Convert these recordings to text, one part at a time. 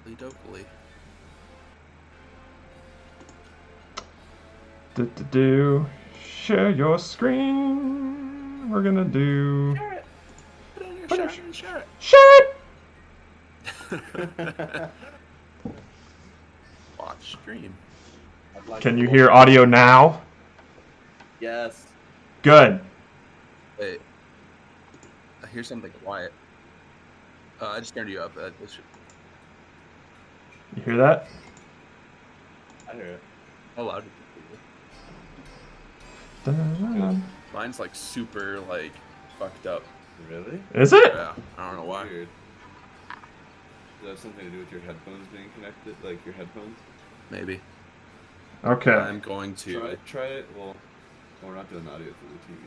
Dokily. Share your screen. We're gonna do. Share it. Put it in your share and share it. Share it. Watch stream. Can you hear audio now? Yes. Good. Wait. I hear something quiet. I just turned you up. You hear that? I hear it. How loud? Mine's like super like fucked up. Really? Is it? Yeah. I don't know why. Weird. Does that have something to do with your headphones being connected? Like your headphones? Maybe. Okay. I'm going to Try it. Well, we're not doing audio through the TV.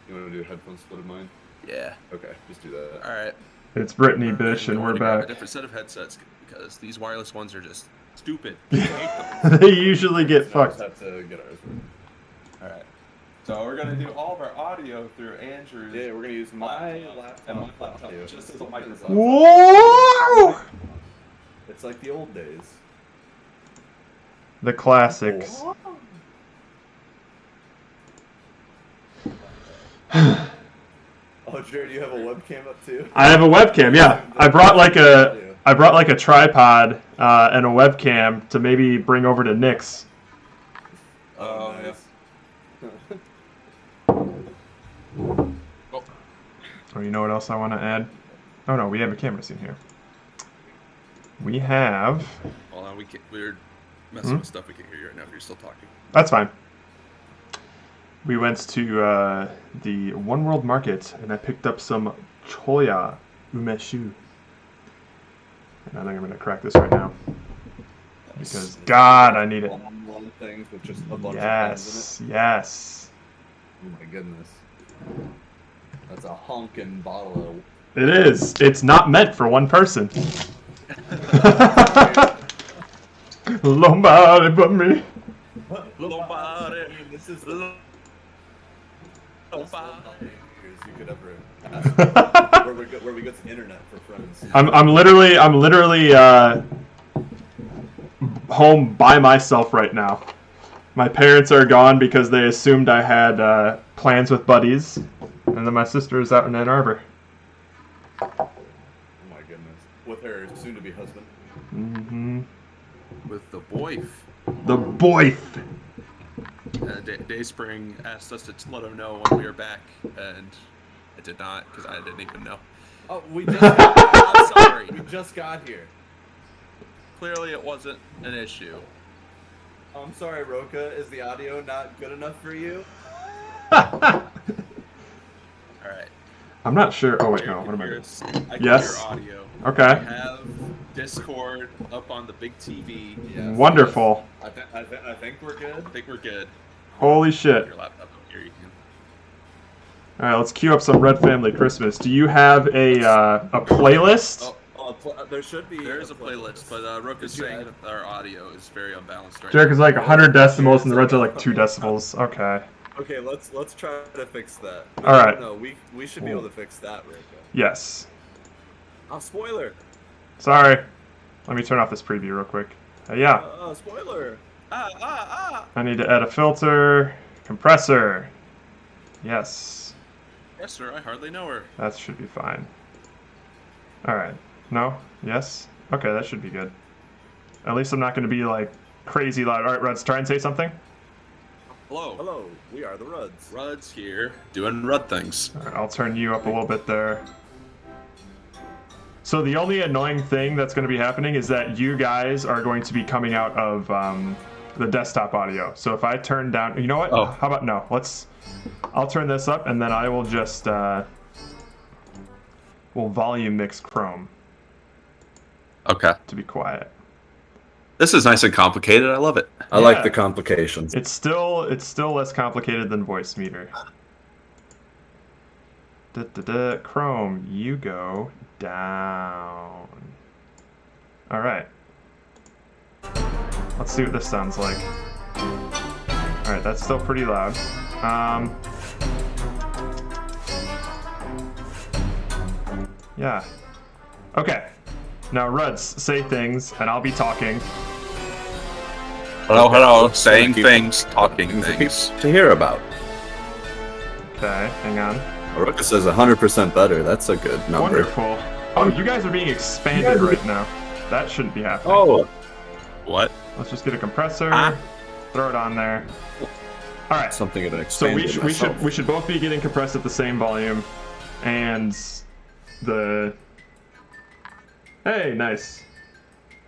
You want to do a headphone split of mine? Yeah. Okay, just do that. All right. It's Brittany Bish, and we're grab back. a different set of headsets because these wireless ones are just stupid. They usually get fucked. Have to get ours. All right. So we're gonna do all of our audio through Andrew's. Yeah, we're gonna use my laptop and my laptop audio. just as a microphone. Whoa! It's like the old days. The classics. Oh, Jared, you have a webcam up too? I have a webcam. Yeah, I brought like a tripod and a webcam to maybe bring over to Nick's. Oh, nice. Oh, you know what else I want to add? Oh no, we have a camera scene here. We have. Hold on, we're messing with stuff we can hear you right now if you're still talking. That's fine. We went to the One World Market and I picked up some choya umeshu. And I think I'm gonna crack this right now because God, I need it. Long things with just a bunch of Yes, yes. Oh my goodness. That's a honkin' bottle of... It is. It's not meant for one person. Nobody but me. Nobody. This is the... Nobody. You could ever ask where we go to the internet for friends. I'm literally home by myself right now. My parents are gone because they assumed I had plans with buddies, and then my sister is out in Ann Arbor. Oh my goodness. With her soon-to-be husband. Mm-hmm. With the boy. The boy. Dayspring asked us to let him know when we were back, and I did not because I didn't even know. Oh, we just I'm sorry. We just got here. Clearly, it wasn't an issue. I'm sorry, Roka. Is the audio not good enough for you? All right. I'm not sure. Oh wait, no. What am I doing? I can Yes. hear audio. Okay. I have Discord up on the big TV. Yes. Wonderful. I think we're good. I think we're good. Holy shit. Your laptop up here, you can. All right, let's cue up some Red Family Christmas. Do you have a playlist? There should be. There is a playlist, but Roka's saying that our audio is very unbalanced right Jerick is now. like 100 decibels and the Reds are like 2 decibels. Okay. Okay, let's try to fix that. All right. No, we should be able to fix that, Roka. Yes. Oh, spoiler. Sorry. Let me turn off this preview real quick. Yeah. Spoiler. I need to add a filter. Compressor. Yes. Yes, sir. I hardly know her. That should be fine. Alright. No? Yes? Okay, that should be good. At least I'm not going to be like crazy loud. Alright, Reds, try and say something. Hello. Hello, we are the Ruds. Rud's here, doing Rud things. Alright, I'll turn you up a little bit there. So the only annoying thing that's going to be happening is that you guys are going to be coming out of the desktop audio. So if I turn down, you know what? Oh. How about no? I'll turn this up and then I will just we'll volume mix Chrome Okay. to be quiet. This is nice and complicated. I love it. I Yeah. like the complications. It's still less complicated than Voice Meter. Chrome, you go down. All right. Let's see what this sounds like. All right, that's still pretty loud. Yeah. Okay. Now, Ruds, say things, and I'll be talking. Hello, saying Keep things, talking things. to hear about. Okay, hang on. Aruka says 100% better. That's a good number. Wonderful. Oh, you guys are being expanded right now. That shouldn't be happening. Oh, What? Let's just get a compressor, throw it on there. All right. something of an So expanded we should both be getting compressed at the same volume, and the. Hey, nice.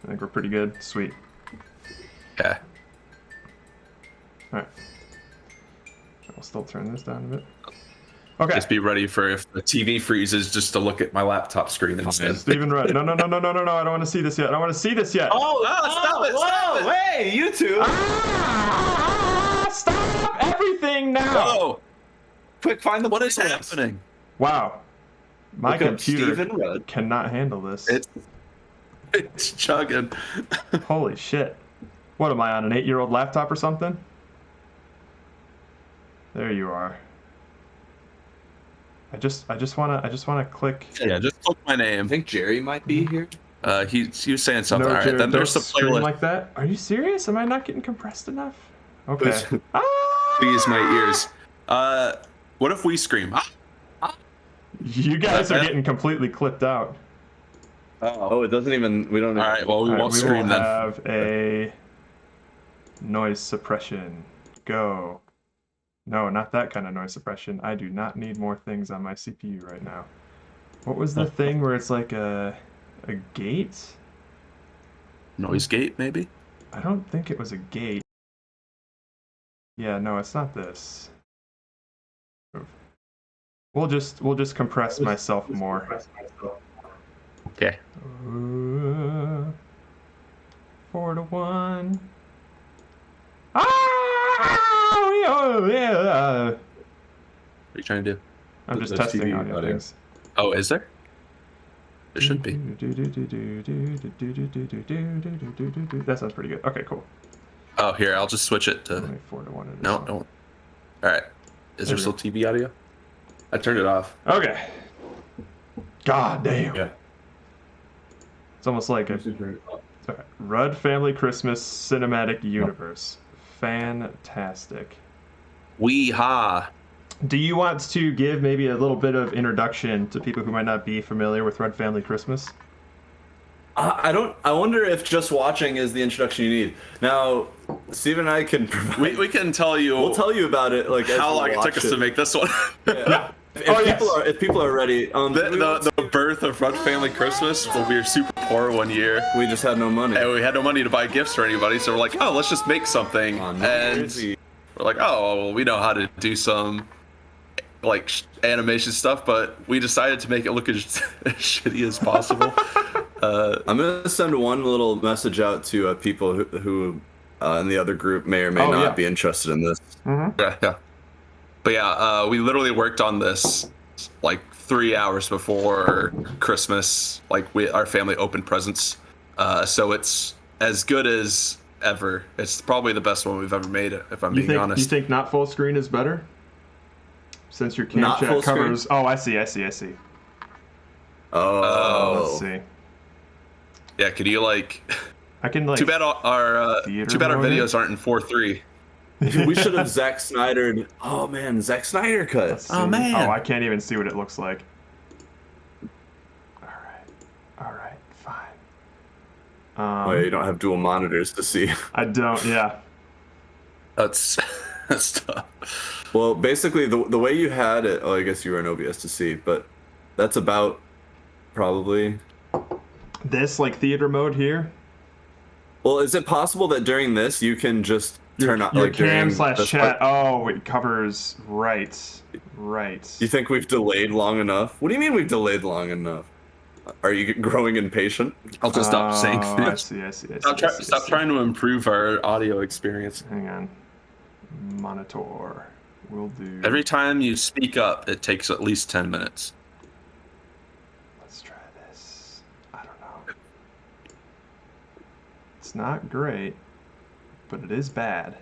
I think we're pretty good. Sweet. Okay. All right. I'll still turn this down a bit. Okay. Just be ready for if the TV freezes, just to look at my laptop screen instead. Steven Rudd. No. I don't want to see this yet. I don't want to see this yet. Stop it! Stop it! Hey, you two! Stop everything now! Oh, Quick, find the what is playlist. happening? Wow. My Look up computer Steven Rudd. cannot handle this. It's chugging. Holy shit. What am I on, an 8-year-old laptop or something? There you are. I just wanna click. Yeah, just click my I name. think Jerry might be here. He was saying something. No, All right, Jared, then there's the don't scream playlist. like that. Are you serious? Am I not getting compressed enough? Okay. Please, my ears. What if we scream? You guys are getting completely clipped out. Oh, it doesn't even. We don't. All right, well, we All right, won't we scream will then. have a noise suppression. Go. No, not that kind of noise suppression. I do not need more things on my CPU right now. What was the thing where it's like a gate? Noise gate, maybe? I don't think it was a gate. Yeah, no, it's not this. We'll just compress myself more. Okay. 4-1. Yeah. What are you trying to do? I'm just There's testing TV audio audio. things. Oh, is there? There should be. That sounds pretty good. Okay, cool. Oh, here, I'll just switch it to. Only 4-1. it is. No, don't. All right. Is there we still TV audio? I turned it off. Okay. God damn. Yeah. It's almost like a okay. Rudd Family Christmas Cinematic Universe. Fantastic. Wee-ha. Do you want to give maybe a little bit of introduction to people who might not be familiar with Rudd Family Christmas? I don't. I wonder if just watching is the introduction you need. Now, Steve and I can provide. We can tell you. We'll tell you about it. Like how long it took us to make this one. Yeah. If people are ready, The birth of Rudd Family Christmas. Well, we were super poor one year. we just had no money. And we had no money to buy gifts for anybody, so we're like, oh, let's just make something. On New And Year's Eve. we're like, oh, well, we know how to do some like animation stuff, but we decided to make it look as shitty as possible. I'm gonna send one little message out to people who in the other group may or may Oh, not yeah. be interested in this. Yeah. But yeah, we literally worked on this like 3 hours before Christmas. Like our family opened presents, so it's as good as ever. It's probably the best one we've ever made, if I'm being honest. You think not full screen is better? Since your cam Not chat full covers. Oh, I see. Oh. Let's see. Yeah, could you like? I can like. Too bad our theater too bad our mode it? videos aren't in 4:3. We should have Zack Snydered. Oh man, Zack Snyder cut. Let's see. Oh, man. Oh, I can't even see what it looks like. All right, fine. Oh, yeah, you don't have dual monitors to see. I don't. Yeah. That's tough. Well, basically, the way you had it, oh, I guess you were in OBS to see, but that's about probably. This like theater mode here. Well, is it possible that during this you can just turn on Your like during cam / this chat. part? Oh, it covers right. You think we've delayed long enough? What do you mean we've delayed long enough? Are you growing impatient? I'll just stop saying Oh, I things. see. Stop trying to improve our audio experience. Hang on. Monitor. We'll do. Every time you speak up, it takes at least 10 minutes. Let's try this. I don't know. It's not great, but it is bad.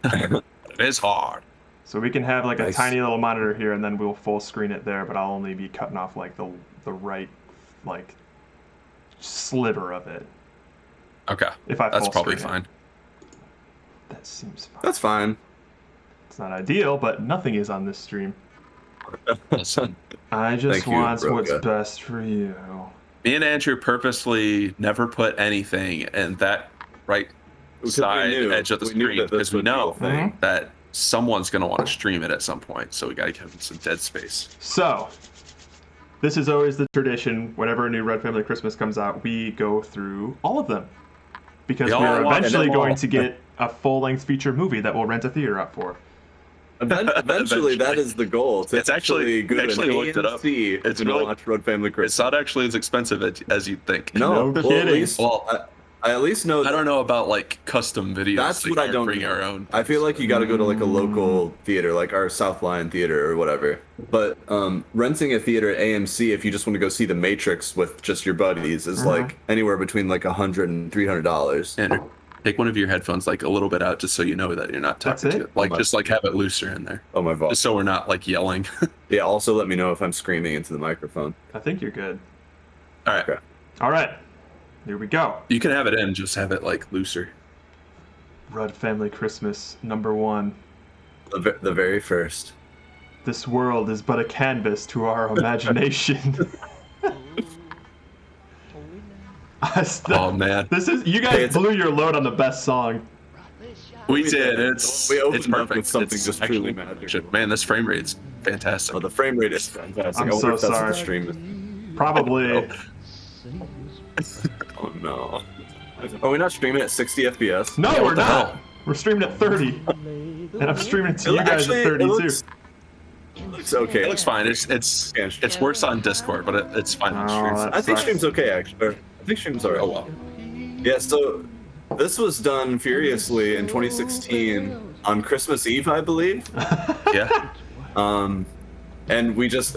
It is hard. So we can have like a Nice. tiny little monitor here, and then we'll full screen it there. But I'll only be cutting off like the right like sliver of it. Okay. If I That's full probably screen it. fine. That seems fine. That's fine. It's not ideal, but nothing is on this stream. Listen, I just Thank you, want what's Roga. best for you. me and Andrew purposely never put anything in that right Because we side knew- edge of the we knew screen that this because we would be a know thing. that someone's going to want to stream it at some point. So we got to give them some dead space. So, this is always the tradition. Whenever a new Red Family Christmas comes out, we go through all of them. Because We we all are watch eventually them all. going to get a full-length feature movie that we'll rent a theater out for. Eventually, that is the goal. To It's actually- go we to actually looked it up. AMC It's and really- watch Road Family Christmas. It's not actually as expensive as you'd think. No, No well, kidding. At least, Well, I at least know. I don't know about like custom videos. That's so what I you don't bring know. your own. I feel like you got to go to like a local theater, like our South Line theater or whatever. But renting a theater at AMC, if you just want to go see The Matrix with just your buddies, is like anywhere between like $100 and $300. Andrew, take one of your headphones like a little bit out, just so you know that you're not That's talking it? to it. Like just like have it looser in there, Oh my god! just so we're not like yelling. Yeah. Also, let me know if I'm screaming into the microphone. I think you're good. All right, Okay. All right. Here we go. you can have it in, just have it like looser. Red Family Christmas #1. The very first. This world is but a canvas to our imagination. Oh man, This is you guys Hey, it's- blew your load on the best song. we did. It's We opened it's up perfect. with something It's just actually truly magical. shit. Man, this frame rate's fantastic. Oh, the frame rate is fantastic. I'm I wonder so if that's what sorry. the stream is. Probably. Oh no. Are we not streaming at 60 FPS? No, Yeah, we're what the not. hell? We're streaming at 30. And I'm streaming to you guys Actually, at 32. Looks okay. It looks fine. It's worse on Discord, but it's fine on Oh, stream. that- I think sucks. stream's okay actually. I think stream's alright. Oh well. Yeah, so this was done furiously in 2016 on Christmas Eve, I believe. Yeah. And we just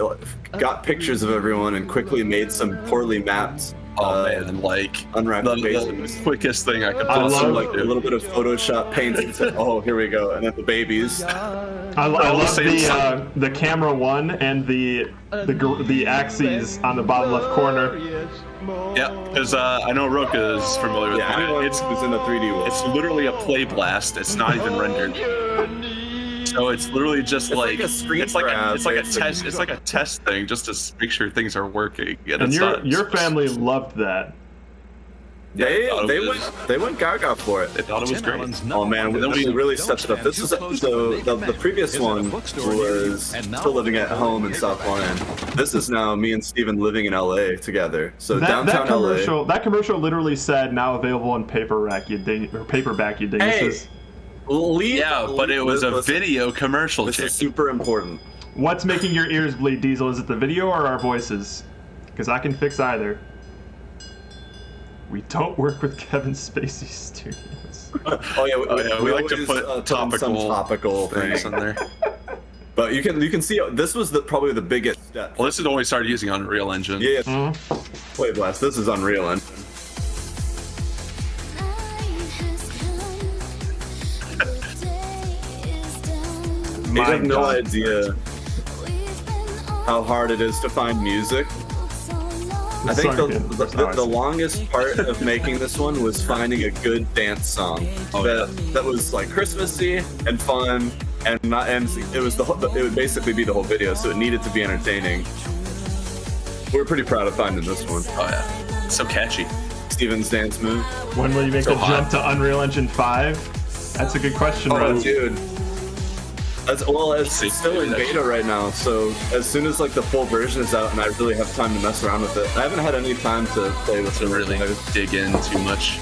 got pictures of everyone and quickly made some poorly mapped Oh man, like unwrapped the faces. quickest thing I could I Also, love- like a little bit of Photoshop paint. And said, oh, here we go, and then the babies. I love same song. the camera one and the axes on the bottom left corner. Yeah, because I know Roka is familiar with Yeah, it. anyone It's who's in the 3D world. it's literally a play blast. It's not even rendered. So it's literally just It's like a screen it's like grab, it's like a basically. test. It's like a test thing just to make sure things are working. And it's your not- your family loved that. They thought it they went gaga for it. They thought it was great. Oh man, we really stepped it up. This was so the previous one was still living at home in South Lyon. This is now me and Steven living in LA together. So downtown That commercial literally said now available on paperback you dinguses. LA. Yeah, but it was a Listen, video commercial. This Chick. is super important. What's making your ears bleed, Diesel? Is it the video or our voices? Because I can fix either. We don't work with Kevin Spacey Studios. Oh yeah, We like to always, put some topical things thing. in there. But you can see this was probably the biggest step. Well, this is when we started using Unreal Engine. Yeah, Mhm. Play Blast. This is Unreal Engine. You My have no God. idea how hard it is to find music. I This think song can- the longest part of making this one was finding a good dance song that was like Christmassy and fun and not and it was it would basically be the whole video, so it needed to be entertaining. We're pretty proud of finding this one. Oh yeah, it's so catchy. Steven's dance move. When will you make So the hot. jump to Unreal Engine 5? That's a good question, Oh, Red. dude. It's still in beta right now, so as soon as like the full version is out and I really have time to mess around with it, I haven't had any time to play with To it. really dig in too much.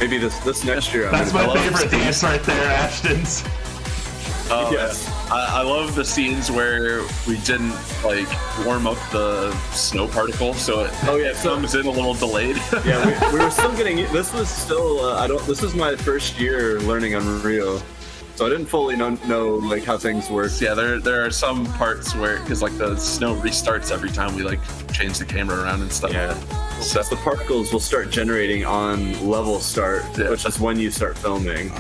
Maybe this next year. That's I'm my gonna- favorite dance right there, Ashton's. Oh, Yes. I love the scenes where we didn't like warm up the snow particle, so it Oh yeah, so comes in a little delayed. yeah, we were still getting. This was still. This is my first year learning Unreal, so I didn't fully know like how things work. Yeah, there are some parts where because like the snow restarts every time we like change the camera around and stuff. Yeah. So The particles will start generating on level start, Yeah. which is when you start filming.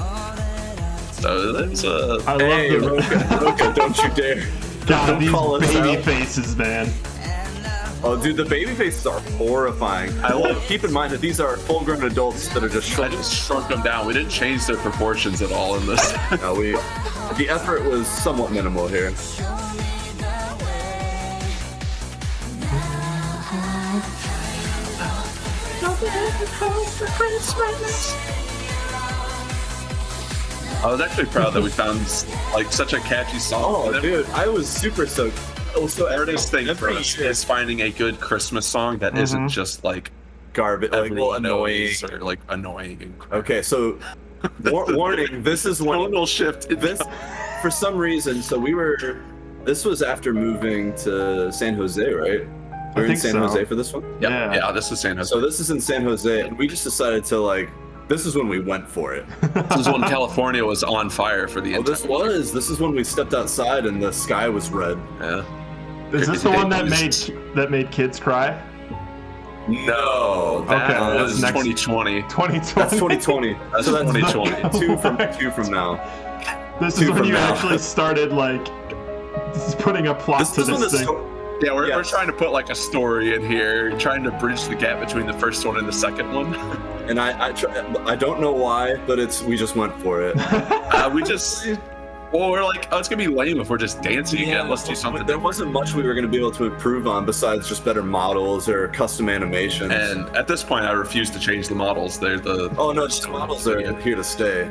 it's I love Hey, the Roka, don't you dare! God, Don't these call us baby out. faces, man. Oh, dude, the baby faces are horrifying. Keep in mind that these are full-grown adults that are just I shrunk. just shrunk them down. We didn't change their proportions at all in this. No, the effort was somewhat minimal here. I was actually proud that we found like such a catchy song. Oh, dude, I was super stoked. Oh, so The hardest thing for us is finding a good Christmas song that isn't just like garbage, like everyone annoying. knows or like annoying. And crap. Okay, so warning. This is when Tonal shift. this for some reason. So this was after moving to San Jose, right? We were in think San so. Jose for this one. Yeah, this is San Jose. So this is in San Jose, and we just decided to like. This is when we went for it. This is when California was on fire for the Oh, entire this is when we stepped outside and the sky was red. Yeah. Is this the one that It made kids cry? No, Okay, That that's was next- 2020. 2020. that's 2020. That's So that's 2020. two from now. This is two when from you now. actually started like putting a plot to This one this is thing. Yeah, we're Yes. trying to put like a story in here, trying to bridge the gap between the first one and the second one. And I don't know why, but we just went for it. We're like, oh, it's gonna be lame if we're just dancing again. Let's do something. There wasn't much we were going to be able to improve on besides just better models or custom animations. And at this point, I refuse to change the models. They're the oh no, just the models are here to stay.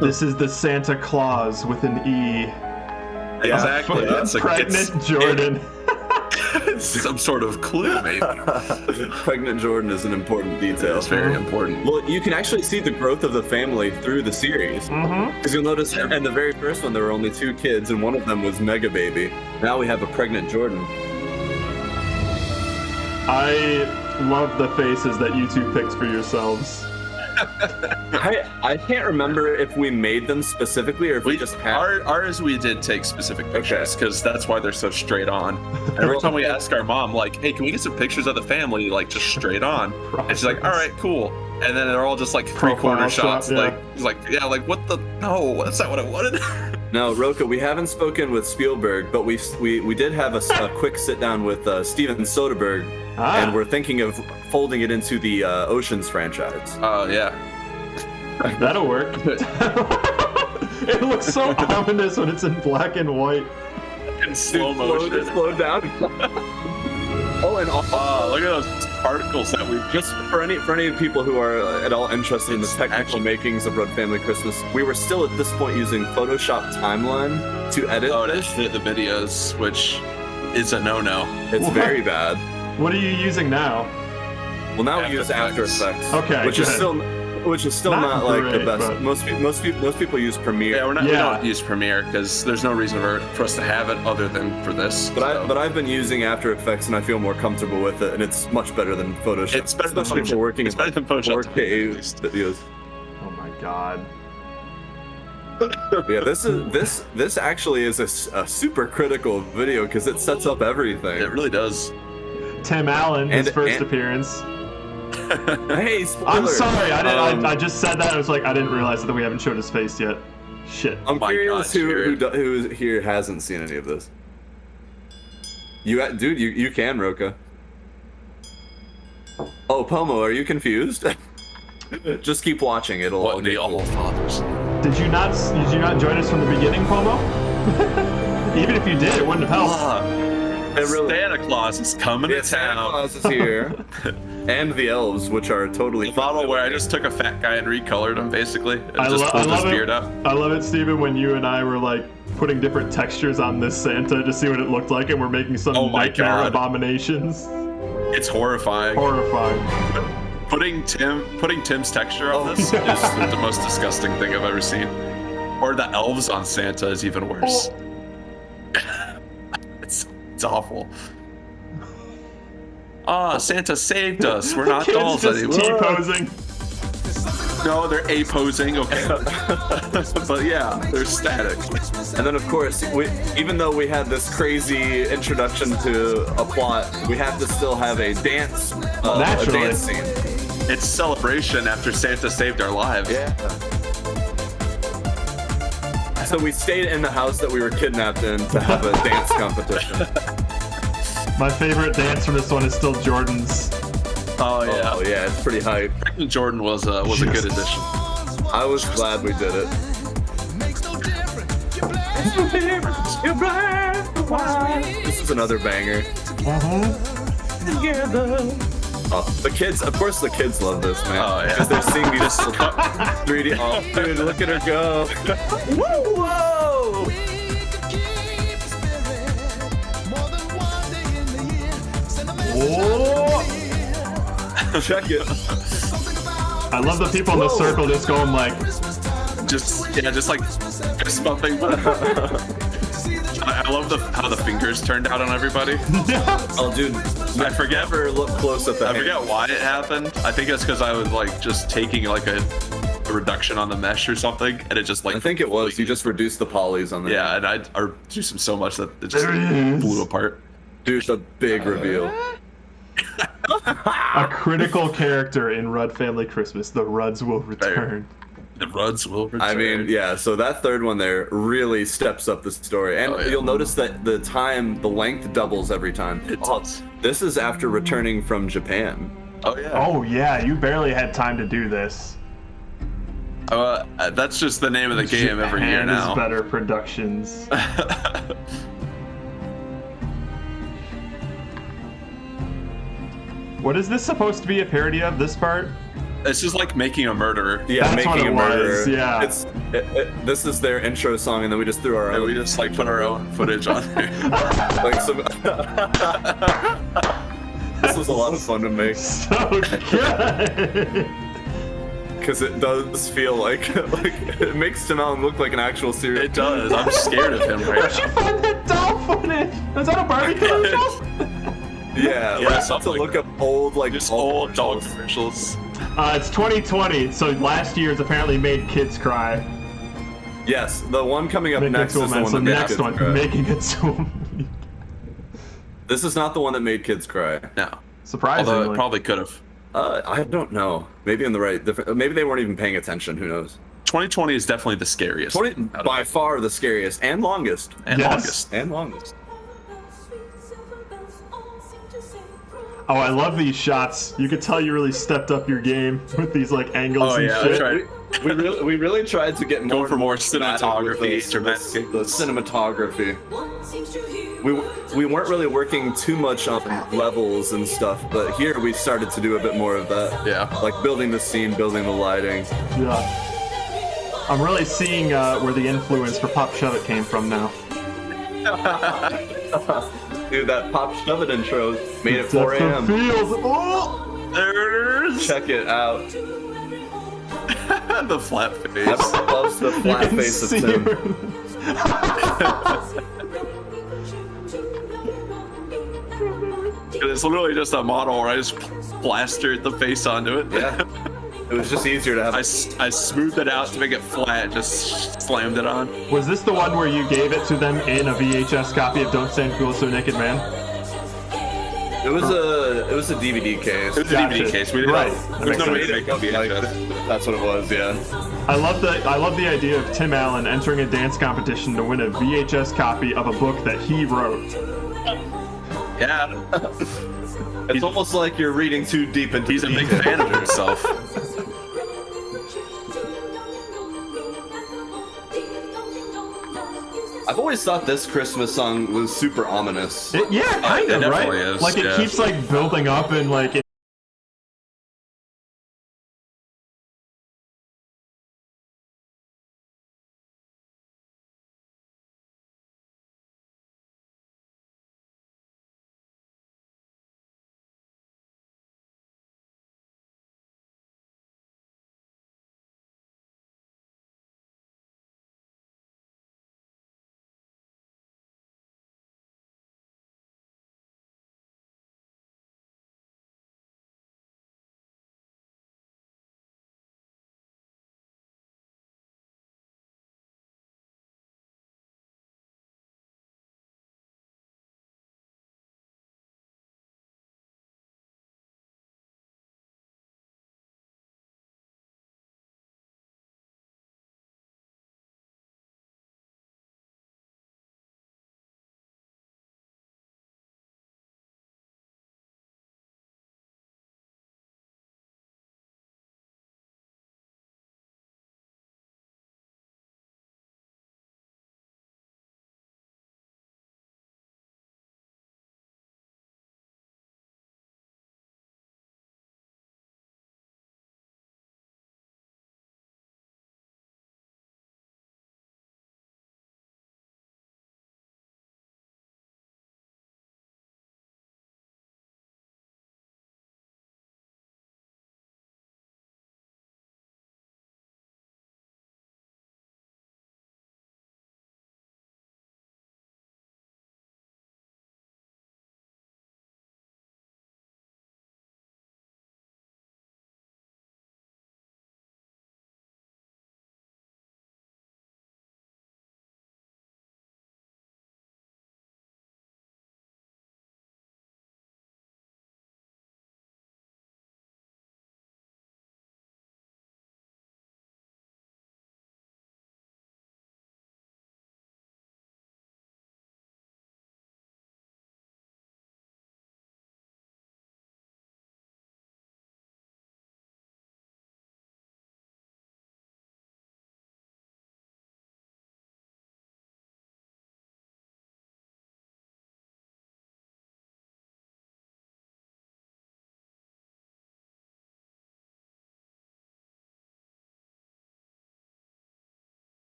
This is the Santa Claus with an E. exactly. yeah. It's like Pregnant Jordan. it's some sort of clue, maybe. Pregnant Jordan is an important detail. It's very important. Well, you can actually see the growth of the family through the series. Because you'll notice in the very first one, there were only 2 kids, and one of them was Mega Baby. Now we have a pregnant Jordan. I love the faces that you two picked for yourselves. I can't remember if we made them specifically or if we just had. Ours we did take specific pictures because that's why they're so straight on. Every time we ask our mom, like, "Hey, can we get some pictures of the family?" Like just straight on, and she's like, "All right, cool." And then they're all just like 3/4 Profile shots. shot, yeah. Like what the? No, that's not what I wanted. No, Roka, we haven't spoken with Spielberg, but we did have a quick sit down with Steven Soderbergh, and we're thinking of folding it into the Oceans franchise. Oh yeah. That'll work. It looks so ominous when it's in black and white. In slow motion. Slow down. Oh, and Look at those particles that we just for any people who are at all interested in the technical makings of Red Family Christmas, we were still at this point using Photoshop Timeline to edit this. edit the videos, which is a no-no. It's What? very bad. What are you using now? Well, now we After use After Effects. Effects, Okay, which is good. still Not not like great, the best. but- Most people use Premiere. Yeah, we Yeah. don't use Premiere because there's no reason for us to have it other than for this. But I've been using After Effects and I feel more comfortable with it, and it's much better than Photoshop. It's better than especially Photoshop. for working It's in better than Photoshop, 4K at least. videos. Oh my god. Yeah, this actually is a super critical video because it sets up everything. It really does. Tim Allen, his And- first and- appearance. Hey, spoiler. I'm sorry, I just said that. I was like, I didn't realize that we haven't showed his face yet. Shit. I'm my curious God, who here hasn't seen any of this. Dude, you can, Roka. Oh, Pomo, are you confused? Just keep watching. It'll all What the get All cool. Fathers? Did you not join us from the beginning, Pomo? Even if you did, it wouldn't have helped. It really- Santa Claus is coming Yeah, to Santa town. Claus is here, and the elves, which are totally. The model where I just took a fat guy and recolored him, basically, and I just pulled his love beard it. up. I love it, Steven, when you and I were like putting different textures on this Santa to see what it looked like, and we're making some Oh my nightmare God. abominations. It's horrifying. Horrifying. Putting Tim's texture on Oh, this is the most disgusting thing I've ever seen. Or the elves on Santa is even worse. It's awful. Ah, Santa saved us. We're not Kids dolls just anymore. T-posing. No, they're A-posing, okay. But yeah, they're static. And then, of course, even though we had this crazy introduction to a plot, we have to still have a dance, Naturally. a dance scene. It's celebration after Santa saved our lives. Yeah. So we stayed in the house that we were kidnapped in to have a dance competition. My favorite dance from this one is still Jordan's. Oh yeah. Oh yeah, it's pretty hype. Jordan was a good addition. I was glad we did it. This is another banger. Oh, the kids, of course, the kids love this, man. Oh yeah. Because they're seeing these 3D. Oh, dude, look at her go! Whoa! Oh! Check it. I love the people in the circle just going like, just like fist bumping. I love how the fingers turned out on everybody. Oh, dude, I forget. never look close at the. I forget why it happened. I think it's because I was like just taking like a reduction on the mesh or something, and it just like. I think it was. You just reduced the polys on there. Yeah, and I reduced them so much that it just blew apart. Dude, it's a big reveal. a critical character in Rudd Family Christmas. The Rudds will return. The Rudds will return. I mean, yeah, so that third one there really steps up the story. And you'll notice that the length doubles every time. It does. This is after returning from Japan. Oh yeah. Oh yeah, you barely had time to do this. That's just the name of the game every year Japan now. is Better Productions. What is this supposed to be a parody of, this part? It's just like making a murderer. Yeah, That's what making it a murderer. was, yeah. This is their intro song, and then we just threw our And own. we just like put our own footage on there. Like some. This was a lot of fun to make So good. because it does feel like it makes Tim Allen look like an actual serial. It does. I'm scared of him right Where'd you now. find that doll footage? Was that a Barbie commercial? Yeah, Yeah, like, something to like look up old Just old dog commercials. It's 2020, so last year's apparently made kids cry. Yes, the one coming up Make next it to is a the man. one So that made next kids one, cry. making it to a This is not the one that made kids cry. No. Surprisingly. Although it probably could have. I don't know. Maybe in the right. Maybe they weren't even paying attention. Who knows? 2020 is definitely the scariest. By far the scariest and longest. And Yes. longest. And longest. Oh, I love these shots. You could tell you really stepped up your game with these like angles Oh and yeah, shit. that's right. We really tried to get Going for more dramatic with cinematography, the cinematography. We weren't really working too much on levels and stuff, but here we started to do a bit more of that. Yeah. Like building the scene, building the lighting. Yeah. I'm really seeing where the influence for Pop Shove It came from now. Dude, that Pop Shove It intro made it That's 4 the a.m. feels. Oh! There it is. Check it out. The flat face. Everyone loves the You flat can face of see Tim. her- It's literally just a model where I just plastered the face onto it. Yeah. It was just easier to have. I smoothed it out to make it flat, just slammed it on. Was this the one where you gave it to them in a VHS copy of Don't Stand Cool So Naked Man? It was a DVD case. It was a Gotcha. DVD case. We didn't Right. There's no That way makes to make a VHS. That's what it was. Yeah. I love the idea of Tim Allen entering a dance competition to win a VHS copy of a book that he wrote. Yeah. It's almost like you're reading too deep into. He's a the big detail. fan of himself. I've always thought this Christmas song was super ominous. Yeah, kind it of, right? definitely is, Like it yeah. keeps like building up and like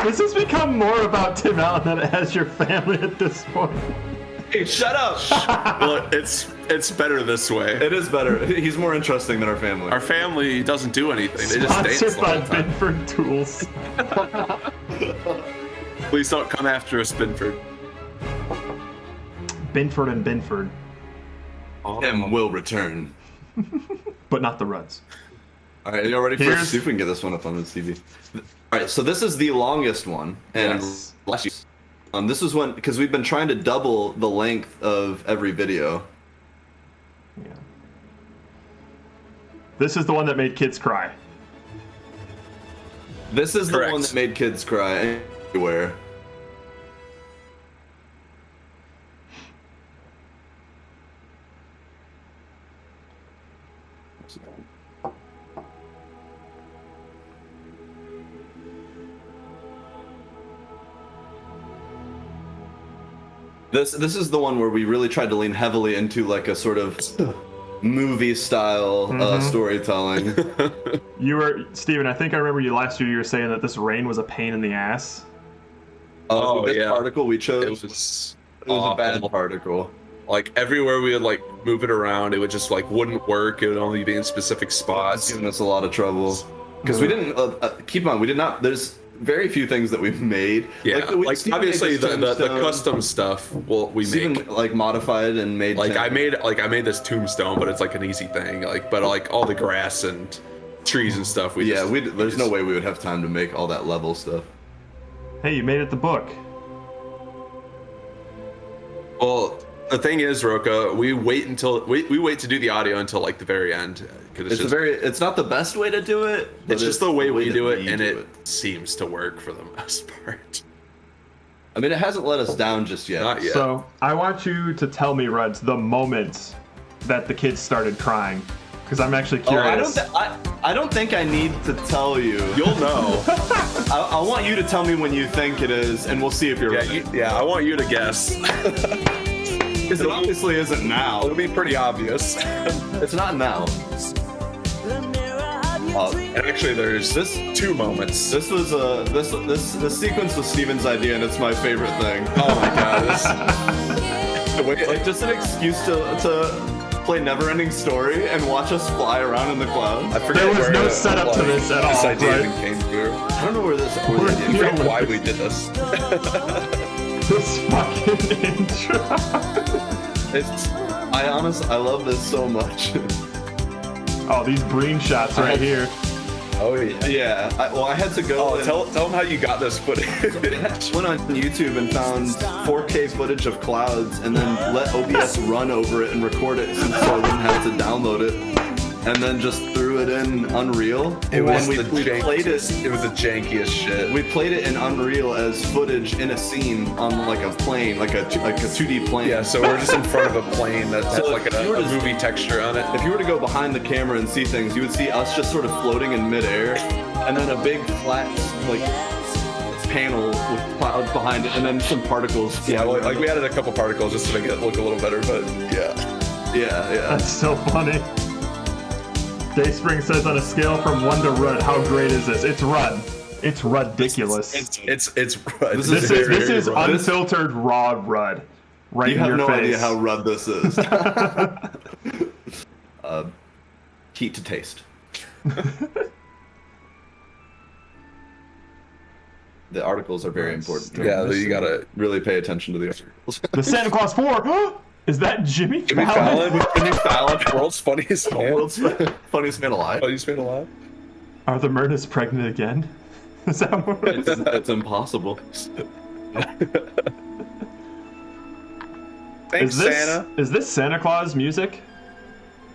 This has become more about Tim Allen than it has your family at this point. Hey, shut up! Well, it's better this way. It is better. He's more interesting than our family. Our family doesn't do anything. They just dance Sponsored the by whole time. Binford Tools. Please don't come after us, Binford. Binford and Binford, Tim will return. but not the Rudds. All right, are you ready for it? Here's- See if we can get this one up on the TV. All right, so this is the longest one, and Yes. this is when, because we've been trying to double the length of every video. Yeah. This is the one that made kids cry. This is Correct. the one that made kids cry everywhere. This is the one where we really tried to lean heavily into like a sort of movie style storytelling. You were, Steven, I think I remember you last year, you were saying that this rain was a pain in the ass. Oh, this yeah. particle we It chose. was It was a bad awful. particle. Like everywhere we would like move it around, it would just like wouldn't work. It would only be in specific It's spots. giving us a lot of trouble because we didn't keep on. We did not. There's very few things that we've made. Yeah, like Steven obviously made this the tombstone. custom stuff. Well, we Steven make. like modified and made. Like I things. made this tombstone, but it's like an easy thing. Like, but like all the grass and trees and stuff. There's no way we would have time to make all that level stuff. Hey, you made it the book. Well, the thing is, Roka, we wait to do the audio until like the very end because It's not the best way to do it. but it's just the way we that do it, we and do it seems to work for the most part. I mean, it hasn't let us down just yet. Not yet. So I want you to tell me, Rudds, the moment that the kids started crying, because I'm actually Oh, curious. I don't think I need to tell you. You'll know. I want you to tell me when you think it is, and we'll see if you're right. I want you to guess. Because it obviously isn't now. It'll be pretty obvious. It's not now. And actually, there's two moments. This was this sequence was Steven's idea, and it's my favorite thing. Oh my god! Like just an excuse to play Neverending Story and watch us fly around in the clouds. I forget There was where no setup to this at all, idea right? even came through. I don't know where this. Where Where the I forget Olympics. why we did this. This fucking intro. I love this so much. Oh, these Breen shots right here. Oh yeah. Yeah. I had to go. Oh, and tell them how you got this footage. went on YouTube and found 4K footage of clouds, and then let OBS run over it and record it, so I wouldn't have to download it. And then just threw it in Unreal. It was and we played it. It was the jankiest shit. We played it in Unreal as footage in a scene on like a plane, like a 2D plane. Yeah, so we're just in front of a plane that has So like if you were a to- movie texture on it. If you were to go behind the camera and see things, you would see us just sort of floating in midair, and then a big flat like panel with clouds behind it, and then some particles. Yeah, like we added a couple particles just to make it look a little better, but yeah. Yeah. That's so funny. Dayspring says on a scale from 1 to Rud, how great is this? It's Rud. It's ridiculous. It's This This very, is Rud. unfiltered raw Rud. Right You in have your no face. idea how rud this is. Heat to taste. The articles are very important. Yeah, you gotta. Really pay attention to the articles. The Santa Claus 4. Is that Jimmy Jimmy Fallon? Fallon, Jimmy Fallon, world's funniest man. World's funniest man alive. Funniest man alive. Are the Myrnas pregnant again? Is that what It's impossible. Thanks, Santa. Is this Santa Claus music?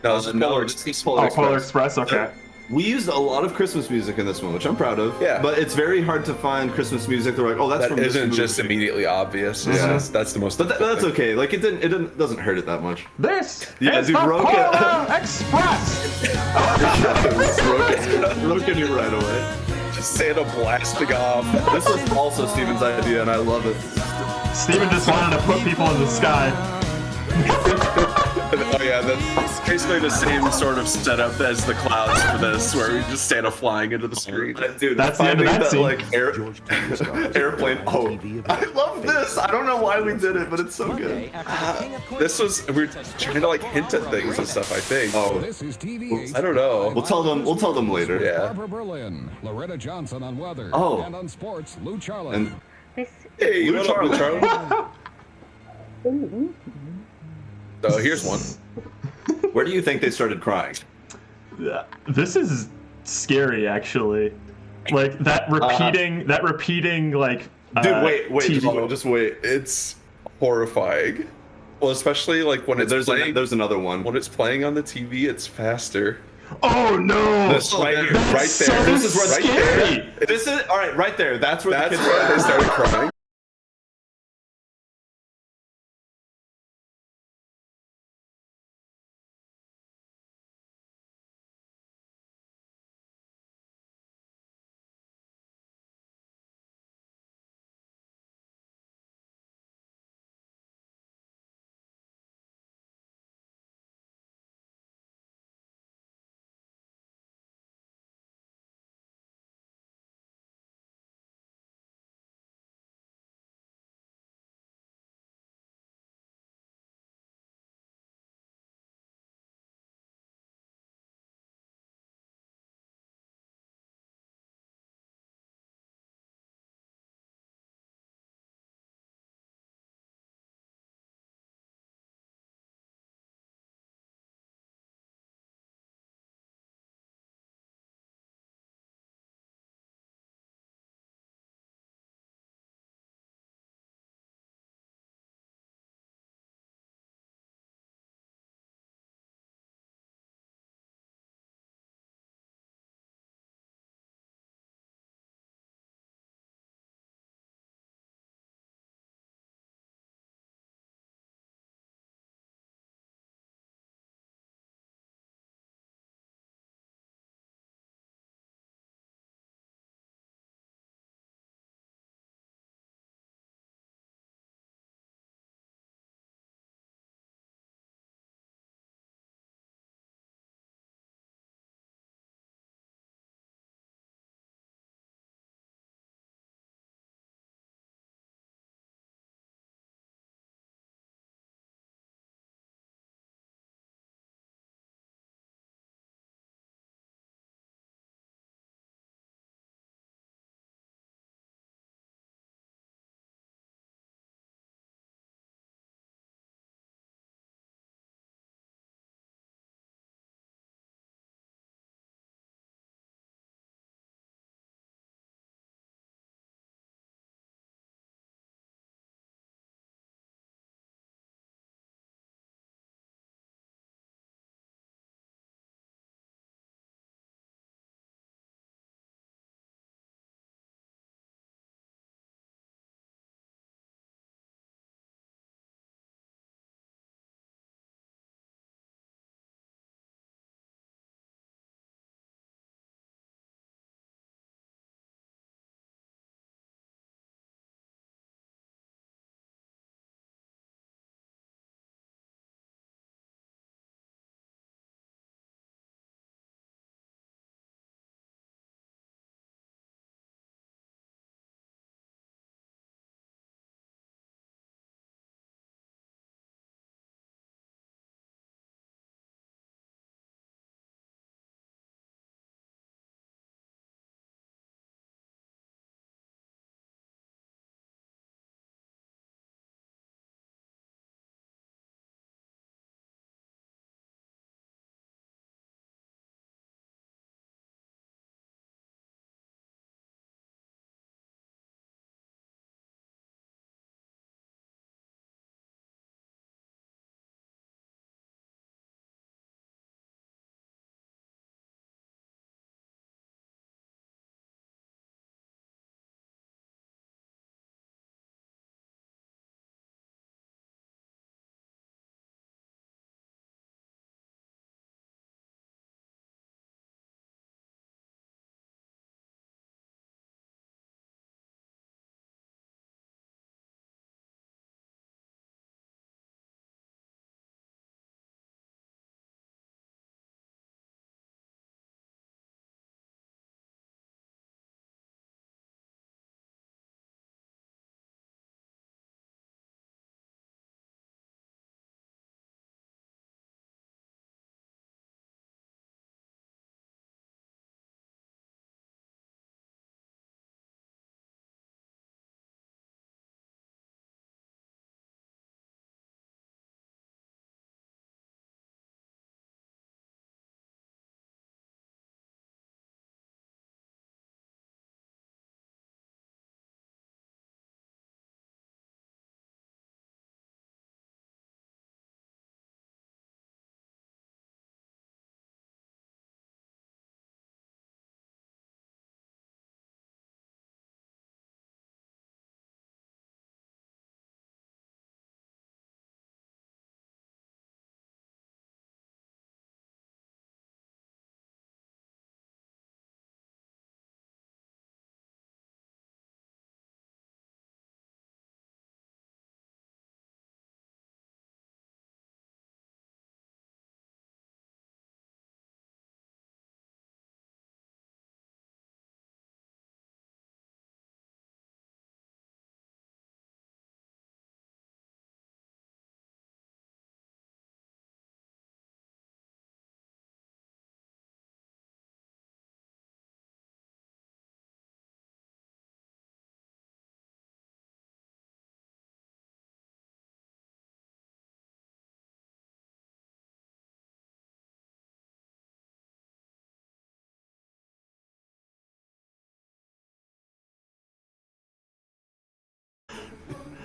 No, it's Polar Oh, Polar Express. Okay. We used a lot of Christmas music in this one, which I'm proud of. Yeah. But it's very hard to find Christmas music. They're like, oh, that's That from this isn't movie. just immediately obvious. Yeah. That's the most. But that's okay. Like it doesn't hurt it that much. This Yeah, is dude, the Roka- Polar Express. Broken you right away. Just Santa blasting off. This was also Steven's idea, and I love it. Steven just wanted to put people in the sky. Oh yeah, that's basically the same sort of setup as the clouds for this, where we just Santa flying into the screen. Dude, That's the end of finding that scene. like airplane. Oh, I love this. I don't know why we did it, but it's so good. This was we're trying to like hint at things and stuff. I think. Oh, This is TV. I don't know. We'll tell them later. Yeah. Barbara Berlin, Loretta Johnson on weather, Oh. and on sports, Lou Charlin. And Hey, Lou what up, Lou Charlin. Charlin? So here's one. where do you think they started crying? This is scary, actually. Like that repeating like. Dude, wait, TV. just wait. It's horrifying. Well, especially like when it's playing. There's another one. When it's playing on the TV, it's faster. Oh no! This right here, That's right so there. This is right scary. there. This is all right, right there. That's where That's the kids why they started crying.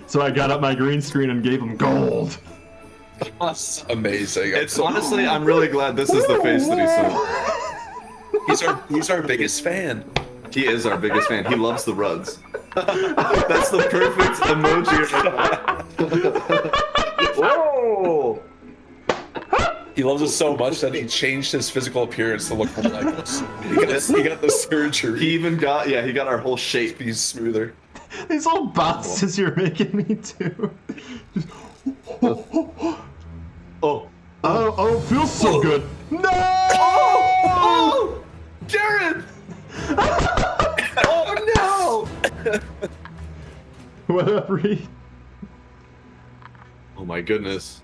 So I got up my green screen and gave him gold. That's amazing. Honestly, I'm really glad this is the face that he saw. He's our biggest fan. He is our biggest fan. He loves the rugs. That's the perfect emoji. Whoa! He loves us so much that he changed his physical appearance to look more like us. He got the surgery. He even got he got our whole shape. He's smoother. These little bounces you're making me do. Oh, feels so good. No! Oh, Jared! Oh no! What up, Reed? Oh my goodness.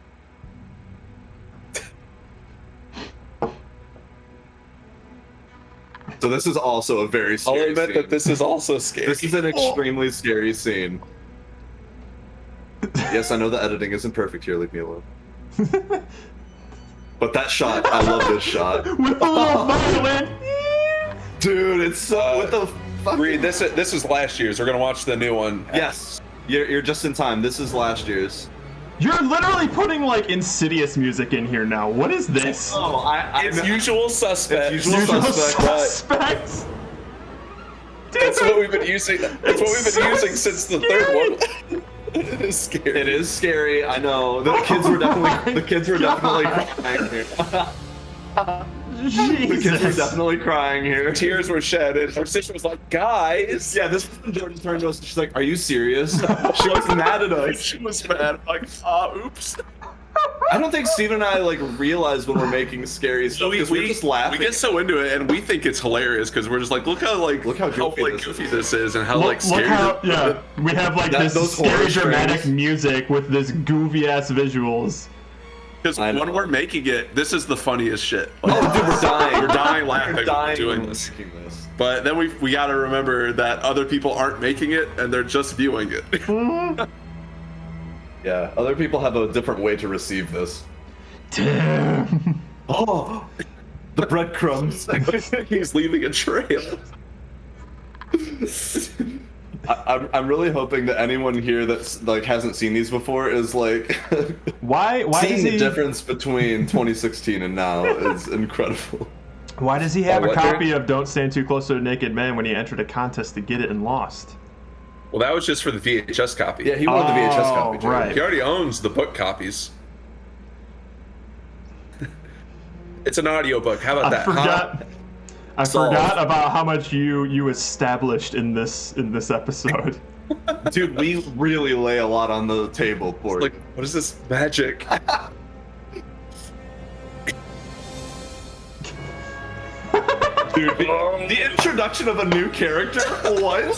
So this is also a very I'll scary admit scene. that this is also scary. This is an extremely scary scene. Yes, I know the editing isn't perfect here, leave me alone. But that shot, I love this shot. With a little violin. Dude, it's so what the fuck? Reed, this is last year's. We're gonna watch the new one. Yes, you're just in time. This is last year's. You're literally putting like Insidious music in here now. What is this? Oh, It's Usual Suspects. It's Usual Suspects. That's what we've been using. That's what we've been using since the third one. It is scary. It is scary. I know. The kids were definitely crying here. The kids were definitely crying here. Tears were shed, and our sister was like, "Guys." Yeah, this Jordan turned to us and she's like, "Are you serious?" She was mad at us. She was mad. I'm like, oops. I don't think Steven and I like realize when we're making scary stuff because we're just laughing. We get so into it, and we think it's hilarious because we're just like, look how goofy this is, and how like scary. We have like this those scary horror dramatic trains. music with this goofy ass visuals. Because I when know. we're making it, this is the funniest shit. Like, Oh, dude, we're dying. We're dying laughing We're dying doing when this. we're making this. But then we got to remember that other people aren't making it, and they're just viewing it. Yeah, other people have a different way to receive this. Damn. Oh, the breadcrumbs. He's leaving a trail. I'm really hoping that anyone here that's like hasn't seen these before is like Why seeing does the he? difference between 2016 and now is incredible. Why does he have a what, copy of "Don't Stand Too Close to a Naked Man" when he entered a contest to get it and lost? Well, that was just for the VHS copy. Yeah, he wanted the VHS copy. Jared. right. He already owns the book copies. It's an audiobook. How about I that? forgot. I Solved. forgot about how much you established in this episode. Dude, we really lay a lot on the table for Like, what is this magic? dude. The introduction of a new character. What?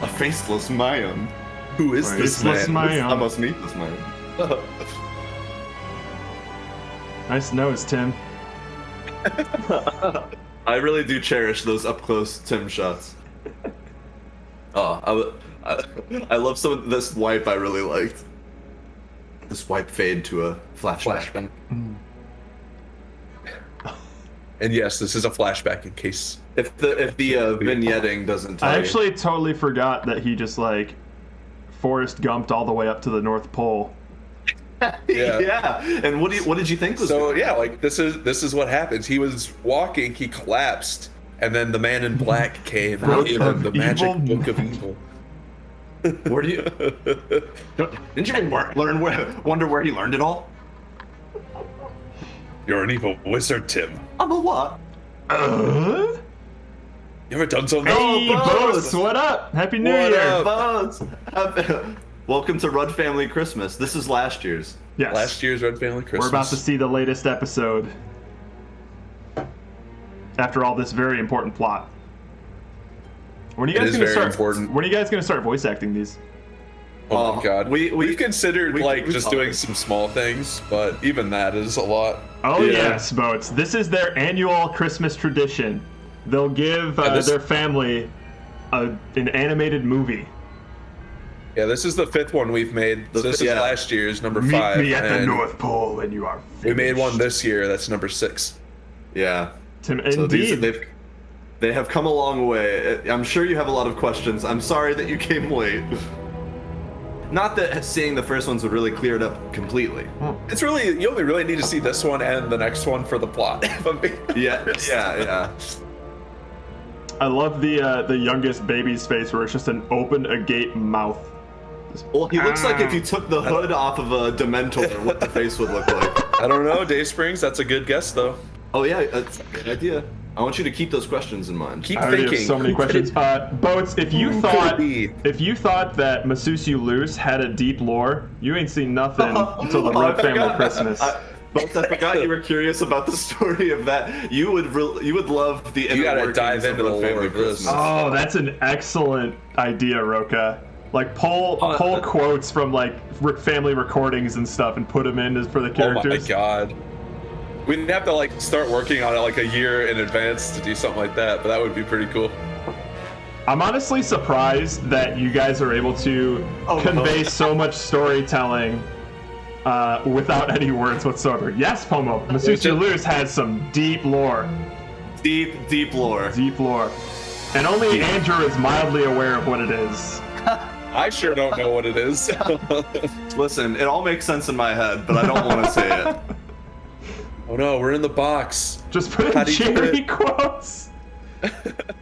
A faceless Mayan. Who is this Faceless man? Mayan. I must meet this man. Nice nose, Tim. I really do cherish those up close Tim shots. Oh, I love some of this wipe I really liked. This wipe fade to a flashback. And yes, this is a flashback in case. If the vignetting doesn't tell I you. actually totally forgot that he just like Forrest Gumped all the way up to the North Pole. Yeah. And what did you think was So going yeah, like this is what happens. He was walking, he collapsed, and then the man in black came and Book gave him of the magic Evil. book of evil. Where do you didn't you wonder where he learned it all? You're an evil wizard, Tim. I'm a what? Uh? You ever done something? Hey, Bose. Bose, what up? Happy New What Year. up? Buzz. Welcome to Rudd Family Christmas. This is last year's. Yes. Last year's Red Family Christmas. We're about to see the latest episode. After all this very important plot. When are you It guys is gonna very start? important. When are you guys gonna start voice acting these? Oh my god. We've considered we- like we just talked. doing some small things, but even that is a lot. Oh Yeah. yes, Boats. This is their annual Christmas tradition. They'll give their family an animated movie. Yeah, this is the fifth one we've made. So this is Yeah. last year's number Meet 5. me at the and North Pole when you are We finished. made one this year. That's number 6. Yeah. Tim, So indeed. They have come a long way. I'm sure you have a lot of questions. I'm sorry that you came late. Not that seeing the first ones would really clear it up completely. It's really, you only really need to see this one and the next one for the plot. If I'm being Yeah. I love the youngest baby's face where it's just an open agape mouth. Well, he looks like if you took the hood off of a Dementor, what the face would look like. I don't know, Dave Springs. That's a good guess, though. Oh yeah, that's a good idea. I want you to keep those questions in mind. Keep I already thinking. have so many questions. Boats, if you thought that Masusu Loose had a deep lore, you ain't seen nothing until the Red Family Christmas. But I forgot you were curious about the story of that. You would love the. You gotta dive into the lore of this. Oh, that's an excellent idea, Roka. Like pull quotes from like family recordings and stuff and put them in for the characters. Oh my god. We'd have to like start working on it like a year in advance to do something like that, but that would be pretty cool. I'm honestly surprised that you guys are able to convey so much storytelling without any words whatsoever. Yes, Pomo, Masusu Loose has some deep lore. Deep lore. Deep lore. And only Andrew is mildly aware of what it is. I sure don't know what it is. Listen, it all makes sense in my head, but I don't want to say it. Oh no, we're in the box. Just put in Jerry quotes.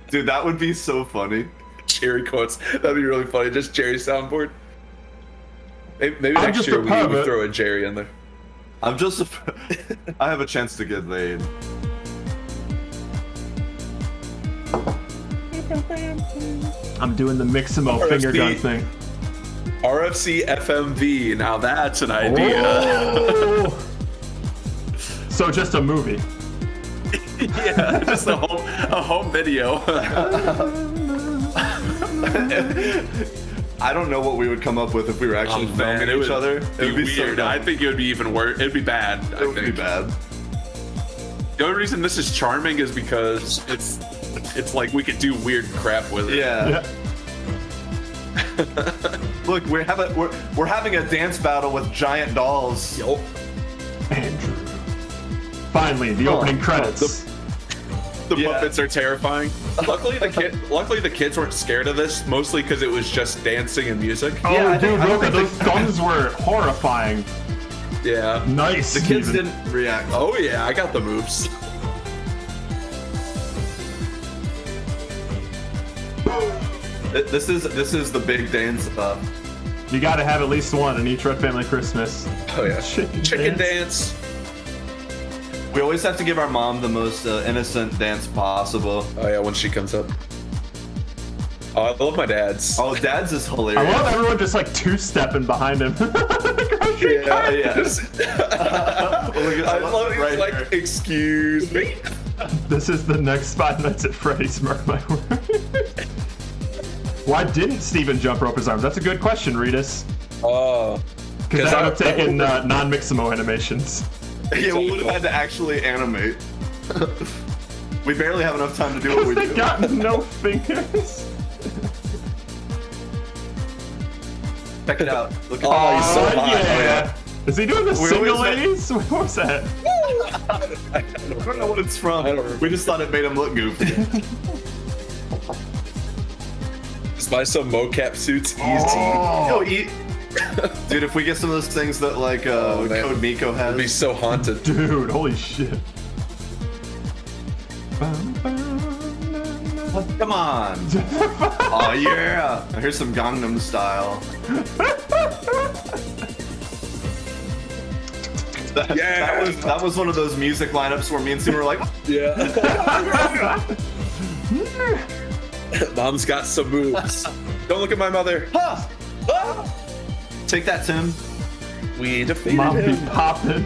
Dude, that would be so funny. Jerry quotes. That'd be really funny. Just Jerry soundboard. Maybe I'm next just year a we pervert. throw a Jerry in there. I have a chance to get laid. I'm doing the Miximo finger gun thing. RFC FMV. Now that's an idea. Oh. So just a movie. Yeah, just a home video. I don't know what we would come up with if we were actually filming each other. It would be so weird. dumb. I think it would be even worse. It'd be bad. It would be bad. The only reason this is charming is because it's like we could do weird crap with it. Yeah. Look, we're having a dance battle with giant dolls. Yup. Andrew. Finally, the opening credits. The puppets are terrifying. Luckily, the kids weren't scared of this, mostly because it was just dancing and music. Oh, Yeah, dude, I don't Roka, think those thumbs were horrifying. Yeah. Nice. The kids Steven. didn't react. Oh yeah, I got the moves. This is the big dance. You gotta have at least one in each Red Family Christmas. Oh yeah. Chicken dance. We always have to give our mom the most innocent dance possible. Oh yeah, when she comes up. Oh, I love my dad's. Oh, Dad's is hilarious. I love everyone just like two-stepping behind him. Yeah. I love it. Right Like, here. excuse me. This is the next 5 Nights at Freddy's, mark my word. Why didn't Steven jump rope his arms? That's a good question, Reedus. Oh. Because that would have taken non-Mixamo animations. Yeah, we would have had to actually animate. We barely have enough time to do what we They do. got no fingers. Check it out. Look at Oh, he's so Oh, hot. yeah. Oh, yeah. Is he doing the We single always ladies? What was that? I don't know what it's from. I don't remember. We just thought it made him look goofy. Just buy some mocap suits. Easy. Yo, eat. Dude, if we get some of those things that like man. Code Miko has. It'd be so haunted. Dude, holy shit. Come on. Oh yeah. Here's some Gangnam Style. That was one of those music lineups where me and Sue were like, Yeah. Mom's got some moves. Don't look at my mother. huh. Ah. Take that, Tim. We defeated Mom be him. popping.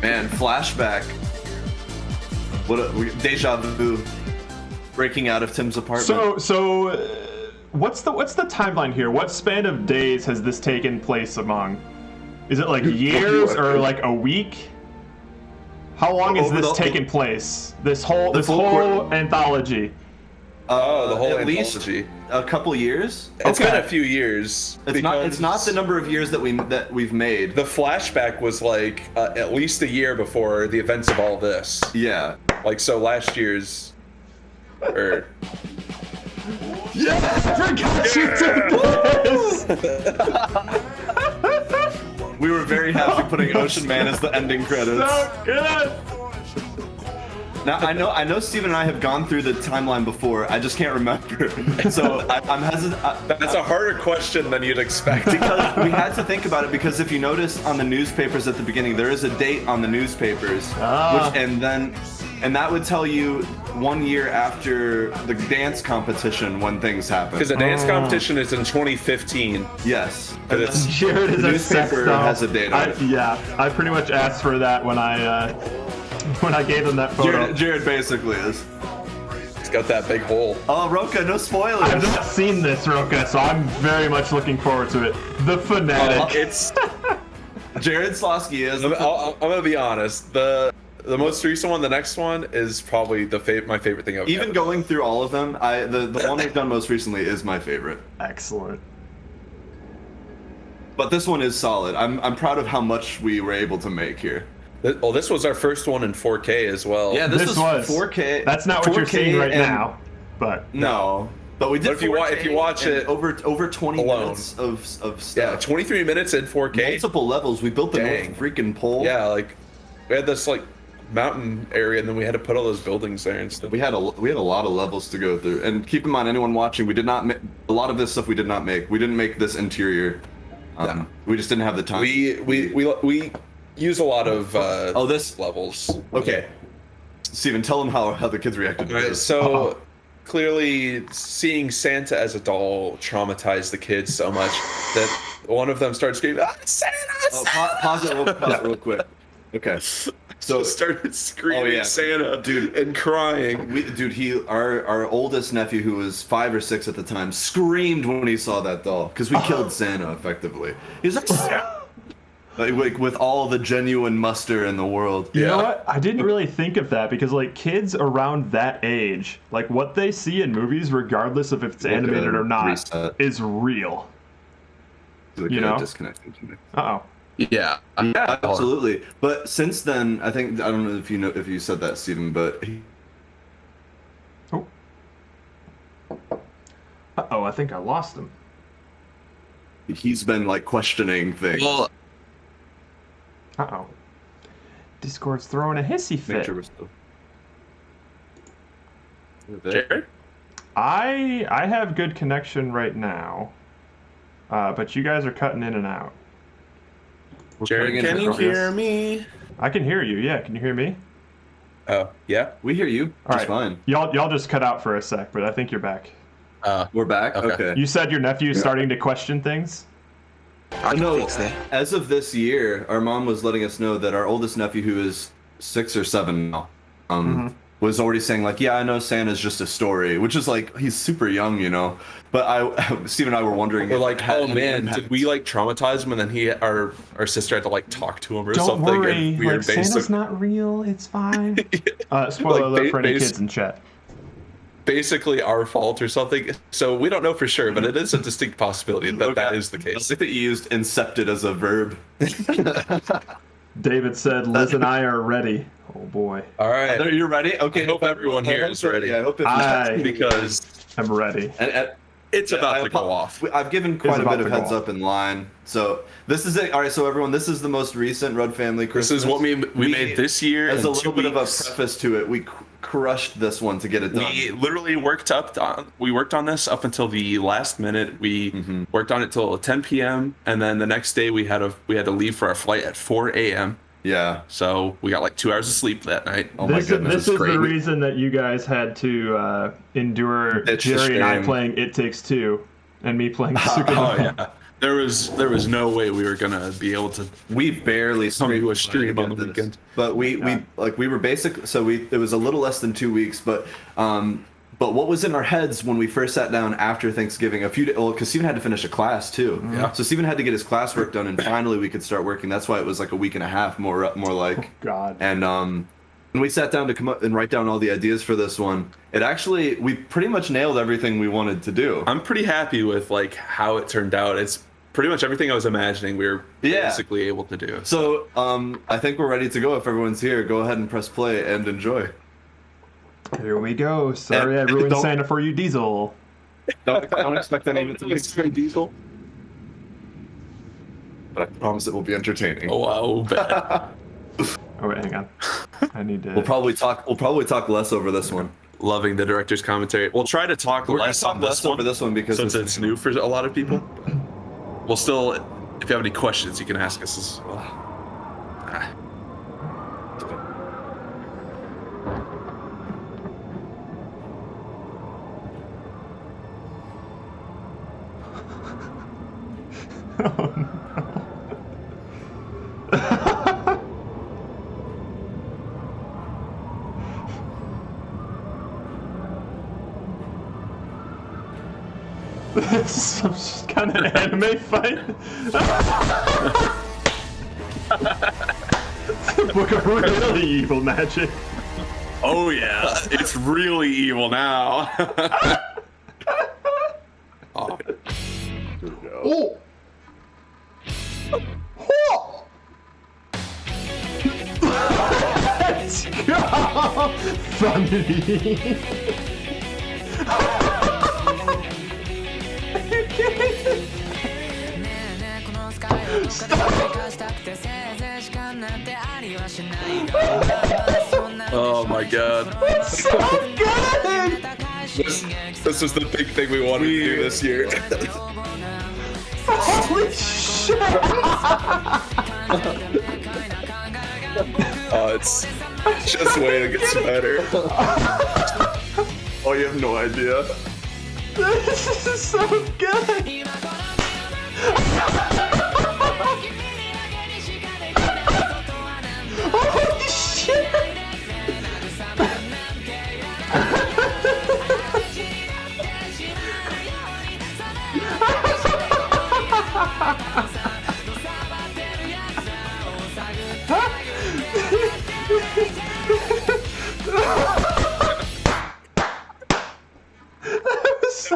Man, flashback. Deja vu. Breaking out of Tim's apartment. So what's the timeline here? What span of days has this taken place among? Is it like years or like a week? How long has Over this the- taken place? This whole full anthology. Oh, the whole at least anthology. a couple years. It's Okay. been a few years. It's not the number of years that we've made. The flashback was like at least a year before the events of all this. Yeah. Like, so last year's Or Yes, I forgot you did this. We were very happy putting Ocean Man as the ending credits. So good. Now I know Steven and I have gone through the timeline before. I just can't remember. So I'm hesitant. that's a harder question than you'd expect. Because we had to think about it, because if you notice on the newspapers at the beginning, there is a date on the newspapers, and that would tell you 1 year after the dance competition when things happen. Because the dance competition is in 2015. Yes, But it's Jared is the obsessed, newspaper though. has a date on it. Yeah, I pretty much asked for that when I gave him that photo. Jared basically is. It's got that big hole. Oh, Roka, no spoilers. I've not seen this, Roka, so I'm very much looking forward to it. The Fanatic. It's. Jared Slosky is. I'm gonna be honest. The most recent one, the next one, is probably my favorite thing I've Even ever going through all of them, the one we've done most recently is my favorite. Excellent. But this one is solid. I'm proud of how much we were able to make here. Well, this was our first one in 4K as well. Yeah, this This was was 4K. That's not what you're 4K seeing right and- now, but No, but we did. But if you 4K if you watch and it over 20 alone. minutes of stuff. Yeah, 23 minutes in 4K. Multiple levels. We built the Dang. North freaking pole. Yeah, like we had this like mountain area, and then we had to put all those buildings there and stuff. We had a lot of levels to go through. And keep in mind, anyone watching, we did not a lot of this stuff we did not make. We didn't make this interior. We just didn't have the time. We use a lot of this levels. Okay, Steven, tell them how the kids reacted to Right, this. so clearly seeing Santa as a doll traumatized the kids so much that one of them started screaming, "Ah, Santa!" Oh, pause it real quick. Okay. So started screaming yeah. Santa, Dude. and crying. Our oldest nephew, who was 5 or 6 at the time, screamed when he saw that doll because we killed Santa effectively. He was like, "Santa!" like with all the genuine muster in the world. you know what? I didn't really think of that because like kids around that age, like what they see in movies, regardless of if it's animated or not, reset. is real. You know? disconnecting to me. Uh-oh. Yeah. Yeah, absolutely. But since then, I don't know if you said that, Steven, but Oh. Uh-oh, I think I lost him. he's been like questioning things. Well, Uh-oh. Discord's throwing a hissy Make fit. sure we're still. Jared? I have good connection right now, but you guys are cutting in and out. Jared, putting in can you progress. hear me? I can hear you. Yeah, can you hear me? Oh, yeah. We hear you All just right. fine. Y'all just cut out for a sec, but I think you're back. We're back. Okay. Okay. You said your nephew's starting to question things? No, as of this year, our mom was letting us know that our oldest nephew, who is 6 or 7 now, was already saying like, "Yeah, I know Santa's just a story," which is like he's super young, you know. But Steve and I were wondering. We're if like, it had oh any man, impact. did we like traumatize him? And then our sister had to like talk to him or Don't something. worry, And weird like Santa's basic, not real. It's fine. Spoiler Like, alert for any base- kids in chat. basically our fault or something. So we don't know for sure, but it is a distinct possibility that that Okay. is the I case. think that you used "incepted" as a verb. David said, "Liz and I are ready." Oh boy, All right. You're ready? Okay. I hope everyone here is ready. Yeah, I hope if Because I'm ready. and it's about to go off. I've given quite a about bit of to go heads off. up in line. So this is it. All right, so everyone, this is the most recent Rudd Family This Christmas. is what we made this year. As in a little 2 bit of a weeks. preface to it, we crushed this one to get it done. We literally worked on this up until the last minute. We worked on it till 10 p.m. and then the next day we had to leave for our flight at 4 a.m. Yeah. So we got like 2 hours of sleep that night. Oh my This goodness. is great. the reason that you guys had to endure It's a Jerry and I shame. playing It Takes Two, and me playing Oh Sukuba. yeah, there was no way we were gonna be able to. We barely Come to a scraped stream by on the to get this. weekend. But we were basic. So it was a little less than 2 weeks, but what was in our heads when we first sat down after Thanksgiving? Because Steven had to finish a class too. Yeah. So Steven had to get his classwork done, and finally we could start working. That's why it was like a week and a half, more like. God. And when we sat down to come up and write down all the ideas for this one, we pretty much nailed everything we wanted to do. I'm pretty happy with like how it turned out. It's pretty much everything I was imagining. We were basically able to do. So I think we're ready to go. If everyone's here, go ahead and press play and enjoy. Here we go. Sorry, And I ruined don't- Santa for you, Diesel. Don't expect any of it to be very Diesel. But I promise it will be entertaining. Oh, wow. Bad. Oh wait, hang on. I need to. We'll probably talk less over this one. Loving the director's commentary. We'll try to talk We're gonna less talk on less this one over this one because since it's new for a lot of people. We'll still, if you have any questions, you can ask us as well. Ah. Oh no. This is some kind of anime fight. The Book of Really Evil Magic. Oh yeah, it's really evil now. Oh. Oh! Let's go! Funny. Oh my god. So good! This was the big thing we wanted to do this year. Holy shit! Oh, it's just waiting, it gets better. Oh, you have no idea. This is so good! Holy shit!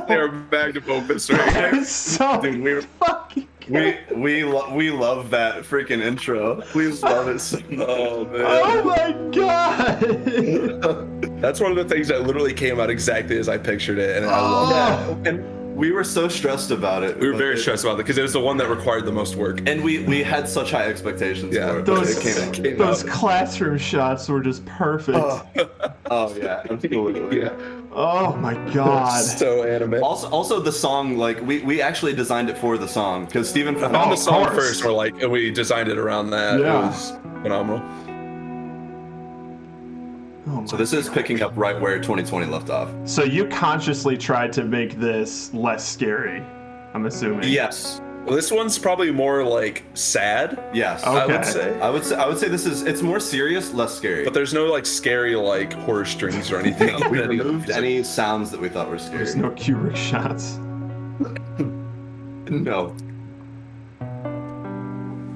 They're magnum opus right That here. was so Dude, we fucking good. we love that freaking intro. We love it so much. Oh man. Oh my god! That's one of the things that literally came out exactly as I pictured it, and I love Yeah, and we were so stressed about it. it. We were but very it- stressed about it because it was the one that required the most work. and we had such high expectations Yeah, for it. but Those, it came those out. classroom shots were just perfect. Oh yeah, absolutely. Yeah. Oh my god. So anime. Also the song, like we actually designed it for the song because Stephen I found Oh, the of song course. first. We're like, and we designed it around that. Yeah. It was phenomenal. Oh So my- this is picking up right where 2020 left off. So you consciously tried to make this less scary, I'm assuming. Yes. Well, this one's probably more like sad. Yes. Okay. I would say. I would say it's more serious, less scary. But there's no like scary like horror strings or anything. we removed any sounds that we thought were scary. There's no Kubrick shots. No.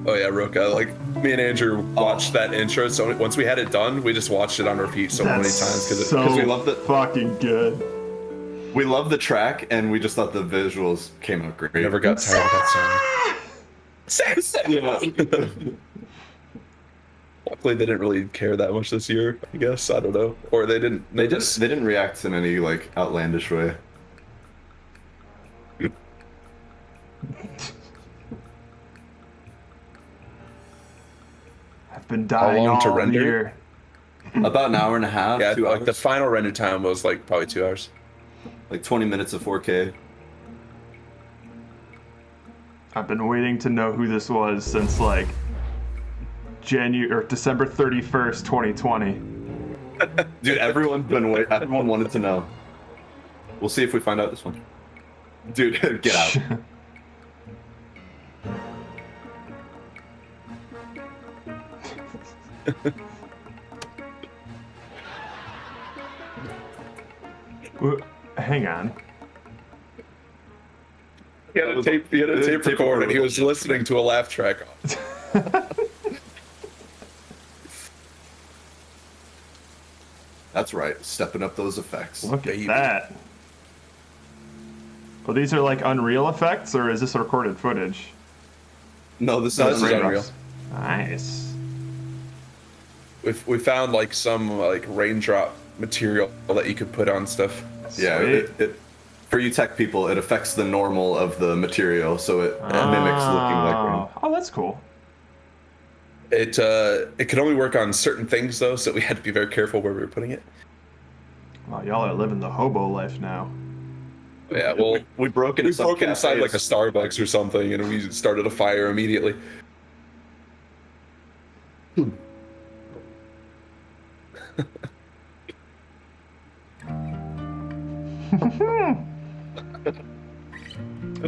Oh yeah, Roka. Like me and Andrew watched that intro. So once we had it done, we just watched it on repeat so many That's times because so we love the- fucking good. We love the track, and we just thought the visuals came out great. never got tired of that song. Yeah. Luckily, they didn't really care that much this year. I guess I don't know, or they didn't. They didn't react in any like outlandish way. I've been dying long to all render? year. About an hour and a half, Yeah, 2 like the hours, final render time was like probably 2 hours. like 20 minutes of 4K. I've been waiting to know who this was since like December 31st, 2020. Dude, everyone's been waiting. Everyone wanted to know. We'll see if we find out this one. Dude, get out. Hang on. He had a tape tape recorder, and he recorder. was listening to a laugh track. That's right, stepping up those effects. Look Baby. at that. Well, these are like Unreal effects, or is this recorded footage? No, this No, is this is Unreal. Unreal. Nice. We found like some like raindrop material that you could put on stuff. Yeah, Sweet. it for you tech people, it affects the normal of the material, so it mimics looking like rain. Oh, that's cool. It could only work on certain things though, so we had to be very careful where we were putting it. Wow, y'all are living the hobo life now. Yeah, well, We broke into we some broke inside like a cafes. Starbucks or something, and we started a fire immediately.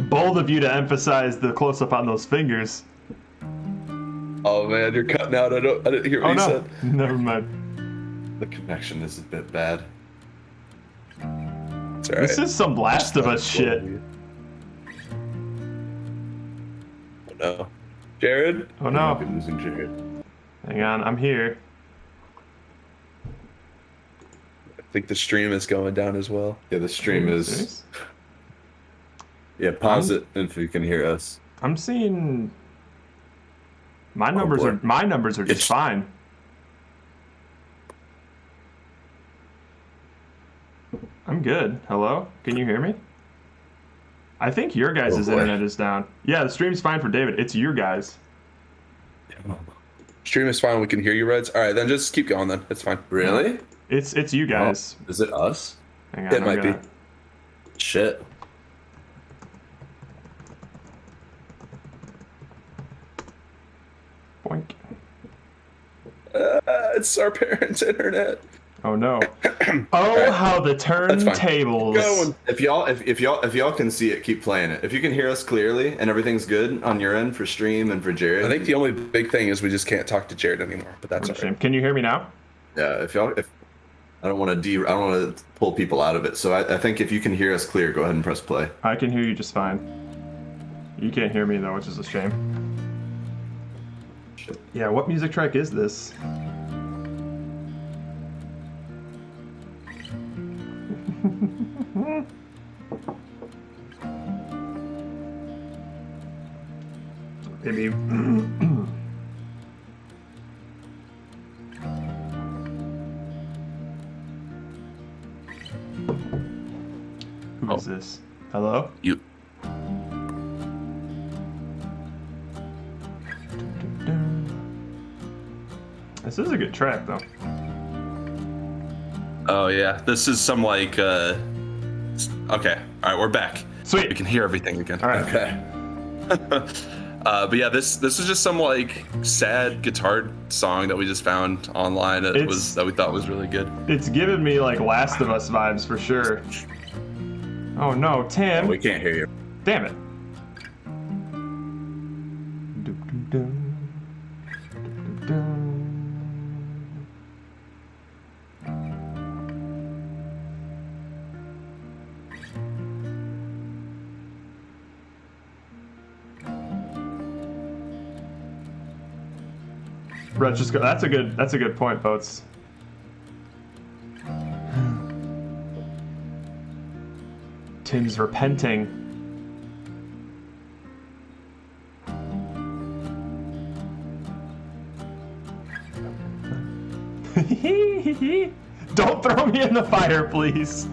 Bold of you to emphasize the close up on those fingers. Oh man, you're cutting out. I didn't hear what Oh you no, said. never mind. The connection is a bit bad. It's all right. This is some Last of Us shit. Oh no, Jared. Oh Might be no, losing Jared. hang on, I'm here. I think the stream is going down as well. Yeah, the stream is. Serious? Yeah, pause it if you can hear us. I'm seeing my numbers boy. are just It's- fine. I'm good. Hello? Can you hear me? I think your guys' Oh, boy. internet is down. Yeah, the stream's fine for David. It's your guys. Stream is fine. We can hear you, Reds. All right, then just keep going. Then it's fine. Really? It's you guys. Is it us? Hang on, It I'm might be. gonna- Shit. Boink. It's our parents' internet. Oh no. Oh, how the fine. turntables. Going. If y'all can see it, keep playing it. If you can hear us clearly and everything's good on your end for stream and for Jared. I think the only big thing is we just can't talk to Jared anymore. But that's all right. Can you hear me now? Yeah, if I don't want to pull people out of it. So I think if you can hear us clear, go ahead and press play. I can hear you just fine. You can't hear me though, which is a shame. Yeah, what music track is this? Maybe. Who is this? Hello? You. This is a good track though. Oh yeah, this is some like. Okay, all right, we're back. Sweet. We can hear everything again. All right. Okay. But yeah, this is just some like sad guitar song that we just found online that we thought was really good. It's giving me like Last of Us vibes for sure. Oh no, Tim. We can't hear you. Damn it. Brett, just go. That's a good point, Boats. Tim's repenting. Don't throw me in the fire, please.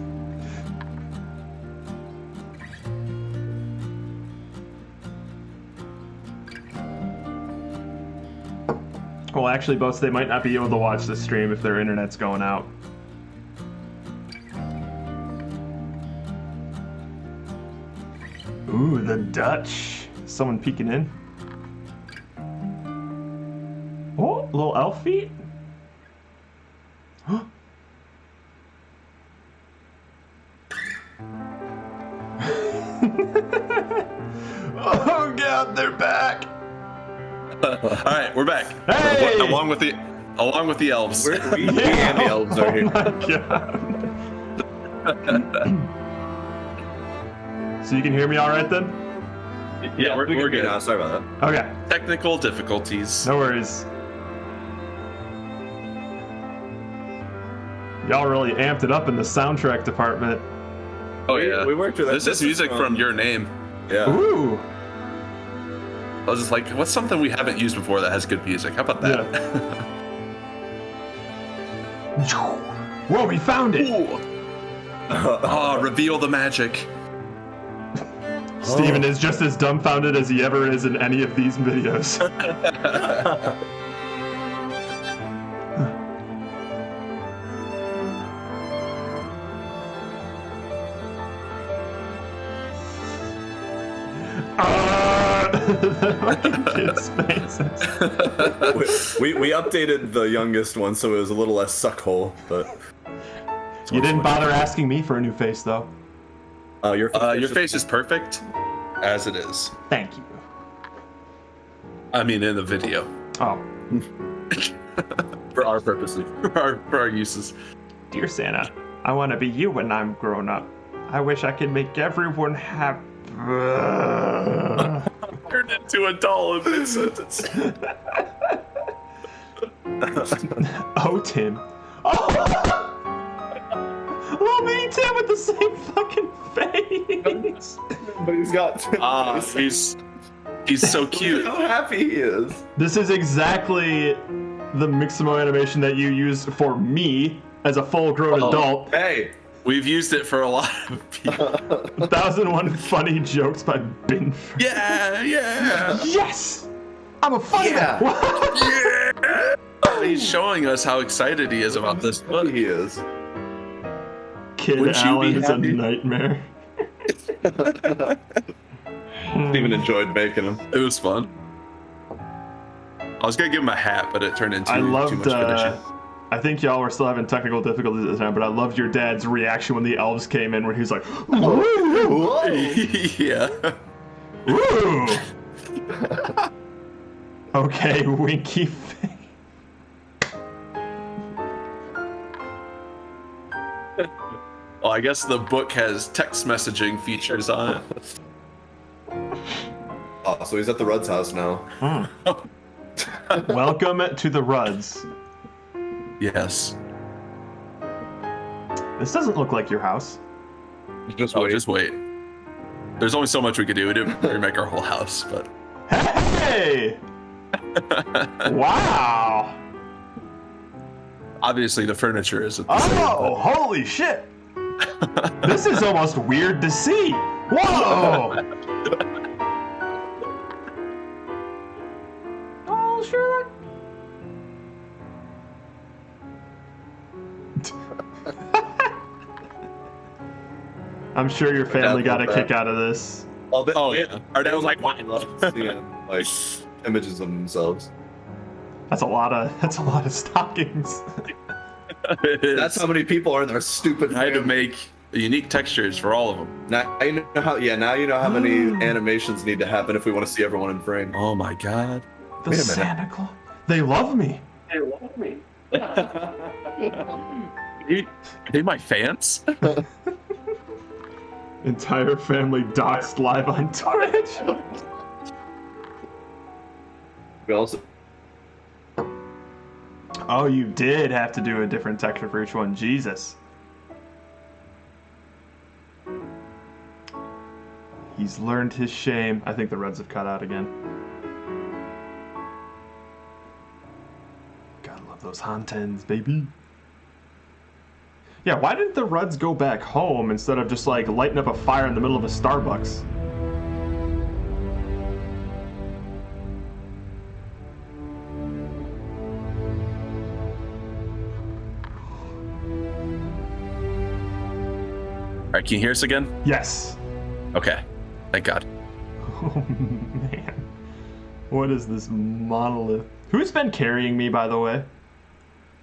Well, actually, Boats, they might not be able to watch this stream if their internet's going out. Ooh, the Dutch. Someone peeking in. Oh, little elf feet. Oh God, they're back. All right, we're back. Hey! Along with the elves. We and the elves are Oh here. my God. So you can hear me all right then? Yeah, we're good. now. Sorry about that. Okay, Technical difficulties. no worries. Y'all really amped it up in the soundtrack department. Oh yeah, We worked with that. This is music from Your Name. Yeah. Ooh. I was just like, what's something we haven't used before that has good music? How about that? Whoa, we found it! Ooh. Oh, reveal the magic. Steven is just as dumbfounded as he ever is in any of these videos. The fucking kids' faces. we updated the youngest one, so it was a little less suckhole, but You didn't bother asking me for a new face, though. your face is perfect, as it is. Thank you. I mean, in the video. Oh, for our purposes. For our uses. dear Santa, I want to be you when I'm grown up. I wish I could make everyone happy. Turned into a doll in mid-sentence. Oh, Tim. Oh! Little mini Tim with the same fucking face. But he's got. He's so cute. Look how happy he is. This is exactly the Mixamo animation that you use for me as a full-grown adult. Hey. We've used it for a lot of people. 1001 funny jokes by Binford. Yeah. Yes! I'm a fighter! Yeah. He's showing us how excited he is about this book. He is. Kid Would you be Alan is a happy? nightmare. Steven enjoyed making him. It was fun. I was gonna give him a hat, but it turned into I too loved, much finishing. I think y'all were still having technical difficulties at the time, but I loved your dad's reaction when the elves came in, where he was like, "Woo! Yeah. Woo!" Okay, winky face. Well, I guess the book has text messaging features on it. Oh, so he's at the Rudd's house now. Welcome to the Rudds. Yes. This doesn't look like your house. Just Oh, wait. just wait. There's only so much we could do. We didn't remake our whole house, but. Hey! Wow! Obviously, the furniture isn't the same. Oh, holy shit! This is almost weird to see. Whoa! Oh, Sherlock. I'm sure your family got a kick out of this. Oh, yeah. Our dad was like, I love seeing like images of themselves. That's a lot of stockings. It is. That's how many people are in their stupid. I had to family. make unique textures for all of them. Now you know how. Yeah, now you know how many animations need to happen if we want to see everyone in frame. Oh my god. The Wait a minute. Santa Claus. They love me. Are they my fans? Entire family doxed live on Twitch. We also. Oh, you did have to do a different texture for each one. Jesus. He's learned his shame. I think the Reds have cut out again. Gotta love those Hantens, baby. Yeah, why didn't the Reds go back home instead of just like lighting up a fire in the middle of a Starbucks? All right, can you hear us again? Yes. Okay. Thank God. Oh man. What is this monolith? Who's been carrying me, by the way?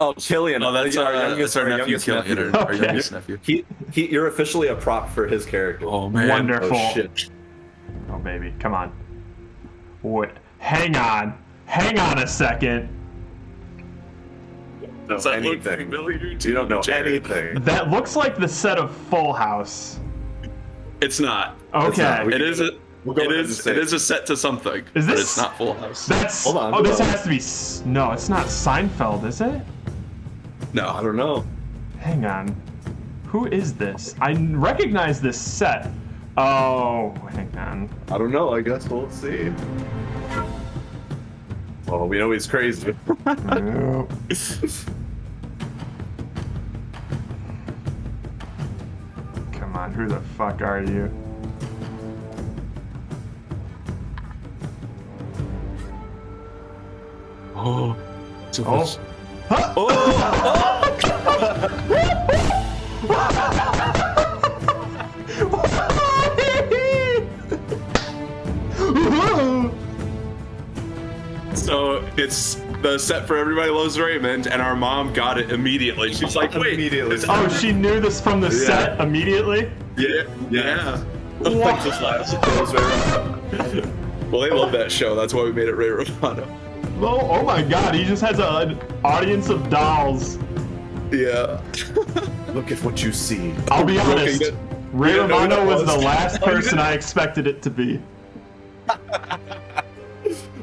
Oh, Killian. Oh, that's our nephew, youngest Killian, our Okay. youngest nephew. You're officially a prop for his character. Oh man. Wonderful. Oh shit. Oh, baby, come on. What? Hang on. Hang on a second. Does that look anything. familiar to You don't know Jared? anything. That looks like the set of Full House. It's not. It's not. Okay. We- It is a. We'll go It ahead is. and say It is a set to something. Is But this- it's not Full House. That's. Hold on, Oh, this hold on. has to be. No, it's not Seinfeld, is it? I No. don't know. Hang on. Who is this? I recognize this set. Oh, hang on. I don't know. I guess we'll see. Well, we know he's crazy. No. on, who the fuck are you? Oh. Oh. So it's the set for Everybody Loves Raymond, and our mom got it immediately. She's like, wait. Immediately. Oh, she knew this from the set immediately? Yeah. What? Just last. It was very- Well, they love that show. That's why we made it Ray Romano. Oh my god, he just has an audience of dolls. Yeah. Look at what you see. I'll be honest, you Ray didn't know who Romano that was was? the last Oh, you person didn't? I expected it to be.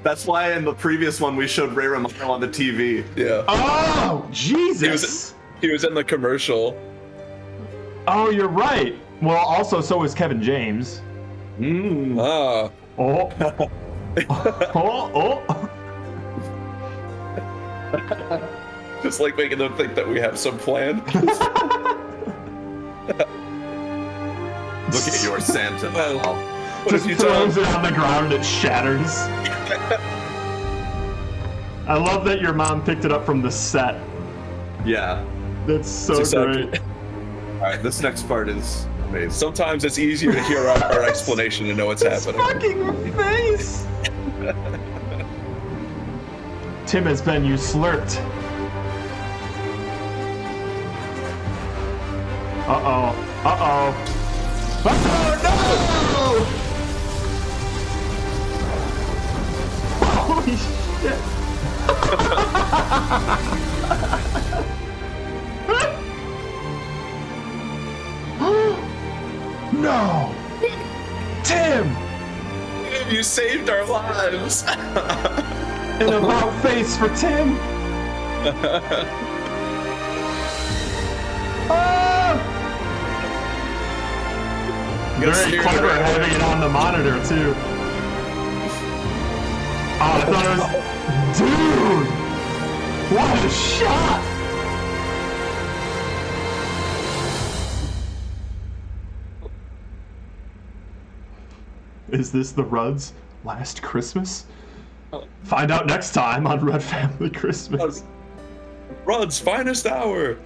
That's why in the previous one we showed Ray Romano on the TV. Yeah. Oh, Jesus! He was in the commercial. Oh, you're right. Well, also, so was Kevin James. Ah. Oh. Oh. Just like making them think that we have some plan. Look at your Santa now. What Just if you throws tell it on the ground, it shatters. I love that your mom picked it up from the set. Yeah. That's so exactly- great. All right, this next part is amazing. Sometimes it's easier to hear our explanation and know what's His happening. fucking face! Tim has been usurped. Uh-oh. Uh-oh. Oh, no! Holy shit. No! Tim! You saved our lives. An about face for Tim! Ah! Very clever at having it on the monitor, too. Oh, I thought it was... Dude! What a shot! Is this the Rudd's last Christmas? Find out next time on Rudd Family Christmas. Rudd's finest hour.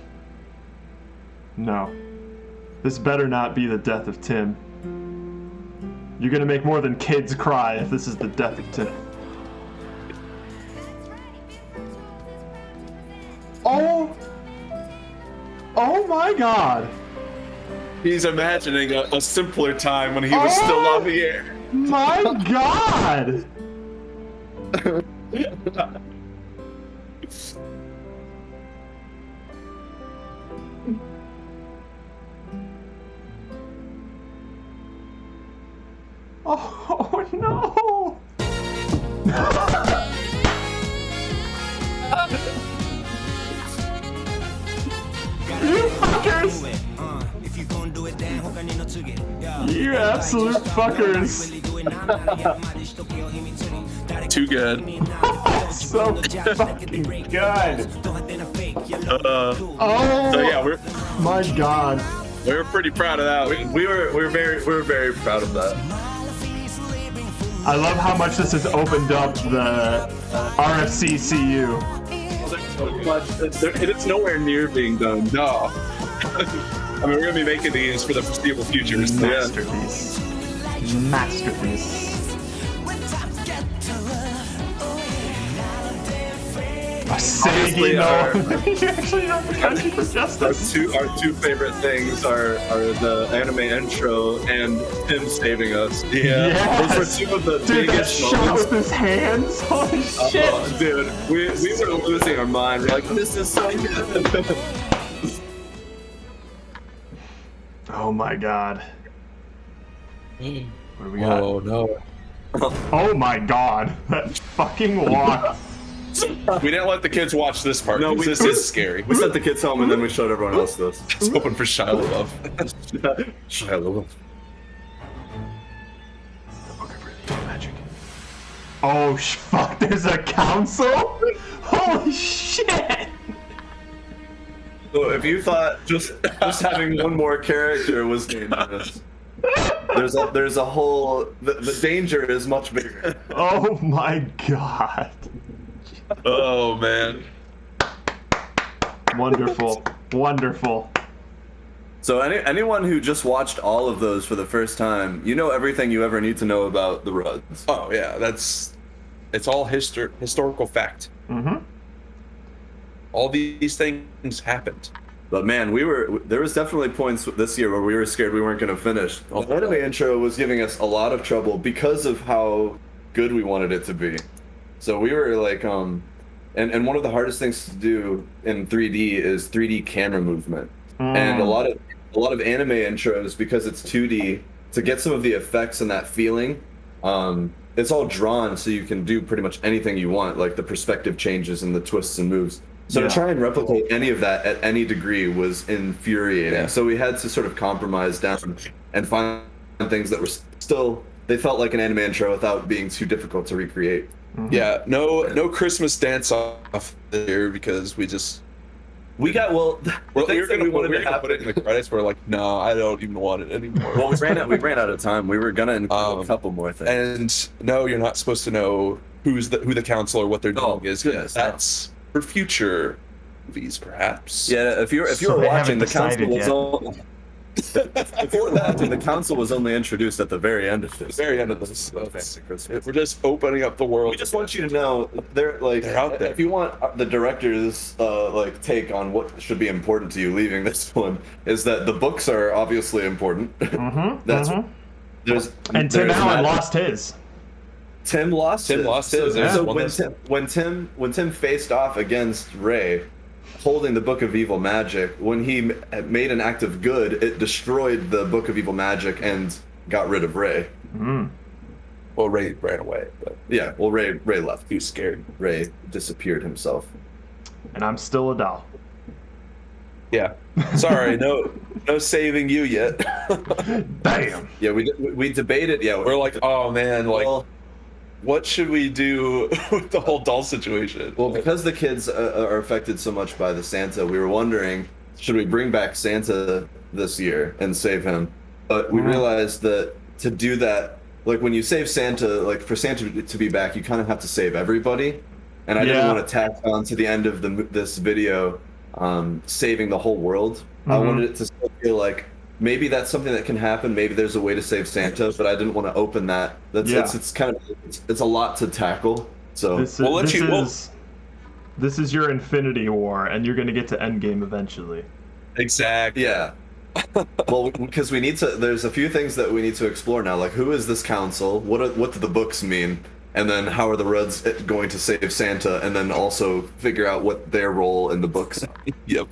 No. This better not be the death of Tim. You're gonna make more than kids cry if this is the death of Tim. Oh! Oh my god! He's imagining a simpler time when he was still on the air. My god! Oh no! You fuckers! You absolute fuckers! Too good. So fucking good! Oh So yeah, my god! we were pretty proud of that. We were very proud of that. I love how much this has opened up the RFCCU. It's nowhere near being done. No. I mean, we're gonna be making these for the foreseeable future. So yeah. Masterpiece. Masterpiece. Honestly, Saggy, no. You actually know the country for justice. Our two favorite things are the anime intro and him saving us. Yeah, Yes. those were two of the Dude, that biggest shot moments. with his hands. Holy shit. Oh, dude, we were losing our mind. We're like, this is so good. Oh my god. What do we got? Oh no. Oh my god. That fucking walk. We didn't let the kids watch this part. No, 'cause we- this is scary. We sent the kids home and then we showed everyone else this. It's hoping for Shia LaBeouf. Shia LaBeouf. Magic. Oh fuck, there's a council? Holy shit! So if you thought just having one more character was dangerous, there's a whole the danger is much bigger. Oh my god. Oh man. Wonderful. Wonderful. So anyone who just watched all of those for the first time, you know everything you ever need to know about the Rudds. Oh yeah, it's all historical fact. Mm-hmm. All these things happened. But man, there was definitely points this year where we were scared we weren't going to finish. The anime intro was giving us a lot of trouble because of how good we wanted it to be. So we were like, and one of the hardest things to do in 3D is 3D camera movement. And a lot of anime intros, because it's 2D, to get some of the effects and that feeling, it's all drawn so you can do pretty much anything you want, like the perspective changes and the twists and moves. So to try and replicate any of that at any degree was infuriating. Yeah. So we had to sort of compromise down and find things that were still, they felt like an anime intro without being too difficult to recreate. Mm-hmm. Yeah, no Christmas dance off there because we were gonna put it in the credits. We're like, no, I don't even want it anymore. Well, we ran out of time. We were gonna include a couple more things. And no, you're not supposed to know who the council or what they're doing is. Goodness, that's for future movies, perhaps. Yeah, if you were watching, the council was only, if you were watching, the council was only introduced at the very end of this. Very end of this. We're just opening up the world. We just want you to know they're out there. If you want the director's take on what should be important to you leaving this one, is that the books are obviously important. Mm-hmm. Tim Allen lost his. Tim lost his. So when Tim faced off against Ray, holding the Book of Evil Magic, when he made an act of good, it destroyed the Book of Evil Magic and got rid of Ray. Mm. Well, Ray ran away, but yeah, well, Ray left. He was scared. Ray disappeared himself. And I'm still a doll. Yeah. Sorry, no saving you yet. Damn. Yeah, we debated. Yeah, we're like, oh man, what should we do with the whole doll situation? Well, because the kids are affected so much by the Santa, we were wondering, should we bring back Santa this year and save him? But we realized that to do that, like when you save Santa, like for Santa to be back, you kind of have to save everybody. And I didn't want to tack on to the end of this video, saving the whole world. I wanted it to still feel like maybe that's something that can happen. Maybe there's a way to save Santa, but I didn't want to open that. It's a lot to tackle. So this is your Infinity War, and you're going to get to Endgame eventually. Exactly. Yeah. Well, because we need to. There's a few things that we need to explore now. Like, who is this council? What do the books mean? And then how are the Rudds going to save Santa? And then also figure out what their role in the books are. Yep.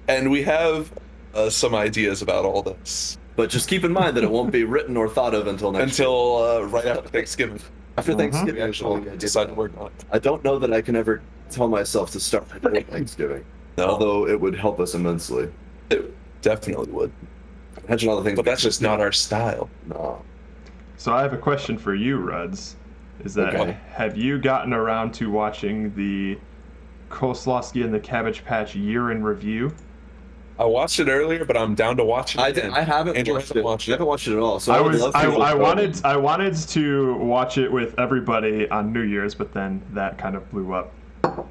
And we have some ideas about all this. But just keep in mind that it won't be written or thought of until next year. Right after Thanksgiving. After Thanksgiving, actually, decide to work on it. I don't know that I can ever tell myself to start before Thanksgiving. No. Although it would help us immensely. It definitely would. Imagine all the things. But that's just not our style. No. So I have a question for you, Rudds. Is that have you gotten around to watching the Koslowski and the Cabbage Patch year in review? I watched it earlier, but I'm down to watch it. I haven't watched it. I haven't watched it at all. So I wanted to watch it with everybody on New Year's, but then that kind of blew up.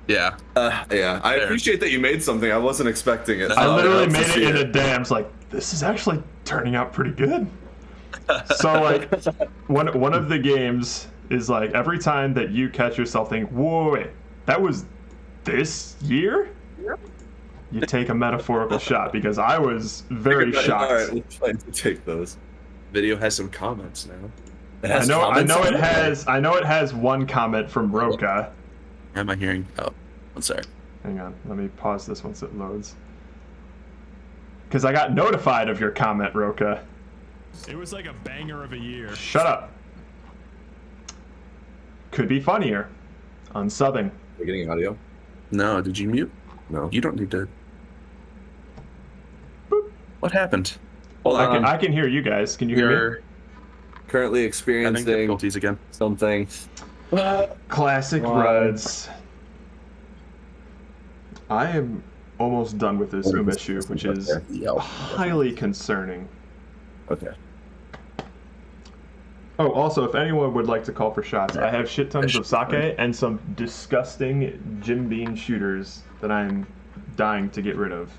Yeah. I appreciate that you made something. I wasn't expecting it. I literally made it in a day. I was like, this is actually turning out pretty good. So like, one of the games is like every time that you catch yourself thinking, whoa, wait, that was this year? You take a metaphorical shot, because I was very shocked. All right, we'll try to take those. Video has some comments now. I know it has one comment from Roka. Am I hearing? Oh, I'm sorry. Hang on, let me pause this once it loads. Because I got notified of your comment, Roka. It was like a banger of a year. Shut up. Could be funnier. Unsubbing. Are we getting audio? No, did you mute? No. You don't need to. Boop. What happened? Well, I can hear you guys. Can you hear me? Currently experiencing difficulties again. Something. Classic Rudds. I am almost done with this umeshu, which is highly concerning. Okay. Oh, also, if anyone would like to call for shots, I have shit tons of sake and some disgusting Jim Beam shooters that I'm dying to get rid of.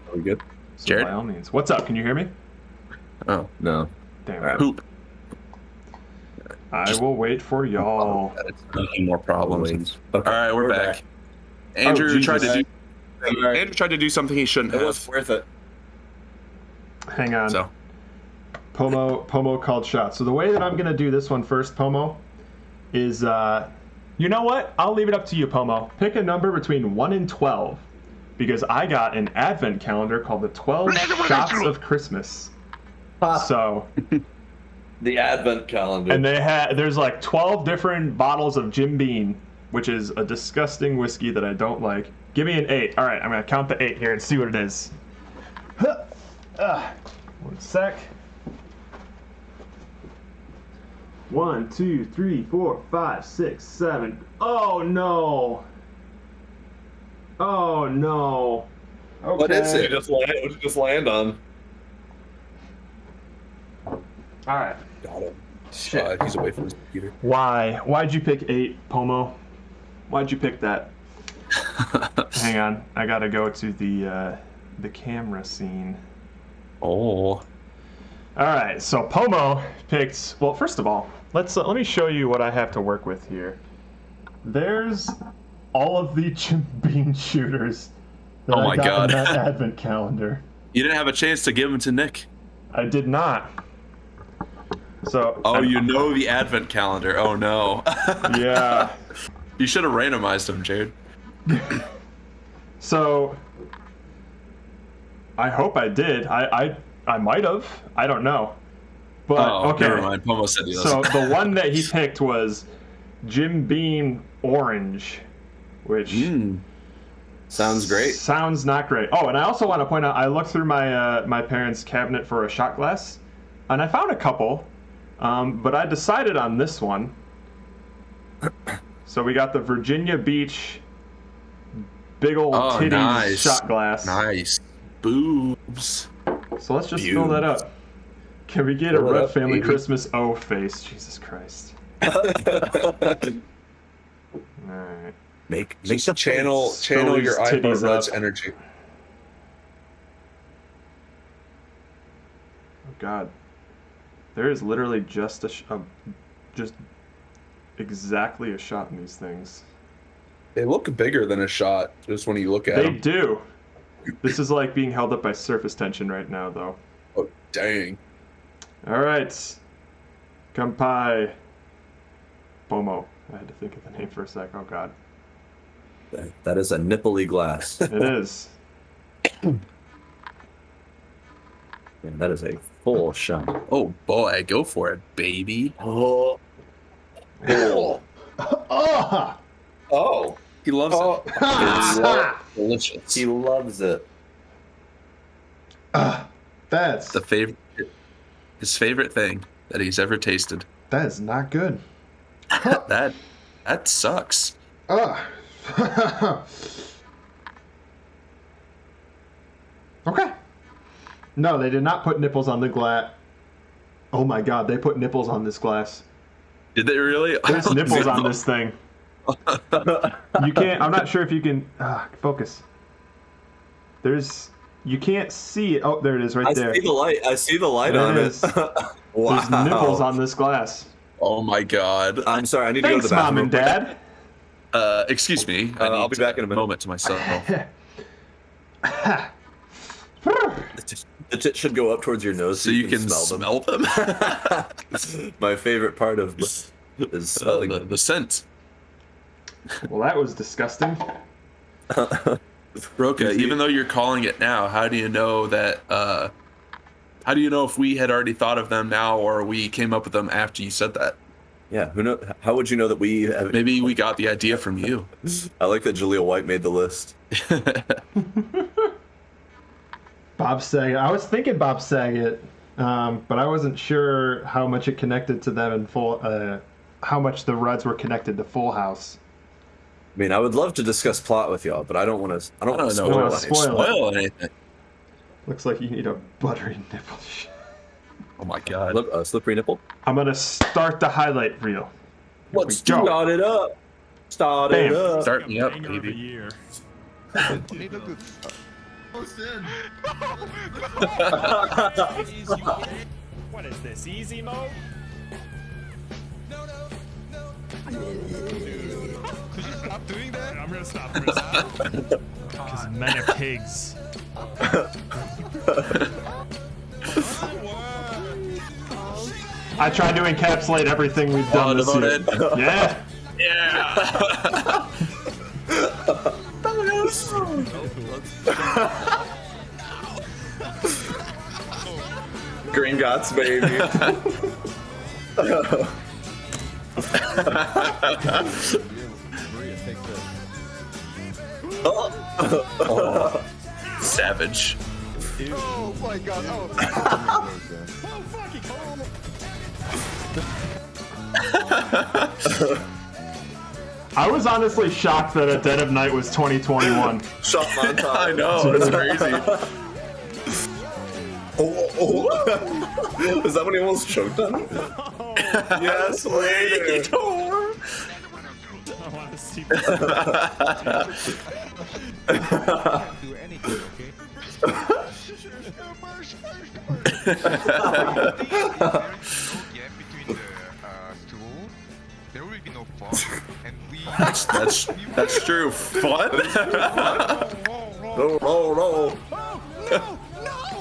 Are we good? So Jared? by all means. What's up? Can you hear me? Oh, No. Damn Alright. it. poop. I will wait for y'all. It's making more problems. Okay. All right, we're back. Andrew tried to do. Andrew tried to do something he shouldn't It have. was worth it. Hang on. So Pomo called shots. So the way that I'm going to do this one first, Pomo, is, you know what? I'll leave it up to you, Pomo. Pick a number between 1 and 12, because I got an advent calendar called the 12 Shots of Christmas. So, The advent calendar. and there's like 12 different bottles of Jim Beam, which is a disgusting whiskey that I don't like. Give me an 8. All right, I'm going to count the 8 here and see what it is. 1 sec. 1, 2, 3, 4, 5, 6, 7. Oh no! Oh no! Okay. What is it? What did you just land on? All right. got him. He's away from his computer. Why? Why'd you pick 8, Pomo? Why'd you pick that? Hang on, I gotta go to the camera scene. Oh. All right, so Pomo picked. Well, first of all, let me show you what I have to work with here. There's all of the Jim Beam shooters that Oh I my got God. in that advent calendar. You didn't have a chance to give him to Nick. I did not. So. Oh, you know the advent calendar. Oh no. Yeah. You should have randomized him, Jared. So. I hope I did. I might have. I don't know. But Oh, okay. never mind. Pomo said he So doesn't. the one that he picked was Jim Beam Orange, which Sounds great. sounds not great. Oh, and I also want to point out, I looked through my my parents' cabinet for a shot glass, and I found a couple, but I decided on this one. So we got the Virginia Beach big old Oh, titties nice. shot glass. Nice. Boobs. So let's just fill that up. Can we get a Fill it Red up, Family baby. Christmas O face? Jesus Christ. Alright. Make Just the channel Fill your these titties iPod Red's up. energy. Oh God. There is literally just just exactly a shot in these things. They look bigger than a shot just when you look at They them. do. This is like being held up by surface tension right now, though. Oh, dang. All right. Kampai. Pomo. I had to think of the name for a sec. Oh God. That is a nippley glass. It is. Yeah, that is a full shot. Oh boy, go for it, baby. Oh. Oh! Oh. He loves it. Ah! Delicious. He loves it. That's His favorite thing that he's ever tasted. that is not good. That sucks. Okay. No, they did not put nipples on the glass. Oh my God, they put nipples on this glass. Did they really? There's nipples on this thing. You can't. I'm not sure if you can focus. You can't see it. Oh, there it is, right there. I see the light There on it it. is. Wow. There's nipples on this glass. Oh my God. I'm sorry, I need to Thanks, go to the Mom bathroom. and Dad. Excuse me. I I'll need be back in a minute. moment to myself. The tit should go up towards your nose So you can smell them. My favorite part of is smelling the scent. Well, that was disgusting. Broca, even though you're calling it now, how do you know that? How do you know if we had already thought of them now, or we came up with them after you said that? Yeah, who know? How would you know that we have? Maybe we got the idea from you. I like that Jaleel White made the list. Bob Saget. I was thinking Bob Saget, but I wasn't sure how much it connected to them in full. How much the Ruds were connected to Full House. I mean, I would love to discuss plot with y'all, but I don't want to. I don't want to know. spoil wanna anything. spoil it. anything. Looks like you need a buttery nipple. Oh my god. Slippery nipple. I'm gonna start the highlight reel. Let's we go. start it up. Start Bam. it up. Start me up, Banger of a baby. year. What is this, easy mode? Could you stop doing that? I'm gonna stop. Because men are pigs. I tried to encapsulate everything we've done this year. Devoted. Yeah. Yeah. Green Gots, baby. Savage. Oh my god. Oh. I was honestly shocked that A Dead of Night was 2021. Shot montage. I know, it's crazy. Is that when he almost choked on him? Yes, later. I want to see. Do anything, okay? Between the stool, there will be no fun, and we. That's true. Fun. Roll, roll, roll.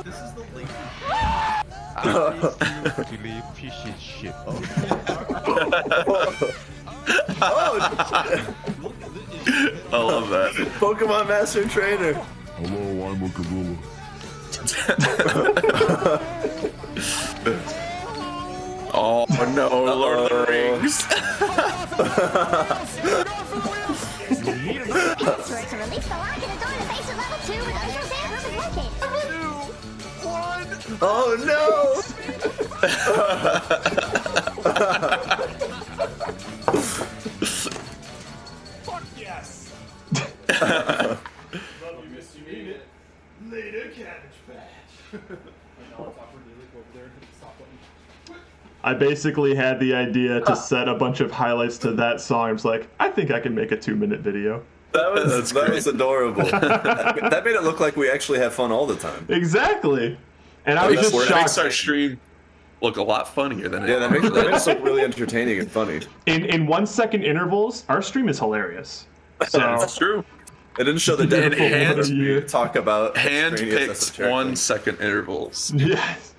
This is the link. I believe fishy shit. I love that. Pokemon Master Trainer. Hello, I'm a gorilla. Oh no, Lord of the Rings. Password to release the lock and the door to basement level 2 where the original data room is located. Oh no! Fuck yes. I basically had the idea to set a bunch of highlights to that song. I was like, I think I can make a 2-minute video. That was adorable. That made it look like we actually have fun all the time. Exactly. And I was just That makes shocked. our stream look a lot funnier than it Yeah, that makes us look really entertaining and funny. In 1 second intervals, our stream is hilarious. So That's true. It didn't show the And dedication hand- to talk about Hand-picked extraneous 1 second intervals. yes.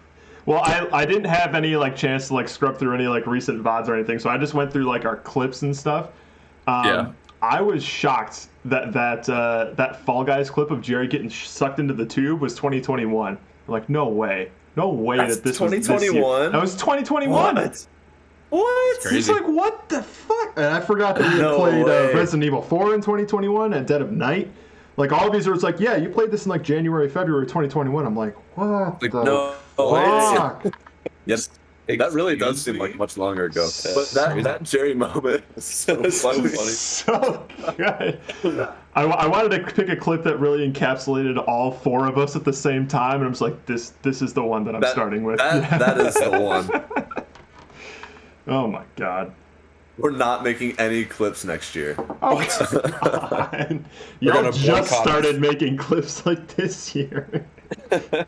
Well, I didn't have any like chance to like scrub through any like recent VODs or anything, so I just went through like our clips and stuff. Yeah. I was shocked that Fall Guys clip of Jerry getting sucked into the tube was 2021. Like, no way That's that this was this year. 2021? That was 2021. What? Crazy. It's like, what the fuck? And I forgot that we had No played way. Resident Evil 4 in 2021 and Dead of Night. Like, all of these are, it's like, yeah, you played this in like January, February 2021. I'm like, what Like, the No. fuck? Yes. That really does seem like much longer ago. But that Jerry moment is so funny. So good. I wanted to pick a clip that really encapsulated all 4 of us at the same time, and I was like, this is the one that I'm starting with. That is the one. Oh my god. We're not making any clips next year. Oh, fine. Y'all gonna just boycott started making clips like this year.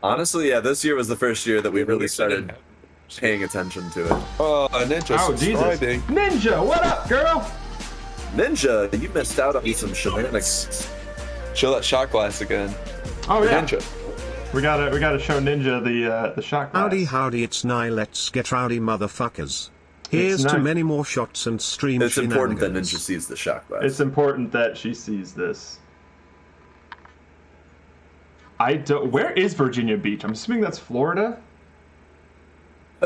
Honestly, yeah, this year was the first year that we really started paying attention to it. Oh, Ninja Oh, Jesus. subscribing. Ninja, what up, girl? Ninja, you missed out on some shenanigans. Show that shot glass again. Oh, yeah. Ninja. We gotta show Ninja the shot glass. Howdy, howdy, it's Nye, let's get rowdy, motherfuckers. Here's It's to Nye. many more shots and stream It's important that shenanigans. Ninja sees the shot glass. It's important that she sees this. Where is Virginia Beach? I'm assuming that's Florida.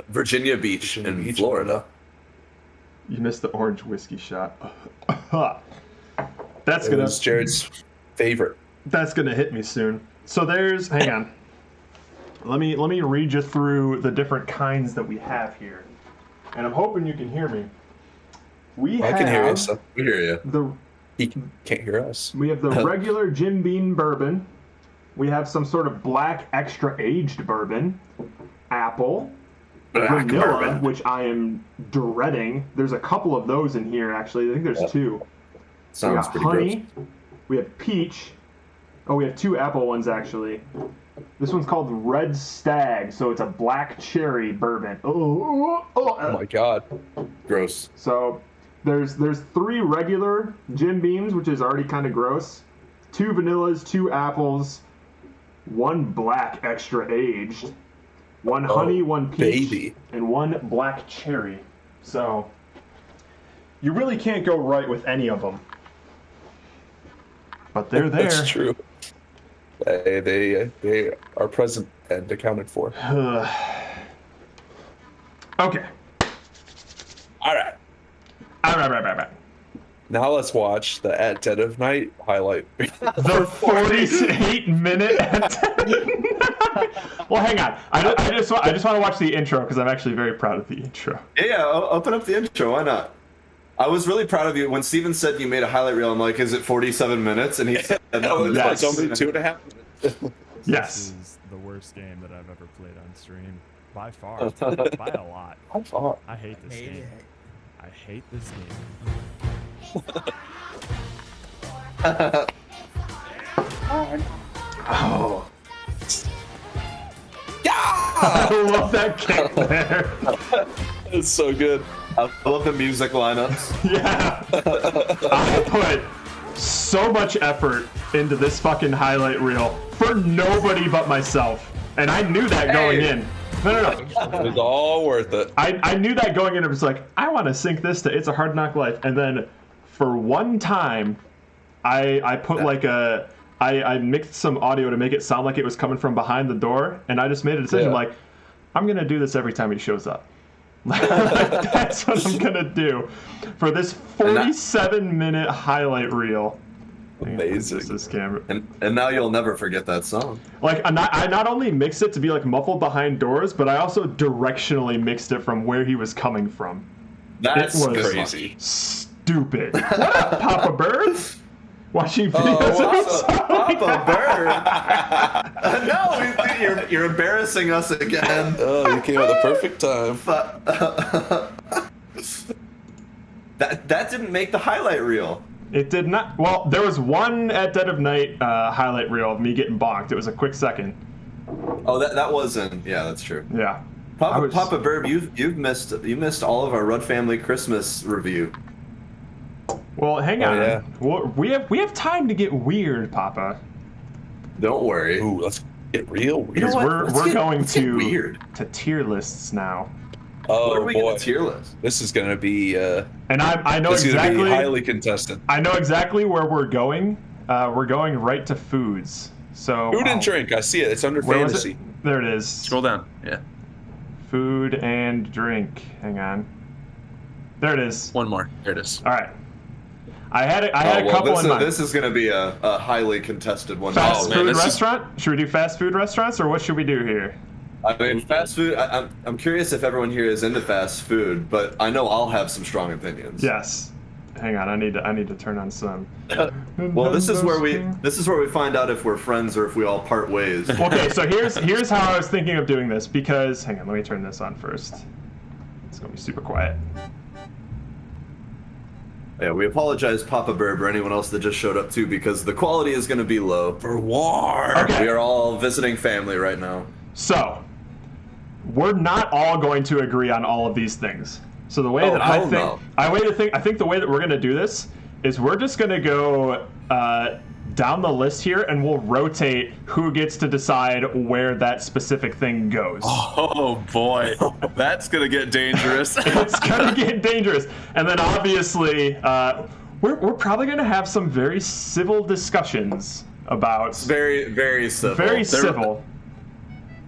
Virginia Beach in Florida. You missed the orange whiskey shot. That's It gonna was Jared's favorite. hit me soon. So hang on. Let me read you through the different kinds that we have here. And I'm hoping you can hear me. I can hear you, so we hear you. He can't hear us. We have the regular Jim Beam bourbon. We have some sort of black extra aged bourbon, apple, vanilla, bourbon. which I am dreading. There's a couple of those in here actually. I think there's two. We Sounds got pretty honey. gross. We have peach. Oh, we have two apple ones actually. This one's called Red Stag, so it's a black cherry bourbon. Oh my god. Gross. So there's 3 regular Jim Beams, which is already kind of gross. 2 vanillas, 2 apples, 1 black extra aged, 1 honey, 1 peach, baby. and 1 black cherry. So you really can't go right with any of them. But they're there. That's true. They are present and accounted for. Okay. All right. All right. Now let's watch the At Dead of Night highlight. The 48-minute. Well, hang on. I just want to watch the intro because I'm actually very proud of the intro. Yeah, I'll open up the intro. Why not? I was really proud of you when Steven said you made a highlight reel. I'm like, is it 47 minutes? And he said, no, It's it's Yes. only 2.5 minutes. Yes. This is the worst game that I've ever played on stream. By far. By a lot. How far? I hate this game. I hate this game. Oh. I love that kick there. It's so good. I love the music lineups. Yeah. I put so much effort into this fucking highlight reel for nobody but myself. And I knew that going in. No. It was all worth it. I knew that going in. It was like, I want to sync this to It's a Hard Knock Life. And then for one time, I put like I mixed some audio to make it sound like it was coming from behind the door. And I just made a decision Yeah. like, I'm going to do this every time he shows up. That's what I'm going to do for this 47-minute highlight reel. Amazing. This camera. And now you'll never forget that song. Like I not only mixed it to be like muffled behind doors, but I also directionally mixed it from where he was coming from. That's It was crazy. Stupid. What up, Papa Bird? Watching videos of what's himself. Papa Bird. No, you're embarrassing us again. Oh, you came at the perfect time. That didn't make the highlight reel. It did not. Well, there was one at Dead of Night highlight reel of me getting bonked. It was a quick second. Oh, that wasn't. Yeah, that's true. Yeah. Papa Burb, you've missed all of our Rudd Family Christmas review. Well, hang on. yeah. Well, we have time to get weird, Papa. Don't worry. Ooh, let's get real weird. Because what? we're Let's going get to weird. to tier lists now. Oh What are we boy, gonna tier list? this is gonna be And I know this is gonna be exactly highly contested. I know exactly where we're going. We're going right to foods. So Food and drink. I see it. It's under Where was fantasy. it? There it is. Scroll down. Yeah. Food and drink. Hang on. There it is. One more. There it is. All right. I had a couple in mind. This is going to be a highly contested one. Fast man, food this is- restaurant? Should we do fast food restaurants or what should we do here? I mean, fast food. I'm curious if everyone here is into fast food, but I know I'll have some strong opinions. Yes. Hang on. I need to turn on some. Well, this is where we find out if we're friends or if we all part ways. Okay, so here's how I was thinking of doing this because hang on, let me turn this on first. It's gonna be super quiet. Yeah, we apologize, Papa Burb, or anyone else that just showed up too, because the quality is going to be low. For war. Okay. We are all visiting family right now. So we're not all going to agree on all of these things. So the way Oh, that I hell think no. I think the way that we're gonna do this is we're just gonna go down the list here and we'll rotate who gets to decide where that specific thing goes. Oh boy, that's gonna get dangerous. It's gonna get dangerous. And then obviously, we're probably gonna have some very civil discussions about Very, very civil. very civil.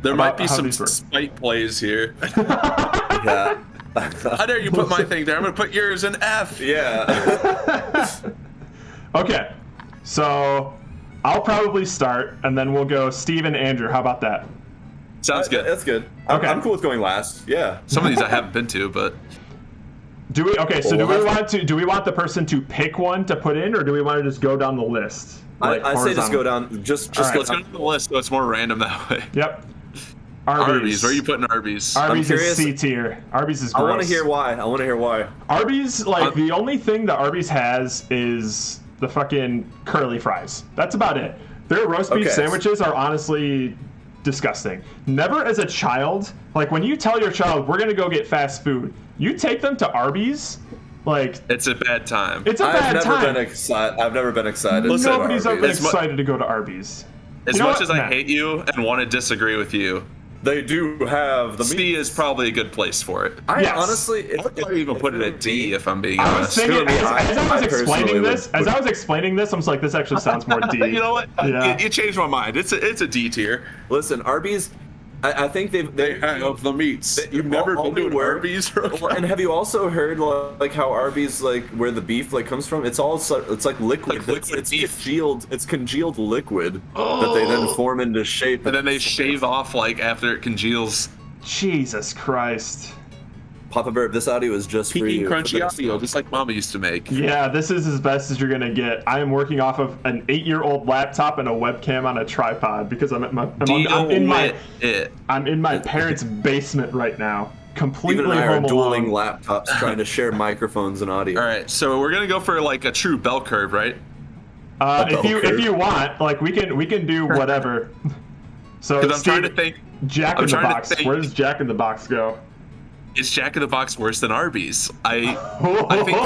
There About might be how some these work. spite plays here. Yeah. How dare you put my thing there? I'm gonna put yours in F. Yeah. Okay, so I'll probably start, and then we'll go Steve and Andrew. How about that? Sounds good. That's good. Okay. I'm cool with going last. Yeah. Some of these I haven't been to, but Do we? Okay, so Well, do we want the person to pick one to put in, or do we want to just go down the list? I say just go down. Just All right. go Let's go to the list so it's more random that way. Yep. Arby's. Where are you putting Arby's? Arby's I'm is curious. C tier. Arby's is gross. I want to hear why. Arby's, the only thing that Arby's has is the fucking curly fries. That's about it. Their roast beef Okay. sandwiches are honestly disgusting. Never as a child, when you tell your child, we're gonna go get fast food, you take them to Arby's, It's a bad time. it's a bad time. I've never been excited. Listen, Nobody's ever been As mu- excited to go to Arby's. As You know much what? as I Nah. hate you and want to disagree with you, They do have the C meat. is probably a good place for it. I Yes. honestly, I would probably even put it at D if I'm being I was honest. thinking, gonna be as high. I was I personally explaining would this, put- I was like, this actually sounds more D. You know what? Yeah. You changed my mind. It's a D tier. listen, Arby's. I think they have the meats. You've all- never all been to they an were- Arby's? Well, and have you also heard how Arby's where the beef comes from? It's all it's like liquid. Like liquid it's beef. congealed. It's congealed liquid that they then form into shape. And then they shave off after it congeals. Jesus Christ. Papa Burb, this audio is just for Peaky you. crunchy audio, just like Mama used to make. Yeah, this is as best as you're gonna get. I am working off of an 8-year-old laptop and a webcam on a tripod because I'm in my parents' basement right now, completely Even and I are home dueling alone. laptops trying to share microphones and audio. All right, so we're gonna go for a true bell curve, right? If you want, we can do whatever. So Because I'm trying to Steve, think. Jack I'm in the trying to Box. think- Where does Jack in the Box go? Is Jack in the Box worse than Arby's? I think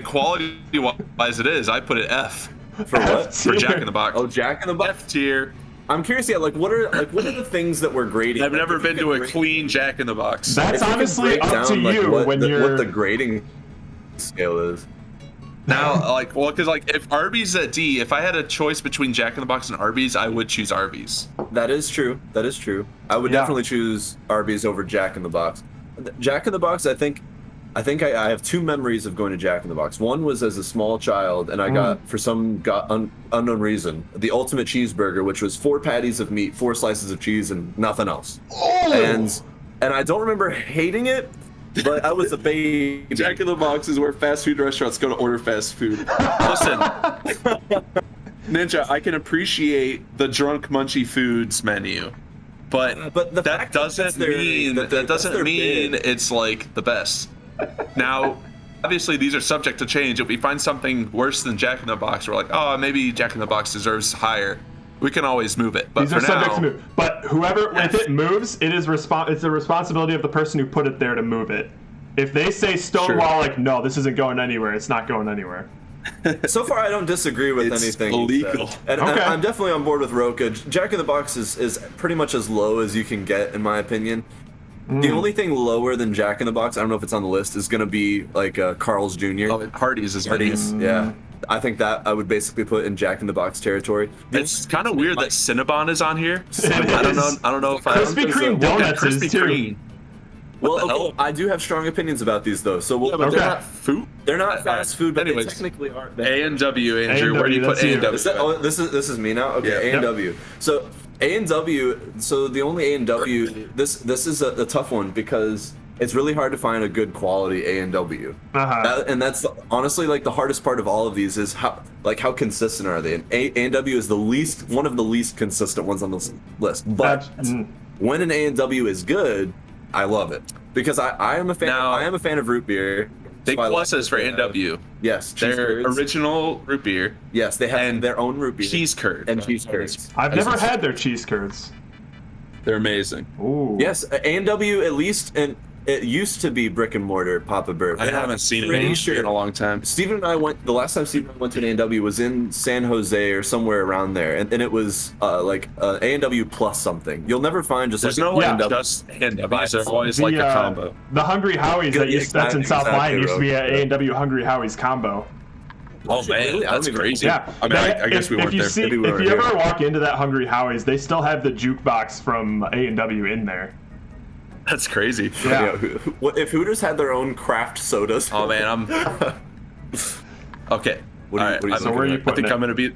quality wise it is. I put it F For what? for Jack in the Box. Oh, Jack in the Box. F tier. I'm curious. Yeah, what are the things that we're grading? I've never If you been could to a grade- clean Jack in the Box. That's if you could honestly break up to down, you what when the, you're. what the grading scale is. Now, because if Arby's at D, if I had a choice between Jack in the Box and Arby's, I would choose Arby's. That is true. I would Yeah. definitely choose Arby's over Jack in the Box. Jack in the Box, I think I have two memories of going to Jack in the Box. One was as a small child, and I got, for some unknown reason, the ultimate cheeseburger, which was 4 patties of meat, 4 slices of cheese, and nothing else. And I don't remember hating it, but I was a baby. Jack in the Box is where fast food restaurants go to order fast food. Listen, Ninja, I can appreciate the drunk munchy foods menu, but the that fact doesn't their- mean that's their bid. it's the best. Now, obviously, these are subject to change. If we find something worse than Jack in the Box, we're like, oh, maybe Jack in the Box deserves higher. We can always move it. But These for are subject now, to move. But if it moves, it's the responsibility of the person who put it there to move it. If they say Stonewall, no, this isn't going anywhere, it's not going anywhere. So far, I don't disagree with It's anything. he illegal. said. And Okay. I'm definitely on board with Roka. Jack in the Box is pretty much as low as you can get, in my opinion. The only thing lower than Jack in the Box, I don't know if it's on the list, is going to be Carl's Jr. oh, Hardee's is Hardee's, yeah. I think that I would basically put in Jack in the Box territory. It's kind of weird that Cinnabon is on here. It I don't know. is. I don't know if Krispy Kreme donuts is Krispy too. Kreme. Well, the okay, hell? I do have strong opinions about these though. So Yeah, but Okay. they're not food. they're not fast food, but Anyways. they technically are. A and W, Andrew. A&W, Where do you put that's A you. and W? Is that, oh, this is me now. Okay, Yeah. A and W. So A and W. So the only A and W. This is a tough one because it's really hard to find a good quality A and W. And that's honestly the hardest part of all of these is how consistent are they? And A and W is one of the least consistent ones on this list. But when an A and W is good, I love it because I am a fan. Now- I am a fan of root beer. Big So I like pluses for A and W. Yes, cheese Their curds. original root beer Yes, they have and their own root beer. cheese curd. and cheese curds. I've never had their cheese curds. They're amazing. Ooh. Yes, A&W at least, and it used to be brick and mortar Papa Burp. I haven't seen it Pretty in sure. a long time. Steven and I the last time Steven and I went to an A&W was in San Jose or somewhere around there, and it was A&W plus something. You'll never find just There's like no Yeah. just A&Ws. They're always The, a combo. The Hungry Howie's that's in South Exactly, Lyon used to be bro. an A&W Hungry Howie's combo. Oh man, really? I that's don't even- crazy. Yeah, I mean, I guess we if weren't you there. see, Maybe we if weren't you here. ever walk into that Hungry Howie's, they still have the jukebox from A&W in there. That's crazy. Yeah. What if Hooters had their own craft sodas? Oh man, I'm okay. What are you- what are you So where are you I putting think it? I'm gonna be.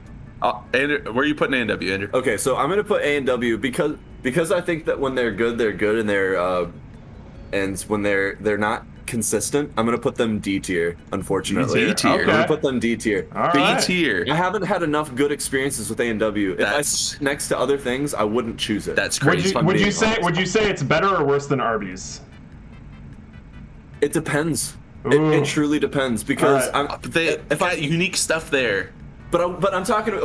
Andrew, where are you putting A&W, Andrew? Okay, so I'm gonna put A&W because I think that when they're good, and they're and when they're not consistent, I'm gonna put them D tier. Unfortunately, D tier. I'm gonna Okay. put them D tier. All B right. tier. I haven't had enough good experiences with A&W. If I That's- sit next to other things, I wouldn't choose it. That's Would crazy. you, would you say it's better or worse than Arby's? It depends. Ooh. It truly depends because All right. They got unique stuff there. But I'm talking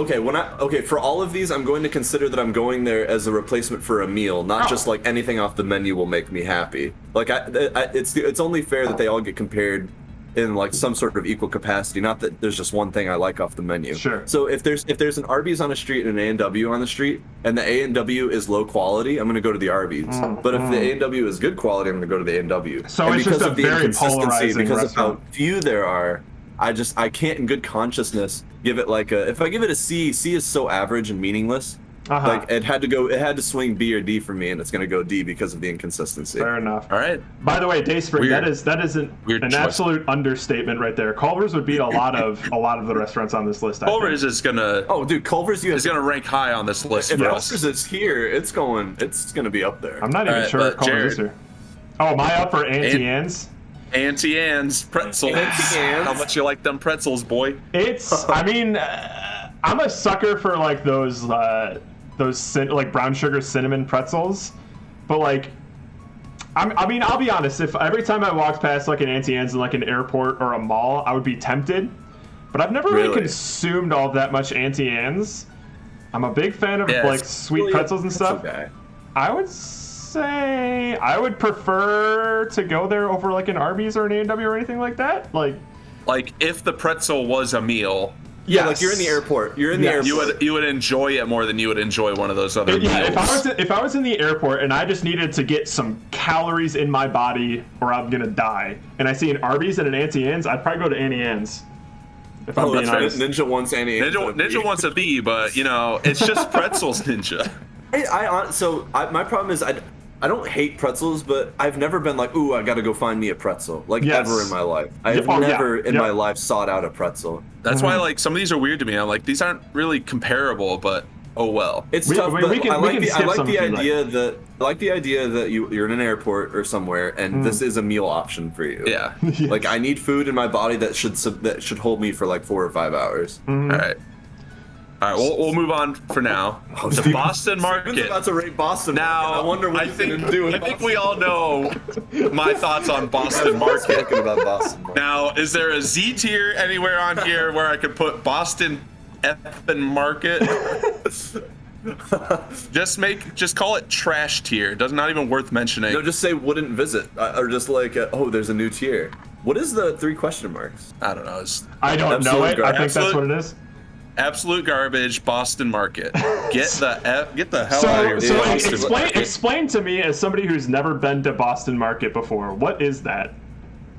for all of these, I'm going to consider that I'm going there as a replacement for a meal, not just like anything off the menu will make me happy. Like it's only fair that they all get compared in like some sort of equal capacity, not that there's just one thing I like off the menu. Sure. So if there's an Arby's on a street and an A&W on the street, and the A&W is low quality, I'm gonna go to the Arby's. But if the A&W is good quality, I'm gonna go to the A&W. So and it's just because a of the very inconsistency, polarizing because restaurant. of how few there are, I can't in good consciousness give it like a, if I give it a C is so average and meaningless. Uh-huh. Like it had to swing B or D for me, and it's gonna go D because of the inconsistency. Fair enough. All right. By the way, Dayspring, Weird. that is an choice. absolute understatement right there. Culver's would beat a lot of the restaurants on this list. I think. Culver's is gonna Oh, dude, Culver's is gonna rank high on this list If for us. Culver's is here, it's gonna be up there. I'm not even All right, sure if but Culver's is Jared. here. Oh, am I up for Auntie Anne's? Auntie Anne's pretzels. Auntie Anne's. How much you like them pretzels, boy? It's. I mean, I'm a sucker for like those like brown sugar cinnamon pretzels, but like, I mean, I'll be honest. If every time I walked past like an Auntie Anne's in like an airport or a mall, I would be tempted. But I've never really Really? consumed all that much Auntie Anne's. I'm a big fan of Yeah, like it's sweet Really, pretzels and stuff. Okay. I would say I would prefer to go there over like an Arby's or an A&W or anything like that. Like, If the pretzel was a meal, Yeah, like you're in the airport. You're in the Yes. airport. you would enjoy it more than you would enjoy one of those other yeah, meals. if I was in the airport and I just needed to get some calories in my body or I'm gonna die, and I see an Arby's and an Auntie Anne's, I'd probably go to Auntie Anne's. If I'm Oh, being that's right. honest. Ninja wants Annie. Ninja wants a B, but it's just pretzels, Ninja. My problem is I don't hate pretzels, but I've never been like, ooh, I gotta go find me a pretzel. Like Yes. ever in my life. I've Oh, yeah. never in Yeah. my life sought out a pretzel. That's why some of these are weird to me. I'm like, these aren't really comparable, but oh well. It's We- tough, we- but we can- I we like can the skip some if you idea that you're in an airport or somewhere and this is a meal option for you. Yeah. Like I need food in my body that should hold me for like 4 or 5 hours. All right. All right, we'll move on for now. The Steven- Boston Steven's Market. about to rate Boston. Now, Market. I wonder what he's gonna do. I think we all know my thoughts on Boston Market. Talking about Boston Market. Now, is there a Z tier anywhere on here where I could put Boston effing Market? Just call it trash tier. Does not even worth mentioning. No, just say wouldn't visit, or just like, oh, there's a new tier. What is the 3 question marks? I don't know. It's I don't know Absolute it. I think that's absolute- what it is. absolute garbage. Boston Market. Get the hell out of here. So Boston Market. explain to me, as somebody who's never been to Boston Market before, what is that?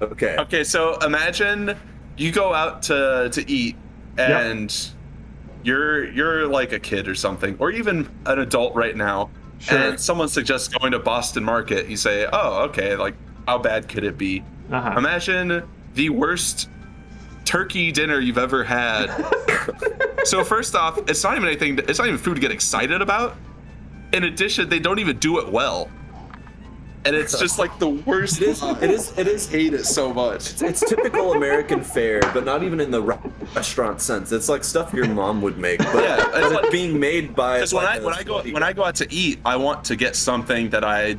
Okay. Okay, so imagine you go out to eat and you're like a kid or something, or even an adult right now, Sure. and someone suggests going to Boston Market. You say, oh, okay, like how bad could it be? Uh-huh. Imagine the worst turkey dinner you've ever had. So first off, it's not even food to get excited about. In addition, they don't even do it well. And it's just like the worst. It is. Hate it so much. It's typical American fare, but not even in the restaurant sense. It's like stuff your mom would make, but, Yeah, it's but like- it's being made by. Because when I go out to eat, I want to get something that I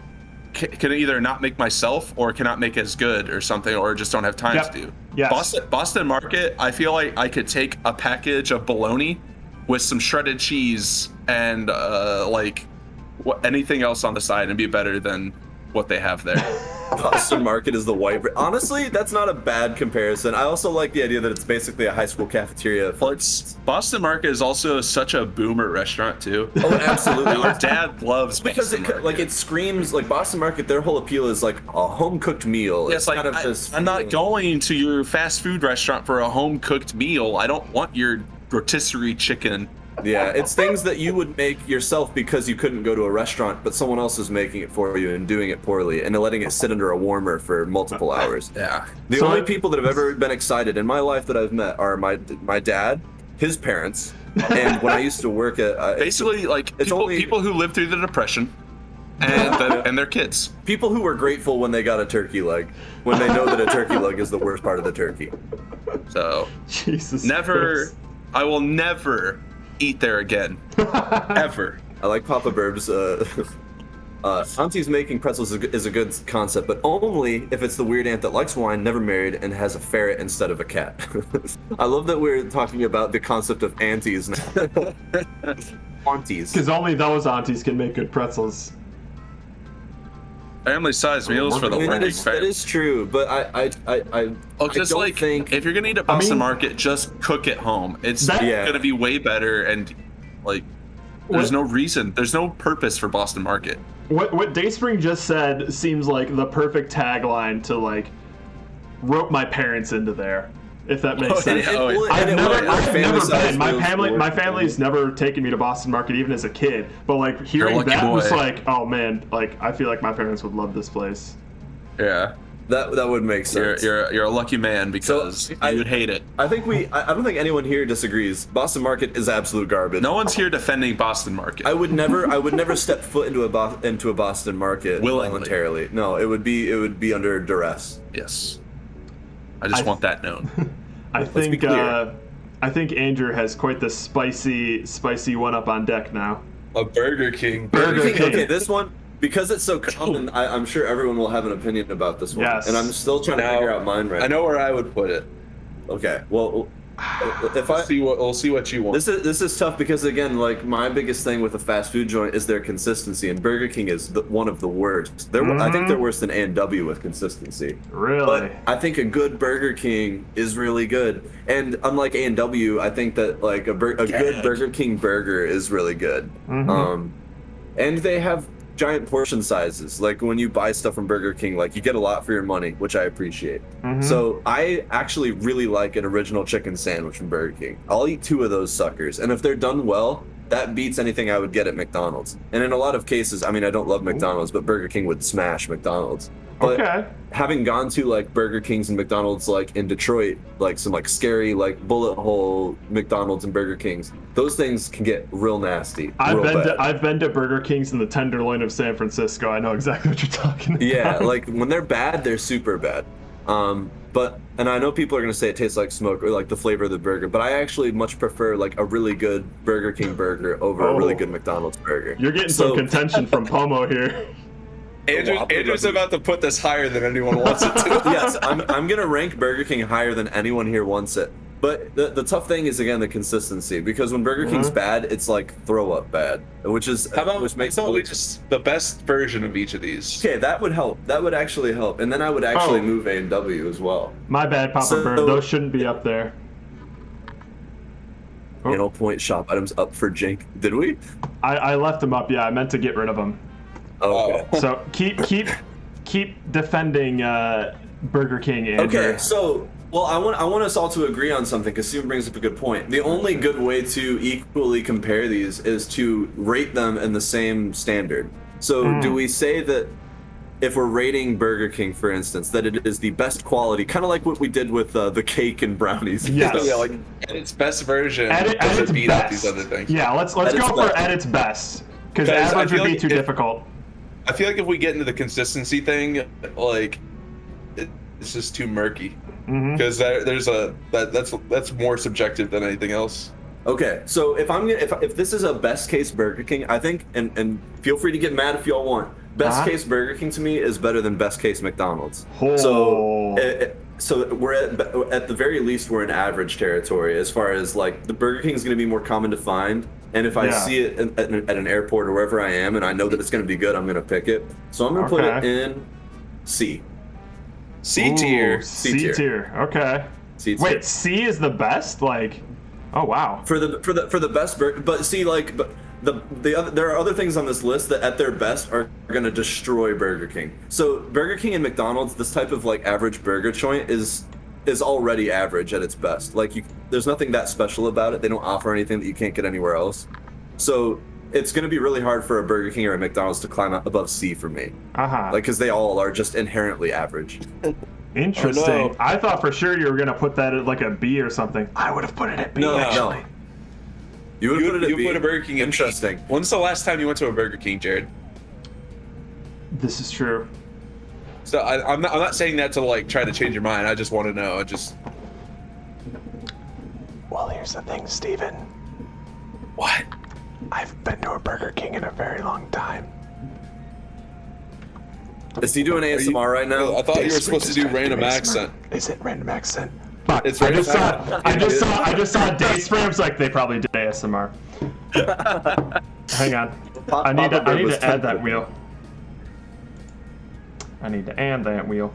can either not make myself or cannot make as good or something, or just don't have time Yep. to do. Yes. Boston Market, I feel like I could take a package of bologna with some shredded cheese and anything else on the side and be better than what they have there. Boston Market is the white. Honestly, that's not a bad comparison. I also like the idea that it's basically a high school cafeteria. Well, Boston Market is also such a boomer restaurant too. Oh, absolutely. Our dad loves Because Boston Market. it screams like Boston Market. Their whole appeal is like a home cooked meal. Yes, like I'm not going to your fast food restaurant for a home cooked meal. I don't want your rotisserie chicken. Yeah, it's things that you would make yourself because you couldn't go to a restaurant, but someone else is making it for you and doing it poorly and letting it sit under a warmer for multiple hours. Yeah. The only people that have ever been excited in my life that I've met are my dad, his parents, and when I used to work at Basically, like it's people, only- people who lived through the Depression. and their kids. People who were grateful when they got a turkey leg, when they know that a turkey leg is the worst part of the turkey. So Jesus. never, Christ. I will never eat there again, ever. I like Papa Burb's. Auntie's making pretzels is a good concept, but only if it's the weird aunt that likes wine, never married, and has a ferret instead of a cat. I love that we're talking about the concept of aunties now. Aunties. Because only those aunties can make good pretzels. Family-sized meals for the I mean, working that family. is true, but I Just don't like think if you're gonna eat at Boston mean- Market, just cook at home. It's Yeah. gonna be way better, and like there's no reason, there's no purpose for Boston Market. What Dayspring just said seems like the perfect tagline to like rope my parents into there, if that makes sense. yeah. I've never family-sized been. My meals family's never taken me to Boston Market, even as a kid. But like hearing lucky that was boy. like, oh man, like I feel like my parents would love this place. Yeah, that would make sense. you're a lucky man because you'd hate it. I think I don't think anyone here disagrees. Boston Market is absolute garbage. No one's here defending Boston Market. I would never step foot into a Boston Market Willingly. voluntarily. No, it would be under duress. Yes, I just want that known. I be think clear. I think Andrew has quite the spicy one up on deck now. A Burger King. Burger King. Okay, this one, because it's so common, I'm sure everyone will have an opinion about this one. Yes. And I'm still trying to figure out mine right I know where I would put it. now. Okay, well, if I We'll see what you want. this is tough because again, like my biggest thing with a fast food joint is their consistency, and Burger King is one of the worst. I think they're worse than A&W with consistency. Really? But I think a good Burger King is really good, and unlike A&W, I think that like a good Burger King burger is really good. And they have giant portion sizes. Like when you buy stuff from Burger King, like you get a lot for your money, which I appreciate. So I actually really like an original chicken sandwich from Burger King. I'll eat 2 of those suckers, and if they're done well, that beats anything I would get at McDonald's. And in a lot of cases, I mean, I don't love McDonald's, but Burger King would smash McDonald's. But Okay. having gone to like Burger Kings and McDonald's like in Detroit, like some like scary like bullet hole McDonald's and Burger Kings, those things can get real nasty. I've real bad. I've been to Burger King's in the Tenderloin of San Francisco. I know exactly what you're talking about. Yeah, like when they're bad, they're super bad. And I know people are gonna say it tastes like smoke or like the flavor of the burger, but I actually much prefer like a really good Burger King burger over a really good McDonald's burger. You're getting some contention from Pomo here. Andrew's about to put this higher than anyone wants it to. Yes, I'm gonna rank Burger King higher than anyone here wants it. But the tough thing is again the consistency, because when Burger King's bad, it's like throw up bad, which is which makes we just the best version of each of these? Okay, that would help. That would actually help, and then I would actually move A&W as well. My bad, Papa Bird. Those shouldn't be up there. Panel point shop items up for Jink. Did we? I left them up. Yeah, I meant to get rid of them. Okay. So keep defending Burger King, Andrew. Okay, so I want us all to agree on something, because Steven brings up a good point. The only good way to equally compare these is to rate them in the same standard. So do we say that if we're rating Burger King, for instance, that it is the best quality, kind of like what we did with the cake and brownies? Yes. Yeah, like at its best version, At does its it beat out best. these other things? Yeah, let's At go its for best. at its best, because Guys, I average would feel be like too difficult. I feel like if we get into the consistency thing, like it's just too murky. Because that's more subjective than anything else. Okay, so if this is a best case Burger King, I think, and feel free to get mad if y'all want. Best case Burger King to me is better than best case McDonald's. Oh. So we're at the very least we're in average territory as far as like the Burger King is going to be more common to find, and if I see it at an airport or wherever I am, and I know that it's going to be good, I'm going to pick it. So I'm going to put it in C. C tier. C tier. Okay. C tier. Wait, C is the best? Like, oh wow. For the best burger, but see, like, there are other things on this list that at their best are gonna destroy Burger King. So Burger King and McDonald's, this type of like average burger joint is already average at its best. Like there's nothing that special about it. They don't offer anything that you can't get anywhere else. So it's gonna be really hard for a Burger King or a McDonald's to climb up above C for me. Like, because they all are just inherently average. Interesting. Oh, no. I thought for sure you were gonna put that at like a B or something. I would have put it at B. actually. No. You would put it at B? put a Burger King. Interesting. When's the last time you went to a Burger King, Jared? This is true. So I'm not saying that to like try to change your mind. I just want to know. Well, here's the thing, Steven. What? I've been to a Burger King in a very long time. Is he doing ASMR right now? I thought you were supposed to do random accent. Is it random accent? Fuck. It's I random just saw Daysprams like they probably did ASMR. Hang on. I need to add that wheel. I need to add that wheel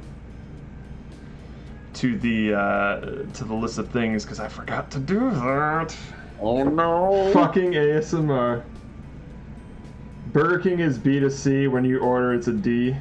to the list of things because I forgot to do that. Oh no! Fucking ASMR. Burger King is B2C. When you order, it's a D.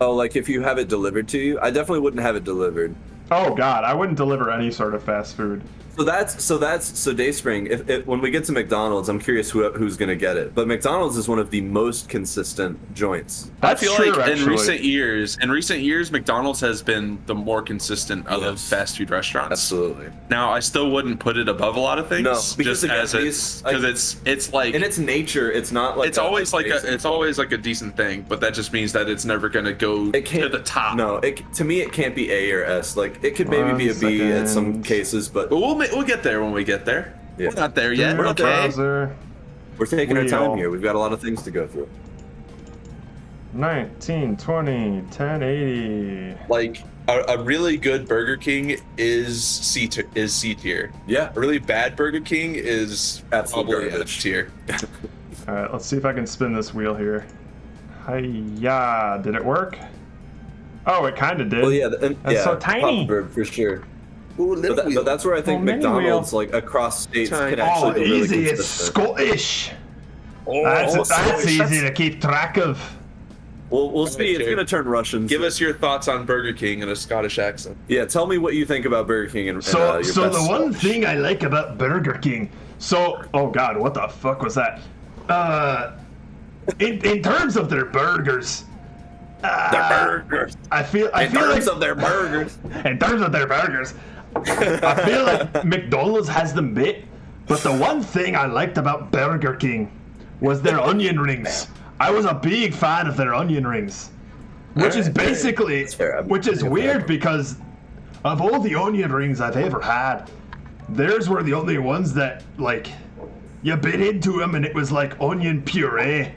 Oh, like if you have it delivered to you? I definitely wouldn't have it delivered. Oh God, I wouldn't deliver any sort of fast food. So Dayspring. If when we get to McDonald's, I'm curious who's gonna get it. But McDonald's is one of the most consistent joints. That's I feel true, like actually. in recent years, McDonald's has been the more consistent of the fast food restaurants. Absolutely. Now, I still wouldn't put it above a lot of things. No, because just again, as it's like in its nature, it's not like it's always like a decent thing, but that just means that it's never gonna go to the top. No, to me it can't be A or S. Like it could maybe be a B at some cases, but we'll get there when we get there. Yeah. We're not there yet. We're okay. Browser. We're taking our time here. We've got a lot of things to go through. 1920 1080. Like a really good Burger King is C tier. Yeah. A really bad Burger King is probably F tier. All right, let's see if I can spin this wheel here. Hiya, did it work? Oh, it kind of did. Well, yeah, That's so tiny. Papa Bird, for sure. Ooh, But that's where I think mini McDonald's, like across states, can actually Oh, be really easy, it's consistent. Scottish. Oh, That's easy to keep track of. We'll see. It's gonna turn Russian. Give us your thoughts on Burger King in a Scottish accent. Yeah, tell me what you think about Burger King and So your best the one Scottish. thing I like about Burger King, oh God, what the fuck was that? In terms of their burgers, Their burgers. I feel In terms like of their burgers. in terms of their burgers, I feel like McDonald's has them bit. But the one thing I liked about Burger King was their onion rings. I was a big fan of their onion rings, which is basically, which is weird because of all the onion rings I've ever had, theirs were the only ones that, like, you bit into them and it was like onion puree,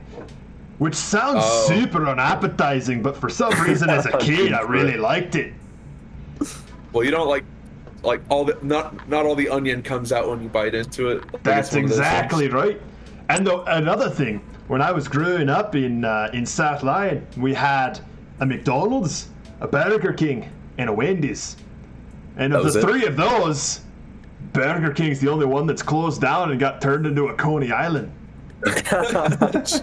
which sounds super unappetizing, but for some reason as a kid I really liked it. Well, you don't like all the not all the onion comes out when you bite into it. Like, That's it's one of those exactly things. right. And another thing, when I was growing up in South Lyon, we had a McDonald's, a Burger King, and a Wendy's. And of the three of those, Burger King's the only one that's closed down and got turned into a Coney Island. That's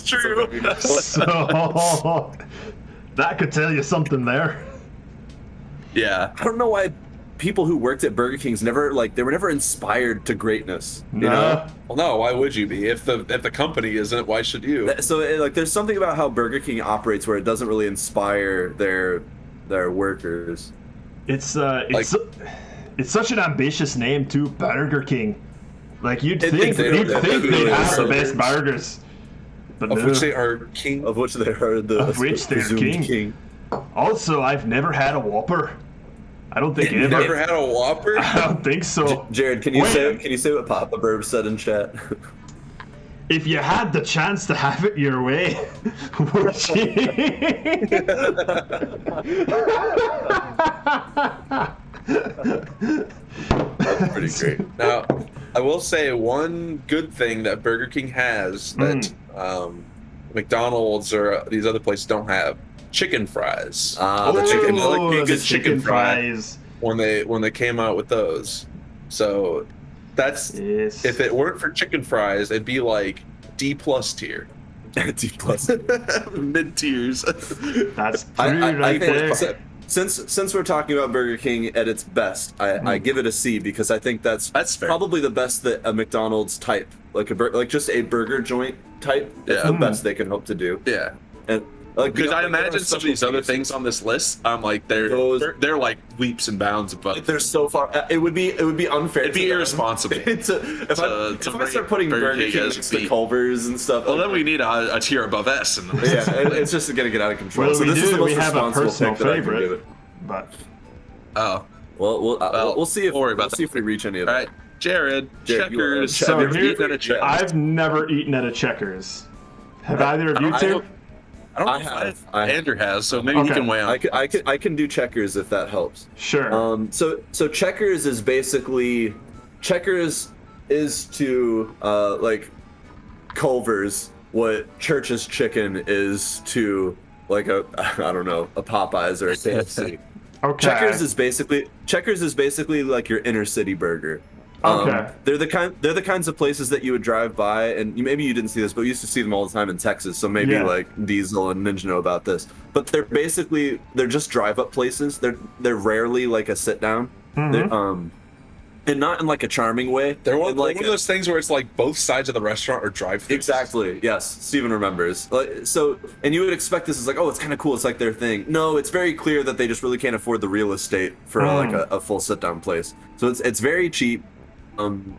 true. So that could tell you something there. Yeah. I don't know why people who worked at Burger King's they were never inspired to greatness. You know? Well, no. Why would you be? If the company isn't, why should you? So there's something about how Burger King operates where it doesn't really inspire their workers. It's such an ambitious name too, Burger King. Like you'd think they'd have the best burgers, but Of no. which they are king. Of which they are the Of which they're presumed king. Also, I've never had a Whopper. I don't think You ever. never had a Whopper? I don't think so. Jared, can you say what Papa Burb said in chat? If you had the chance to have it your way, would you? That's pretty great. Now, I will say one good thing that Burger King has that McDonald's or these other places don't have: chicken fries. The chicken. I like me a the good chicken fry fries. when they came out with those. So that's Yes. if it weren't for chicken fries, it'd be like D+ tier. D+. Mid tiers. That's I right there. think since we're talking about Burger King at its best, I give it a C because I think that's fair. probably the best that a McDonald's type, like just a burger joint type, is the best they can hope to do. Yeah. And Like, Because I there are imagine some of these special other cases. things on this list, like they're like leaps and bounds above. They're so far. It would be unfair. It'd be to them. irresponsible. If I start putting Burger King as next to B. Culver's and stuff. Well, then we need a tier above S. And yeah, it's just gonna get out of control. Well, so we this is do. the most We have a responsible personal pick that I can give favorite, it. but oh, We'll see if don't worry about see if we reach any of all that. right, Jared, Jared, you were- Checkers. So Have you ever here- eaten at a Checkers? I've never eaten at a Checkers. Have either of you two? I don't know I if have. I have. Andrew has, so maybe Okay. he can weigh on. I can do Checkers if that helps. Sure. So Checkers is basically Checkers is to like Culver's what Church's Chicken is to like a I don't know, a Popeyes or a KFC. Okay. Checkers is basically like your inner city burger. Okay. They're the kinds of places that you would drive by, and maybe you didn't see this, but we used to see them all the time in Texas. So maybe Yeah. like Diesel and Ninja know about this. But they're just drive up places. They're rarely like a sit down. And not in like a charming way. They're one, In, like one of those things where it's like both sides of the restaurant are drive-through. Exactly. Yes, Steven remembers. So, and you would expect this is like, oh, it's kind of cool. It's like their thing. No, it's very clear that they just really can't afford the real estate for like a full sit-down place. So it's very cheap.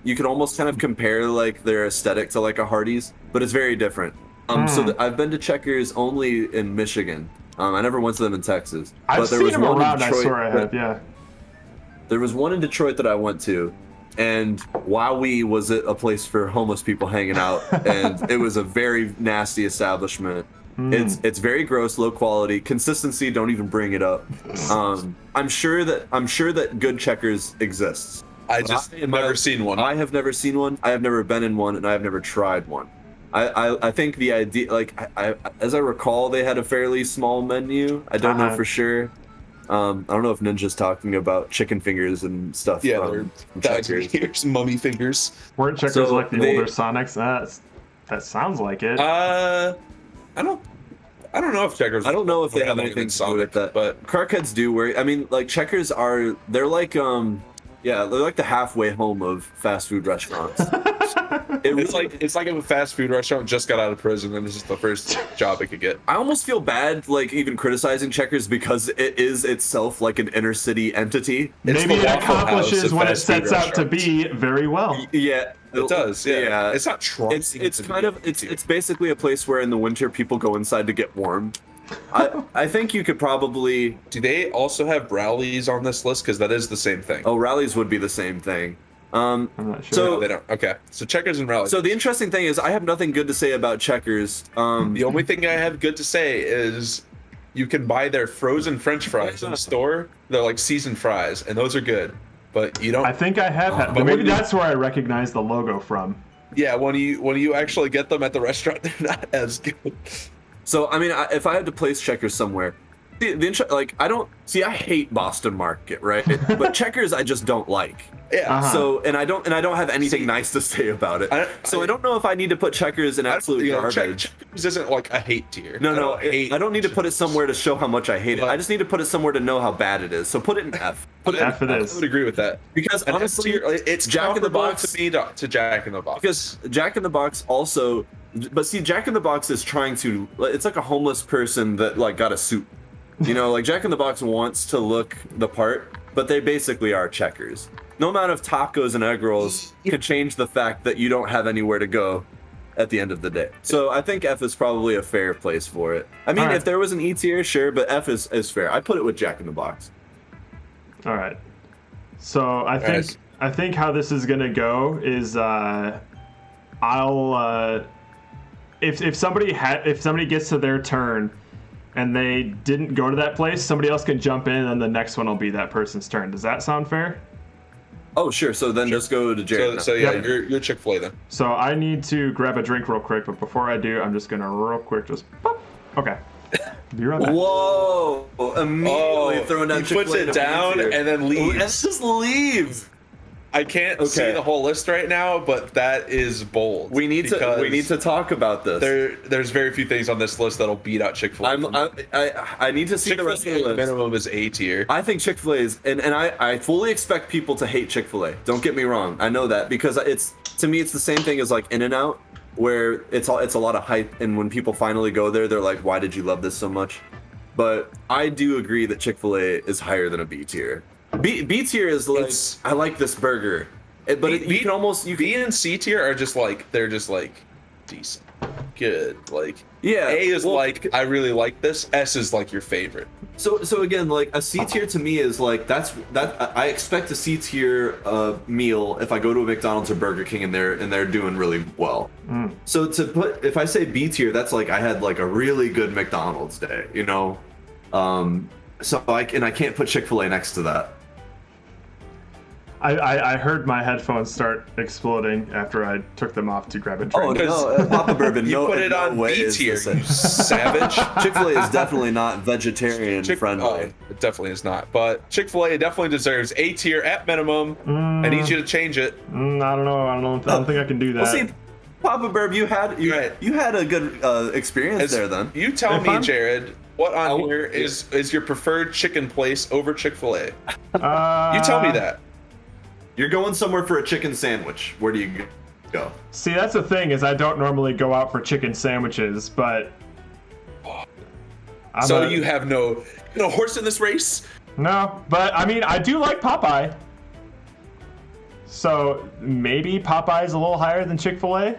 You can almost kind of compare like their aesthetic to like a Hardee's, but it's very different. I've been to Checkers only in Michigan. I never went to them in Texas. I've but there seen was them one in around, I Detroit swear I that- have, yeah. There was one in Detroit that I went to, and Wowee was a place for homeless people hanging out, and it was a very nasty establishment. It's very gross, low quality, consistency. Don't even bring it up. I'm sure that good Checkers exists. I just never seen one. I have never seen one. I have never been in one, and I have never tried one. I think the idea, like, as I recall, they had a fairly small menu. I don't know for sure. I don't know if Ninja's talking about chicken fingers and stuff. Yeah, from they're Checkers. fingers, mummy fingers. Weren't Checkers So like the they- older Sonics? That sounds like it. I don't know if Checkers. I don't know if they would have anything anything to do with that. but Crackheads do worry. I mean, like Checkers they're like they're like the halfway home of fast food restaurants. it's like if a fast food restaurant just got out of prison and this is the first job it could get. I almost feel bad, like, even criticizing Checkers because it is itself like an inner city entity. It's Maybe the it Waffle House accomplishes of what it fast food sets out to restaurants. be very well. Yeah, It does. Yeah. It's not trying. It's kind of it's basically a place where in the winter people go inside to get warm. I think you could probably. Do they also have Rowley's on this list? Because that is the same thing. Oh, rallies would be the same thing. I'm not sure. So No, they don't. Okay. So Checkers and Rowley's. So the interesting thing is, I have nothing good to say about Checkers. The only thing I have good to say is you can buy their frozen French fries in the store. They're like seasoned fries, and those are good. But you don't. I think I have had. But Maybe when you- that's where I recognize the logo from. Yeah, when you actually get them at the restaurant, they're not as good. So I mean, if I had to place Checkers somewhere, I hate Boston Market, right? But Checkers I just don't like. Yeah. So and I don't have anything nice to say about it. I don't know if I need to put Checkers in absolute garbage. Checkers isn't like a hate tier. No, I I don't need to put it somewhere to show how much I hate it. But- I just need to put it somewhere to know how bad it is. So put it in F. Put it in F it I is. would agree with that. Because An S honestly, tier, it's Jack in the comparable Box to me to Jack in the Box. because Jack in the Box also, but see, Jack in the Box is trying to. It's like a homeless person that like got a suit. You know, like Jack in the Box wants to look the part, but they basically are Checkers. No amount of tacos and egg rolls could change the fact that you don't have anywhere to go at the end of the day. So I think F is probably a fair place for it. I mean, All right. if there was an E tier, sure, but F is fair. I put it with Jack in the Box. All right. So I think how this is gonna go is if somebody gets to their turn and they didn't go to that place, somebody else can jump in and the next one will be that person's turn. Does that sound fair? Oh, sure. So then just go to Jared. now. So yeah, Yep. you're Chick-fil-A then. So I need to grab a drink real quick, but before I do, I'm just gonna real quick just pop. Okay. Be right back. Whoa! Immediately throwing down he puts Chick-fil-A it to down B tier. and then And leaves. just leaves. I can't see Okay. the whole list right now, but that is bold. We need to talk about this. There's very few things on this list that'll beat out Chick-fil-A. I need to see the rest of the Chick-fil-A list. minimum is A tier. I think Chick-fil-A is, and I fully expect people to hate Chick-fil-A. Don't get me wrong. I know that because to me it's the same thing as like In-N-Out where it's a lot of hype, and when people finally go there, they're like, "Why did you love this so much?" But I do agree that Chick-fil-A is higher than a B tier. B tier is like, I like this burger, but you can almost B and C tier are just like they're just like decent, good. Like yeah. A is like I really like this. S is like your favorite. So again, like a C tier to me is like that. I expect a C tier meal if I go to a McDonald's or Burger King and they're doing really well. So if I say B tier, that's like I had like a really good McDonald's day, you know. So I can't put Chick-fil-A next to that. I heard my headphones start exploding after I took them off to grab a drink. Oh no, Papa Bourbon, You put it on B tier, you savage. Chick-fil-A is definitely not vegetarian friendly. Oh, it definitely is not. But Chick-fil-A definitely deserves A tier at minimum. I need you to change it. I don't know. I don't think I can do that. Well, see, Papa Burb, you had a good experience there. Then you tell me, Jared, what on here is your preferred chicken place over Chick-fil-A? You tell me that. You're going somewhere for a chicken sandwich. Where do you go? See, that's the thing is I don't normally go out for chicken sandwiches, but you have no horse in this race? No, but I mean I do like Popeye. So maybe Popeye is a little higher than Chick-fil-A.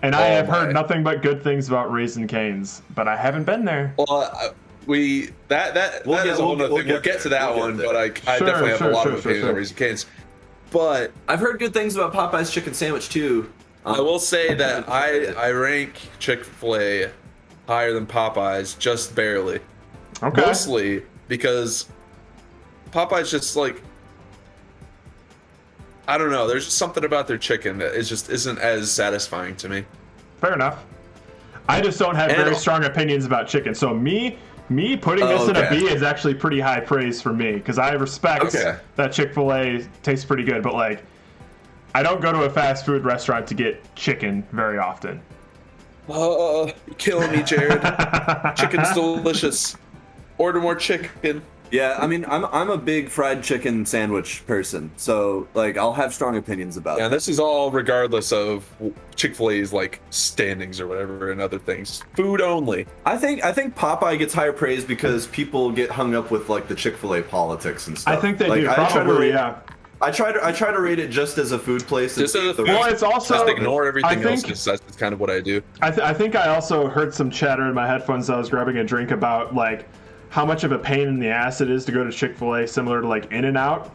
And I have heard nothing but good things about Raising Cane's, but I haven't been there. Well, that is a whole other thing. We'll get to that one, but I definitely have a lot of opinions on Raising Cane's. But I've heard good things about Popeye's chicken sandwich too. I will say that I rank Chick-fil-A higher than Popeyes, just barely. Okay. Mostly because Popeyes just like, I don't know. There's just something about their chicken that isn't as satisfying to me. Fair enough. I just don't have very strong opinions about chicken. So me putting this in a B is actually pretty high praise for me because I respect that Chick-fil-A tastes pretty good, but like I don't go to a fast food restaurant to get chicken very often. You're killing me, Jared. Chicken's delicious. Order more chicken. Yeah, I mean, I'm a big fried chicken sandwich person, so like I'll have strong opinions about it. Yeah, this is all regardless of Chick-fil-A's like standings or whatever and other things. Food only. I think Popeye gets higher praise because people get hung up with like the Chick-fil-A politics and stuff. I think they do. Probably, yeah. I try to rate it just as a food place. Just as a food. Well, it's also just ignore everything else. That's kind of what I do. I think I also heard some chatter in my headphones as I was grabbing a drink about like how much of a pain in the ass it is to go to Chick-fil-A, similar to like In-N-Out,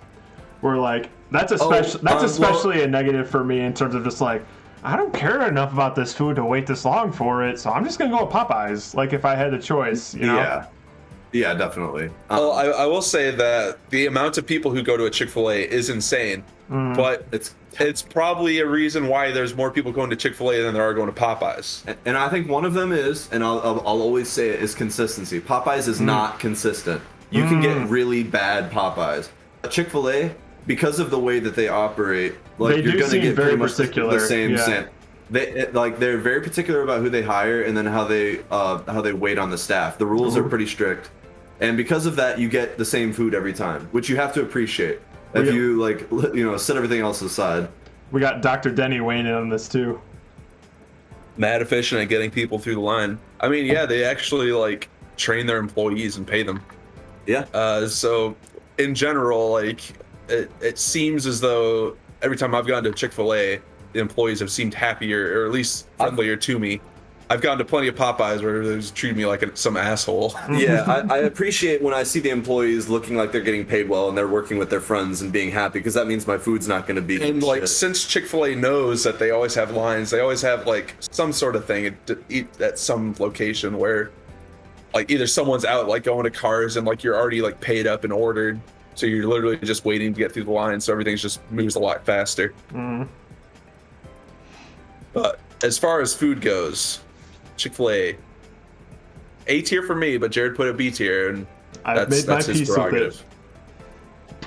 where like that's especially a negative for me in terms of just like I don't care enough about this food to wait this long for it, so I'm just gonna go with Popeyes. Like if I had the choice, you know. Yeah, definitely. Well, I will say that the amount of people who go to a Chick-fil-A is insane, but it's probably a reason why there's more people going to Chick-fil-A than there are going to Popeyes. And I think one of them is, and I'll always say it, is consistency. Popeyes is not consistent. You can get really bad Popeyes. Chick-fil-A, because of the way that they operate, like you're gonna get very much the same. They're very particular about who they hire and then how they wait on the staff. The rules are pretty strict, and because of that, you get the same food every time, which you have to appreciate. If you like, set everything else aside. We got Dr. Denny weighing in on this too. Mad efficient at getting people through the line. I mean, yeah, they actually like train their employees and pay them. Yeah. So in general, like it seems as though every time I've gone to Chick-fil-A, the employees have seemed happier or at least friendlier to me. I've gone to plenty of Popeyes where they just treat me like some asshole. Yeah, I appreciate when I see the employees looking like they're getting paid well and they're working with their friends and being happy because that means my food's not going to be. And like since Chick-fil-A knows that they always have lines, they always have like some sort of thing to eat at some location where like either someone's out like going to cars and like you're already like paid up and ordered, so you're literally just waiting to get through the line, so everything's just moves a lot faster. But as far as food goes, Chick-fil-A, A tier for me, but Jared put a B tier, and that's his prerogative.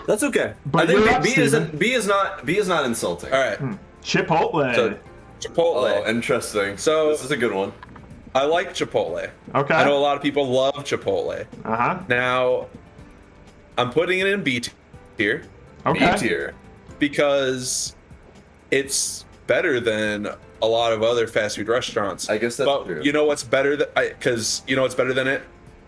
That's okay. But I think B is not insulting. All right. Chipotle. So, Chipotle. Oh, interesting. So this is a good one. I like Chipotle. Okay. I know a lot of people love Chipotle. Now, I'm putting it in B tier. Okay. B tier. Because it's better than a lot of other fast food restaurants. I guess that's but true. you know what's better than because you know what's better than it?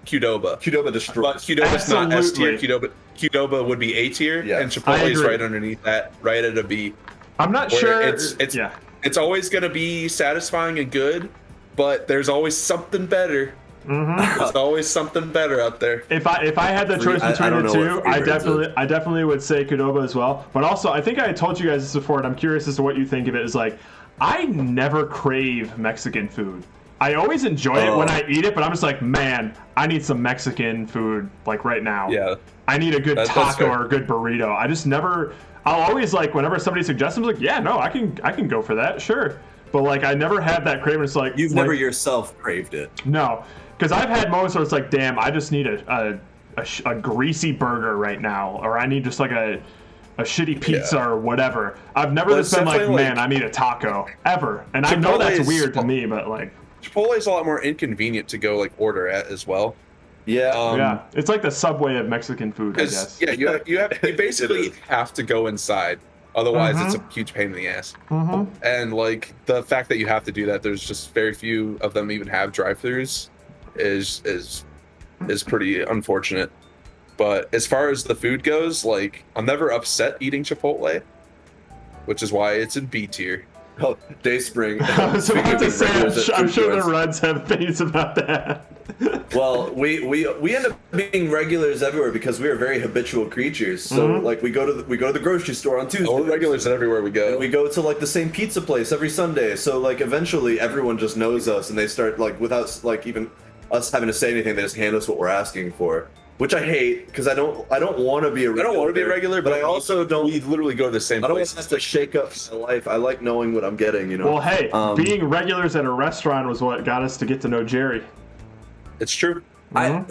Qdoba. Qdoba destroys. But Qdoba's not S tier. Absolutely. Qdoba would be A tier, Yeah. and I Chipotle's agree. right underneath that, right at a B. I'm not Where sure. It's always gonna be satisfying and good, but there's always something better. There's always something better out there. If I had the choice I between don't the know two, what I favorites is. definitely would say Qdoba as well. But also, I think I told you guys this before, and I'm curious as to what you think of it. Is like, I never crave Mexican food. I always enjoy it when I eat it, but I'm just like, man, I need some Mexican food like right now. Yeah. I need a good That's taco fair. or a good burrito. I just never. I'll always like whenever somebody suggests, I'm like, yeah, no, I can go for that, sure. But like, I never had that craving. It's like You've never yourself craved it. No, because I've had moments where it's like, damn, I just need a greasy burger right now, or I need just like a shitty pizza or whatever. I've never Well, just been like, definitely, man, I need a taco ever. And I know that's Chipotle's- weird to me, but like, Chipotle's a lot more inconvenient to go like order at as well. Yeah. yeah, it's like the Subway of Mexican food, I Because guess. yeah, you basically is. have to go inside. Otherwise, it's a huge pain in the ass. Mm-hmm. And like the fact that you have to do that, there's just very few of them even have drive-throughs, is pretty unfortunate. But as far as the food goes, like I'm never upset eating Chipotle, which is why it's in B tier. Oh, Dayspring. I was Speaking about of to say, regulars at I'm food sure the joints. Reds have opinions about that. Well, we end up being regulars everywhere because we are very habitual creatures. So like we go to the grocery store on Tuesday. We're regulars everywhere we go. And we go to like the same pizza place every Sunday. So like eventually everyone just knows us and they start like without like even us having to say anything, they just hand us what we're asking for. Which I hate because I don't want to be a regular. I don't want to be a regular, but I also don't. We literally go to the same I don't want places. to have to shake up my life. I like knowing what I'm getting. You know. Well, hey, being regulars at a restaurant was what got us to get to know Jerry. It's true. I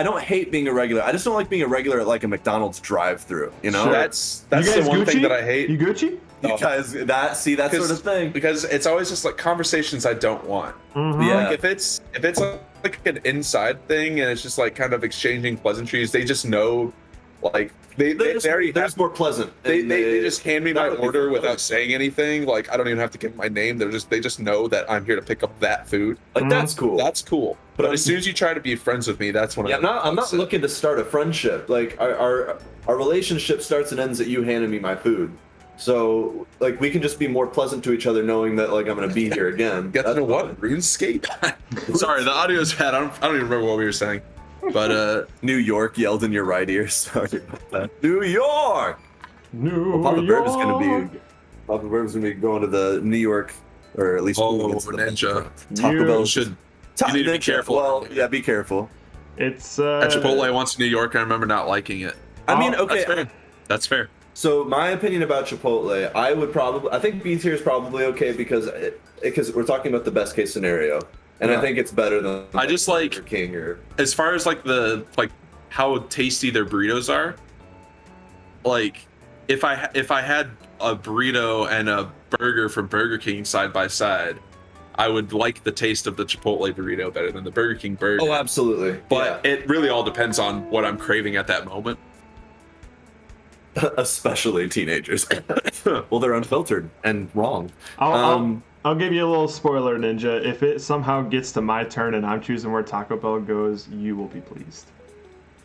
don't hate being a regular. I just don't like being a regular at like a McDonald's drive-through. You know. Sure. That's You the guys one Gucci? thing that I hate. You Gucci? You guys, that sort of thing. Because it's always just like conversations I don't want. Yeah. Like if it's like an inside thing and it's just like kind of exchanging pleasantries, they just know, like they already They're have, just more pleasant. they and just hand me that my would be order fun. without saying anything. Like I don't even have to give my name. They just know that I'm here to pick up that food. Like that's cool. That's cool. But as soon as you try to be friends with me, that's when Yeah, I'm not looking to start a friendship. Like our relationship starts and ends at you handing me my food. So like we can just be more pleasant to each other, knowing that like I'm gonna be here again. Get to That's know what fine. RuneScape. Sorry, the audio's bad. I don't even remember what we were saying. But New York yelled in your right ear. Sorry about that. New York. New Papa Bird is York. gonna be going to the New York, or at least against the Ninja. Taco You Bell should. You need to be careful. Well, yeah, be careful. It's At Chipotle once in New York, I remember not liking it. I mean, Oh, okay. That's fair. That's fair. So my opinion about Chipotle, I think B tier is probably okay because we're talking about the best case scenario, and I think it's better than I just like Burger King or as far as like how tasty their burritos are. Like if I had a burrito and a burger from Burger King side by side, I would like the taste of the Chipotle burrito better than the Burger King burger. Oh, absolutely. But it really all depends on what I'm craving at that moment. Especially teenagers. Well, they're unfiltered and wrong. I'll give you a little spoiler, Ninja. If it somehow gets to my turn and I'm choosing where Taco Bell goes, you will be pleased.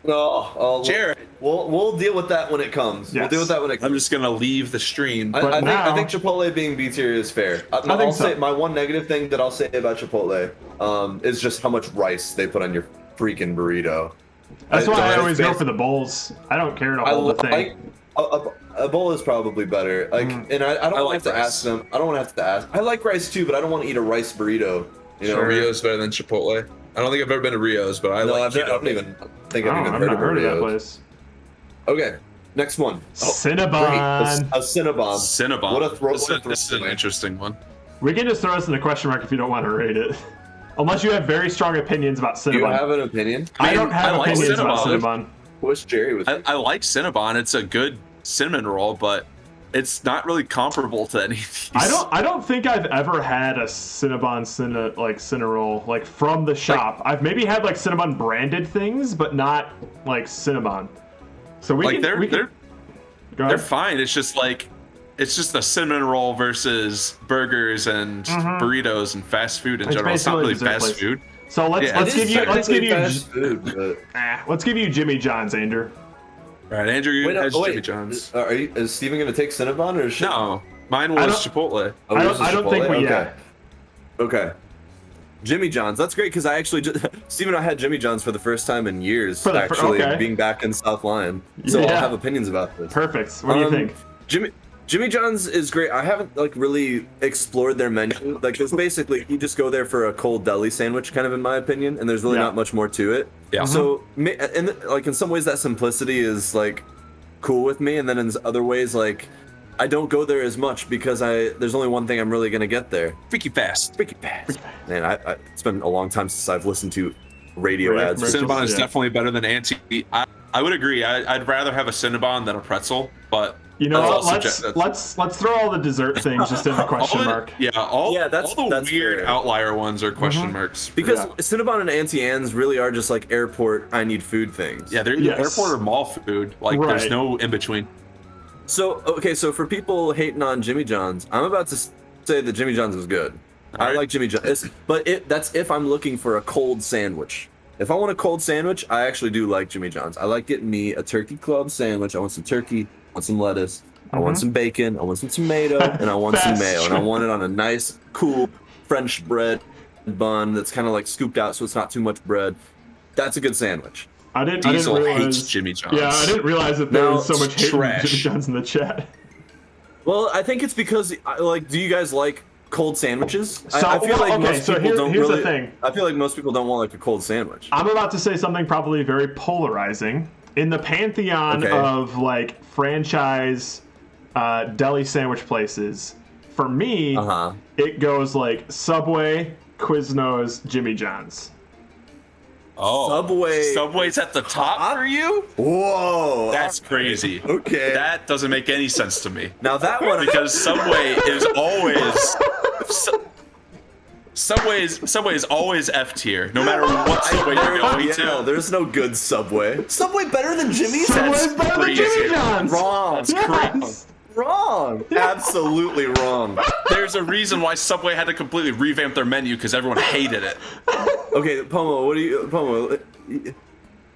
Jared, we'll deal with that when it comes. We'll Yes. deal with that when it I'm comes. just gonna leave the stream. I think Chipotle being B tier is fair. I'll say my one negative thing that I'll say about Chipotle is just how much rice they put on your freaking burrito. That's why I always go for the bowls. I don't care to hold the thing. A bowl is probably better. Like, and I don't like have to rice. ask them. I don't want to have to ask. I like rice too, but I don't want to eat a rice burrito. You know, Rio's better than Chipotle. I don't think I've ever been to Rio's, but I No, like I don't even think I've even I've heard not of heard of that Rio's. place. Okay, next one. Cinnabon. A Cinnabon. Cinnabon. What a throw! This is an interesting one. We can just throw us in the question mark if you don't want to rate it. Unless you have very strong opinions about Cinnabon. Do you have an opinion? I don't have I like opinions about Cinnabon. Cinnabon. Wish Jerry was. I like Cinnabon. It's a good cinnamon roll, but it's not really comparable to any of these. I don't think I've ever had a Cinnabon Cinnarol like from the shop. I've maybe had like Cinnabon branded things, but not like Cinnabon. So They're go they're ahead. fine. It's just like it's just a cinnamon roll versus burgers and burritos and fast food in It's general. It's not basically really dessert fast place. food. So let's Yeah. let's It is give you technically fast food, let's give you Jimmy John's, Ander. Right, Andrew Wait, has wait. Jimmy John's. Is Steven gonna take Cinnabon or should? No, mine I was don't- Chipotle. Oh, I yours don't- is I don't think Chipotle? we- Okay. yeah. Okay. Jimmy John's. That's great because I actually Steven and I had Jimmy John's for the first time in years. okay. Being back in South Lyon, so I'll Yeah. have opinions about this. Perfect. What do you think? Jimmy John's is great. I haven't like really explored their menu. Like, it's basically you just go there for a cold deli sandwich, kind of in my opinion, and there's really Yeah. not much more to it. Yeah. So, and like in some ways, that simplicity is like cool with me, and then in other ways, like I don't go there as much because there's only one thing I'm really gonna get there. Freaky fast. Freaking fast. Man, it's been a long time since I've listened to radio ads. commercials. Cinnabon is Yeah. definitely better than Auntie. I would agree. I'd rather have a Cinnabon than a pretzel, but You know that's what? also Let's throw all the dessert things just in the question all the, mark. Yeah, all that's the weird fair. outlier ones are question marks. Because Yeah. Cinnabon and Auntie Anne's really are just like airport, I need food things. Yeah, they're either Yes. airport or mall food. Like, Right. there's no in between. So, okay, so for people hating on Jimmy John's, I'm about to say that Jimmy John's is good. I Alright. like Jimmy John's, but that's if I'm looking for a cold sandwich. If I want a cold sandwich, I actually do like Jimmy John's. I like getting me a turkey club sandwich. I want some turkey, I want some lettuce, I want some bacon, I want some tomato, and I want some That's mayo. And I true. want it on a nice, cool French bread bun that's kind of like scooped out so it's not too much bread. That's a good sandwich. I didn't Diesel realize. hates Jimmy John's. Yeah, I didn't realize that there No, was so much hate trash. for Jimmy John's in the chat. Well, I think it's because, like, do you guys like cold sandwiches? So, I feel like okay, most so people don't here's the really. thing. I feel like most people don't want like a cold sandwich. I'm about to say something probably very polarizing. In the pantheon Okay. of like franchise deli sandwich places, for me, it goes like Subway, Quiznos, Jimmy John's. Oh, Subway. Subway's at the top for you? Whoa, That's crazy. okay. That doesn't make any sense to me. Now that one, Because Subway is always Subway is always F tier, no matter what Subway you're going to. there's no good Subway. Subway better than Jimmy's? Subway's better than crazy. Jimmy John's. Wrong. That's Yes. Wrong. Absolutely wrong. There's a reason why Subway had to completely revamp their menu because everyone hated it. Okay, Pomo, Pomo?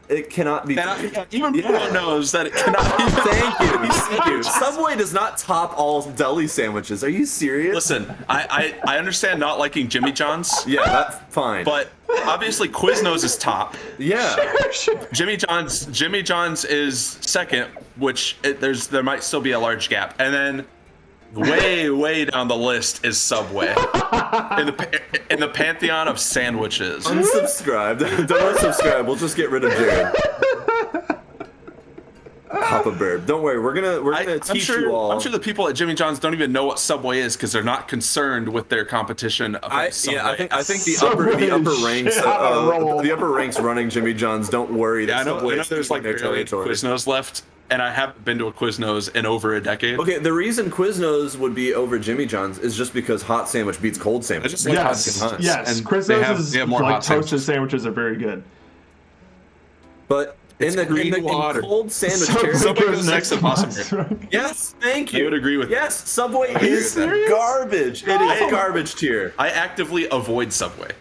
It cannot be. And even Pomo knows that it cannot be. Thank you. Subway does not top all deli sandwiches. Are you serious? Listen, I understand not liking Jimmy John's, Yeah, that's fine. but obviously Quiznos is top. yeah. Jimmy John's is second, which there might still be a large gap, and then way down the list is Subway in the pantheon of sandwiches. Unsubscribed. Don't unsubscribe. We'll just get rid of Jared. Papa Burb. Don't worry. We're gonna teach you all. I'm sure the people at Jimmy John's don't even know what Subway is because they're not concerned with their competition. Of Subway. I think the Subway upper is ranks shit on a roll. the upper ranks running Jimmy John's. Don't worry. Yeah, I know Subway's there's like their barely territory. Quiznos left, and I haven't been to a Quiznos in over a decade. Okay, the reason Quiznos would be over Jimmy John's is just because hot sandwich beats cold I sandwich. just like Yes, hot yes. and they have Quiznos' more like hot toasted sandwiches. sandwiches are very good. But It's green in water. cold sandwich Subway territory. Subway goes goes next to Possum. Yes, thank you. I would agree with Yes, Subway is serious? garbage. It is garbage tier. I actively avoid Subway.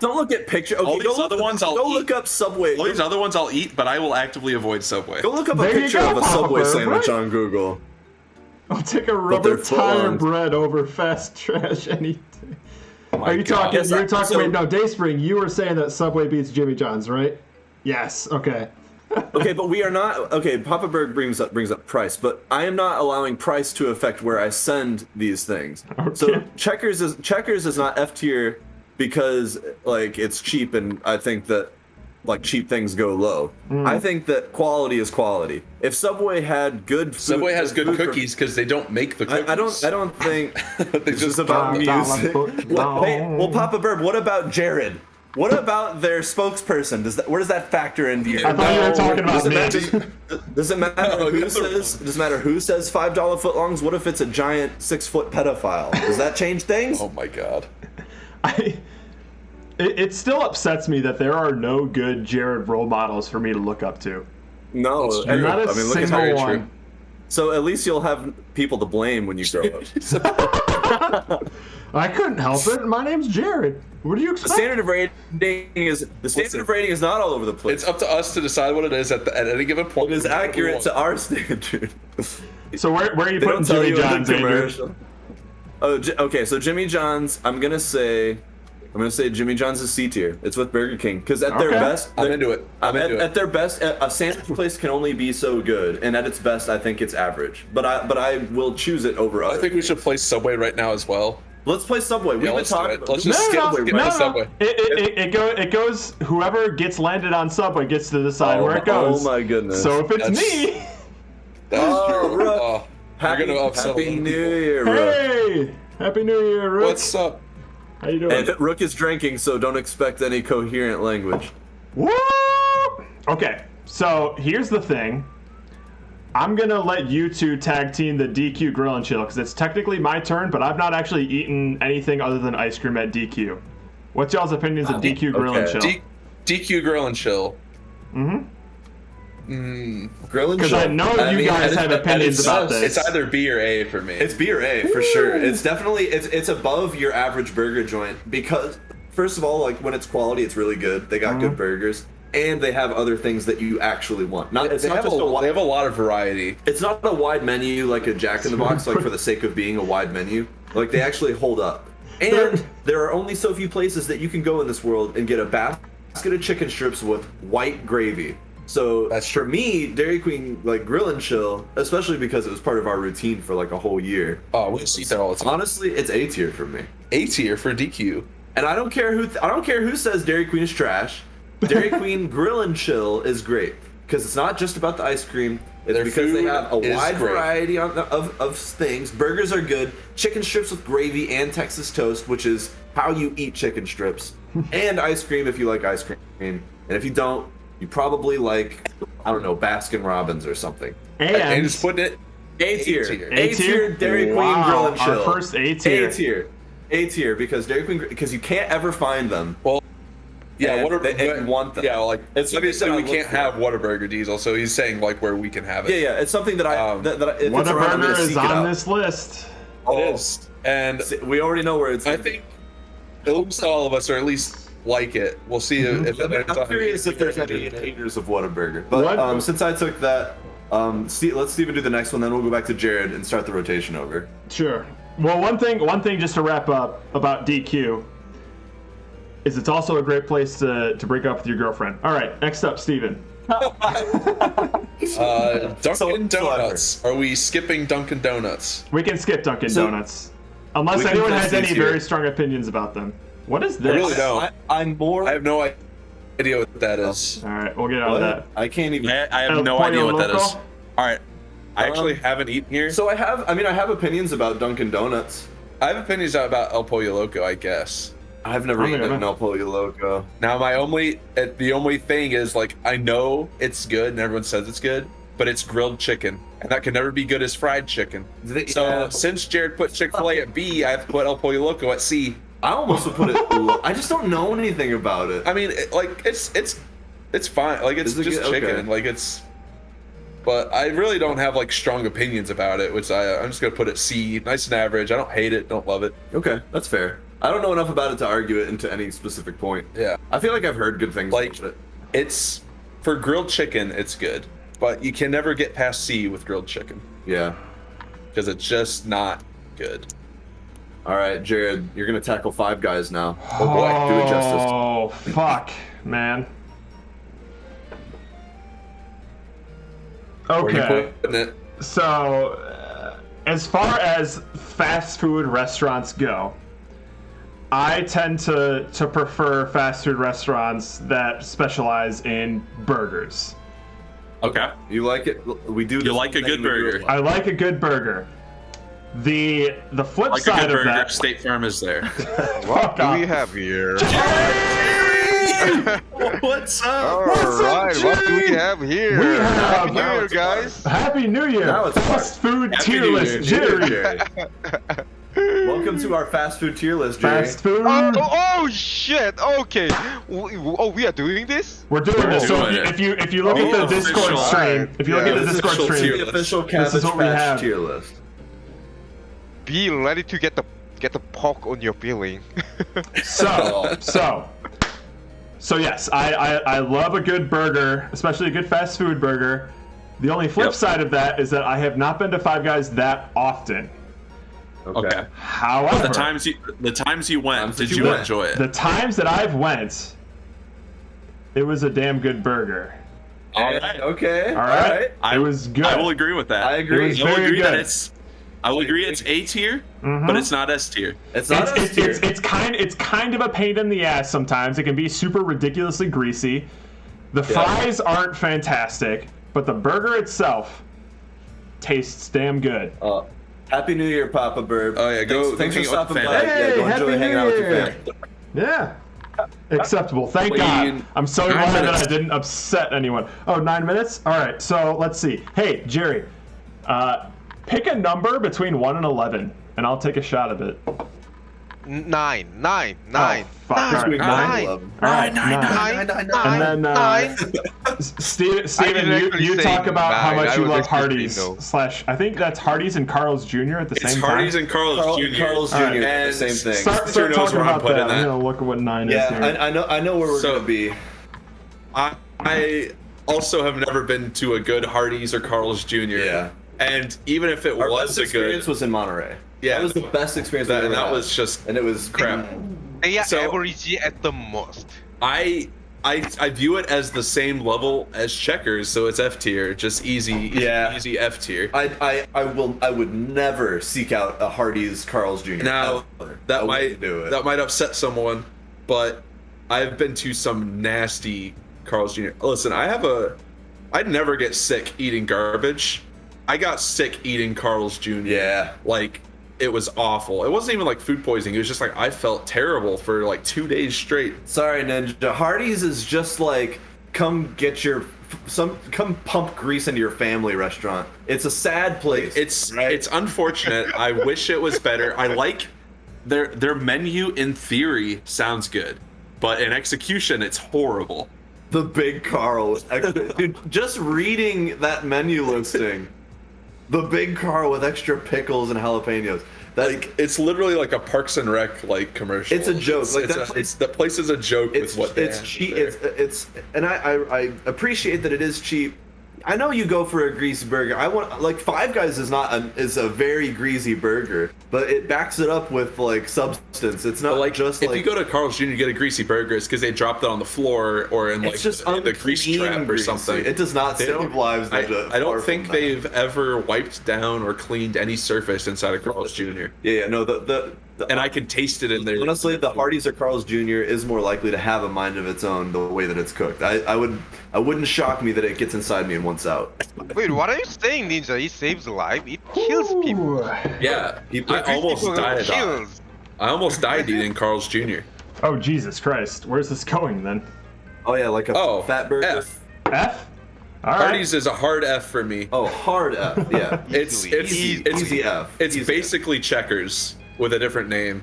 Don't look at picture. Okay, All these other ones I'll go eat. look up Subway. All these other ones I'll eat, but I will actively avoid Subway. Go look up a There you picture go, of a Papa Subway Burb, sandwich right? on Google. I'll take a they're rubber full tire on. bread over fast trash any day. Are you God. talking? Yes, you're talking. so- wait, no, Dayspring. You were saying that Subway beats Jimmy John's, right? Yes. Okay. Okay, but we are not. Okay, Papa Berg brings up price, but I am not allowing price to affect where I send these things. So Okay. Checkers is not F tier because like it's cheap, and I think that like cheap things go low. I think that quality is quality. If Subway had good food, Subway has good food for- cookies because they don't make the cookies. I don't think They this just is about music. Well, Papa Burb, what about Jared? What about their spokesperson? Where does that factor into you? I thought you were talking about Does it me. matter, does it matter No, who that's says? Does it matter who says $5 footlongs? What if it's a giant 6-foot pedophile? Does that change things? Oh my god. It still upsets me that there are no good Jared role models for me to look up to. No, That's true. Not a I mean, look at single very one. true. So at least you'll have people to blame when you grow up. I couldn't help it. My name's Jared. What do you The expect? standard of rating is not all over the place. It's up to us to decide what it is at any given point. It is accurate to our standard. So where are you They putting don't tell Jimmy you in the John's, Andrew? commercial. Oh, okay. So Jimmy John's, I'm gonna say Jimmy John's is C tier. It's with Burger King because at their Okay. best, I'm into it. At their best, a sandwich place can only be so good, and at its best, I think it's average. But I will choose it over I others. think we should play Subway right now as well. Let's play Subway. We've been let's do talking it. about Let's just skip the Subway. It goes. Whoever gets landed on Subway gets to decide where it goes. Oh my goodness. So if it's That's- me, That's true. Rook. Oh, you're gonna upset a lot Happy of New people. Year, Rook. hey, Happy New Year, Rook. What's up? How you doing? And Rook is drinking, so don't expect any coherent language. Woo! Okay, so here's the thing. I'm gonna let you two tag team the DQ Grill and Chill because it's technically my turn, but I've not actually eaten anything other than ice cream at DQ. What's y'all's opinions of DQ Grill and okay. Chill? DQ Grill and Chill. Grill and Because Chill. I know you guys have opinions about this. It's either B or A for me. It's B or A for sure. It's definitely it's above your average burger joint because first of all, like when it's quality, it's really good. They got good burgers. And they have other things that you actually want. It's they not have just they have a lot of variety. It's not a wide menu like a Jack in the Box, like for the sake of being a wide menu. Like they actually hold up. And there are only so few places that you can go in this world and get a basket of chicken strips with white gravy. So That's for me, Dairy Queen like Grill and Chill, especially because it was part of our routine for like a whole year. Oh, we see that all the time. Honestly, it's A tier for me. A tier for DQ. And I don't care who says Dairy Queen is trash. Dairy Queen Grill and Chill is great because it's not just about the ice cream. It's Their because they food have a is wide great. variety of things. Burgers are good. Chicken strips with gravy and Texas toast, which is how you eat chicken strips. And ice cream if you like ice cream. And if you don't, you probably like, I don't know, Baskin Robbins or something. And just putting it A tier. A-tier. A tier Dairy Queen Wow, Grill and Chill. our first A tier. A tier. A tier because Dairy Queen because you can't ever find them. Well, yeah, And Whataburger. they want them. Yeah, like It's somebody said we something can't that I look have Whataburger Diesel, so he's saying like where we can have it. Yeah, it's something that I if it's around, I'm Whataburger gonna is seek it on out. this list. It is, and We already know where it's. I think at least all of us, or at least like it. We'll see if I'm curious if there's any haters of Whataburger. But What? since I took that, let's Steven do the next one. Then we'll go back to Jared and start the rotation over. Sure. Well, one thing just to wrap up about DQ is it's also a great place to break up with your girlfriend. All right, next up, Steven. Dunkin' Donuts. Are we skipping Dunkin' Donuts? We can skip Dunkin' So- Donuts. Unless We can anyone test has any these here. very strong opinions about them. What is this? I really don't. I'm more. I have no idea what that is. All right, we'll get on that. I can't even. I have El no idea Pollo what that is. Loco? All right, I actually haven't eaten here. So I have opinions about Dunkin' Donuts. I have opinions about El Pollo Loco, I guess. I've never I don't eaten know. an El Pollo Loco. Now the only thing is like I know it's good and everyone says it's good, but it's grilled chicken, and that can never be good as fried chicken. So since Jared put Chick-fil-A at B, I have to put El Pollo Loco at C. I almost would put it. I just don't know anything about it. I mean, it's fine. Like it's Is it just good? chicken. Okay. Like it's. But I really don't have like strong opinions about it, which I'm just gonna put it C, nice and average. I don't hate it, don't love it. Okay, that's fair. I don't know enough about it to argue it into any specific point. Yeah, I feel like I've heard good things like about it. it's for grilled chicken, it's good, but you can never get past C with grilled chicken Yeah. because it's just not good. All right, Jared, you're gonna tackle Five Guys now. Oh boy, do it justice. Oh, fuck, man. Where you Okay, putting it? so as far as fast food restaurants go, I tend to prefer fast food restaurants that specialize in burgers. Okay. You like it? We do. You like a good burger. I like a good burger. The flip Like a side good of burger, that. State Farm is there. What do off. we have here? What's up? All What's up, right, what do we Jimmy? have here? We have- Happy New Now Year, it's guys! Happy New Year! Now it's Fast food Happy tier New list, Year, Jerry. Jared. Welcome to our fast food tier list, Jerry. Fast food. Oh shit! Okay. We are doing this. We're doing this. So if you look at the Discord official. stream, if you look at the Discord stream, The official This Cabbage is what we Patch have. tier list. Be ready to get the pork on your feeling. So yes, I love a good burger, especially a good fast food burger. The only flip side of that is that I have not been to Five Guys that often. Okay. However, The times you went, did you you went. enjoy it? the times that I've went, it was a damn good burger. All right. Okay. All right, it was good. I will agree with that. I agree. It was I will very agree that good. it's A tier, Mhm. but it's not S tier. It's not S tier. It's kind of a pain in the ass sometimes. It can be super ridiculously greasy. The fries aren't fantastic, but the burger itself tastes damn good. Happy New Year, Papa Burb. Oh, yeah, Thanks for hang out with stopping the by. family. Yeah, go Happy enjoy New hanging out with your Year. family. Yeah. Acceptable. Thank Wait, God. I'm so 9 glad that minutes. I didn't upset anyone. Oh, 9 minutes? All right, so let's see. Hey, Jerry, pick a number between 1 and 11, and I'll take a shot of it. 9. Oh, fuck. All right, Between 9. 9 and 11. All right, 9. And then, Steven, actually you say talk about how 9. much I you was love actually Hardee's saying no. I think that's Hardee's and Carl's Jr. at the It's same Hardee's time. and Carl's Jr. Carl's Jr. All right. the same thing. Start Sure knows talking where I'm about putting that. I'm that. gonna look at what 9 is Yeah, here. I know where we're So- gonna be. I also have never been to a good Hardee's or Carl's Jr. Yeah. And even if it Our was best a experience good, was in Monterey. Yeah. That was the best experience that, we've and ever that had. was just and it was crap. They are So- average at the most. I view it as the same level as Checkers, so it's F tier, just easy F tier. I would never seek out a Hardee's Carl's Jr. Now Ever. I that wouldn't do it. that might upset someone, but I've been to some nasty Carl's Jr. Listen, I'd never get sick eating garbage. I got sick eating Carl's Jr. Yeah. Like, it was awful. It wasn't even like food poisoning. It was just like I felt terrible for like 2 days straight. Sorry, Ninja. Hardee's is just like come pump grease into your family restaurant. It's a sad place. It's unfortunate. I wish it was better. I like their menu in theory sounds good, but in execution it's horrible. The Big Carl. Dude, just reading that menu listing. The Big Carl with extra pickles and jalapenos. Like, it's literally like a Parks and Rec like commercial. It's a joke. The place is a joke with what it's cheap. It's and I appreciate that it is cheap. I know you go for a greasy burger. I want like Five Guys is a very greasy burger, but it backs it up with like substance. It's not like just if like you go to Carl's Jr. you get a greasy burger, it's because they dropped it on the floor or in like it's just in the grease unclean trap or greasy. something. It does not They save don't- lives. I Ninja, don't far think from that. they've ever wiped down or cleaned any surface inside of Carl's Jr. Yeah, no. And I can taste it in there. Honestly, the Hardee's or Carl's Jr. is more likely to have a mind of its own the way that it's cooked. I wouldn't shock me that it gets inside me and once out. Wait, what are you saying, Ninja? It saves life. It kills people. Yeah, People- I almost People died. kills. I almost died eating Carl's Jr. Oh, Jesus Christ. Where's this going then? Oh yeah, like a fat burger. F. F? All right. Hardee's is a hard F for me. Oh, hard F. Yeah. It's Easy F. It's Easy basically Checkers with a different name.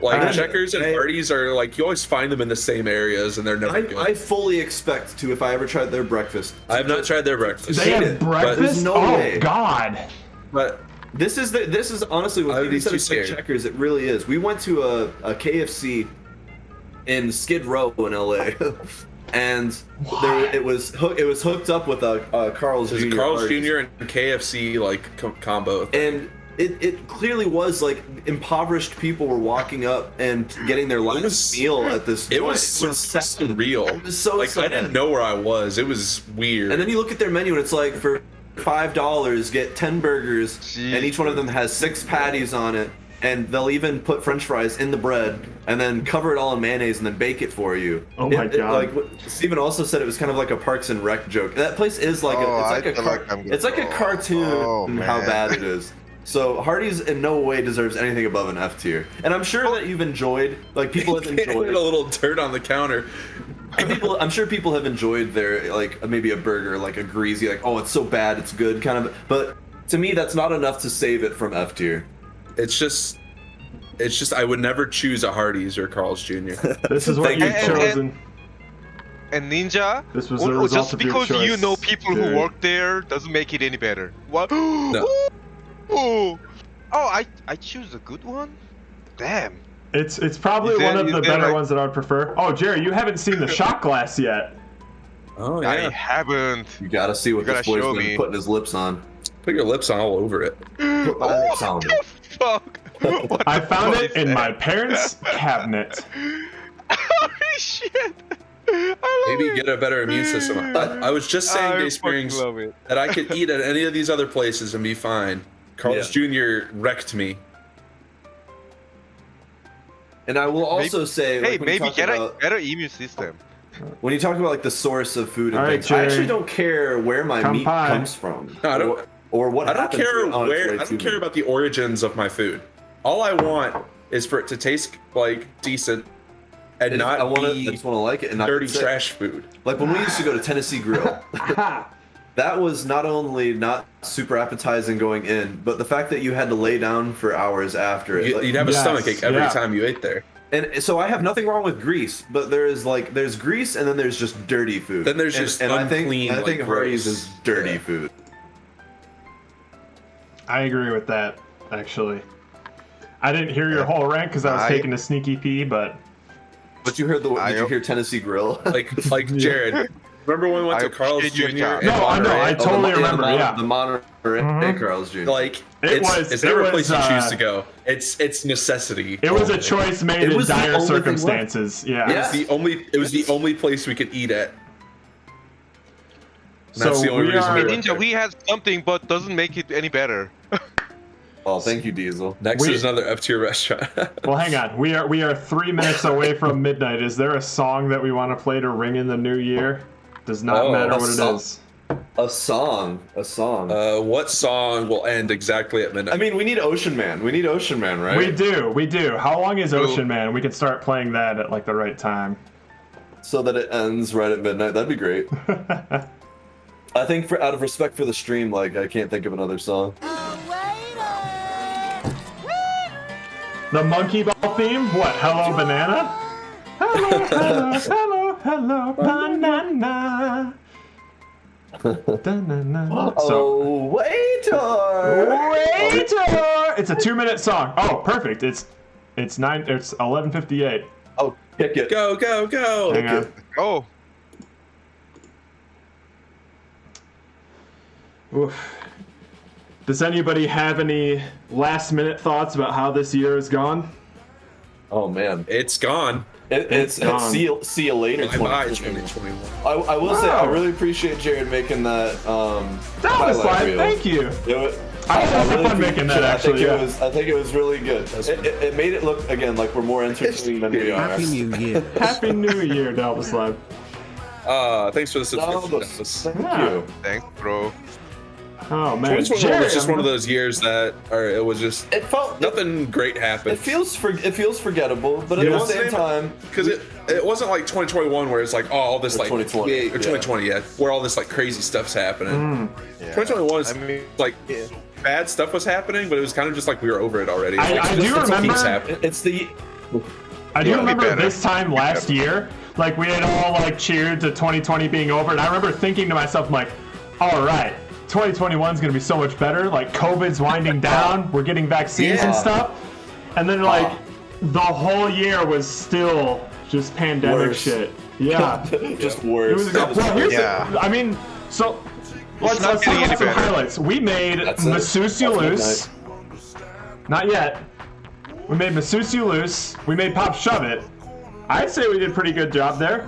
Like I- Checkers and Hardee's are like you always find them in the same areas and they're never good. I fully expect to if I ever tried their breakfast. I have not tried their breakfast. They hate have it, breakfast? there's no oh, way. God. But This is honestly what I you would said be it's like scared. Checkers. It really is. We went to a KFC in Skid Row in LA, and it was hooked up with a Carl's there's Jr. Carl's Hardee's. Jr. and KFC like combo. And it clearly was like impoverished people were walking up and getting their last meal at this. It joint. was surreal. It was so like sad. I didn't know where I was. It was weird. And then you look at their menu and it's like for $5 get 10 burgers and each one of them has 6 patties on it, and they'll even put French fries in the bread and then cover it all in mayonnaise and then bake it for you. Oh my God. Like what Steven also said, it was kind of like a Parks and Rec joke. That place is like it's like a cartoon how bad it is. So Hardee's in no way deserves anything above an F tier. And I'm sure that you've enjoyed, like people have Put enjoyed a little dirt on the counter. I'm sure people have enjoyed their like maybe a burger, like a greasy, like oh it's so bad it's good kind of. But to me that's not enough to save it from F tier. it's just I would never choose a Hardee's or Carl's Jr. This is what you've chosen. And Ninja, This was the result just of your because you choice, know people dude. who work there doesn't make it any better. What? No. Oh, I choose a good one? Damn. It's probably Is there- one of is the there, better like- ones that I would prefer. Oh, Jerry, you haven't seen the shot glass yet. Oh I haven't. You gotta see what You this gotta boy's show been me. putting his lips on. Put your lips on all over it. Put my lips on. What the fuck? What I the found fuck it is in that? my parents' cabinet. Holy shit! I love Maybe it. get a better immune system. I was just saying, I Day fucking Springs, love it. that I could eat at any of these other places and be fine. Carl's Jr. wrecked me. And I will also say, Hey, like, when you maybe talk get a about- better immune system. when you talk about like the source of food and All right, things, I actually Jerry. don't care where my meat Kampai. comes from. No, I don't- Or what I don't happens care to it on its where. way I to don't care me. about the origins of my food. All I want is for it to taste like decent and not I be just want to like it and not dirty be sick. trash food. Like when we used to go to Tennessee Grill, that was not only not super appetizing going in, but the fact that you had to lay down for hours after it. You'd have a Yes, stomachache every yeah. time you ate there. And so I have nothing wrong with grease, but there's grease and then there's just dirty food. Then there's And- just and unclean, I think like, Hardee's gross. is dirty Yeah. food. I agree with that, actually. I didn't hear your whole rant because I was I- taking a sneaky pee, but But you heard did you hear Tennessee Grill? Like Jared. Remember when we went I to Carl's appreciate Jr. your in No, I know, Monterey? I totally remember, yeah. The Monterey Mhm. Carl's Jr. Like It it's was- never it a place was, you choose to go. It's necessity. it was a choice made It in was the dire only thing circumstances. Yeah. Yeah. It was the only place we could eat at. And So that's the only we reason are- we went Ninja, there. we have something, but doesn't make it any better. Oh, thank you, Diesel. Next we- is another F tier restaurant. Well, hang on. We are 3 minutes away from midnight. Is there a song that we want to play to ring in the new year? Does not Oh, matter a what it song. is. A song. What song will end exactly at midnight? I mean, we need Ocean Man. We need Ocean Man, right? We do. How long is Ocean Man? We can start playing that at like the right time. So that it ends right at midnight. That'd be great. I think out of respect for the stream, like I can't think of another song. The monkey ball theme? What? Hello, banana? Hello, banana. Da-na-na. So, Oh, waiter! waiter! It's a 2-minute song. Oh, perfect. It's 11:58. Oh, kick it. go, go, go! Hang on. Oh, Oof. Does anybody have any last-minute thoughts about how this year has gone? Oh man, It's gone. It's gone. see you later. Bye-bye, 2021. 2021. I will say I Wow. really appreciate Jared making that. That was highlight fun. reel. Thank you. It was, I had really fun making that, appreciate it. actually, I think it was really good. It made it look again like we're more entertaining than we are. Happy New Year. Happy New Year, Dallas Live. Thanks for the subscription. No, Dallas. thank Yeah. you. thanks, bro. Oh man, 2021 was just Jared, one of those years that, or it was just It felt nothing great happened. It feels forgettable, but at Yeah. the same time, because it wasn't like 2021 where it's like, oh, all this Or like 2020, yeah, or 2020, yeah, where all this like crazy stuff's happening. 2021 was like bad stuff was happening, but it was kind of just like we were over it already. I Like, do this keeps remember- happening. it's the I do Yeah, remember better. this time last year, like we had all like cheered to 2020 being over, and I remember thinking to myself, I'm like, all right, 2021 is gonna be so much better. Like COVID's winding down, we're getting vaccines and Yeah. stuff, and then like the whole year was still just pandemic Worse. shit. Yeah. just It worse. was, well, here's Yeah. I mean, so let's not talk getting about any some better. highlights. We made That's it. Masusi That's Loose. Not yet. We made Masusi Loose. We made Pop Shove It. I'd say we did a pretty good job there.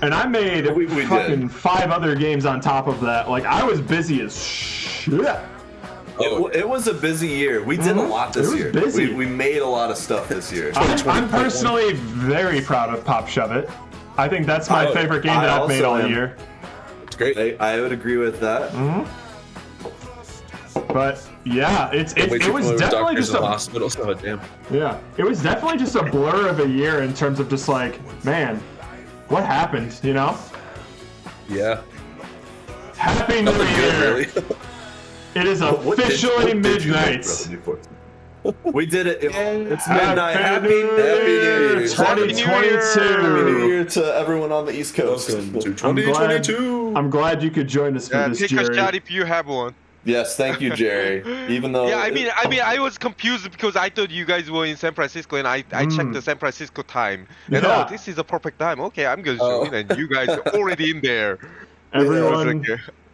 And I made We did. fucking 5 other games on top of that. Like, I was busy as shit. It was a busy year. We did a lot this It was year. busy. We made a lot of stuff this year. I'm personally very proud of Pop Shove It. I think that's my Oh, favorite game I that I've made also all am. year. It's great. I would agree with that. But yeah, it Way too was familiar with definitely doctors just in the a hospital. So damn. yeah, it was definitely just a blur of a year in terms of just like, man, what happened? You know? Yeah. Happy New Nothing Year! good, really. It is What did- officially what did you make, midnight. brother, before? We did it. It's midnight. Happy Happy New New Year, Year. 2022. Happy New Year to everyone on the East Coast. Welcome to I'm glad, 2022. I'm glad you could join us for this, Take a Jerry. shot if you have one. Yes, thank you, Jerry. Even though Yeah, I mean, I was confused because I thought you guys were in San Francisco, and I checked the San Francisco time, and Yeah. this is a perfect time. Okay, I'm gonna join, and you guys are already in there. Everyone,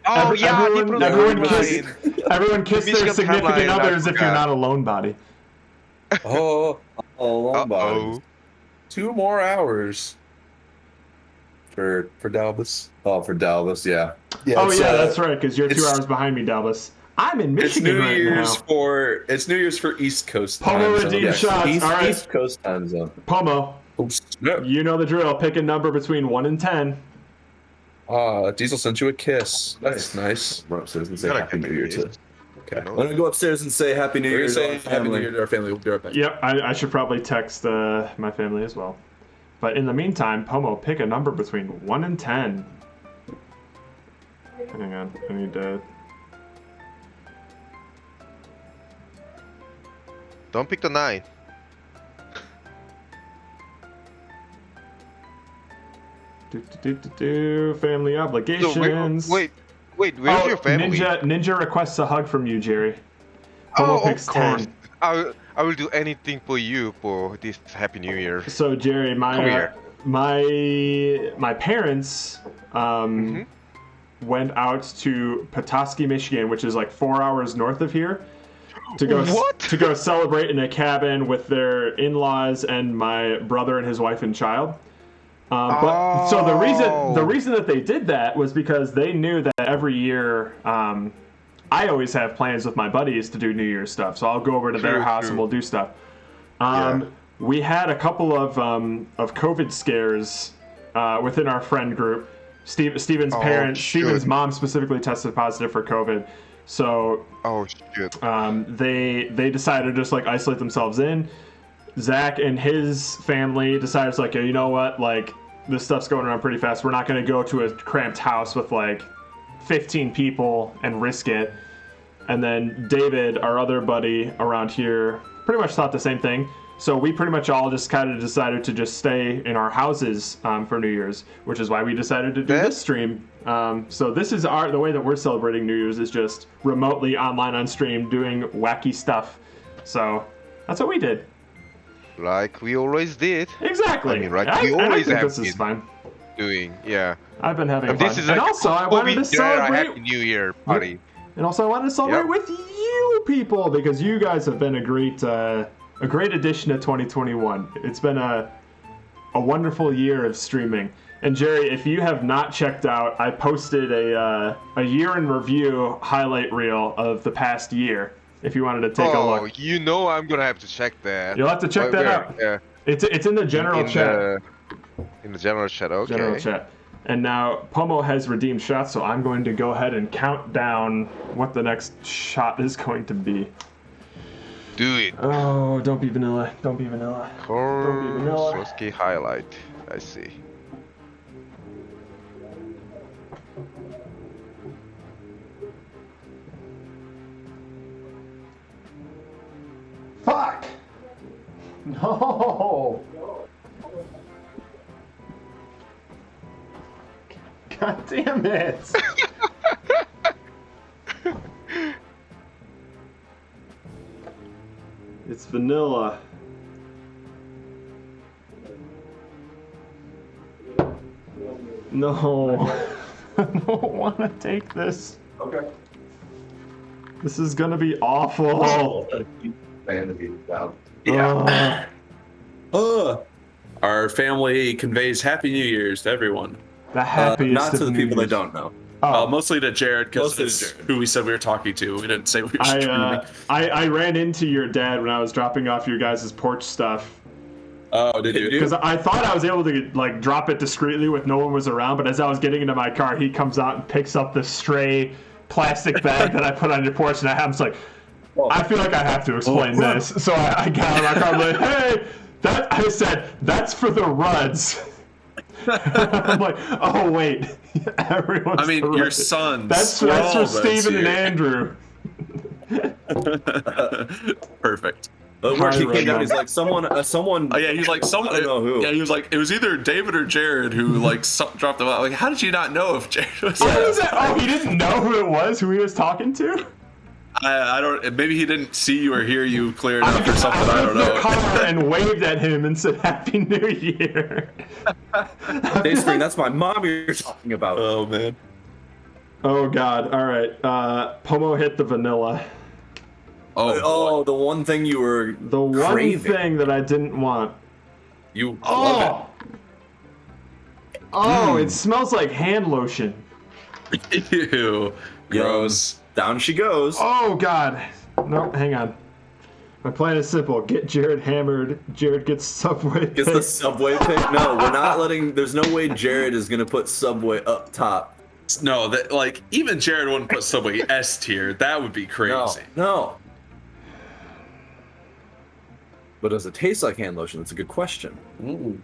Oh yeah, everyone kiss their Michigan significant timeline, I others if you're forgot. not a lone body. Oh, long bodies. Uh-oh. 2 more hours for Dallas. Oh, for Dallas, yeah. Oh it's, yeah, that's right, because you're 2 it's- hours behind me, Dallas. I'm in It's Michigan New right Year's now. for East Coast Pomo time zone. redeemed Yes, shots. East, All right, East Coast time zone. Pomo, Oh, snap. you know the drill. Pick a number between 1 and 10. Diesel sent you a kiss. That's nice. Run upstairs and say Gotta Happy get New Year the to. kiss. Okay. I'm gonna go upstairs and say Happy New We're Year gonna to say our Happy New family. Year to our family. We'll be right back. Yep, I should probably text my family as well. But in the meantime, Pomo, pick a number between 1 and 10. Hang on, I need to... Don't pick the 9. Family So, obligations. wait, where's your family? Ninja requests a hug from you, Jerry. Pomo Oh, picks of course. 10. I will do anything for you for this Happy New Year. So Jerry, Come here. my parents went out to Petoskey, Michigan, which is like 4 hours north of here, to go What? to go celebrate in a cabin with their in-laws and my brother and his wife and child. But so the reason that they did that was because they knew that every year I always have plans with my buddies to do New Year's stuff. So I'll go over to their house and we'll do stuff. We had a couple of COVID scares within our friend group. Steven's parents, Steven's mom specifically tested positive for COVID. So they decided to just like isolate themselves in. Zach and his family decided, like, you know what, like, this stuff's going around pretty fast. We're not going to go to a cramped house with like 15 people and risk it. And then David, our other buddy around here, pretty much thought the same thing. So we pretty much all just kind of decided to just stay in our houses for New Year's, which is why we decided to do this stream. So this is the way that we're celebrating New Year's is just remotely online on stream doing wacky stuff. So that's what we did. Like we always did. Exactly. I mean, right? I always think have this is fun. Doing, yeah. I've been having fun. This is And like also, I wanted to celebrate. Happy New Year party. And also, I wanted to celebrate with you people because you guys have been a great addition to 2021. It's been a wonderful year of streaming. And Jerry, if you have not checked out, I posted a year in review highlight reel of the past year. If you wanted to take a look. Oh, you know I'm gonna have to check that. You'll have to check that out. Yeah. It's in the general chat. In the general chat, okay. General chat. And now Pomo has redeemed shots, so I'm going to go ahead and count down what the next shot is going to be. Do it. Oh, don't be vanilla. Don't be vanilla. Don't be vanilla. Soski highlight. I see. Fuck! No! God damn it! It's vanilla. No. I don't want to take this. Okay. This is gonna be awful. Yeah. Our family conveys Happy New Year's to everyone. The happiest not to of the New people Year's. that don't know. Mostly to Jared, because Mostly to it's Jared. who we said we were talking to. We didn't say we were streaming. I ran into your dad when I was dropping off your guys' porch stuff. Oh, did you? Because I thought I was able to like drop it discreetly with no one was around, but as I was getting into my car, he comes out and picks up this stray plastic bag that I put on your porch, and I'm just like, I feel like I have to explain this. So I got out of my car, I'm like, hey, I said, that's for the Ruds. I'm like, oh wait, everyone's. I mean, the your Ruds. sons. That's We're for all Steven and Ruds Andrew. here. Perfect. Where he Hi, came down, Roman. he's like, someone. Oh yeah, he's like someone. I don't know who. Yeah, he was like it was either David or Jared who like dropped him out. Like, how did you not know if Jared was? Oh, he didn't know who it was, who he was talking to? I don't. Maybe he didn't see you or hear you clear enough or something. I don't the know. car and waved at him and said Happy New Year. Dayspring, that's my mom you're talking about. Oh man. Oh God! All right, Pomo hit the vanilla. Oh, the one thing you were The one craving. thing that I didn't want. You love Oh, it smells like hand lotion. it. Ew. Gross. Down she goes. Oh God! No, hang on. My plan is simple: get Jared hammered. Jared gets Subway. Gets the Subway pick? No, we're not letting. There's no way Jared is gonna put Subway up top. No, that like even Jared wouldn't put Subway S tier. That would be crazy. No. But does it taste like hand lotion? That's a good question. Ooh.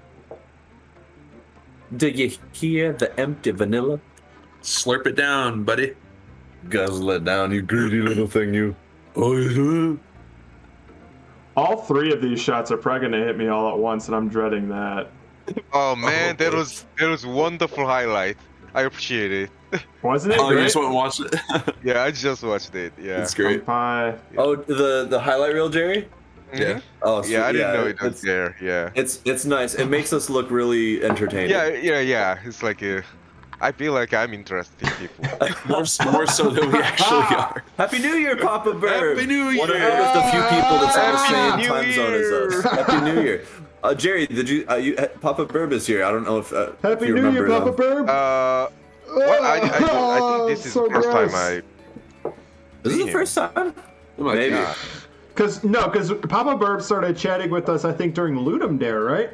Do you hear the empty vanilla? Slurp it down, buddy. Guzzle it down, you greedy little thing, you. All three of these shots are probably gonna hit me all at once, and I'm dreading that. Oh man, that was wonderful highlight. I appreciate it. Wasn't it Oh, you great? just went and watched it. Yeah, I just watched it. Yeah. It's great. Bye. Oh, the highlight reel, Jerry? Yeah. Oh, so, Yeah, I didn't know it was it's, there. Yeah. it's nice. It makes us look really entertaining. Yeah. It's like I feel like I'm interesting people. More so than we actually are. Happy New Year, Papa Bird! Happy New One of Year! the few people that's on the Happy same New time zone as us. Year! Happy New Year. Jerry, did you Papa Burb is here. I don't know if Happy if you New Year, remember Papa them. Burb. Well, I think this is so the first gross. time This is the first time? Maybe. Yeah. Because Papa Burb started chatting with us, I think, during Ludum Dare, right?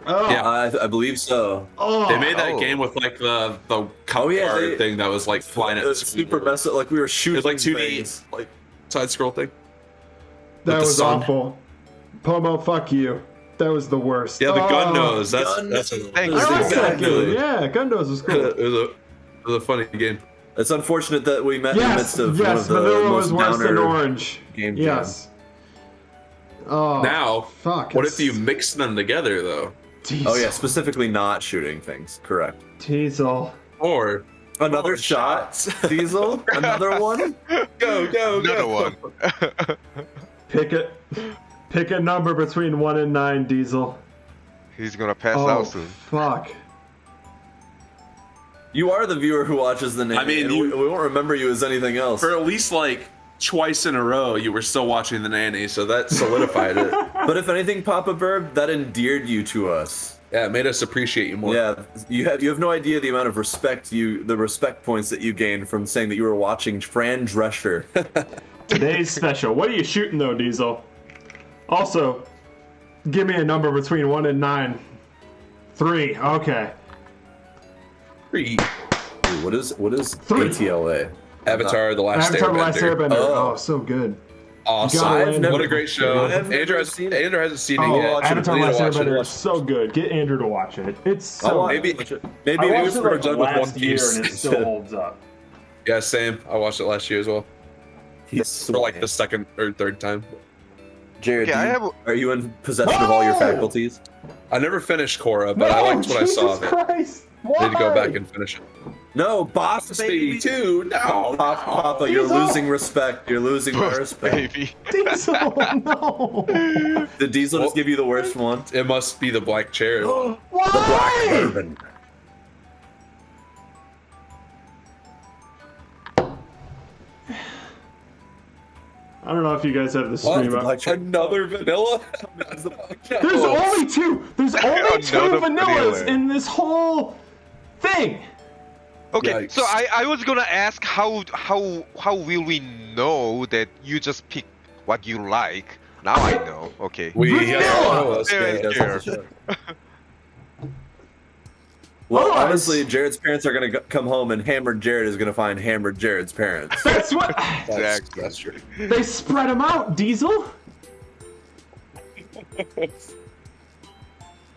Oh. Yeah. I believe so. Oh. They made that Oh. game with like the card they- thing that was like flying at the speed. Super messed up. Like we were shooting. It was like 2D, things. like side scroll thing. That with the was sun. awful. Pomo, fuck you. That was the worst. Yeah, the gun Oh. nose. That's Gun that's nose. Thank I you. like that Exactly. game. Yeah, gun nose was cool. it was a funny game. It's unfortunate that we met in the Yes, midst of one yes, of the vanilla most was worse than downer orange. game Yes. Oh. Now, fuck. what if you mix them together though? Oh yeah, specifically not shooting things. Correct. Diesel. Or Another shot, Diesel. Another one. go. Another one. Pick a number between 1 and 9, Diesel. He's gonna pass Oh, out soon. fuck. You are the viewer who watches the name. I mean, and you- we won't remember you as anything else. For at least like twice in a row, you were still watching the nanny, so that solidified it. But if anything, Papa Burb, that endeared you to us. Yeah, it made us appreciate you more. Yeah, you have no idea the amount of the respect points that you gained from saying that you were watching Fran Drescher. Today's special. What are you shooting though, Diesel? Also, give me a number between 1 and 9. 3. Okay. 3. What is Three. ATLA? Avatar: The Last Avatar: The Last Airbender. Airbender. Oh. Oh, so good. Awesome! I've never- What a great show. I've never Andrew seen it. hasn't seen Oh, it yet. Avatar: We The need Last to watch Airbender it. is so good. Get Andrew to watch it. It's so Oh, Maybe I maybe watched it we're like done with One last year Piece. and it still holds up. Yeah, same. I watched it last year as well. He's For like the second or third time. Jared, Okay, I have. are you in possession of all your faculties? I never finished Korra, but I liked what I saw of it. Christ. I need to go Why? back and finish it. No, boss baby. Speed 2, no! Papa, you're Diesel. losing respect. You're losing my respect. Baby. Diesel, no. Did Diesel just give you the worst one? It must be the black chair. Why? Bourbon. I don't know if you guys have the What? stream The up. black chair? Another vanilla? There's only 2. There's only 2 Another vanillas vanilla. in this whole thing. Okay, Yikes. so I was gonna ask how will we know that you just pick what you like? Now I know. Okay. We Vanilla! have all of us. Very Yeah, that's- scared. Well, Otherwise- honestly, Jared's parents are gonna come home, and Hammered Jared is gonna find Hammered Jared's parents. That's what. That's true. They spread them out, Diesel.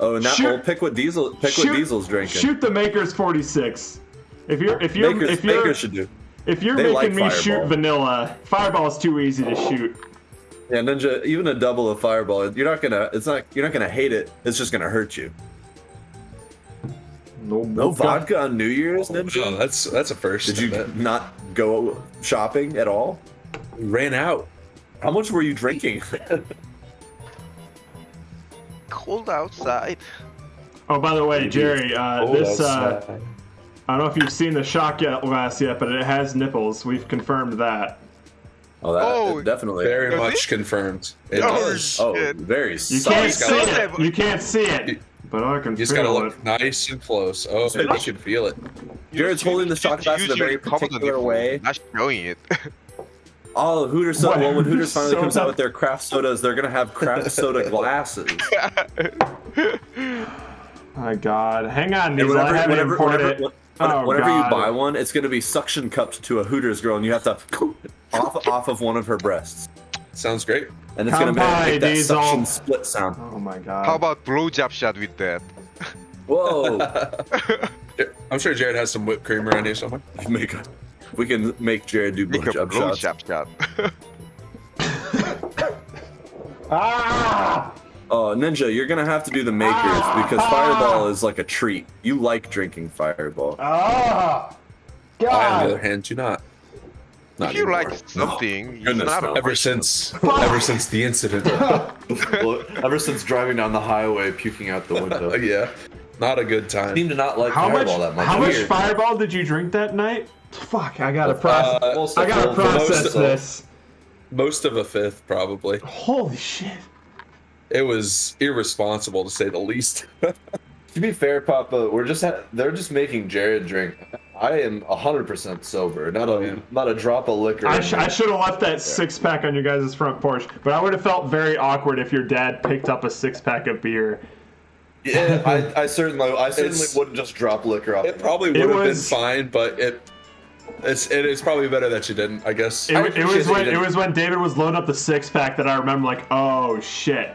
Oh, now Shoot- well, pick what Diesel's drinking. Shoot the Maker's 46. If you're Makers should do. if you're They making like me shoot Fireball. vanilla, Fireball's too easy to shoot. Yeah, Ninja, even a double of Fireball, you're not gonna hate it. It's just gonna hurt you. No vodka on New Year's, Ninja? Oh, that's a first. Did you not go shopping at all? We ran out. How much were you drinking? Cold outside. Oh, by the way, Jerry, this I don't know if you've seen the shot glass yet, but it has nipples. We've confirmed that. Oh, definitely. Very much confirmed. It does. Oh, very. You can't see it. You can't see it. But I can You just feel gotta it. look nice and close. Oh, you can feel it. Jared's holding the shot glass in a very particular way. Not showing it. Oh, Hooters. Well, when Hooters finally comes out with their craft sodas, they're gonna have craft soda glasses. My God, hang on, And Diesel. I haven't imported it. Whenever you God. buy one, it's gonna be suction cupped to a Hooters girl, and you have to off of one of her breasts, Sounds great. and it's Come gonna by, make that Diesel. suction split sound. Oh my God. How about blowjob shot with that? Whoa! I'm sure Jared has some whipped cream around here somewhere. We can make Jared do Make a blowjob shots. blowjob shot. Ah! Oh, Ninja, you're gonna have to do the makers because Fireball is like a treat. You like drinking Fireball. Ah! I, on the God. other hand, do not. Not If you anymore. like something, it's Goodness, not no. a Ever since the incident. Well, ever since driving down the highway, puking out the window. Yeah, not a good time. Seem to not like How much? Fireball that much. How much Weird. Fireball did you drink that night? Fuck, I gotta process. Also, I gotta for process most- this. Most of a fifth, probably. Holy shit. It was irresponsible to say the least. To be fair, Papa, they're just making Jared drink. I am 100% sober. Not a drop of liquor. I should have left that 6-pack on your guys' front porch, but I would have felt very awkward if your dad picked up a 6-pack of beer. Yeah, I certainly wouldn't just drop liquor off. It probably would have been fine, but it is probably better that you didn't, I guess. It was when David was loading up the 6-pack that I remember, like, oh shit,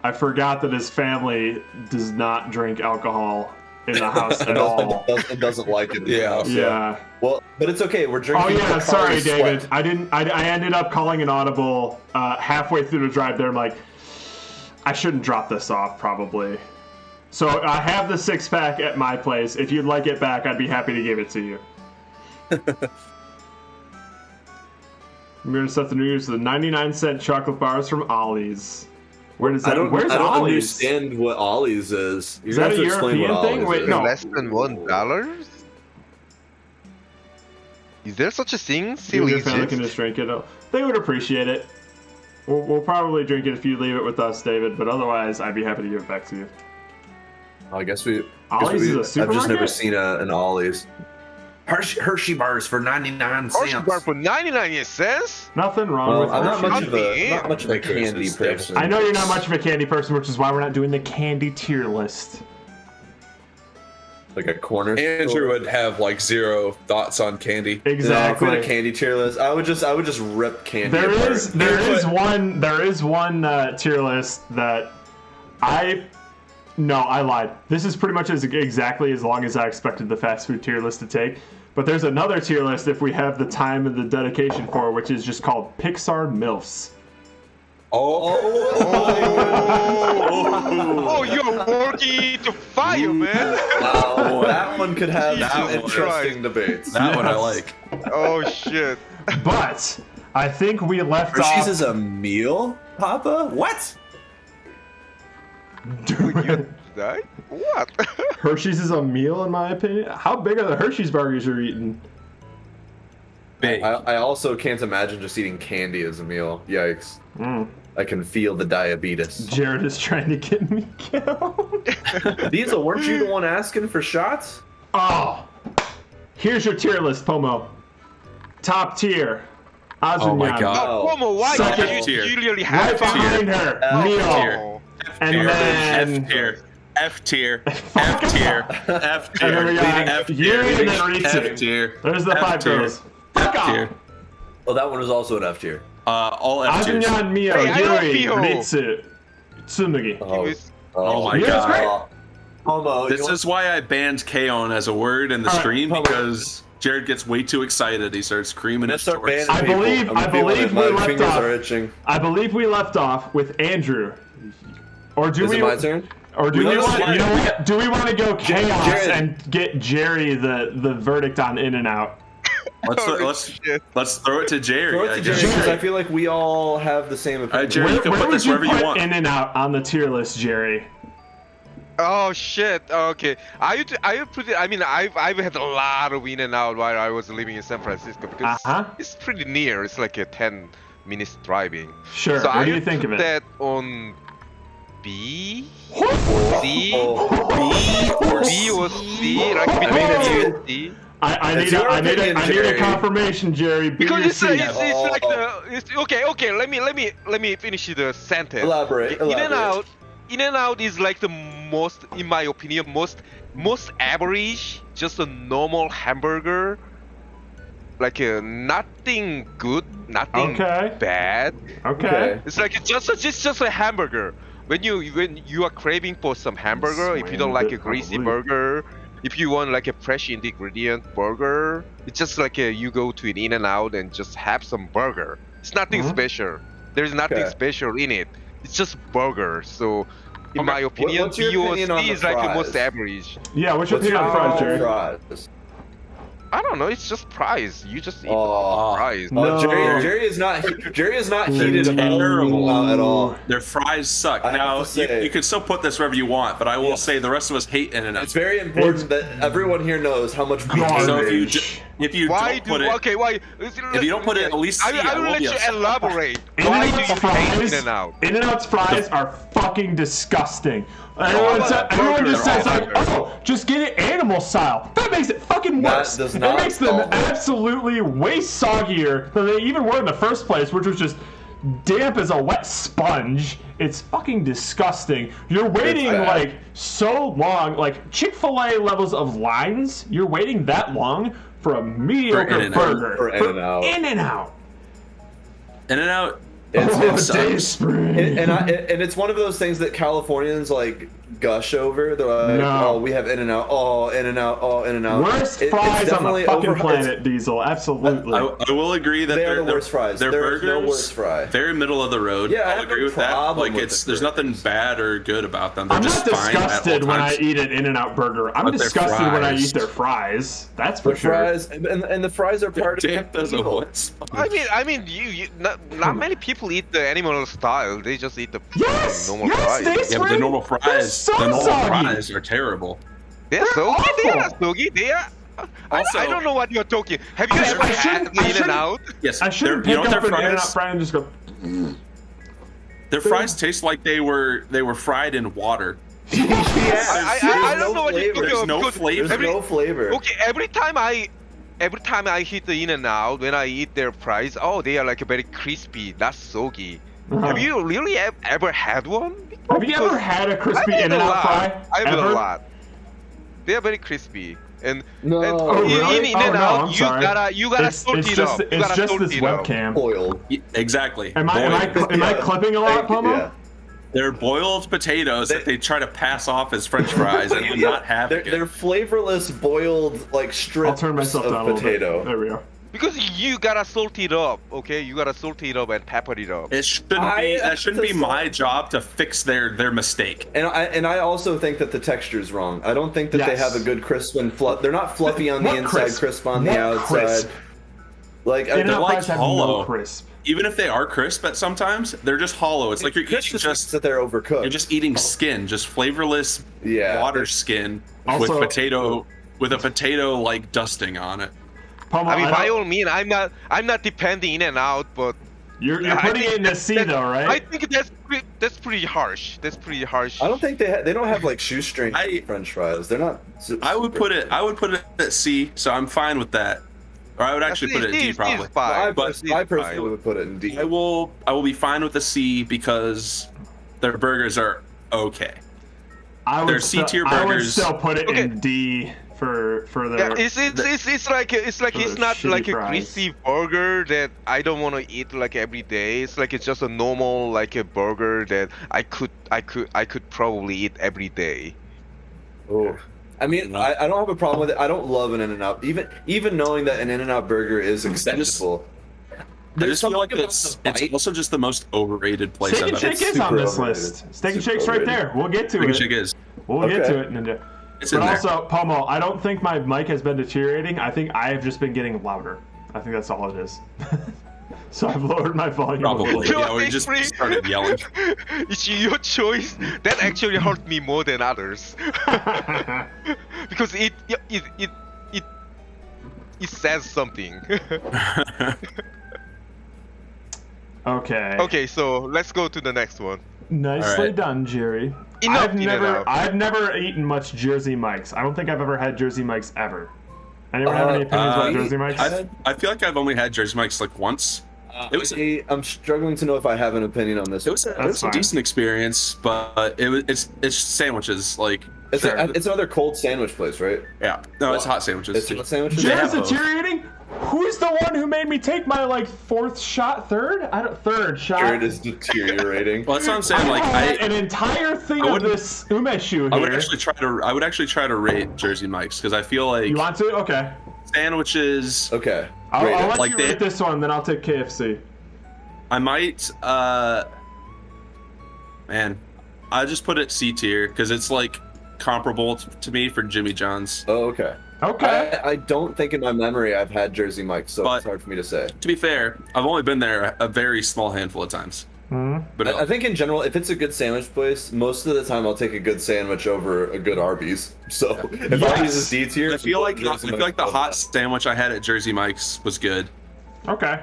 I forgot that his family does not drink alcohol in the house at all. It doesn't like it. Yeah. Well, but it's okay. We're drinking. Oh yeah, Bacardi sorry, David. Sweat. I ended up calling an audible halfway through the drive there. I'm like, I shouldn't drop this off probably. So I have the 6-pack at my place. If you'd like it back, I'd be happy to give it to you. I'm gonna set the New Year's to the 99-cent chocolate bars from Ollie's. Where does that? Where's I don't Ollie's? understand what Ollie's is. You're Is gonna that have a to explain what European thing? Ollie's Wait, is. no. Less than $1? Is there such a thing? You Still and your family exist? can just drink it. They would appreciate it. We'll probably drink it if you leave it with us, David. But otherwise, I'd be happy to give it back to you. I guess we. Ollie's is a I've just supermarket? never seen an Ollie's. Hershey bars for 99 cents. Hershey bar for 99 cents? Nothing wrong Well, with I'm not Hershey. much of a candy person. I know you're not much of a candy person, which is why we're not doing the candy tier list. Like a corner. Andrew would have like zero thoughts on candy. Exactly. No, if we had a candy tier list, I would just rip candy. There apart. is one tier list that I lied. This is pretty much exactly as long as I expected the fast food tier list to take. But there's another tier list if we have the time and the dedication for, which is just called Pixar MILFs. Oh, you're working to fire, man. Wow, that one could have Jesus some interesting debates. That one I like. Oh, shit. But I think we left Hershey's off. is a meal, Papa? What? Right? What? Hershey's is a meal, in my opinion. How big are the Hershey's burgers you're eating? Big. I also can't imagine just eating candy as a meal. Yikes. I can feel the diabetes. Jared is trying to get me killed. Diesel, weren't you the one asking for shots? Oh, here's your tier list, Pomo. Top tier. Oh my Azuñan. God. Oh, Momo, why Second did you tier. really Right have behind her, meal. And then F tier. F tier. F And then we tier. got F you tier. and then F Ritsu. tier. There's the F 5 tier. girls. Fuck F off. tier. Well, that one is also an F tier. All F tiers. Azuñan, Mio, Hey, I love Yuri, Mio. Ritsu, Tsumugi. Oh my Mio's God. great. Homo, This is why I banned K-On! as a word in the All right, stream Pomo. because Jared gets way too excited. He starts creaming his Start shorts. banning people. I believe we left fingers off. are itching. I believe we left off with Andrew. Or do Is we? it my turn? Or do we want? You know what? Do we want to go chaos Jared. and get Jerry the verdict on In and Out? Let's throw it to Jerry. Throw it to Jerry because I feel like we all have the same opinion. Jerry, you can Where put would this you wherever you put want. In and Out on the tier list, Jerry? Oh shit. Okay. I put it. I mean, I've had a lot of In and Out while I was living in San Francisco because it's pretty near. It's like a 10 minutes driving. Sure. So What do you think of it? That on B, C, B or B or C, like between B and C. I need a confirmation, Jerry. B Because or it's C? like okay. Let me finish the sentence. Elaborate. In and Out is like the most, in my opinion, most average, just a normal hamburger. Like nothing good, nothing bad. Okay. It's like just a hamburger. When you are craving for some hamburger, if you don't like a greasy burger, if you want like a fresh ingredient burger, it's just like you go to an In and Out and just have some burger. It's nothing special. There's nothing special in it. It's just burger. So, in my opinion, what's your opinion on BOC the is like the most fries? average. Yeah, what's your opinion on fries, Jerry? Fries? I don't know. It's just fries. You just eat the fries. No. Jerry is not heated about at all. Their fries suck. Now you can still put this wherever you want, but I will say the rest of us hate In-N-Out. It's very important that everyone here knows how much we hate. So if you Why don't put it, okay, why? if you don't put it at least C, I will will let be you upset. elaborate. Why do you hate In and Out? In and Out's fries are fucking disgusting. Everyone just says like, oh, just get it animal style. That makes it fucking worse. That does It not makes them solve it. absolutely way soggier than they even were in the first place, which was just damp as a wet sponge. It's fucking disgusting. You're waiting like so long, like Chick-fil-A levels of lines. You're waiting that long for a mediocre burger. For In-N-Out. In-N-Out. In-N-Out. It sucks. and it's one of those things that Californians like gush over. They're like, No. oh, we have In-N-Out, oh, In-N-Out, oh, In-N-Out. Worst It's fries on the definitely fucking overhyped. planet, Diesel. Absolutely. I will agree that They are they're the worst fries. Their There is burgers, no worse fry. very middle of the road. Yeah, I I'll have no agree with that. problem Like with the there's nothing bad or good about them. They're I'm just not fine at all disgusted when I times. eat an In-N-Out burger. I'm But their disgusted when I fries- eat their fries. That's for The sure. fries and the fries are part Damn, of there's the a deal. what? I mean, you not many people eat the animal style. They just eat the Yes! normal Yes, fries. they Yeah, but the Spring, normal they're fries, so the normal soggy. fries are terrible. They're soggy. They are awful. soggy. They are. Also- I don't know what you're talking. Have you ever I had shouldn't- the I In and shouldn't- Out? Yes, I shouldn't you pick know what up their an In-N-Out fries. fry and just go, Their fries taste like they were fried in water. I don't know what you're talking There's about. no because flavor. There's no flavor. Okay, every time I hit the In and Out, when I eat their fries, oh, they are like very crispy, not soggy. Have you really ever had one? have you ever had a crispy In-N-Out fry? I have Ever? a lot. They are very crispy. And, No. and Oh, really? in Oh, and no, out, I'm you sorry. gotta salt It's it just, up. You it's gotta just salt this it up. webcam. Boiled. Exactly. Am I Boiled. clipping a lot, Pomo? Yeah. They're boiled potatoes that they try to pass off as French fries, and I'm not having They're it. flavorless boiled like I'll strips turn myself of down a little bit. potato. There we go. Because you gotta salt it up, okay? You gotta salt it up and pepper it up. It shouldn't be. That shouldn't be my job to fix their mistake. And I also think that the texture's wrong. I don't think that they Yes. have a good crisp and fluff. They're not fluffy on the What inside, crisp on the What outside. crisp? Like In-N-Out like fries have hollow. no crisp. Even if they are crisp, at sometimes they're just hollow. It's like you're crisp eating just just that they're overcooked. you're just eating skin, just flavorless water skin Also- with a potato like dusting on it. Pomo, I mean, by don't- all means, I'm not defending In and Out, but you're I putting think it in the C though, right? I think that's pretty harsh. That's pretty harsh. I don't think they don't have like shoestring French fries. They're not. I would put it at C, so I'm fine with that. Or I would actually put it at D probably. I But personally would put it in D. I will be fine with the C because their burgers are okay. They're C-tier I would burgers. still put it Okay. in D for their. Yeah, it's like it's not shitty like a fries. greasy burger that I don't want to eat like every day. It's like it's just a normal like a burger that I could probably eat every day. Oh. I mean, I don't have a problem with it. I don't love an In-N-Out. Even knowing that an In-N-Out burger is acceptable. I just feel like it's also just the most overrated place Steak and I've ever Shake is on this list. Steak and Shake's right there. We'll get to Steak it. and Shake is. We'll get to it, Ninja. It's But in there. also, Pomo, I don't think my mic has been deteriorating. I think I have just been getting louder. I think that's all it is. So I've lowered my volume. Probably. You're Yeah, we just started yelling. It's your choice. That actually hurt me more than others. Because it says something. Okay. Okay, so let's go to the next one. Nicely Alright. done, Jerry. Enough, I've never eaten much Jersey Mike's. I don't think I've ever had Jersey Mike's ever. Anyone have any opinions about Jersey Mike's? I feel like I've only had Jersey Mike's like once. I'm struggling to know if I have an opinion on this. It was a decent experience, but it's sandwiches. Like it's another cold sandwich place, right? yeah, no, it's hot sandwiches. It's hot sandwiches. Jared's both. deteriorating? Who's the one who made me take my third shot? Jared is deteriorating. Well, that's what I'm saying. Like I had an entire thing of this umeshu I here. would actually try to rate Jersey Mike's because I feel like You want to? Okay. sandwiches. Okay. I'll let Like you they- rate this one, then I'll take KFC. I might, man, I just put it C tier because it's like comparable to me for Jimmy John's. Oh, okay. Okay. I don't think in my memory I've had Jersey Mike's, so it's hard for me to say. To be fair, I've only been there a very small handful of times. But I think in general, if it's a good sandwich place, most of the time I'll take a good sandwich over a good Arby's. So if Arby's is D tier, I feel like the hot sandwich I had at Jersey Mike's was good. Okay.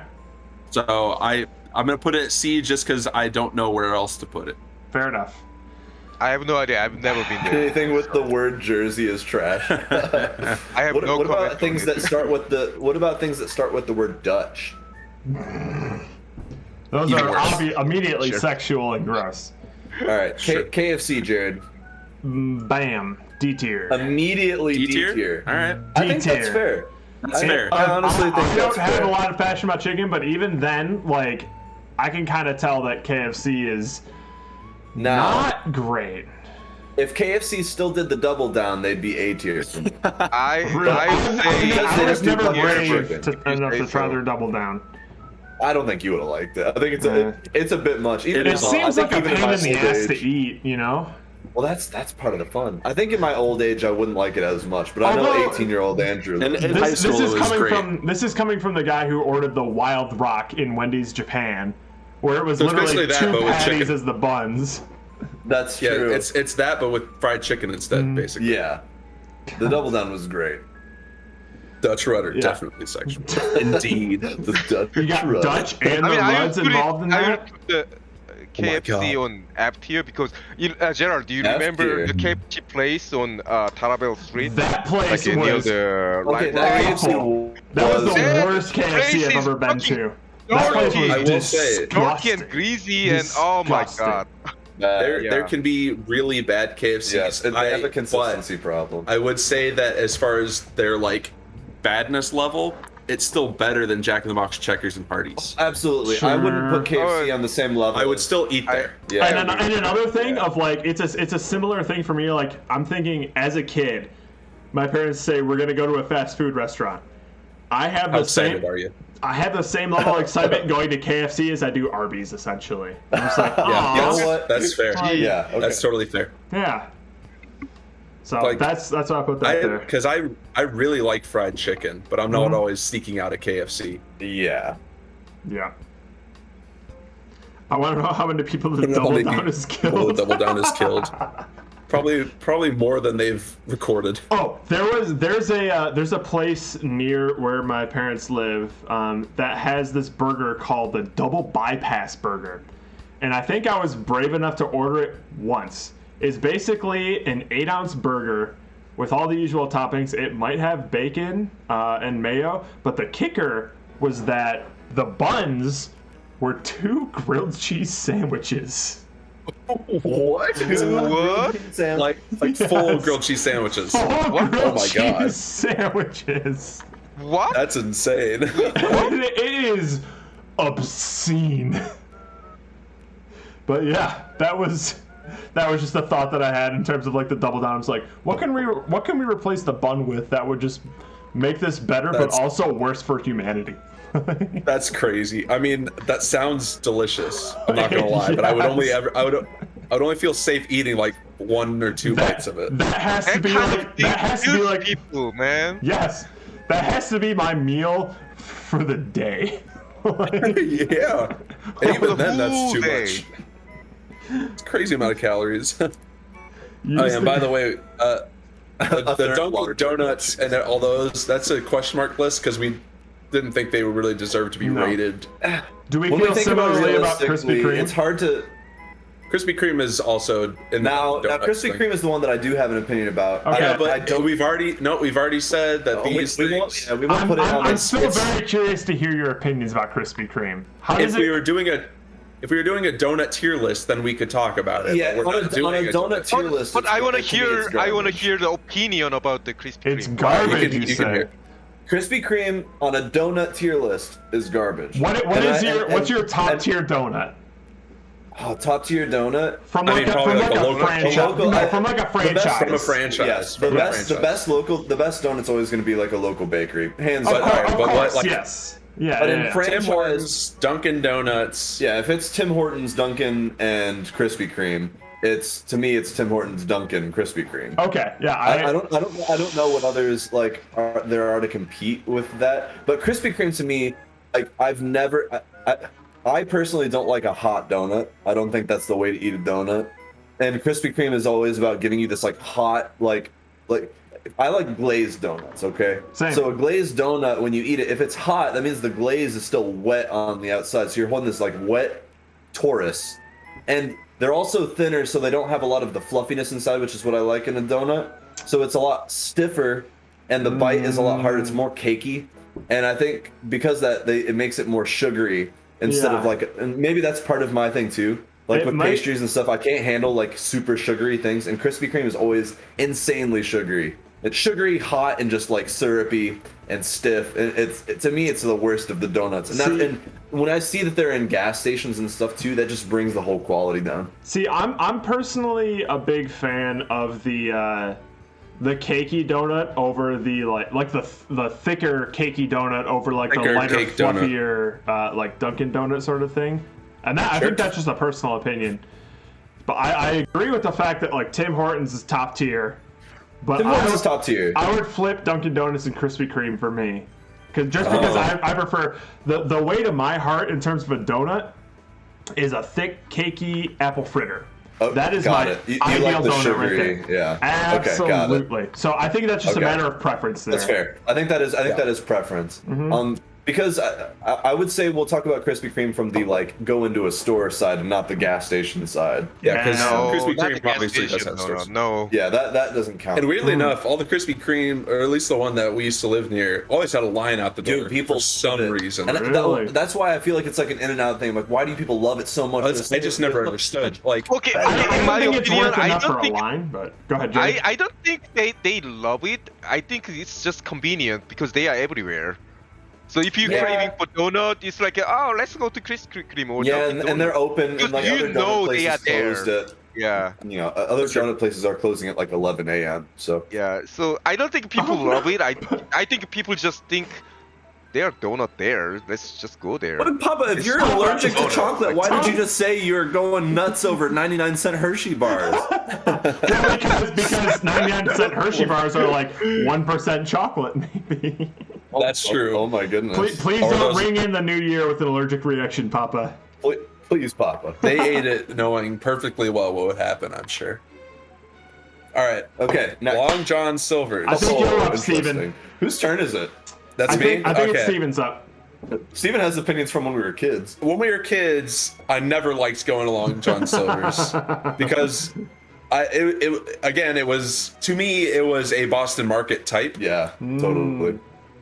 So I'm gonna put it at C just because I don't know where else to put it. Fair enough. I have no idea. I've never been there. Anything with the word Jersey is trash. I have what no comment about things that start with the word Dutch? Those Even are worse. immediately Sure. sexual and gross. All right, KFC, Jared. Bam. D tier. Immediately D D-tier? tier. All right. I think that's D-tier. fair. That's fair. I honestly think I that's don't have fair. a lot of passion about chicken, but even then, I can kind of tell that KFC is Now, not great. if KFC still did the double down, they'd be A tier. I Because say they I was just do never butter brave chicken. enough to try their double down. I don't think you would have liked it. I think it's a bit much. Even It if- I seems think like a even pain my in the old ass to age- eat, you know? Well, that's part of the fun. I think in my old age I wouldn't like it as much, but I know Although- 18-year-old Andrew. And in high This school, is it was great. coming from the guy who ordered the Wild Rock in Wendy's Japan, where it was So it's literally basically that, but two with patties chicken. as the buns. That's Yeah, true. it's that, but with fried chicken instead, basically. Yeah. The double down was great. Dutch rudder, Yeah. definitely sexual. Indeed. The Dutch You got rudder. Dutch and I mean, the I Ruds would put involved in I that. would put the KFC God. on F tier because Gerald, do you F remember tier. the KFC place on Tarabel Street? That place Like near was the Okay, library. that that was the That worst place KFC I've is ever been fucking to. That place dirty. I was will say, Dark disgusting. and greasy and oh my Disgusting. god. There Yeah. can be really bad KFCs. Yes, and they have a but consistency problem. I would say that as far as their like badness level, it's still better than Jack in the Box, Checkers, and Hardee's. Absolutely. I wouldn't put KFC Oh, on the same level. I would as- still eat there. Yeah. And another thing of it's a similar thing for me. Like I'm thinking as a kid, my parents say we're gonna go to a fast food restaurant. I have How the same. excited are you? I have the same level of excitement going to KFC as I do Arby's. Essentially, I'm just like, Yeah, "Aw." You know what? that's fair. Yeah, okay. That's totally fair. Yeah. So Like, that's why I put that there. Because I really like fried chicken, but I'm not always seeking out a KFC. Yeah. Yeah. I want to know how many people the I don't know how double many down is people killed. the Double Down is killed. Probably more than they've recorded. Oh, there's a place near where my parents live that has this burger called the Double Bypass Burger, and I think I was brave enough to order it once. It's basically an 8-ounce burger with all the usual toppings. It might have bacon and mayo, but the kicker was that the buns were 2 grilled cheese sandwiches. What? What? Like Yes. full grilled cheese sandwiches. Full grilled my cheese God. sandwiches. What? That's insane. It is obscene. But yeah, that was That was just a thought that I had in terms of like the double down. I was like, what can we replace the bun with that would just make this better, but also worse for humanity? That's crazy. I mean, that sounds delicious. I'm not gonna lie, but I would only feel safe eating like 1 or 2 bites of it. That has to be like people, man. Yes, that has to be my meal for the day. Yeah, and even then, that's too much. It's a crazy amount of calories. Oh yeah, and by the way, the Dunkin' Donuts and all those—that's a question mark list because we didn't think they would really deserve to be rated. Do we feel similarly about Krispy Kreme? It's hard to. Krispy Kreme is also in now Krispy Kreme is the one that I do have an opinion about. Okay, but we've already said that these things. We won't put it on. I'm still very curious to hear your opinions about Krispy Kreme. If we were doing a donut tier list, then we could talk about it. Yeah, but on a donut tier list. But I want to hear the opinion about the Krispy Kreme. It's garbage, you say. Krispy Kreme on a donut tier list is garbage. What's your top tier donut? Oh, top tier donut from like a franchise. From a franchise. Yes, the best donut's always going to be like a local bakery, hands down. Yes. Yeah. But in franchise, Tim Hortons, Dunkin' Donuts. Yeah, if it's Tim Hortons, Dunkin', and Krispy Kreme, to me it's Tim Hortons, Dunkin', Krispy Kreme. Okay. Yeah. I don't know what others like there are to compete with that, but Krispy Kreme to me, like I personally don't like a hot donut. I don't think that's the way to eat a donut. And Krispy Kreme is always about giving you this like hot, like I like glazed donuts, okay? Same. So a glazed donut, when you eat it, if it's hot, that means the glaze is still wet on the outside. So you're holding this like wet torus. And they're also thinner, so they don't have a lot of the fluffiness inside, which is what I like in a donut. So it's a lot stiffer, and the bite is a lot harder. It's more cakey. And I think because it makes it more sugary. Instead of like, and maybe that's part of my thing too. Like with pastries and stuff, I can't handle like super sugary things, and Krispy Kreme is always insanely sugary. It's sugary, hot, and just like syrupy and stiff. And to me, it's the worst of the donuts. And when I see that they're in gas stations and stuff too, that just brings the whole quality down. See, I'm personally a big fan of the cakey donut over the like the thicker cakey donut over like the lighter, fluffier like Dunkin' Donut sort of thing. And that I think that's just a personal opinion. But I agree with the fact that like Tim Hortons is top tier. But Tim Hortons is top tier. I would flip Dunkin' Donuts and Krispy Kreme for me. Because I prefer the way to my heart in terms of a donut is a thick, cakey apple fritter. Oh, that is my ideal donut sugary, right there. Yeah. Absolutely. Okay, so I think that's just a matter of preference there. That's fair. I think that is preference. Mm-hmm. Because I would say we'll talk about Krispy Kreme from the like go into a store side and not the gas station side. Yeah, because Krispy not Kreme obviously does have stores. No. Yeah, that doesn't count. And weirdly enough, all the Krispy Kreme, or at least the one that we used to live near, always had a line out the door. Dude, people for some reason. And really? that's why I feel like it's like an in and out thing. Like, why do people love it so much? I just never understood. Like, Okay, I in my don't think it's opinion, worth I enough for don't a think line, but go ahead, Jay. I don't think they love it. I think it's just convenient because they are everywhere. So if you're craving for donut, it's like, oh, let's go to Krispy Kreme or and they're open. And like other donut places they are closed there. at, Yeah. You know, other donut places are closing at like 11 a.m. So yeah, so I don't think people love it. I think people just think they're donut there. Let's just go there. But Papa, if you're allergic to chocolate, why did you just say you're going nuts over 99-cent Hershey bars? because 99% Hershey bars are like 1% chocolate, maybe. That's true. Oh my goodness. Please don't ring in the new year with an allergic reaction, Papa. Please, Papa. They ate it knowing perfectly well what would happen, I'm sure. All right. Okay. Long John Silver's. I think you're up, Steven. Whose turn is it? That's me? I think it's Steven's up. Steven has opinions from when we were kids. When we were kids, I never liked going along John Silver's because it was, to me, it was a Boston Market type. Yeah, totally.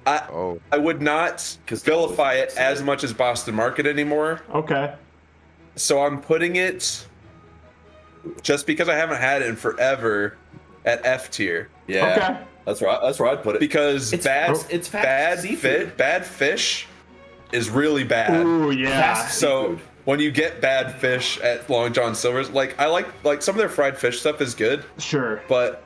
I would not vilify it as much as Boston Market anymore. Okay. So I'm putting it, just because I haven't had it in forever, at F tier. Yeah. Okay. That's where I'd put it. Because bad fish is really bad. Ooh, yeah. Fast So seafood. when you get bad fish at Long John Silver's, like I like some of their fried fish stuff is good, Sure. but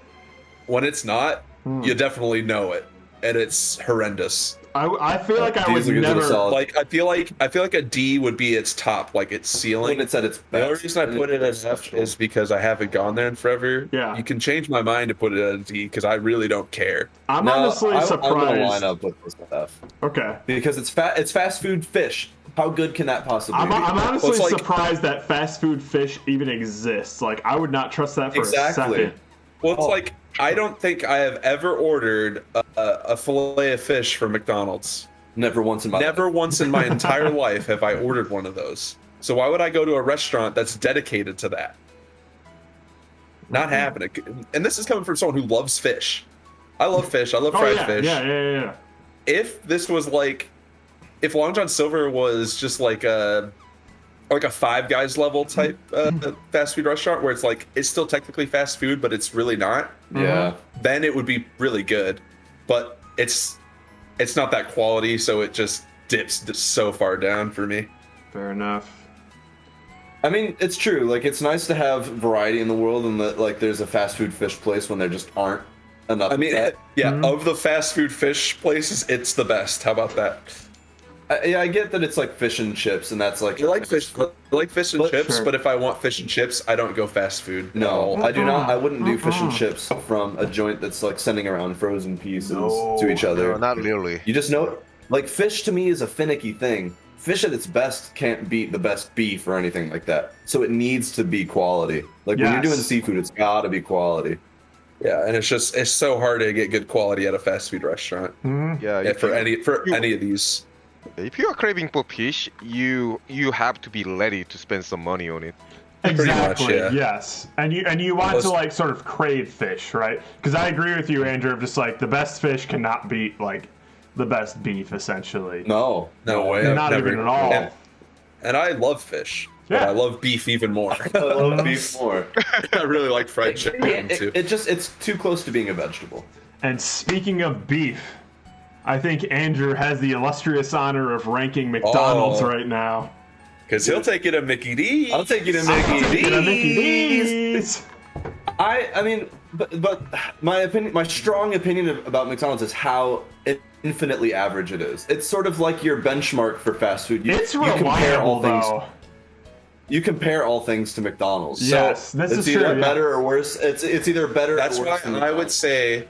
when it's not, you definitely know it, and it's horrendous. I feel like I would These are never. solid. Like I feel like a D would be its top, like its ceiling. When it's at its The only best. reason I put it as F is because I haven't gone there in forever. Yeah. You can change my mind to put it at a D because I really don't care. I'm No, honestly I'm surprised. gonna line up with this stuff Okay. because it's fast food fish. How good can that possibly I'm be? honestly Well, it's like- surprised that fast food fish even exists. Like, I would not trust that for a Exactly. second. Well, it's like I don't think I have ever ordered a fillet of fish from McDonald's. Never once in my Never life. once in my entire life have I ordered one of those. So why would I go to a restaurant that's dedicated to that? Not happening. And this is coming from someone who loves fish. I love fish. I love Oh fried yeah, fish. yeah. If this was like, if Long John Silver was just like a Five Guys level type fast food restaurant where it's like it's still technically fast food but it's really not, Yeah. then it would be really good. But it's not that quality, so it just dips so far down for me. Fair enough. I mean, it's true. Like, it's nice to have variety in the world, and that like there's a fast food fish place when there just aren't enough. I mean, of that. yeah, of the fast food fish places, it's the best. How about that? I get that it's like fish and chips, and that's like I like fish and chips, Sure. but if I want fish and chips, I don't go fast food. No, I do not. I wouldn't do fish and chips from a joint that's like sending around frozen pieces to each other. No, not really. You just know, like, fish to me is a finicky thing. Fish at its best can't beat the best beef or anything like that. So it needs to be quality. Like, when you're doing Yes. seafood, it's gotta be quality. Yeah, and it's so hard to get good quality at a fast food restaurant. Yeah, Yeah, if for you- any of these. If you are craving for fish, you have to be ready to spend some money on it. Exactly. yeah. Yes. And you want to like sort of crave fish, right? Because I agree with you, Andrew. Of just like the best fish cannot beat like the best beef, essentially. No. No way. Not I've even never- at all. And I love fish, but Yeah. I love beef even more. I love beef more. I really like fried chicken too. It's too close to being a vegetable. And speaking of beef, I think Andrew has the illustrious honor of ranking McDonald's Oh. right now. Because he'll take it to Mickey D. I'll take you to Get a Mickey Mickey D's. D's. I mean, but my opinion, my strong opinion about McDonald's is how infinitely average it is. It's sort of like your benchmark for fast food. It's compare reliable all things. though. You compare all things to McDonald's. Yes, so this it's is either true, yeah. better or worse. It's either better. That's or why worse than I would McDonald's. say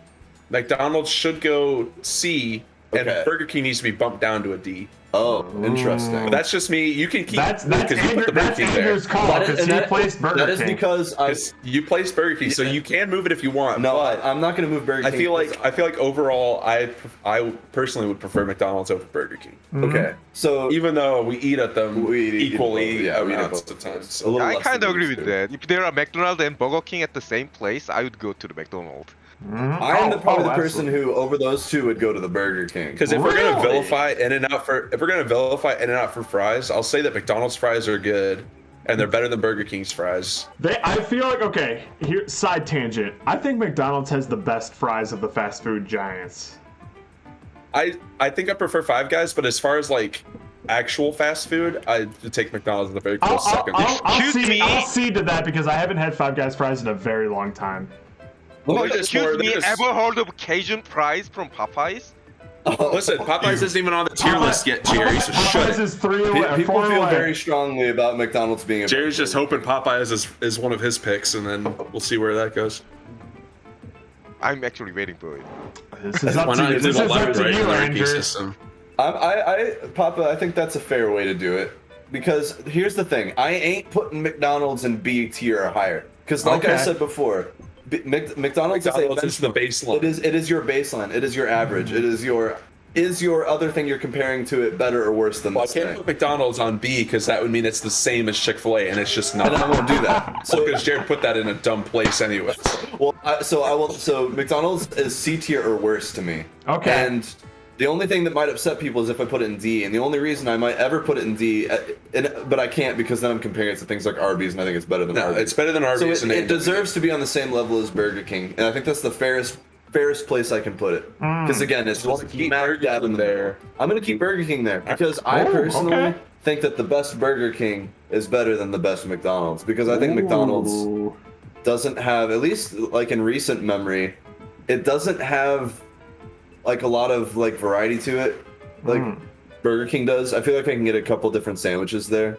McDonald's should go C, and Okay. Burger King needs to be bumped down to a D. Oh, interesting. But that's just me. You can keep That's because you put the Burger King there. Andrew's call That is- because and he that- placed Burger That is King. because I. 'Cause you place Burger King, so you can move it if you want. No, but I'm not going to move Burger I King. feel because- like overall, I personally would prefer McDonald's over Burger King. Okay, so Even though we eat at them We eat equally both, yeah, we eat amounts both. of times. A little I less kind than of agree these with two. that. If there are McDonald's and Burger King at the same place, I would go to the McDonald's. I am probably the person absolutely. who, over those two, would go to the Burger King. Because if we're gonna Really? vilify In-N-Out for fries, I'll say that McDonald's fries are good, and they're better than Burger King's fries. I feel like, okay, here, side tangent. I think McDonald's has the best fries of the fast food giants. I think I prefer Five Guys, but as far as like actual fast food, I would take McDonald's in a very close second. Excuse me? I'll cede to that because I haven't had Five Guys fries in a very long time. Well, they're just more- Excuse me, they're just- ever heard of Cajun fries from Popeyes? Listen, Popeyes isn't even on the tier list yet, Jerry. So shut Popeyes it. is 3 Pe- away, People 4 feel away. very strongly about McDonald's being a. Jerry's just hoping Popeyes is one of his picks, and then we'll see where that goes. I'm actually waiting for it. This is up Why to not you. include This a is up left to right in you, the ranking Andrew. system? Papa, I think that's a fair way to do it. Because here's the thing, I ain't putting McDonald's in B tier or higher. Because like I Okay. said before, McDonald's McDonald's is is the baseline. It is your baseline. It is your average. It is your other thing you're comparing to it better or worse than Well, I this can't thing. put McDonald's on B because that would mean it's the same as Chick-fil-A, and it's just not. And I won't do that. So because Jared put that in a dumb place anyway. Well, So McDonald's is C tier or worse to me. Okay. And the only thing that might upset people is if I put it in D, and the only reason I might ever put it in D, but I can't because then I'm comparing it to things like Arby's, and I think it's better than No, Arby's. it's better than So Arby's. it and deserves to be on the same level as Burger King, and I think that's the fairest place I can put it. Because again, it's You want to keep Burger dab in King there. there. I'm gonna keep Burger King there because Oh, I personally okay. think that the best Burger King is better than the best McDonald's, because I think McDonald's Ooh. doesn't have, at least like in recent memory, it doesn't have like a lot of like variety to it like Burger King does. I feel like I can get a couple different sandwiches there.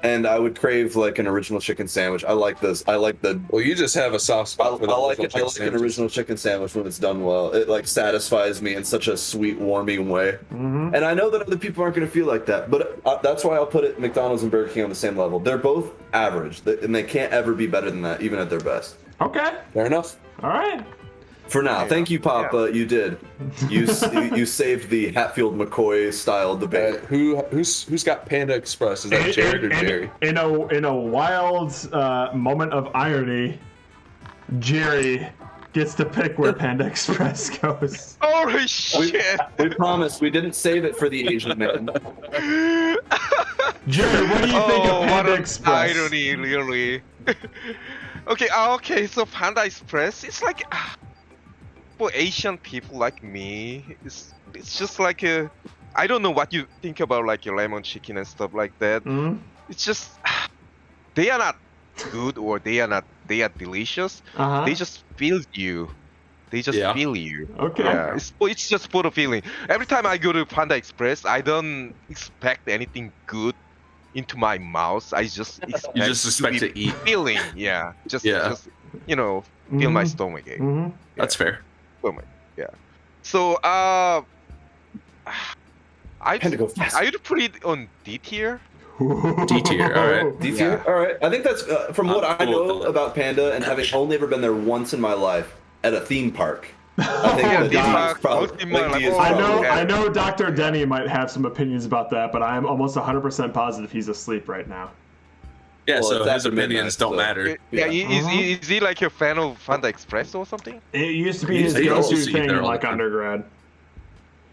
And I would crave like an original chicken sandwich. I like this. I like the. Well, you just have a soft spot for the I like an original chicken sandwich when it's done well. It like satisfies me in such a sweet, warming way. And I know that other people aren't going to feel like that, but that's why I'll put it McDonald's and Burger King on the same level. They're both average, and they can't ever be better than that, even at their best. Okay. Fair enough. All right. For now, thank you, Papa. You did. You saved the Hatfield McCoy style debate. Who's got Panda Express? Is that Jared or Jerry? In a wild moment of irony, Jerry gets to pick where Panda Express goes. Holy shit! We promised we didn't save it for the Asian man. Jerry, what do you think of Panda Express? Irony, really. Okay, so Panda Express, it's like for Asian people like me, it's just like I don't know what you think about like your lemon chicken and stuff like that. It's just they are not good or they are delicious. They just feel you. They just feel you. Okay. Yeah, it's just for the feeling. Every time I go to Panda Express, I don't expect anything good into my mouth. I just expect to eat. Feeling, just fill my stomach. That's fair. Yeah. So I'd put it on D tier. D tier, all right. D tier, all right. I think that's from what I know about Panda and having only ever been there once in my life at a theme park. I think I know Dr. Denny might have some opinions about that, but I'm almost 100% positive he's asleep right now. Yeah, Well, so it's his after opinions midnight, don't so- matter. Is he like a fan of Panda Express or something? It used to be his He go-to used to eat thing there in all like the time. undergrad.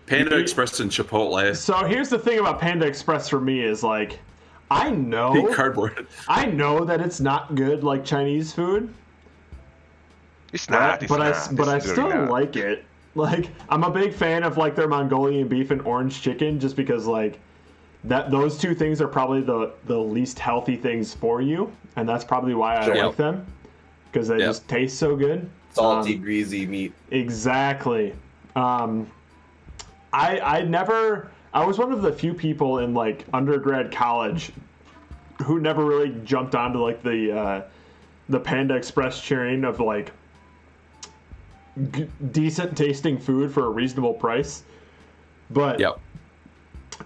Panda Express and Chipotle. So here's the thing about Panda Express for me is like, I know Eat cardboard. I know that it's not good like Chinese food, It's not. but I still like it. Like, I'm a big fan of like their Mongolian beef and orange chicken, just because like those two things are probably the least healthy things for you, and that's probably why I like them, because they just taste so good. Salty, greasy meat. Exactly. I was one of the few people in like undergrad college who never really jumped onto like the Panda Express chain of like decent tasting food for a reasonable price. But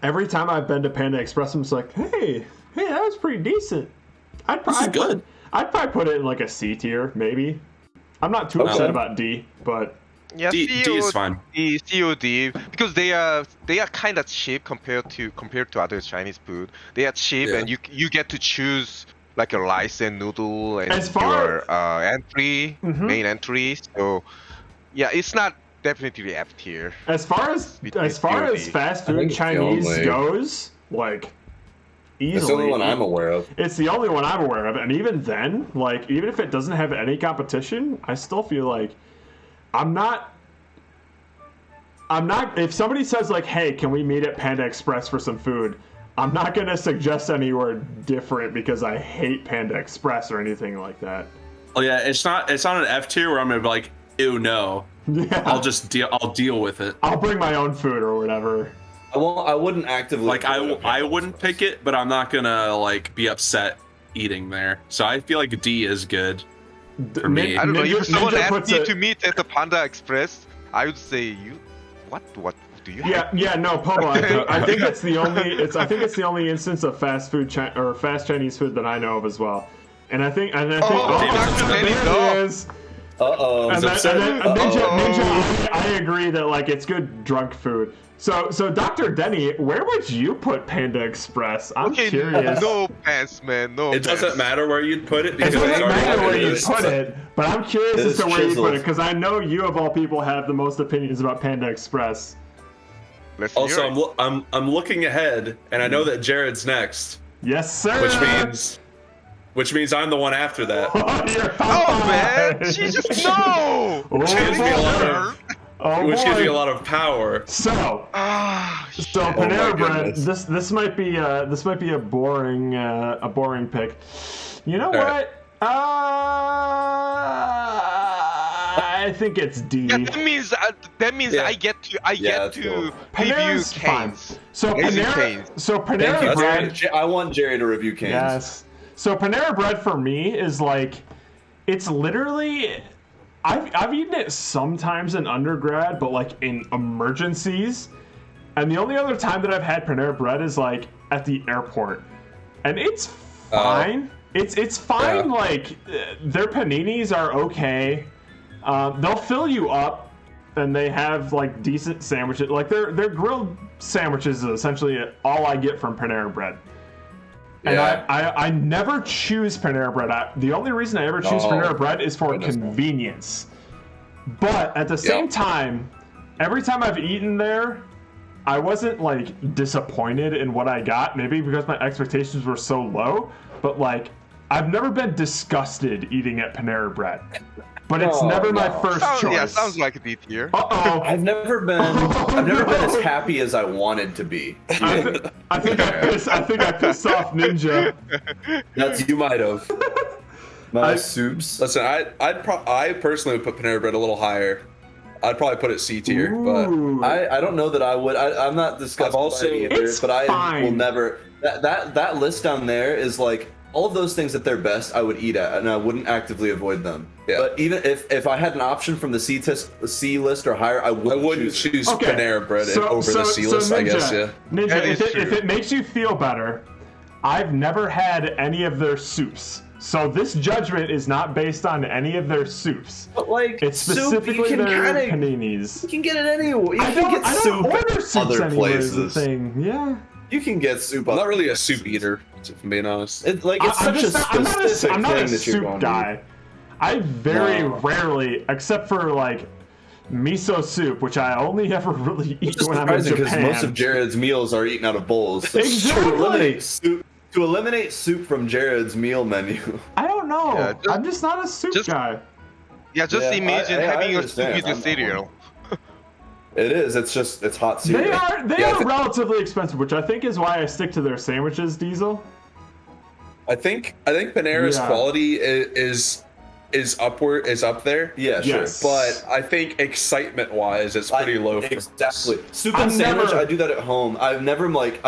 every time I've been to Panda Express, I'm just like, hey, that was pretty decent. I'd probably put it in like a C tier, maybe. I'm not too upset about D, but yeah, D is fine. C or D, because they are kind of cheap compared to other Chinese food. They are cheap, and you get to choose like a rice and noodle and your main entry. So yeah, it's not definitely F tier. As far as fast food Chinese goes, like easily, it's the only one I'm aware of. It's the only one I'm aware of, and even then, like even if it doesn't have any competition, I still feel like I'm not. If somebody says like, "Hey, can we meet at Panda Express for some food?" I'm not gonna suggest anywhere different because I hate Panda Express or anything like that. Oh yeah, it's not an F tier where I'm gonna be like, ew, no. Yeah. I'll deal with it. I'll bring my own food or whatever. I wouldn't actively like I wouldn't pick it, but I'm not gonna like be upset eating there. So I feel like D is good for me. I don't know. If someone Ninja asked puts me it- to meet at the Panda Express, I would say, what do you have? No, Pomo. I think it's the only instance of fast food or fast Chinese food that I know of as well. And I think Dr. there Denny, it no. is. Ninja, I agree that like it's good drunk food. So Dr. Denny, where would you put Panda Express? I'm curious. No pants, man. No. It doesn't matter where you'd put it because It doesn't it's already matter where you list. put it, but I'm curious as to where you put it chiseled. because I know you of all people have the most opinions about Panda Express. Let's hear Also, it. I'm looking ahead, and I know that Jared's next, Yes, sir. which means I'm the one after that. You're Oh fine. man, she just no. Oh, Change me boy. alone. Oh which boy. gives you a lot of power. So shit. Panera my Bread. goodness. This might be a boring pick. You know All what? I think it's D. Yeah, that means Yeah. I get to let's give go. you Panera's fine. Canes. So Raising Panera, Cane's. so Thank Panera you, Bread. Jerry. I want Jerry to review Canes. Yes. So Panera Bread for me is like, it's literally, I've eaten it sometimes in undergrad, but like in emergencies. And the only other time that I've had Panera Bread is like at the airport, and it's fine. It's fine. Yeah. Like their paninis are okay. They'll fill you up, and they have like decent sandwiches. Like their grilled sandwiches is essentially all I get from Panera Bread. And Yeah. I never choose Panera Bread. The only reason I ever choose Oh, Panera Bread is for goodness. convenience. But at the same time, every time I've eaten there, I wasn't like disappointed in what I got. Maybe because my expectations were so low. But like, I've never been disgusted eating at Panera Bread. But it's never my first choice. Yeah, sounds like a D tier. Uh-oh. I've never been as happy as I wanted to be. I think I pissed off Ninja. You might have. My soups. Listen, I personally would put Panera Bread a little higher. I'd probably put it C tier, Ooh. I don't know that I would. I'm not disgusted I've also- by it either, It's but I fine. will never. That list down there is like all of those things at their best I would eat at, and I wouldn't actively avoid them. Yeah. But even if I had an option from the C list or higher, I wouldn't choose. choose Panera Bread over the C list, I guess. Yeah. Ninja, That if is true. it makes you feel better, I've never had any of their soups. So this judgment is not based on any of their soups. But like It's soup, specifically you can their kinda, paninis. You can get it anywhere. You I can get don't soup order at soups other anywhere is the places. thing. Yeah. You can get soup. I'm not really a soup eater, if I'm being honest. It's like it's I'm such just a not, I'm not a, specific I'm not a thing that you're soup going guy. I very No. rarely, except for like miso soup, which I only ever really eat It's when I'm in surprising because Japan. most of Jared's meals are eaten out of bowls. So Exactly. To eliminate soup from Jared's meal menu. I don't know. Yeah, I'm just not a soup guy. Yeah, just Yeah, imagine I having a soup understand. with a I'm not cereal. It is. It's hot cereal. They are relatively expensive, which I think is why I stick to their sandwiches, Diesel. I think Panera's Yeah. quality is up there. Yeah, sure. Yes. But I think excitement wise, it's pretty low. For Exactly. Soup I've and sandwich. never- I do that at home. I'm never like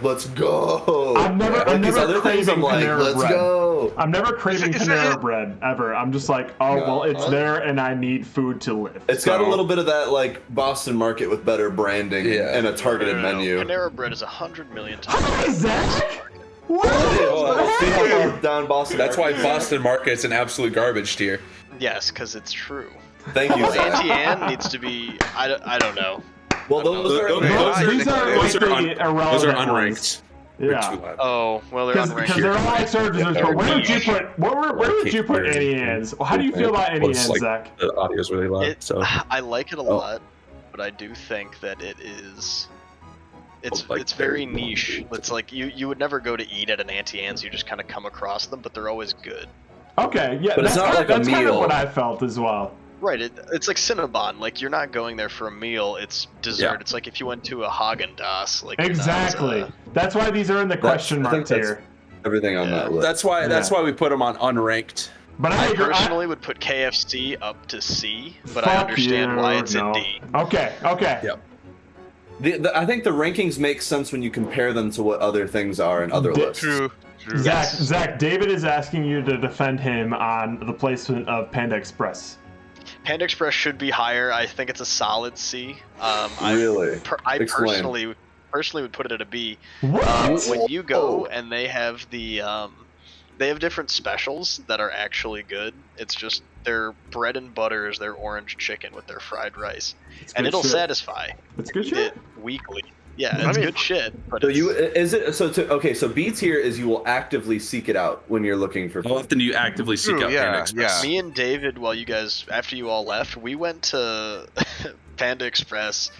let's go. I'm never These other things I'm craving like Panera let's bread. go. I'm never craving Is it- Panera bread ever. I'm just like, oh well, it's there, and I need food to live. It's got a So- little bit of that like Boston market with better branding Yeah. and a targeted menu. Panera Bread is 100 million times. Hi, Zach. What? See how far down Boston. That's why market is? Boston Market's an absolute garbage tier. Yes, because it's true. Thank you, Zach. Auntie Anne needs to be. I don't know. Well, those are Those- These are those like are the un- irrelevant Those are ones. unranked. Yeah. Oh, well, they're Because unranked. they're all like surges. Yeah, But where they're would you niche. put? Where would you put Annie Ann's? How do you feel about Annie Ann's, Zach? The audio's really loud. So I like it a lot, but I do think that it is. It's very niche. It's like you would never go to eat at an Auntie Anne's. You just kind of come across them, but they're always good. Okay, yeah, But it's that's not kind, like a that's kind of meal. what I felt as well. Right. It's like Cinnabon. Like you're not going there for a meal. It's dessert. Yeah. It's like if you went to a Haagen-Dazs. Like you're not, Exactly. That's why these are in the question I mark think that's tier. everything on that list. that's why we put them on unranked. But I agree- personally would put KFC up to C, but Fuck I understand why you, it's no. in D. Okay. Yep. I think the rankings make sense when you compare them to what other things are in other lists. True. Zach, David is asking you to defend him on the placement of Panda Express. Panda Express should be higher. I think it's a solid C. Really? I Explain. personally would put it at a B. What? When you go and they have they have different specials that are actually good. It's just their bread and butter is their orange chicken with their fried rice, and good it'll shit. satisfy That's good shit. it weekly. Yeah, it's good shit. But So it's, So B tier is you will actively seek it out when you're looking for How food. often do you actively seek True, out yeah, Panda Express? me and David, while you guys after you all left, we went to Panda Express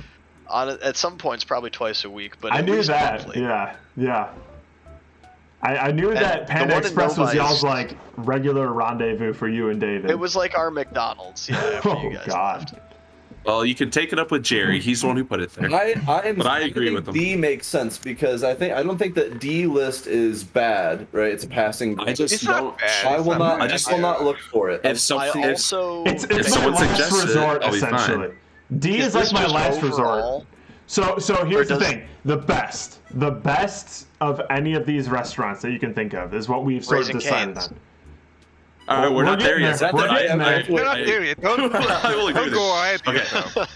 at some points probably twice a week. But I at knew least that. monthly. Yeah. I knew that the Panda one in Express was Novi y'all's is- like regular rendezvous for you and David. It was like our McDonald's. Yeah, after Oh you guys God. left. Well, you can take it up with Jerry. He's the one who put it there. I agree think with him. D makes sense because I don't think that D list is bad, right? It's a passing grade. I just It's don't. not bad. I It's will not not. bad. I will not look for it. If something, I also It's If my someone last suggests it, resort, I'll be fine. essentially. D is this like my just last resort. overall? So here's Or the thing: the best of any of these restaurants that you can think of is what we've sort of Raising decided Cane's. on. all right, we're not there getting yet. there. We're getting there. We're not there yet. Don't, I will agree don't with go you. ahead. Okay.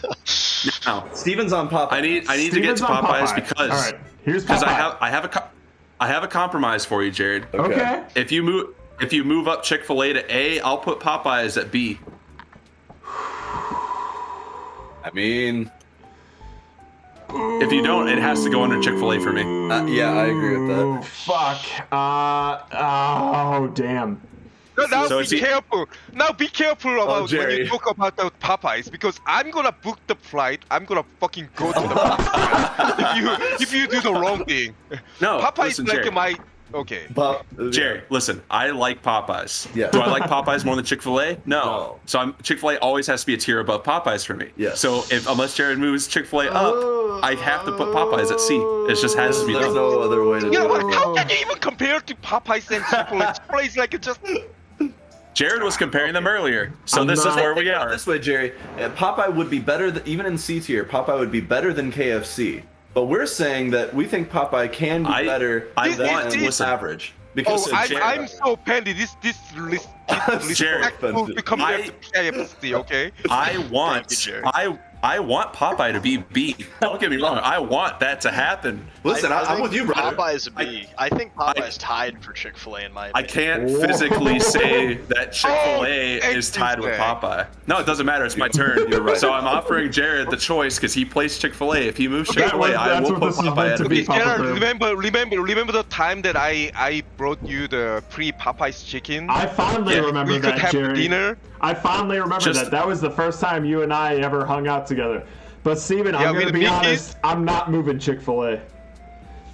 Now, Steven's on Popeye. I need to get Steven's to on Popeyes Popeye. because All right, here's because Popeye. I have a compromise for you, Jared. Okay. If you move up Chick-fil-A to A, I'll put Popeyes at B. I mean, If you don't, it has to go under Chick-fil-A for me. yeah, I agree with Ooh, that. fuck. Oh, damn. No, now So be is he- careful. Now be careful about when Jerry. you talk about the Popeyes because I'm gonna book the flight. I'm gonna fucking go to the Popeyes if you do the wrong thing. No, Popeyes listen, like Jerry. my okay. Jerry, listen. I like Popeyes. Yeah. Do I like Popeyes more than Chick-fil-A? No. No. So Chick-fil-A always has to be a tier above Popeyes for me. Yes. So unless Jared moves Chick-fil-A up, I have to put Popeyes at C. It just has to be There's done. no other way to You know do what? it. How can you even compare to Popeyes and Chick-fil-A? Chick-fil-A like it's just. Jared was comparing them earlier, so I'm this is not- where we Think about it are. This way, Jerry, Popeye would be better even in C tier. Popeye would be better than KFC. But we're saying that we think Popeye can be better than listen. average. Because Oh, Jared- I'm so petty. This list Jared, respectful to compare to KFC. Okay. I want Thank you, Jerry. I want Popeye to be B. Don't get me wrong. I want that to happen. Listen, I'm think with you, brother. Popeye's a B. I think Popeye's tied for Chick-fil-A in my I opinion. can't physically say that Chick-fil-A Oh, is tied with thank you, Popeye. No, it doesn't matter. It's my turn. You're right. So I'm offering Jared the choice because he plays Chick-fil-A. If he moves Okay, Chick-fil-A, I that's will what put this is Popeye meant at to a be. B. Papa Gerald, Bear. remember the time that I brought you the pre-Popeyes chicken? I fondly remember we could that, have Jerry. dinner. I fondly remember Just- that. That was the first time you and I ever hung out together. But Steven, Yeah, I'm with gonna the be Mickey's? honest, I'm not moving Chick-fil-A.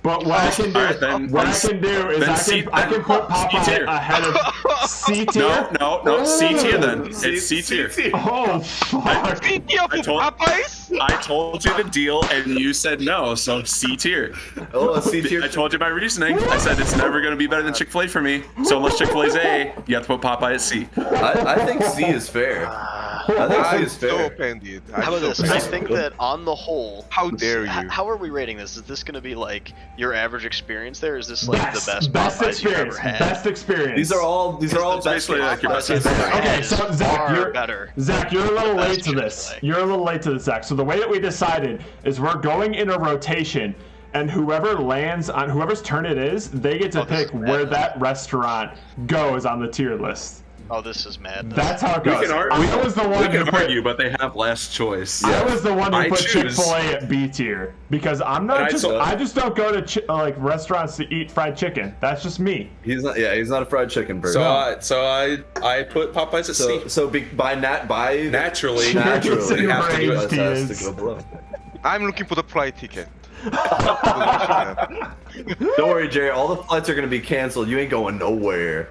But what I can do, Alright, then- what I then- can do is then I C- can put C tier. Popeye ahead of C tier. No, C tier then. It's C tier. Oh fuck! Speaking of I told- Popeyes, I told you the deal and you said no, so C tier. Oh, a C tier. I told you my reasoning. I said it's never going to be better than Chick-fil-A for me. So unless Chick-fil-A's A, you have to put Popeye at C. I think C is fair. I think C I'm is so fair. offended. How about this? I think that on the whole, How dare you? How are we rating this? Is this going to be like your average experience there? Is this like Best, the best best Popeyes you've experience. ever had? Best experience. These are all It's best basically like your best Popeyes I've ever experience. had Okay, is so Zach, far you're better. Zach, you're a little Best late to this. Chick-fil-A. You're a little late to this, Zach. So the way that we decided is we're going in a rotation, and whoever lands on whoever's turn it is, they get to this pick is mad. where that restaurant goes on the tier list. Oh, this is madness. That's how it We goes. can argue, I was the one we who can put, argue, but they have last choice. I was the one who I put choose- Chick-fil-A at B tier because I'm And not I just told- I just don't go to like restaurants to eat fried chicken. That's just me. He's not. Yeah, he's not a fried chicken person. So I put Popeyes at C. So by Naturally, naturally, you have to do Enraged it. he has is. to go below. I'm looking for the flight ticket. Don't worry, Jerry. All the flights are gonna be canceled. You ain't going nowhere.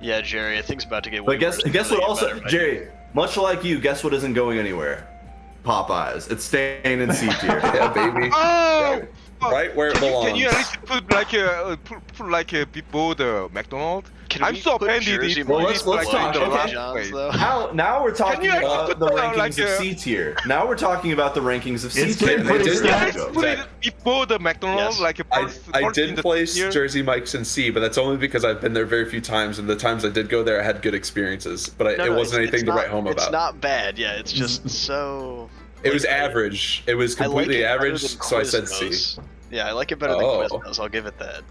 Yeah, Jerry, I think it's about to get way But guess worse what? before they Also, get better. Jerry, much like you, guess what isn't going anywhere? Popeyes. It's staying in C tier. Yeah, baby. Oh! Right where it belongs. Can you at least put like a before the McDonald's? Can I'm we so put offended. Jersey if Well, we let's like talk. the Okay. last John's, place. though. Now we're talking you actually about put the that rankings like of a- C tier. Now we're talking about the rankings of C It's tier. getting pretty did- stacked. Let's put it before the McDonald's, Yes. like a I first in did the place tier. Jersey Mike's in C, but that's only because I've been there very few times, and the times I did go there, I had good experiences. But No, it no, wasn't it's anything to not- write home It's about. not bad. Yeah, it's just so. It was like, average. It was I like completely it better average, than so I said Quiznos. C. Yeah, I like it better Oh. than Quiznos. I'll give it that.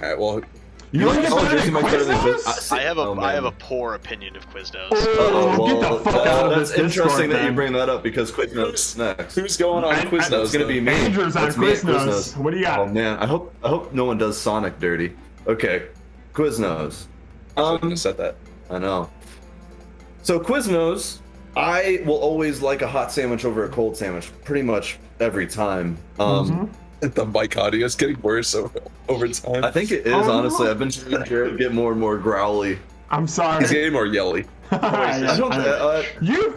All right, well, You like it Oh, better Jersey than Mike's better than Quiznos? Quiznos? I have a Oh, I have man. a poor opinion of Quiznos. Oh, get the fuck out of That's this interesting Discord, that you then. bring that up because Quiznos is next. who's going on And- Quiznos? It's gonna be me. Andrew's on It's me at Quiznos. What do you got? Oh man, I hope no one does Sonic dirty. Okay, Quiznos. I shouldn't have said that. I know. So Quiznos, I will always like a hot sandwich over a cold sandwich, pretty much every time. The mic audio is getting worse over time. I think it is Oh, honestly. no. I've been seeing Jared get more and more growly. I'm sorry. He's getting more yelly. Yeah, I don't.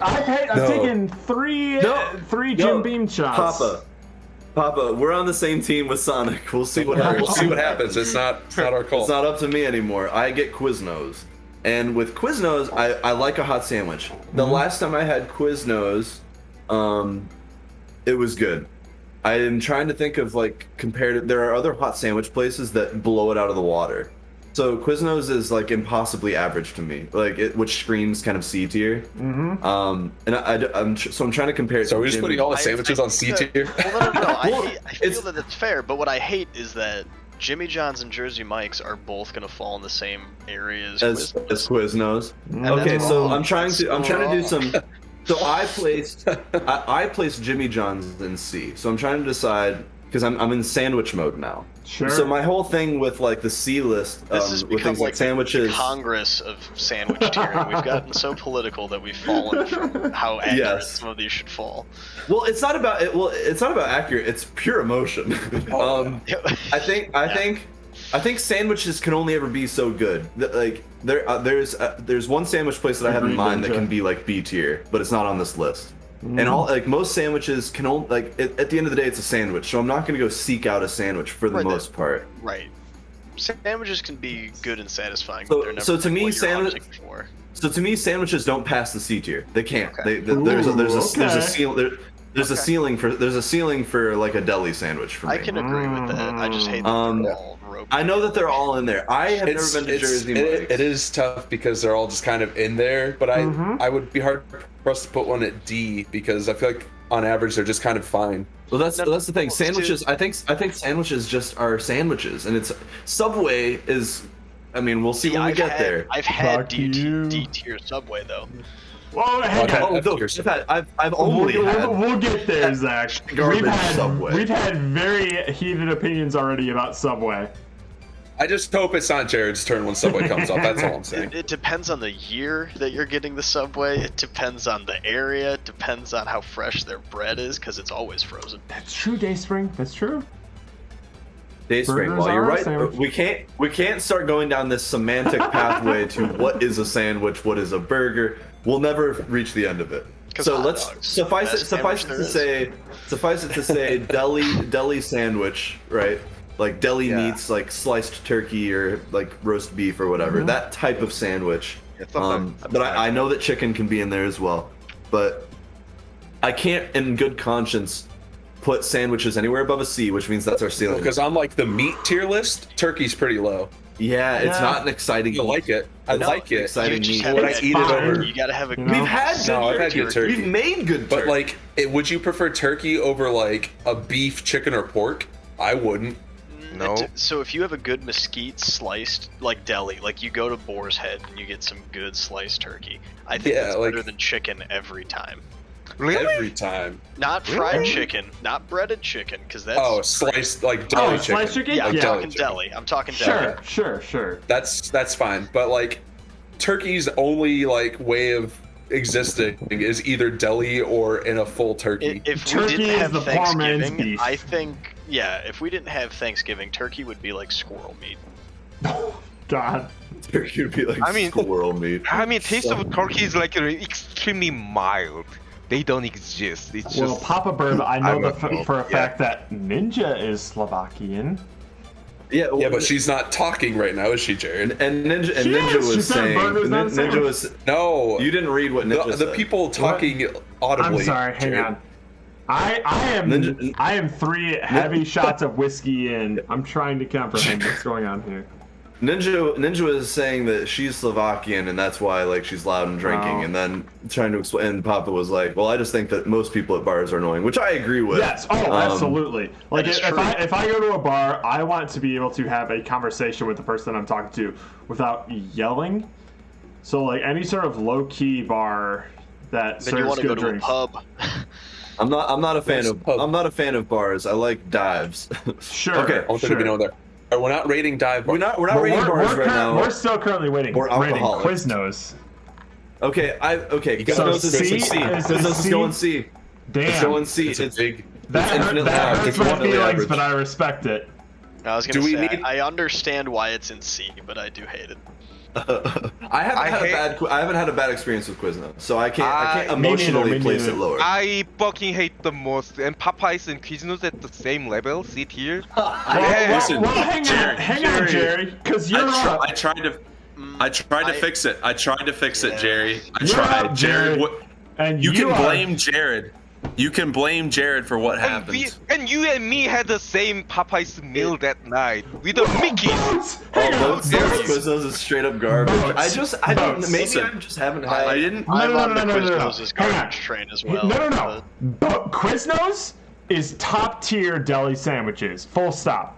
I've taken three Jim Beam shots. Papa, we're on the same team with Sonic. We'll see what happens. We'll see what happens. It's not our call. It's not up to me anymore. I get Quiznos. And with Quiznos, I like a hot sandwich. The last time I had Quiznos, it was good. I am trying to think of like compared. There are other hot sandwich places that blow it out of the water. So Quiznos is like impossibly average to me, like which screams kind of C tier. And I'm trying to compare it. So to we're just putting all the sandwiches on C tier. Well, no. I feel that it's fair, but what I hate is that Jimmy John's and Jersey Mike's are both gonna fall in the same area as Quiznos. And Okay, that's so wrong. I'm trying to do some. So I placed Jimmy John's in C. So I'm trying to decide because I'm in sandwich mode now. Sure. So my whole thing with like the C list, This has with become things like the sandwiches. Congress of sandwich tiering. We've gotten so political that we've fallen from how accurate Yes. some of these should fall. Well, it's not about it. Well, it's not about accurate. It's pure emotion. I think sandwiches can only ever be so good. Like there's one sandwich place that I have in mind that can be like B tier, but it's not on this list. And all like most sandwiches can only like at the end of the day it's a sandwich, so I'm not gonna go seek out a sandwich for the most part. Right. Sandwiches can be good and satisfying, So- but they're never so to me, what you're sandwich- hunting for. So to me, sandwiches don't pass the C tier. They can't. Okay. There's a Okay. ceiling for like a deli sandwich for me. I can agree with that. I just hate that they're all roped. I know that they're all in there. I have never been to Jersey Mike's. It is tough because they're all just kind of in there, but I would be hard for us to put one at D because I feel like on average they're just kind of fine. Well, that's the thing. Sandwiches. I think sandwiches just are sandwiches, and it's Subway is. I mean, we'll see when we get there. I've had Fuck you. D tier Subway though. Whoa, hang on. I've only had. We'll get there, Zach. Garbage Subway. We've had very heated opinions already about Subway. I just hope it's not Jared's turn when Subway comes up. That's all I'm saying. It depends on the year that you're getting the Subway. It depends on the area. It depends on how fresh their bread is, because it's always frozen. That's true, Dayspring. That's true. Dayspring. Burgers Well, you're are a right. sandwich. We can't start going down this semantic pathway to what is a sandwich, what is a burger. We'll never reach the end of it. So hot let's dogs, suffice best it sandwich there to say deli sandwich, right? Like deli meats, like sliced turkey or like roast beef or whatever. That type of sandwich. But I know that chicken can be in there as well. But I can't, in good conscience, put sandwiches anywhere above a C, which means that's our ceiling. Because on like the meat tier list, turkey's pretty low. Yeah, it's not an exciting. I like it. I like it. Exciting You just meat. have Would to I have eat it over? You gotta have a. We've had good No, I've had turkey. good turkey. We've made good turkey. But like, would you prefer turkey over like a beef, chicken, or pork? I wouldn't. No. So if you have a good mesquite sliced, like deli, like you go to Boar's Head and you get some good sliced turkey, I think that's better than chicken every time. Really? Every time. Not fried chicken, not breaded chicken, because that's sliced like deli chicken. Sliced chicken? Yeah, I'm Yeah. talking deli. I'm talking deli. Sure. That's fine. But like, turkey's only like way of existing is either deli or in a full turkey. If we Turkey didn't is have the poor man's Thanksgiving, beef. I think, if we didn't have Thanksgiving, turkey would be like squirrel meat. God. Turkey would be like squirrel meat. I mean, taste of turkey is like extremely mild. They don't exist. It's Well, just Papa Bird, I know don't know. for a fact that Ninja is Slovakian. Yeah, well, Yeah, but she's not talking right now, is she, Jared? and Ninja She Ninja is. She was said saying burger's not a Ninja sandwich. was. No. You didn't read what Ninja The said. people talking audibly. I'm sorry, hang Jared. on. I am 3 heavy shots of whiskey in. I'm trying to comprehend what's going on here. Ninja was saying that she's Slovakian and that's why like she's loud and drinking, Wow. and then trying to explain. And Papa was like, "Well, I just think that most people at bars are annoying," which I agree with. Yes. Oh, absolutely. Like is if true. I go to a bar, I want to be able to have a conversation with the person I'm talking to without yelling. So like any sort of low key bar that Then you serves want to go good to drinks. a pub. I'm not a fan There's of pub. I'm not a fan of bars. I like dives. Sure. Okay, I want there to be no there. We're not rating dive bars. We're not rating bars right now. We're still currently rating We're alcoholics. Quiznos. Okay, So Quiznos is C? C. Is it Quiznos is C? going C. Damn. It's going C. It's a big. That infinitely hurts loud. It's my one of the feelings, average. but I respect it. I was gonna say, I understand why it's in C, but I do hate it. I haven't had a bad experience with Quiznos, so I can't emotionally place it lower. I fucking hate the most, and Popeyes and Quiznos at the same level, C tier. Well, hang on, Jerry, because you're up. I tried to fix it. I tried to fix it, Jerry. I You're tried. up, Jared, and you can blame Jared. You can blame Jared for what happened. And you and me had the same Popeyes meal that night with the Mickey's. Those Quiznos is straight up garbage. I don't. Maybe I just haven't had. I didn't. I love the Quiznos' garbage train as well. No. But Quiznos is top tier deli sandwiches. Full stop.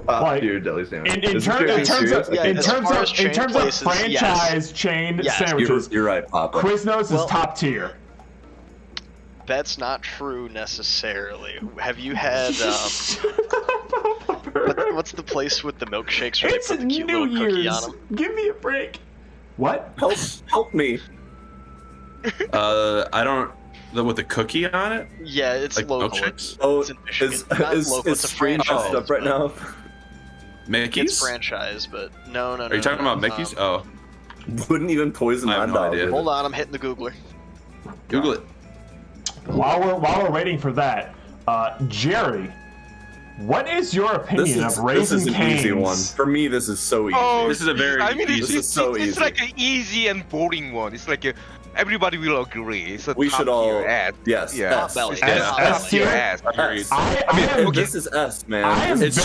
Top tier deli sandwiches. In terms of franchise chain sandwiches, you're right, Papa. Quiznos is top tier. That's not true necessarily. Have you had what's the place with the milkshakes where they put the cute little cookie on them? Give me a break. What? Help me. I don't. With the cookie on it? Yeah, it's like local. Milkshakes? It's in Michigan. Is Screen messed up right now? Mickey's? It's franchise, but no. Are you talking about Mickey's? Wouldn't even poison my dog. Hold on, I'm hitting the Googler. Google it. While we're waiting for that, Jerry, what is your opinion of Raising Cane's? This is an easy one. For me, this is so easy. Oh, this is a very easy. It's like an easy and boring one. It's like everybody will agree. It's a we top should all tier ad. Yes. Yeah. S tier ad. Agreed. This is S, man. It's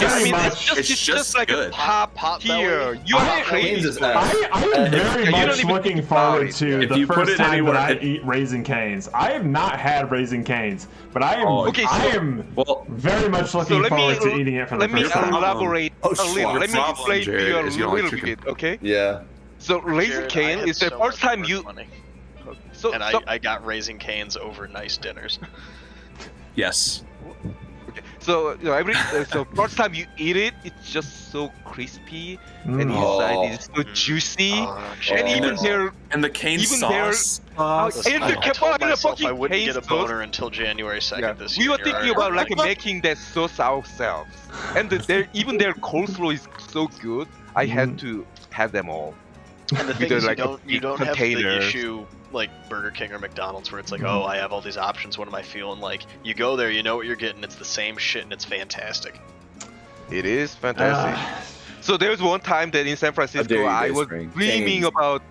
just like good. a top tier. You are crazy. I am very much looking forward to the first time that I eat Raising Cane's. I have not had Raising Cane's, but I am very much looking forward to eating it for the first time. Let me elaborate a little. Let me explain to you a little bit, okay? Yeah. So Raising Cane is the first time you. And I got Raising Cane's over nice dinners. Yes. Okay. So so first time you eat it, it's just so crispy, and inside is so juicy, and even there and the cane sauce. I told myself I wouldn't get a boner until January 2nd this year. We were thinking about making that sauce ourselves, and even their coleslaw is so good. I had to have them all. And the thing is, you don't have the issue like Burger King or McDonald's where it's like, oh, I have all these options. What am I feeling like? You go there, you know what you're getting. It's the same shit, and it's fantastic. It is fantastic. So there was one time that in San Francisco, I was dreaming about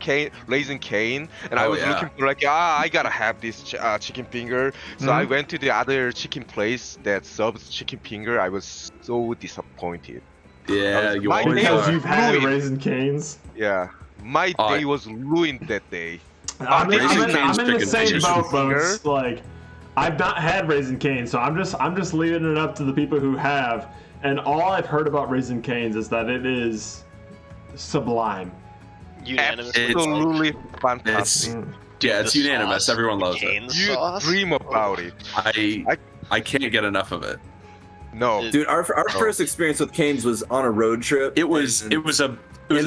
Raising Cane, and I was looking for I gotta have this chicken finger. So I went to the other chicken place that serves chicken finger. I was so disappointed. Yeah, because you've had Raising Cane's. Yeah, my day was ruined that day. I'm in the same boat, folks. Like, I've not had Raising Cane's, so I'm just leaving it up to the people who have. And all I've heard about Raising Cane's is that it is sublime. Absolutely fantastic. It's unanimous. Everyone loves it. You dream about it. I can't get enough of it. No, dude. Our first experience with Cane's was on a road trip. It was a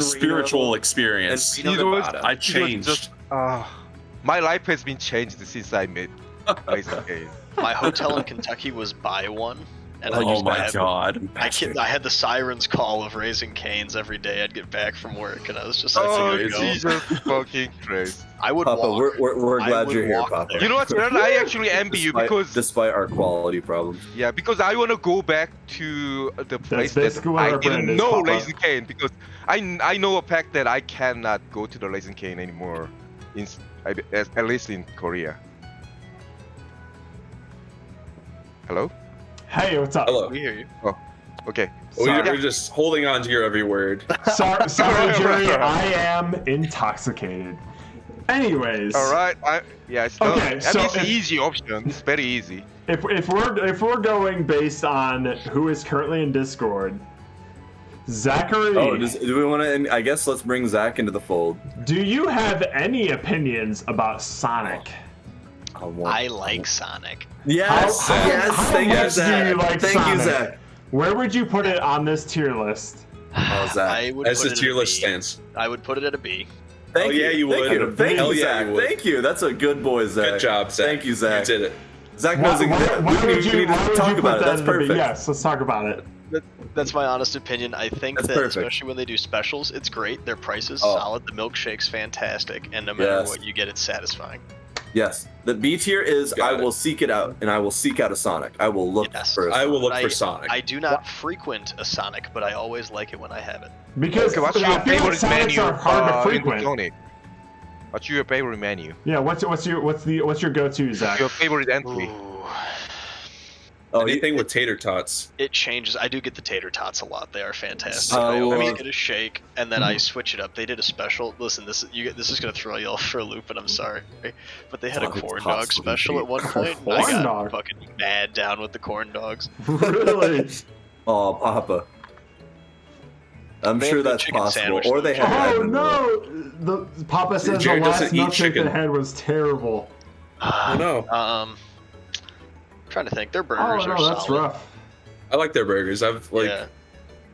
spiritual experience. I changed. My life has been changed since I met Raising Cane. My hotel in Kentucky was buy one. And God! I had the sirens call of Raising Cane's every day. I'd get back from work, and I was just like, Jesus fucking Christ! I would Papa, walk. We're glad you're here, Papa. You know what, Jared? I actually envy you because despite our quality problems. Yeah, because I want to go back to the place that I didn't know Raising Cane, because I know a fact that I cannot go to the Raising Cane anymore, at least in Korea. Hello? Hey, what's up? Hello. We hear you. Oh, okay. We're just holding on to your every word. Sorry, Jerry. I am intoxicated. Anyways. All right. It's done. Okay, so it's an easy option. It's very easy. If we're going based on who is currently in Discord, Zachary. Oh, do we want to? I guess let's bring Zach into the fold. Do you have any opinions about Sonic? I like Sonic. Yes, thank you, Zach. Thank you, Zach. Where would you put it on this tier list? Oh, Zach. As the tier list stands. I would put it at a B. Thank you. Yeah, you would. Thank you, Zach. Thank you. That's a good boy, Zach. Good job, Zach. Thank you, Zach. You did it. Zach knows exactly. We need to talk about it. That's perfect. Yes, let's talk about it. That's my honest opinion. I think That's that perfect. especially when they do specials, it's great. Their price is Oh. solid. The milkshake's fantastic, and no matter Yes. what you get, it's satisfying. Yes, the B tier is Got I will seek it out, and I will seek out a Sonic. I will look Yes. for. I will look But for Sonic. I do not frequent a Sonic, but I always like it when I have it. Because Okay, what's I your feel like favorite Sonics menu are hard to in frequent. Sonic? What's your favorite menu? Yeah, what's your go-to, Zach? Your favorite entry? Ooh, Oh, Anything with tater tots. it changes. I do get the tater tots a lot. They are fantastic. Oh, I always well. get a shake, and then I switch it up. They did a special. Listen, this is gonna throw y'all for a loop, and I'm sorry, but they had a Sonic corn tots dog special at one point. and Corn I got dog? fucking mad down with the corn dogs. Really? Oh, Papa. I'm They have sure good that's chicken possible. sandwich, Or they though. have. Oh no! The Papa says the Jared last doesn't eat milkshake chicken. they had was terrible. Oh no. Trying to think. Their Oh burgers are no, that's solid. rough. I like their burgers. I've like, Yeah.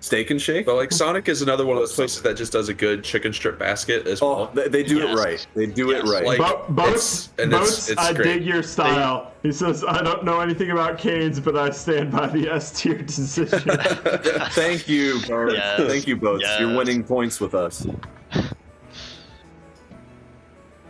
Steak and Shake. but like Sonic is another one of those places that just does a good chicken strip basket as Oh, well. they do it Yes. right. They do it Yes. right. Like, Boats, it's I great. dig your style. He says, I don't know anything about canes, but I stand by the S tier decision. Thank you, Boats. Yes. Thank you, Boats. You're Yes. winning points with us.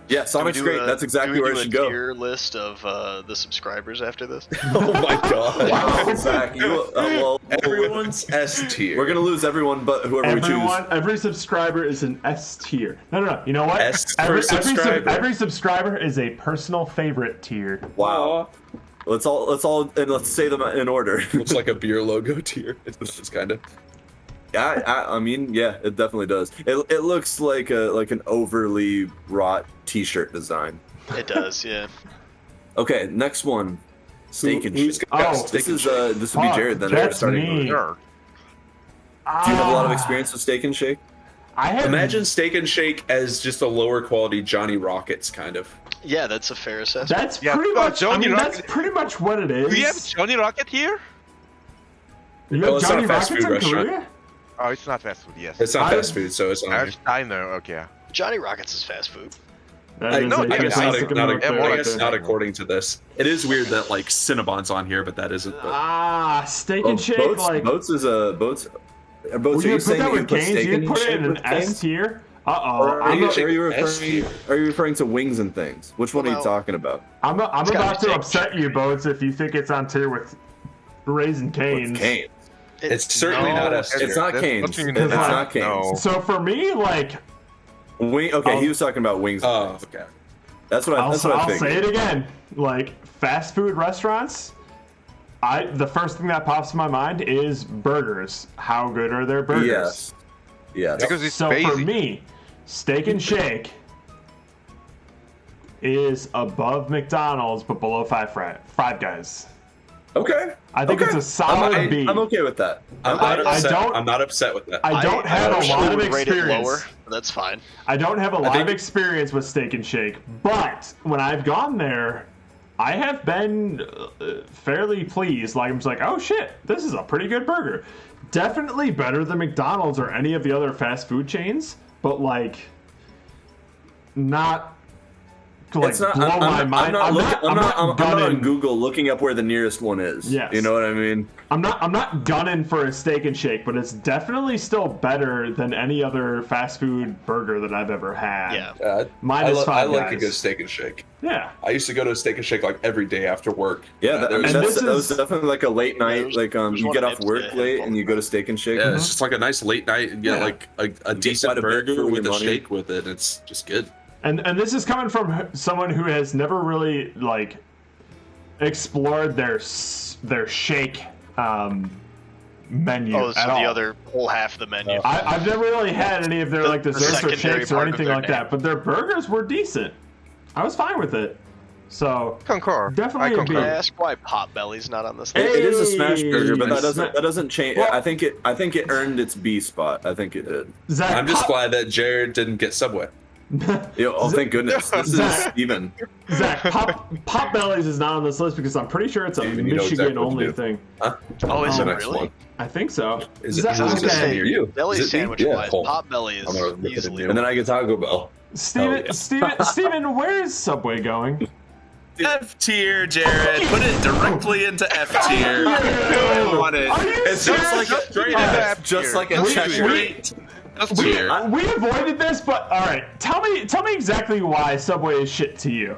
Yeah, Do we Sonic's do great. a- That's exactly do we where do it should a go. tier list of the subscribers after this. Oh my god. Wow, Zach, well, Everyone's S tier. we're gonna lose everyone but whoever we choose. Every subscriber is an S tier. No. You know what? S per subscriber. Every subscriber is a personal favorite tier. Wow. Let's all and let's say them in order. Looks like a beer logo tier. It's kind of. I mean, yeah, it definitely does. It looks like an overly wrought T-shirt design. It does, yeah. Okay, next one, Steak and Who's Shake. got Oh, steak This and is shake? this would be Fuck, Jared then. that's Starting. me. Do Sure. you have a lot of experience with Steak and Shake? I have Imagine Steak and Shake as just a lower quality Johnny Rockets kind of. Yeah, that's a fair assessment. That's Yeah, pretty much. I Johnny mean, Rocket- that's pretty much what it is. Do you have Johnny Rocket here? You Oh, have it's not Johnny a fast Rockets food in restaurant. Korea? Oh, it's not fast food. Yes. It's not I- fast food, so it's not. I know. Okay. Johnny Rockets is fast food. That I is know, a I guess classic not, American I right guess there. not according to this. It is weird that like Cinnabon's on here, but that isn't. But Steak and Shake, like. Boats is a Boats. Boats, Would are you you put saying that that you with put canes? Steak You'd and put it Shake in an with S canes? tier? Or I'm are you referring to wings and things? Which one are you Well, talking about? I'm It's gotta about be to Steak. upset you, Boats, if you think it's on tier with Raising Canes. With canes. It's certainly not S tier. It's not That's canes. what you It's mean. not canes. No. So for me, like, Okay, he was talking about wings. And Oh, things. okay. That's what I I'll think. say it again. Like, fast food restaurants, the first thing that pops in my mind is burgers. How good are their burgers? Yes. Yes. Because it's So basic. for me, Steak and Shake is above McDonald's but below Five Guys. Okay. I think Okay. it's a solid B. I'm okay with that. I'm not I upset. don't- I'm not upset with that. I don't have a actually lot of would rate it experience. lower, but that's fine. I don't have a lot think- of experience with Steak and Shake, but when I've gone there, I have been fairly pleased. Like, I'm just like, oh shit, this is a pretty good burger. Definitely better than McDonald's or any of the other fast food chains, but like, not to like It's not. blow my I'm mind. not on gunning. Google looking up where the nearest one is. Yes. You know what I mean? I'm not gunning for a Steak and Shake, but it's definitely still better than any other fast food burger that I've ever had. Yeah. Minus I Five like a Guys. good Steak and Shake. Yeah. I used to go to a Steak and Shake like every day after work. Yeah, there I mean, was- And this that was is- definitely like a late night. there's- Like there's you one get in off work Amsterdam. late and you go to Steak and Shake. yeah, it's just like a nice late night and get Yeah. like a quite decent a bit for burger your with a money. shake with it. It's just good. And this is coming from someone who has never really like explored their shake menu Oh, so at the all. other whole half of the menu. I've never really had any of their The- like the desserts or secondary shakes or part of anything their like name. that, but their burgers were decent. I was fine with it. So Concur. Definitely I a Can concur. I B. ask why Potbelly's not on this It list? is a smash burger, but Hey. that doesn't change. Well- I think it earned its B spot. I think it did. Zach, I'm just glad that Jared didn't get Subway. Oh, thank goodness. This is Zach. even. Zach, Potbelly's is not on this list because I'm pretty sure it's a Steven, you know exactly Michigan what to only do. thing. Oh, is The it next really? one. I think so. Is it, Zach, is it I was gonna okay. say, near you? Deli Is it me? sandwich Yeah, wise, cool. Potbelly I'm gonna look at is the new- easily. And then I get Taco Bell. Steven, Oh, yeah. Steven, where is Subway going? F tier, Jared. Put it directly into F tier. I want it. It's just like a just like a checker. We avoided this, but all right. Tell me exactly why Subway is shit to you.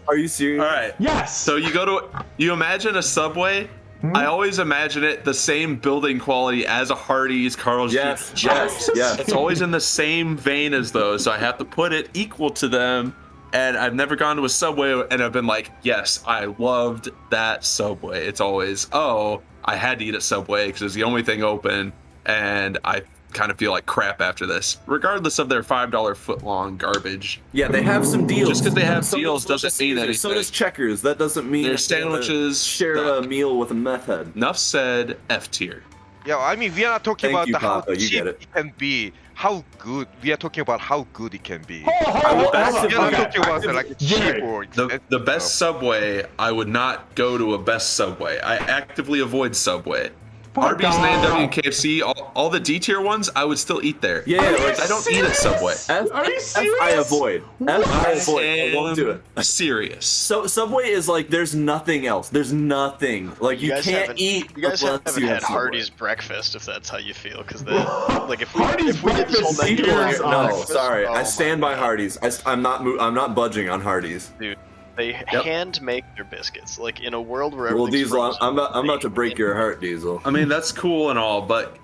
Are you serious? All right. Yes. So you imagine a Subway. I always imagine it the same building quality as a Hardee's, Carl's Jr. Yes. It's always in the same vein as those, so I have to put it equal to them. And I've never gone to a Subway and I've been like, yes, I loved that Subway. It's always, oh, I had to eat at Subway because it's the only thing open, and I kind of feel like crap after this, regardless of their $5 footlong garbage. Yeah, they have some deals. Just because they have deals doesn't mean anything. So does Checkers. That doesn't mean their sandwiches share a meal with a meth head. Enough said. F tier. Yeah, I mean, we are not talking Thank about you, how Papa, you cheap get it. it can be, how good. We are talking about how good it can be. Hold on, We are not okay. talking about like cheap or expensive The best stuff. Subway, I would not go to a best Subway. I actively avoid Subway. Arby's, off. A&W, and KFC, all the D tier ones, I would still eat there. Yeah, like I don't eat at Subway. Are you serious? I avoid. I won't do it. Serious. So Subway is like, there's nothing else. There's nothing. Like you guys can't haven't- eat. You guys unless haven't you had have Subway. Hardee's breakfast, if that's how you feel, because like if we Hardee's did this whole breakfast menu is on on- No, breakfast, sorry. oh I my stand by God. Hardee's. I'm not budging on Hardee's. Dude, they hand make their biscuits. Like in a world where Well, everything's Diesel, frozen, I'm about to they break hand your heart, Diesel. I mean, that's cool and all, but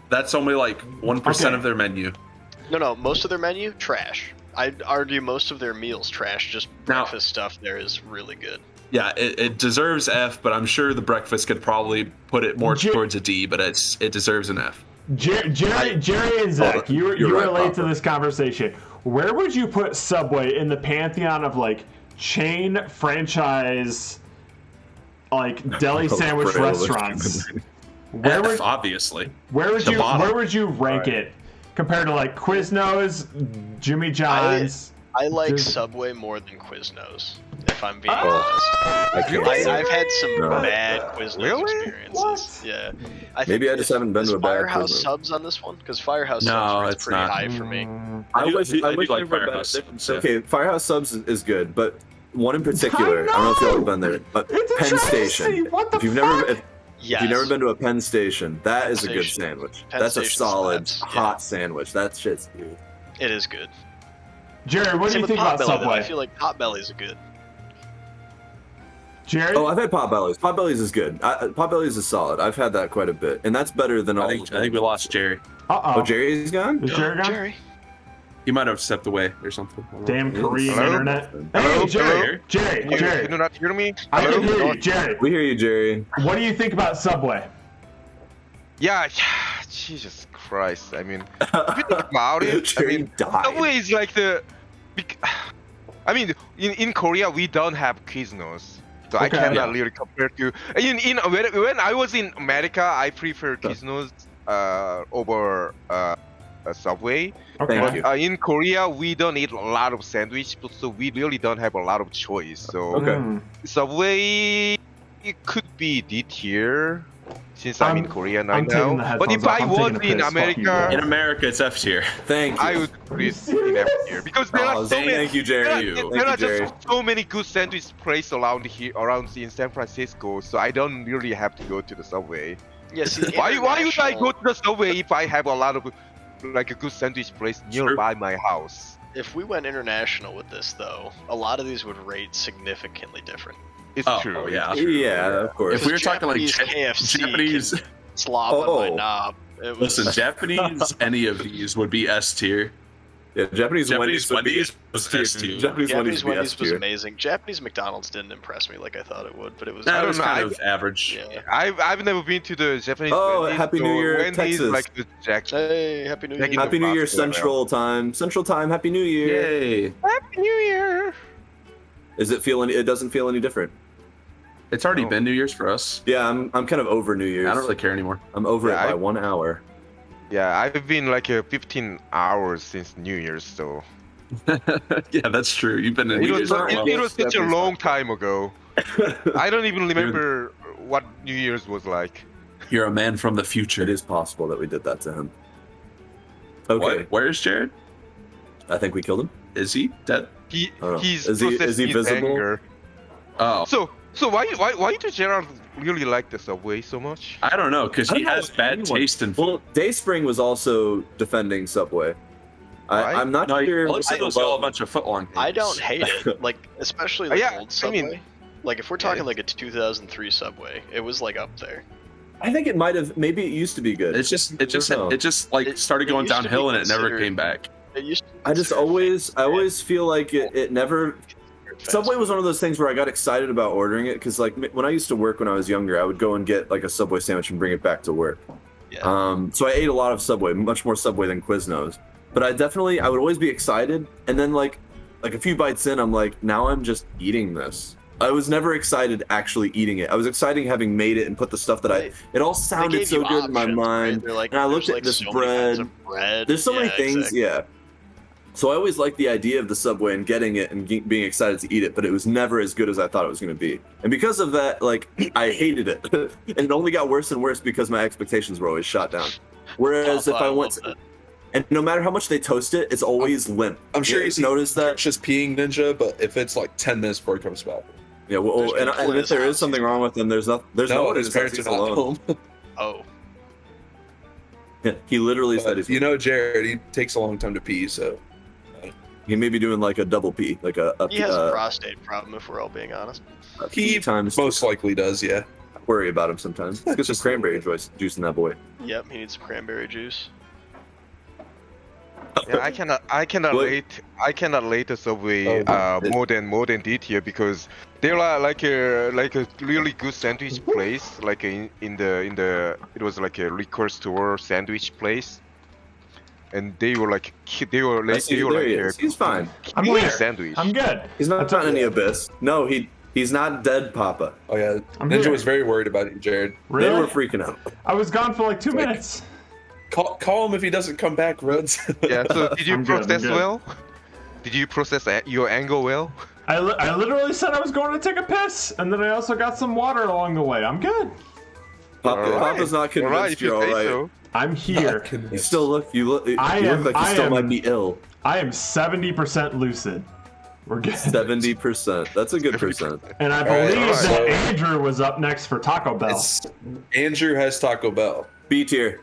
that's only like 1% Okay. of their menu. No, most of their menu trash. I'd argue most of their meals trash. Just Now- breakfast stuff there is really good. Yeah, it deserves F, but I'm sure the breakfast could probably put it more towards a D, but it deserves an F. Jerry and Zach, you you're were right, late to Papa. this conversation. Where would you put Subway in the pantheon of like chain franchise, like deli sandwich Bro, restaurants? Where F, would obviously. the bottom. where would you rank it compared to like Quiznos, Jimmy John's? I like Dude. Subway more than Quiznos, if I'm being Ah! honest. I've had some No. bad Quiznos Really? experiences. What? Yeah. I think Maybe I just haven't been is to a bad Firehouse Quiznos. subs on this one? Because Firehouse No, subs rates it's pretty not. high for me. I do like they were Firehouse better. subs, yeah. Okay, Firehouse subs is good, but one in particular, I don't know if y'all have been there, but It's a Penn Tri-City. Station. What the If you've fuck? If Yes. you've never been to a Penn Station, that is a good Station. sandwich. Penn That's a Station solid, slaps, hot sandwich. That shit's good. It is good. Jerry, what do Same you with think about Potbelly, though. Subway? I feel like Potbelly's are good. Jerry, Oh, I've had Potbelly's. Potbelly's is good. Potbelly's is solid. I've had that quite a bit, and that's better than all. I think we lost Jerry. uh-oh. Oh, Jerry's gone. Is Jerry gone? Jerry. He might have stepped away or something. Damn Korean Hello? internet. Hello? Hey, Jerry. Hello? Jerry. Can Jerry. you not hear me? I can Hello? hear you, Jerry. We hear you, Jerry. What do you think about Subway? Yeah, Jesus Christ. I mean, if you think about it, I Jerry mean, died. Subway is like the. I mean, in Korea we don't have Quiznos, so I Okay. cannot really compare to. When I was in America, I prefer Quiznos over Subway. Okay. Thank you. In Korea, we don't eat a lot of sandwich, so we really don't have a lot of choice. So Okay. Subway, it could be D tier since I'm in Korea right I'm taking the now. But if headphones off. I I'm was taking a in piss. Fuck you, America, In America, it's F tier. Thank you. I would put it in F tier because there Oh, are so many. thank you, Jerry. There Thank are you, Jerry. just so many good sandwich places around in San Francisco, so I don't really have to go to the Subway. Yeah, see, Why would I international- go to the Subway if I have a lot of like a good sandwich place nearby my house? If we went international with this, though, a lot of these would rate significantly different. It's Oh, true. yeah. Yeah, of course. If we were talking like Japanese KFC Japanese, Slop on my Oh. knob. It was, listen, Japanese, any of these would be S tier. Yeah, Japanese Wendy's would be Wendy's was S tier. Japanese Wendy's Japanese would be S Wendy's was tier. amazing. Japanese McDonald's didn't impress me like I thought it would, but it was. That don't was know, kind I- of average. Yeah. I've never been to the Japanese. Oh, Wendy's, Happy New so Year, Wendy's Texas. like the Jack. Hey, Happy New Year. Thank you. Happy New Year, Possible, Central Time. Central Time. Happy New Year. Yay! Happy New Year. Is it feel any? It doesn't feel any different. It's already been New Year's for us. Yeah, I'm kind of over New Year's. I don't really care anymore. I'm over Yeah, it by 1 hour. Yeah, I've been like 15 hours since New Year's, so Yeah, that's true. You've been in New it Year's. was, for a while. it was such a long time ago. I don't even remember what New Year's was like. You're a man from the future. It is possible that we did that to him. Okay, What? Where's Jared? I think we killed him. Is he dead? He I don't know. he's Is he processing his visible? anger. Oh, So why does Gerard really like the Subway so much? I don't know, because I he don't know has if bad anyone- taste in food. Well, Dayspring was also defending Subway. Right? I'm not No, sure. it looks like it was all a bunch of footlong. I don't hate it. Like, especially the Yeah, old I Subway. mean- like, if we're talking like a 2003 Subway, it was like up there. I think it might have. Maybe it used to be good. It just like It- started it going used to be downhill and it never considered- came back. It used to be I just considered I always feel like it never. fast Subway was food. one of those things where I got excited about ordering it because, like, when I used to work when I was younger, I would go and get like a Subway sandwich and bring it back to work. Yeah. So I ate a lot of Subway, much more Subway than Quiznos. But I would always be excited, and then like a few bites in, I'm like, now I'm just eating this. I was never excited actually eating it. I was excited having made it and put the stuff that it all They sounded gave so you good in my options, right? mind. They're like, And I there's, looked at like, this so many kinds bread. of bread. There's so many Yeah, things, exactly. yeah. So I always liked the idea of the Subway and getting it and being excited to eat it, but it was never as good as I thought it was going to be. And because of that, like, I hated it. And it only got worse and worse because my expectations were always shot down. Whereas if I went love and no matter how much they toast it, it's always limp. I'm sure You he's noticed that. just peeing ninja, but if it's like 10 minutes before he comes back. Yeah, well, There's and people in if there his is something wrong with him, there's no one in his his parents house, are he's not alone. home. Oh, Yeah, he literally said But he's, you know, Jared, he takes a long time to pee, so he may be doing like a double P, like a he has a prostate problem, if we're all being honest. he times. most likely does. Yeah. I worry about him sometimes. Let's get some cranberry juice in that boy. Yep, he needs some cranberry juice. Yeah, I cannot What? rate the Subway more than D tier because they are like a really good sandwich place, like in the it was like a liquor store sandwich place, and they were like There he is. He's fine. I'm killing here. sandwich. I'm good. He's not in any abyss. No, he's not dead, Papa. Oh yeah. I'm Ninja here. was very worried about you, Jared. Really? They were freaking out. I was gone for like 2 minutes. Call him if he doesn't come back, Rhodes. Yeah. So did you I'm good, I'm process good. well? Did you process your anger well? I literally said I was going to take a piss, and then I also got some water along the way. I'm good. Papa's not convinced Alright, if you you're say alright. so. I'm here. You still look. You look I like you am- still might be ill. I am 70% lucid. We're good. 70%. That's a good percent. And I Alright, believe alright. that Andrew was up next for Taco Bell. It's, Andrew has Taco Bell. B tier.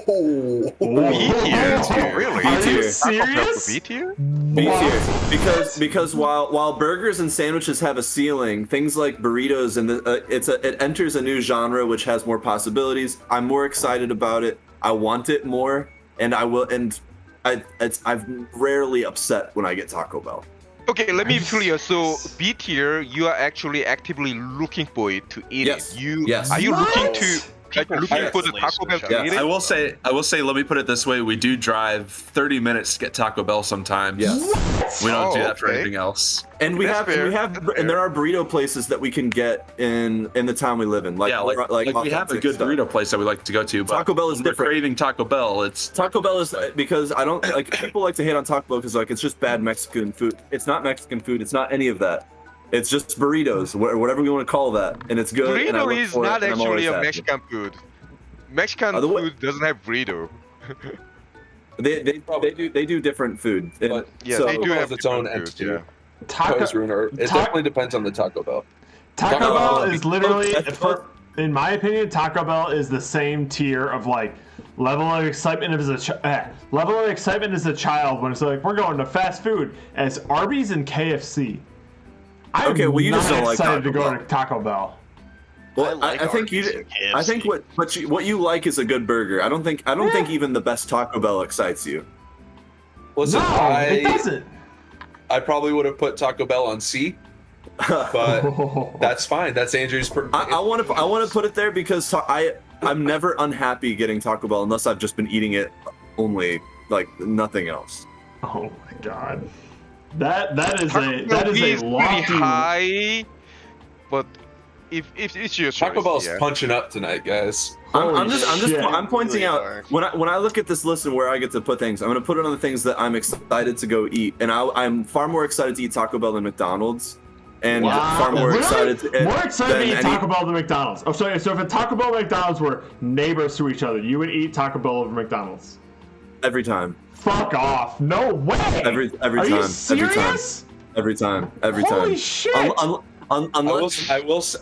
Oh. B tier? tier. Really? Are you tier. serious? B tier? B tier. Because while burgers and sandwiches have a ceiling, things like burritos and it enters a new genre which has more possibilities. I'm more excited about it. I want it more, and I will. And I'm rarely upset when I get Taco Bell. Okay, let me be clear. So B tier, you are actually actively looking for it to eat Yes. it. Yes. Are you looking What? to looking for the Taco Bell to Yeah, eat I it? will say, let me put it this way: we do drive 30 minutes to get Taco Bell sometimes. Yes. We don't do Oh, that for okay. anything else. And we That's have, fair. and we have, That's and fair. there are burrito places that we can get in the town we live in. Like, Yeah, like we have a authentic good stuff. burrito place that we like to go to. But Taco Bell is when we're different. craving Taco Bell. It's Taco Bell is because I don't like people like to hate on Taco Bell because like it's just bad Mexican food. It's not Mexican food. It's not any of that. It's just burritos, whatever we want to call that, and it's good. and I Burrito look is for it, not and I'm always actually a happy. Mexican food. Mexican the way- food doesn't have burrito. They do different food. And But Yeah, so, they do Taco have Bell's its own different food, entity. yeah. Taco It Ta- definitely depends on the Taco Bell. Taco Taco Bell Bell is literally, That's- in my opinion, Taco Bell is the same tier of like level of excitement as a child when it's like we're going to fast food as Arby's and KFC. I'm Okay, well, you not just don't like excited to Taco go Bell. to Taco Bell. well, I like I think Arby's you. and I think KFC. what you like is a good burger. I don't think even the best Taco Bell excites you. Listen, No, it doesn't. I probably would have put Taco Bell on C, but that's fine. That's Andrew's. I want to put it there because I'm never unhappy getting Taco Bell unless I've just been eating it only, like nothing else. Oh my god, that is Taco a Bell is pretty lofty. high, but if it's your choice, Taco Bell's yeah. punching up tonight, guys. I'm shit. pointing Really out are. when I look at this list and where I get to put things, I'm gonna put it on the things that I'm excited to go eat, and I'm far more excited to eat Taco Bell than McDonald's, and Wow. far more Really? excited to More excited to than eat any- Taco Bell than McDonald's. Oh, sorry. So if a Taco Bell and McDonald's were neighbors to each other, you would eat Taco Bell over McDonald's. every time, Fuck off! No way. every Are time, you serious? every time. Holy shit! Unless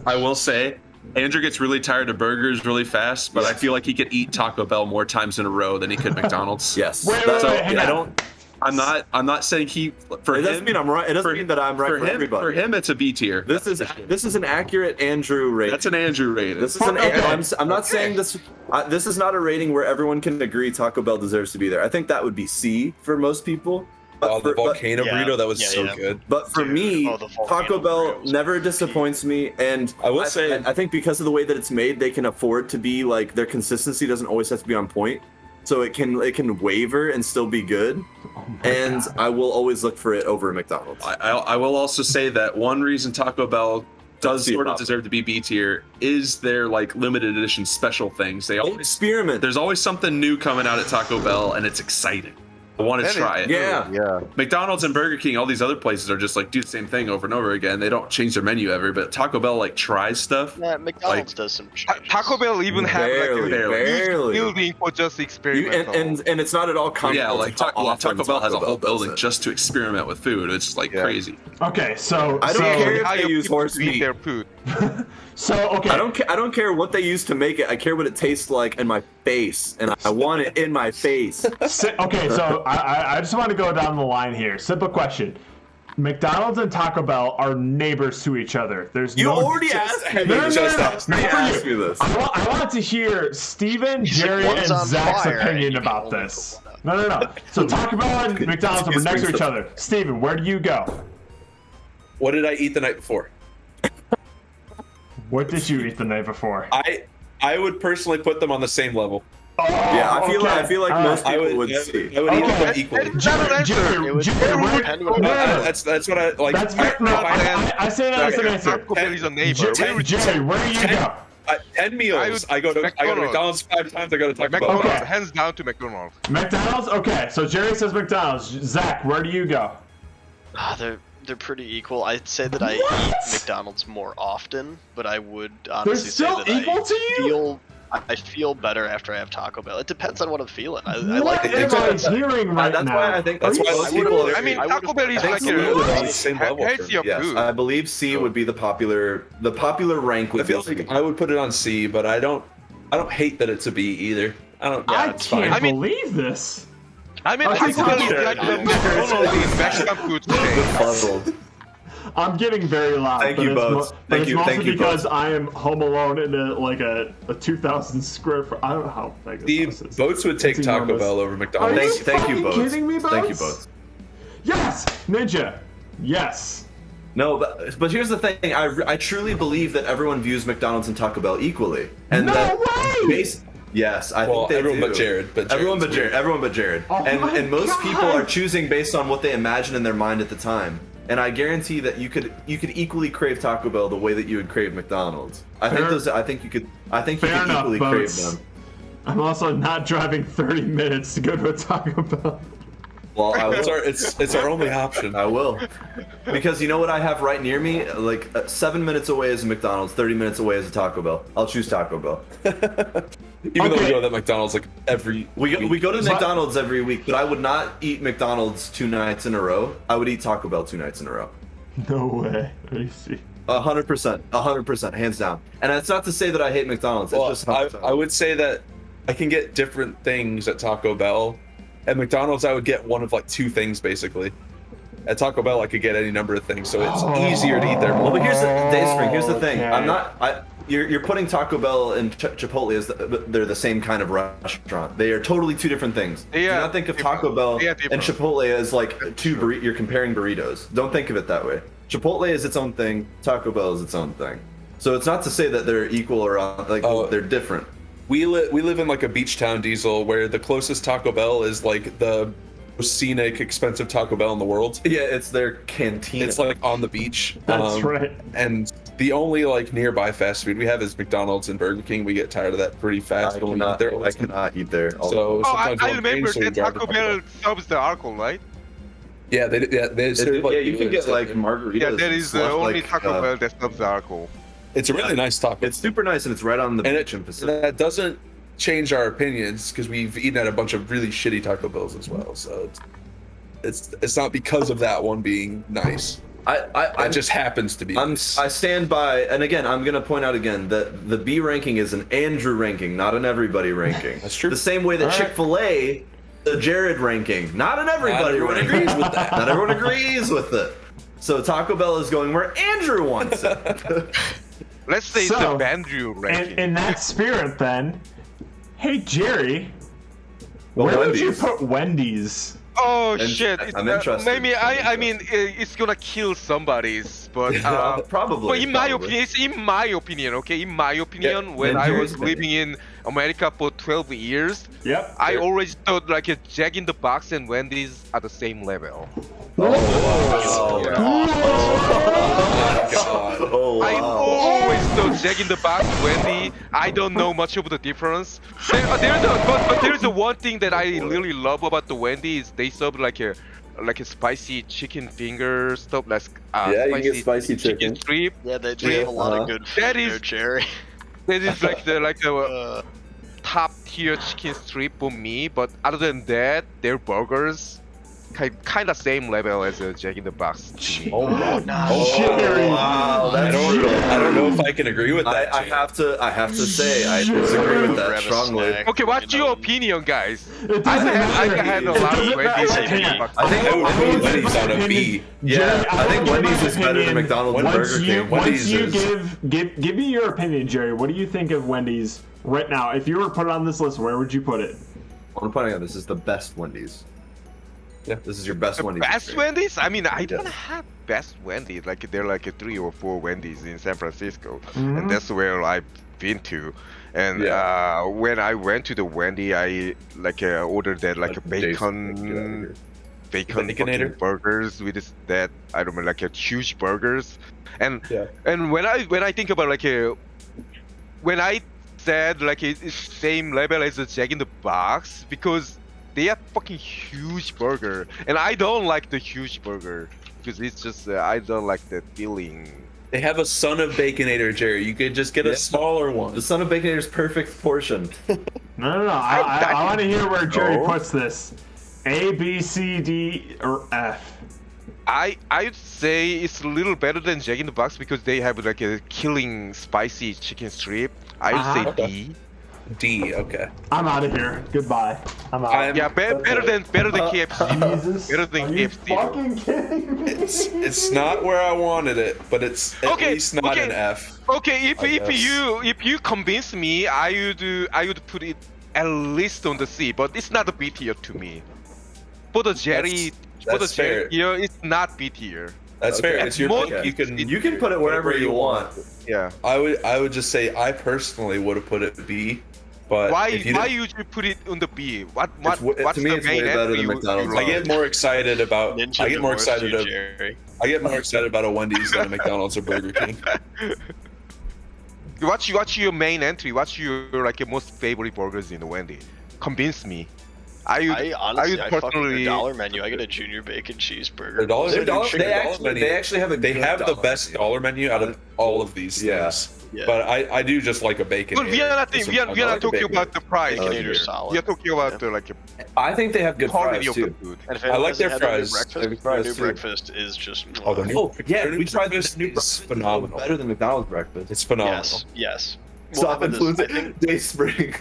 I will say, Andrew gets really tired of burgers really fast, but I feel like he could eat Taco Bell more times in a row than he could McDonald's. yes. Wait, That's- hang I on. don't. I'm not saying he. For It him, doesn't mean I'm right. It doesn't mean that I'm right for him, everybody. For him, it's a B tier. This is an accurate Andrew rating. That's an Andrew rating. This is an. I'm not saying this. This is not a rating where everyone can agree Taco Bell deserves to be there. I think that would be C for most people. But the volcano yeah, burrito, that was yeah, so yeah. good. But for Dude, me, the volcano Taco Bell burrito was never disappoints me, and I will say- I think because of the way that it's made, they can afford to be like their consistency doesn't always have to be on point, so it can waver and still be good. And I will always look for it over McDonald's. I will also say that one reason Taco Bell does See sort of about deserve to be B tier is their like limited edition special things. They always Experiment. there's always something new coming out at Taco Bell, and it's exciting. I want to That is try it. true, Yeah. Yeah. McDonald's and Burger King, all these other places are just like do the same thing over and over again. They don't change their menu ever, but Taco Bell like tries stuff. Yeah, McDonald's does some changes. Taco Bell even have like a Barely. huge building for just You, experimental. and it's not at all common. Yeah, like Taco Bell has a whole building just. just to experiment with food. It's like Yeah. crazy. Okay, so I don't so, care if How they you use people horse eat meat. their food. So okay. I don't care what they use to make it. I care what it tastes like in my face, and I want it in my face. Okay, so I just want to go down the line here. Simple question. McDonald's and Taco Bell are neighbors to each other. There's You no already asked me. No, Just asked me. Not for Ask you. me this. I want to hear Steven, He's like, Jerry, and one's on Zach's fire, opinion and you about can only this. put one No. So Taco Bell and McDonald's are Excuse next me, to each sir. other. Steven, where do you go? What did I eat the night before? What did you eat the night before? I would personally put them on the same level. Oh, Yeah, I feel like All most right. people would see. I would eat Okay. them equally. That's not an answer. It would Jerry, where- depend what no, about no, it. That's what I like. That's fair. No, I say that as an Okay. answer. Taco Bell is a neighbor. Jerry, where do you go? 10 meals. I go to McDonald's 5 times. I go to Taco Bell. McDonald's, Okay. hands down to McDonald's. McDonald's? Okay, so Jerry says McDonald's. Zach, where do you go? They're pretty equal. I'd say that I What? eat McDonald's more often, but I would honestly say still that equal to you? I feel better after I have Taco Bell. It depends on what I'm feeling. I What like it. am I hearing right That's now? why I think Are that's you why most serious? people. I mean, I Taco Bell is I think like C would be on the a same level for healthier me. Yes, food. I believe C would be the popular rank. I With feel most like people. I would put it on C, but I don't hate that it's a B either. I don't. I it's fine. can't I mean- believe this. I mean, Okay, Taco Bell is Jerry. like the McDonald's Mexican food chain. Puzzled. I'm getting very loud. Thank but you it's both. but Thank it's you- mostly thank you because both. I am home alone in a 2,000 square foot. I don't know how big this house is. Boats would take It's Taco enormous. Bell over Are McDonald's. you Thank you fucking both. kidding me, Thank you Boats? both. Yes, Ninja. Yes. No, but here's the thing. I truly believe that everyone views McDonald's and Taco Bell equally. And No that way! Yes, I Well, think they everyone do. but Jared. But Everyone Jared's but Jared. Everyone but Jared. Oh my and most God. people are choosing based on what they imagine in their mind at the time. And I guarantee that you could equally crave Taco Bell the way that you would crave McDonald's. I think you could Fair enough, equally crave Boats. them. I'm also not driving 30 minutes to go to a Taco Bell. Well, I will. It's our only option. I will. Because you know what I have right near me? Like 7 minutes away is a McDonald's, 30 minutes away is a Taco Bell. I'll choose Taco Bell. Even though we Okay. go to that McDonald's like every We go to McDonald's every week, but I would not eat McDonald's 2 nights in a row. I would eat Taco Bell 2 nights in a row. No way. Let me see. 100%, hands down. And that's not to say that I hate McDonald's. It's Well, just how I would say that I can get different things at Taco Bell. At McDonald's, I would get one of like 2 things basically. At Taco Bell, I could get any number of things, so it's easier to eat there. Well, but here's the Dayspring. Here's the thing. Okay. I'm not. You're putting Taco Bell and Chipotle as they're the same kind of restaurant. They are totally 2 different things. Do Yeah, not think of Taco Bell yeah, and different. Chipotle as like you're comparing burritos. Don't think of it that way. Chipotle is its own thing. Taco Bell is its own thing. So it's not to say that they're equal or they're different. We live in like a beach town, Diesel, where the closest Taco Bell is like the most scenic, expensive Taco Bell in the world. Yeah, it's their canteen. It's like on the beach. That's right. And the only like nearby fast food we have is McDonald's and Burger King. We get tired of that pretty fast. I cannot eat there. So Oh, I sometimes we'll remember occasionally that drive to Taco Bell serves the alcohol, right? Yeah, they serve like you can get like margaritas. Yeah, that and is the stuff, only like, Taco Bell that serves the alcohol. It's a really nice taco. It's super nice and it's right on the And beach in Pacific. that doesn't change our opinions because we've eaten at a bunch of really shitty Taco Bells as well. So it's not because of that one being nice. It just happens to be. I stand by, and again, I'm gonna point out again that the B ranking is an Andrew ranking, not an everybody ranking. That's true. The same way that Chick-fil-A, the Jared ranking, not an everybody ranking. agrees with that. Not everyone agrees with it. So Taco Bell is going where Andrew wants it. Let's say it's the Andrew ranking. In that spirit, then, hey Jerry, Well, where would you Wendy's. put Wendy's? Oh And shit! I'm interested. Maybe I'm I mean it's gonna kill somebody's, but probably. But in my probably. opinion, it's in my opinion, okay. In my opinion, when in I Jerry's was living in America for 12 years, Yep. I always thought like a Jack in the Box and Wendy's are the same level. Oh, I wow. always thought Jack in the Box, Wendy. I don't know much of the difference. But there's a one thing that I really love about the Wendy is they serve like a spicy chicken finger stuff, like Yeah, you can get spicy chicken. strip. Yeah, they have a lot of good food That there, is- Jerry. That is like the top tier chicken strip for me. But other than that, their burgers kind of same level as a Jack in the Box. To me. Oh, wow. Jerry. Wow, that's I don't know if I can agree with that. I have to say I disagree with that Grab a strongly. snack, Okay, what's you your know. opinion, guys? It I doesn't matter. had a lot of It doesn't Wendy's matter. and Jack in the Box. I think I would put Wendy's on a Opinion. B. Yeah, Jerry, I think will give Wendy's my is better than opinion. McDonald's and Once Burger you, King. Once Wendy's you is- give me your opinion, Jerry. What do you think of Wendy's right now? If you were to put it on this list, where would you put it? I'm pointing out this is the best Wendy's. Yeah, this is your best Wendy's. Best experience. Wendy's? I mean, I don't Yes. have best Wendy's. Like there are like 3 or 4 Wendy's in San Francisco, Mhm. and that's where I've been to. And Yeah. when I went to the Wendy, I ordered that like a bacon fucking Baconator? burgers with that I don't know, like a huge burgers. And Yeah. and when I think about when I said like it's same level as a Jack in the Box, because they have fucking huge burger, and I don't like the huge burger because it's just I don't like the feeling. They have a Son of Baconator, Jerry. You could just get a smaller one. The Son of Baconator's perfect portion. No. I want to hear where Jerry No. puts this. A, B, C, D, or F. I'd say it's a little better than Jack in the Box because they have like a killing spicy chicken strip. I would say D. D. Okay. I'm out of here. Goodbye. I'm out. Yeah, better than KFC. Jesus. Better than Are you KFC. fucking kidding me? It's not where I wanted it, but it's at least not an F. Okay, I guess. if you convince me, I would put it at least on the C, but it's not a B tier to me. For the Jerry, That's fair. it's not B tier. That's fair. At It's your most, pick. You can put it wherever you want. Yeah. I would just say I personally would have put it B, but Why if you would didn't- you put it on the B? What's to me, the it's main way better entry than you McDonald's. I love? get more excited about Ninja I get more divorced excited you, of Jerry. I get more excited about a Wendy's than a McDonald's or Burger King. What's your main entry? What's your like most favorite burgers in the Wendy? Convince me. I honestly, would I fuck with personally- the dollar menu. I get a junior bacon cheeseburger. The dollar- They Chicken they actually have a They good have the dollar best menu. dollar menu out of all of these Yeah. things. Yeah. But I do just like a bacon. But we are not It's we are I not like a talking bacon. about the price Baconator here. is solid. We are talking about Yeah. the like I think they have good quality fries of the too. food. And if I like anyone their hasn't had fries. Breakfast, Their their fries, new too. breakfast is just. Oh, the new- Oh yeah, Their new we tried breakfast this new is breakfast. phenomenal. Better than McDonald's breakfast. It's phenomenal. Yes. Stop Well, this- influencing I think- Day Spring.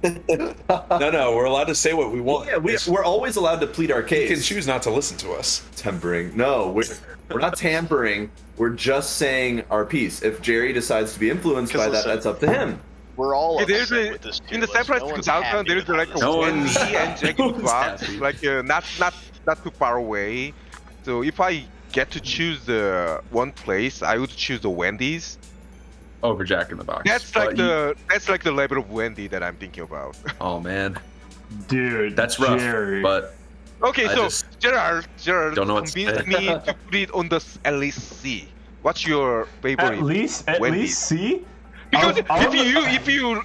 No, we're allowed to say what we want. Yeah, we're always allowed to plead our You case. can choose not to listen to us. Tempering. No, we're not tampering. We're just saying our piece. If Jerry decides to be influenced by that, listen, that's up to him. We're all Okay, there's upset a- with this in the tier San list. No Francisco one's downtown, happy there's with like this a No list. one's- Wendy and Jack in the one's Box, happy. like not too far away. So if I get to choose the one place, I would choose the Wendy's. Over Jack in the Box. That's like the level of Wendy that I'm thinking about. Oh man, Dude, that's rough. Jerry. But Okay, I so just Gerard, don't know what to convince say. me to put it on the at least C. What's your favorite? at least Wendy's? C. Because I'll-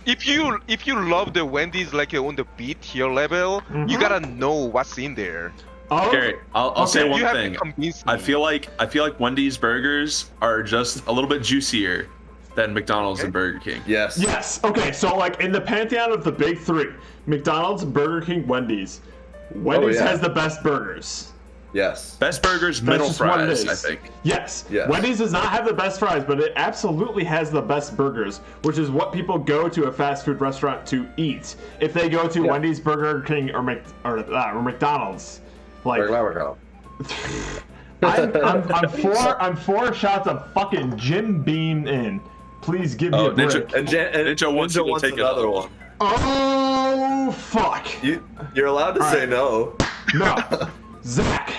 if you love the Wendy's like on the B tier level, you gotta know what's in there. Gary, I'll say Okay. one You have thing. to convince me. I feel like Wendy's burgers are just a little bit juicier than McDonald's and Burger King. Yes. Yes. Okay. So like in the pantheon of the big three, McDonald's, Burger King, Wendy's. Wendy's yeah. has the best burgers. Yes. Best burgers, That's middle just what it fries, is. I think. Yes. Yes. Wendy's does not have the best fries, but it absolutely has the best burgers, which is what people go to a fast food restaurant to eat. If they go to Wendy's, Burger King, or McDonald's, like I'm four shots of fucking Jim Beam in. Please give me a break. Ninja wants you to take another one. Oh fuck! You're allowed to say no. No, Zach.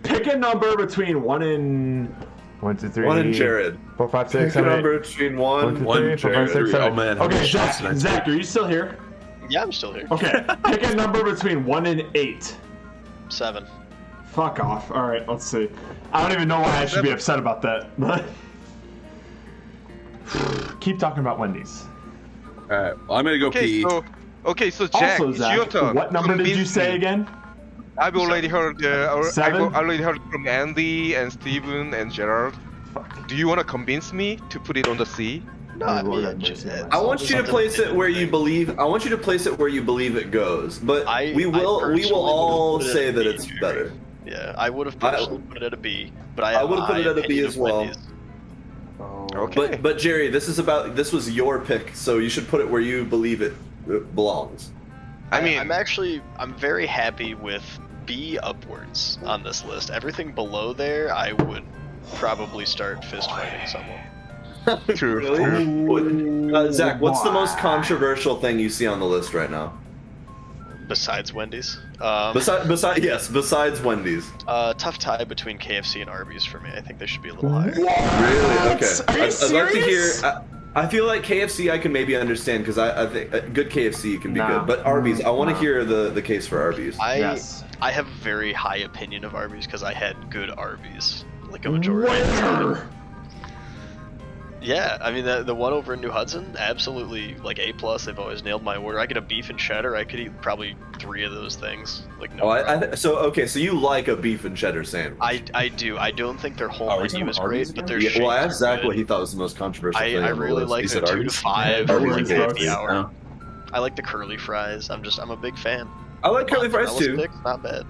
Pick a number between 1 and 1, 2, 3. 1 and Jared. 4, 5, 6, Pick a 7, 8. number between 1 2, 3, 4, 5, 6, 7. Oh man. Okay, Zach, are you still here? Yeah, I'm still here. Okay, pick a number between 1 and 8. 7. Fuck off. All right, let's see. I don't even know why I should be upset about that. But keep talking about Wendy's. All right, well, I'm gonna go pee. So Jack, Also, it's Zach, your turn. what number did you say again? I've already heard. I've 7? already heard from Andy and Steven and Gerard. Fuck. Do you want to convince me to put it on the C? No, Oh, I Lord mean, have mercy on my I soul. want you to place it where you believe. I want you to place it where you believe it goes. But we will personally all would've put it say at that B, it's Jerry. better. Yeah, I would have personally put it at a B, but I would have put it at a B as well. Okay. But Jerry, this was your pick, so you should put it where you believe it belongs. I'm very happy with B upwards on this list. Everything below there, I would probably start fist fighting someone. True. Really? Zach, what's the most controversial thing you see on the list right now? Besides Wendy's. Besides Wendy's. Tough tie between KFC and Arby's for me. I think they should be a little higher. Really? Okay. Are you I'd like to hear. serious? I feel like KFC I can maybe understand because I think good KFC can be Nah. good, but Arby's I want to hear the case for Arby's. Yes. I have a very high opinion of Arby's because I had good Arby's, like a majority of the time. Where? Yeah, I mean the one over in New Hudson, absolutely like A+. They've always nailed my order. I get a beef and cheddar. I could eat probably 3 of those things. Like no. So you like a beef and cheddar sandwich? I do. I don't think their whole menu is great, but their Yeah, well, I shakes asked Zach are what good. he thought was the most controversial thing. I on the really list. like He their said 2 to Arby's. 5 Arby's or like is the Arby's. happy hour. Yeah. I like the curly fries. I'm a big fan. I like curly fries Mozzarella too. sticks, not bad.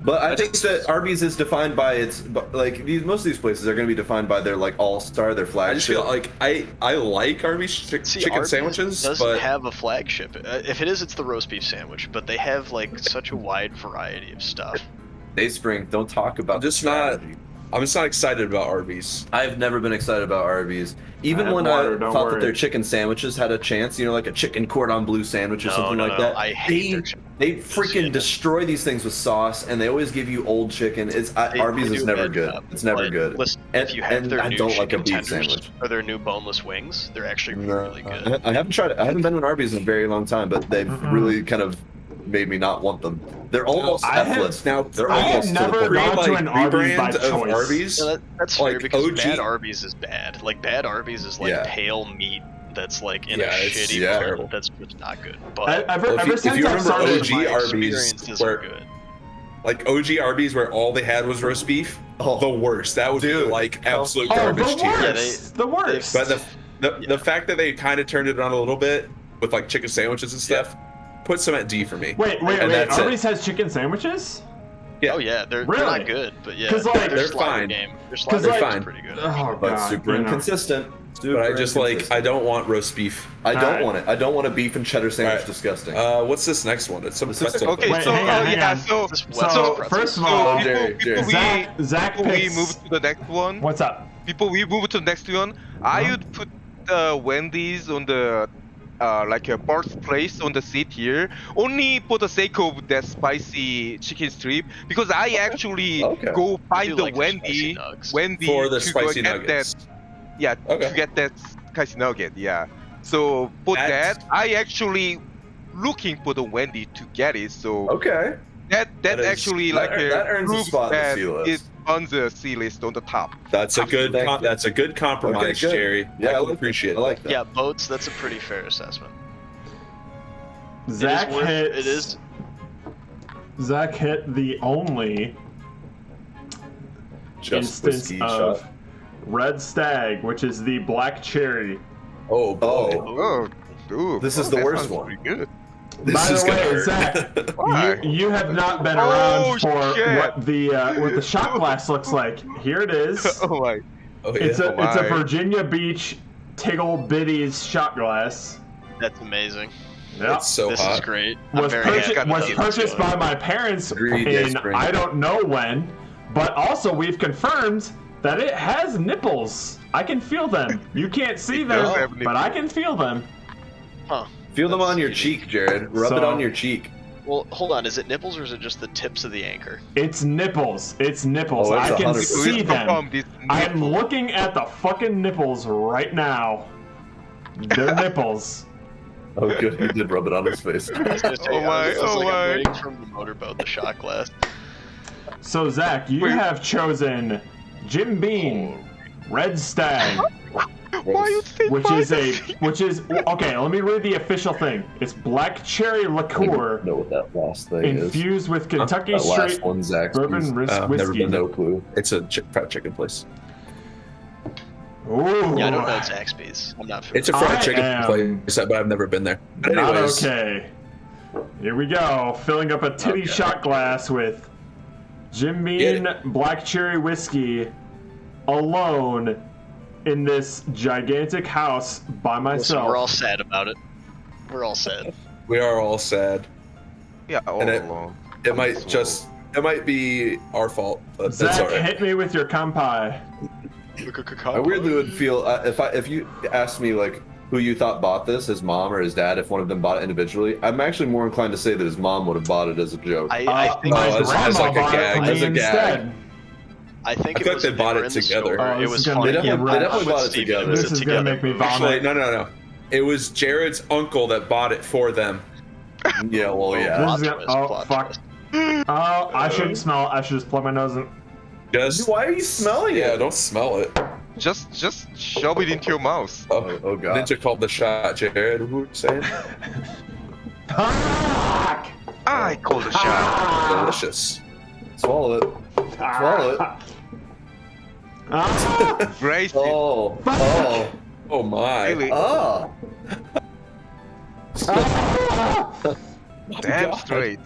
But I think that Arby's is defined by most of these places are going to be defined by their like all-star, their flagship. I just feel like I like Arby's chicken Arby's sandwiches, doesn't but have a flagship. If it is, it's the roast beef sandwich. But they have like such a wide variety of stuff. Dayspring, don't talk about. I'm just not excited about Arby's. I've never been excited about Arby's. Even when water, I don't thought worry. that their chicken sandwiches had a chance, like a chicken cordon bleu sandwich or something like that. I hate their chicken. They freaking destroy these things with sauce, and they always give you old chicken. Arby's They is do never bad good. job. It's never But good. Listen, And- if you have and their I new don't like a chicken beef tenders sandwich. or their new boneless wings, they're actually really good. I haven't tried it. I haven't been to an Arby's in a very long time, but they've really kind of made me not want them. They're almost F-list. Now they're I have almost to the never point. gone to an Arby's by rebrand of choice. Arby's. No, that's fair Like because OG bad Arby's is bad. Like bad Arby's is like Yeah. pale meat that's like in Yeah, a it's- shitty yeah. bowl that's just not good. But Ever if since you I've remember started, OG my Arby's, experiences where- are good. Like OG Arby's, where all they had was roast beef. Oh. The worst. That would be Dude. like absolute oh, the garbage tier. worst, the worst. But the fact that they kind of turned it on a little bit with like chicken sandwiches and stuff, puts them at D for me. Wait, And that's it. Arby's has chicken sandwiches? Yeah. Oh yeah, they're Really? not good, but yeah, 'Cause, like, their they're slider fine. game, their 'Cause, slider like- game's pretty good. Oh But god, super inconsistent. But I just like I don't want roast beef. I don't Alright. want it. I don't want a beef and cheddar sandwich. Alright. Disgusting. What's this next one? It's some This is- pretzel Okay, Wait, so hang on. so Just So, wet pretzels. first of all, Jerry, Zach we picks- move to the next one. What's up? People, we move to the next one. I would put Wendy's on the like a birthplace on the seat here, only for the sake of that spicy chicken strip, because I actually Okay. go I find do the like the spicy nugs. Wendy for the to go spicy get nuggets. that, Okay. to get that spicy nugget. Yeah. So for That's- that, I actually looking for the Wendy to get it. So Okay. that That is- actually that like that earns a proves spot in the that C list. it's on the C list on the top. That's a good Thank you. that's a good compromise, Okay, good. Jerry. Yeah, I I can like appreciate I like that. Yeah, boats. That's a pretty fair assessment. Zach hits. It is. Zach hit the only Just instance whiskey of shot. Red Stag, which is the black cherry. Oh boy. Oh. Oh, ooh, This is oh, the that worst sounds one. pretty good. By the way, Zach, you have not been around for shit. what the shot glass looks like. Here it is. Oh my. Oh, yeah. It's a my. Virginia Beach Tiggle Bitties shot glass. That's amazing. Yep. It's so This hot. is great. I'm very happy to Was see this purchased going. by my parents Agreed, in yes, Brandon. I don't know when, but also we've confirmed that it has nipples. I can feel them. You can't see It does them, have but I can feel them. Huh. Feel them That's on your unique. cheek, Jared. Rub it So- on your cheek. Well, hold on. Is it nipples or is it just the tips of the anchor? It's nipples. It's nipples. Oh, it's I can 100%. see them. This I'm nipple. looking at the fucking nipples right now. They're nipples. Oh, good. He did rub it on his face. I was gonna say, Oh my, this is oh like my. I'm waiting from the motorboat, the shot glass. So Zach, you Wait. have chosen Jim Beam, Red Stag, Why you think which is okay. Let me read the official thing. It's black cherry liqueur know what that last thing is. infused with Kentucky That last straight one, Zach. bourbon never whiskey. been No clue. It's a fried chicken place. Ooh, Yeah, I don't know Zaxby's. I'm not familiar. It's a fried I chicken am place, but I've never been there. But not anyways, okay. Here we go. Filling up a titty shot glass with Jim Beam black cherry whiskey alone in this gigantic house by Listen, myself. we're all sad about it. We're all sad. we are all sad. Yeah, all And it- alone. It might be our fault, but that's Zach, alright. hit me with your kampai. I weirdly would feel if you asked me like who you thought bought this, his mom or his dad, if one of them bought it individually, I'm actually more inclined to say that his mom would have bought it as a joke. I think my as grandma like a bought gag, it for as me a gag. instead. I think I it feel was like they bought were it in the together. store. Oh, It this was is gonna funny. make me They rough. definitely With bought it Steven, together. was This it is gonna together? make me vomit. Actually, no. It was Jared's uncle that bought it for them. Yeah, well, yeah. This Plot is gonna, twist, oh plot fuck. twist. Oh, I shouldn't smell it. I should just plug my nose in. Just Why are you smelling yeah, it? don't smell it. Just shove it into your mouth. Oh god. Ninja called the shot, Jared. What were you saying? Fuck! I call the shot. Delicious. Swallow it. Swallow it. Ah! Great. Oh. Oh. Oh my. Really? Ah. Ah! Damn straight.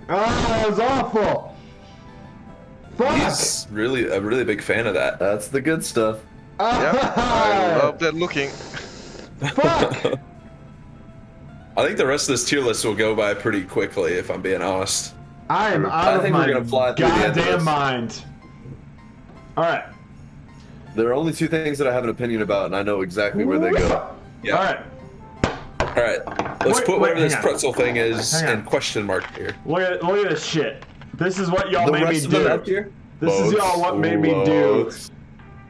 Ah, that was awful. Fuck! He's really a really big fan of that. That's the good stuff. Yep. I Ah! love that looking. Fuck! I think the rest of this tier list will go by pretty quickly, if I'm being honest. I am I out of think we're my gonna fly through the end of goddamn this. mind. All right. There are only two things that I have an opinion about, and I know exactly where they go. Yeah. All right. All right. Let's Wait, put whatever hang this on. pretzel thing is Hang on. in question mark here. Look at this shit. This is what y'all The made me rest of it up do. here? This is y'all what made me do.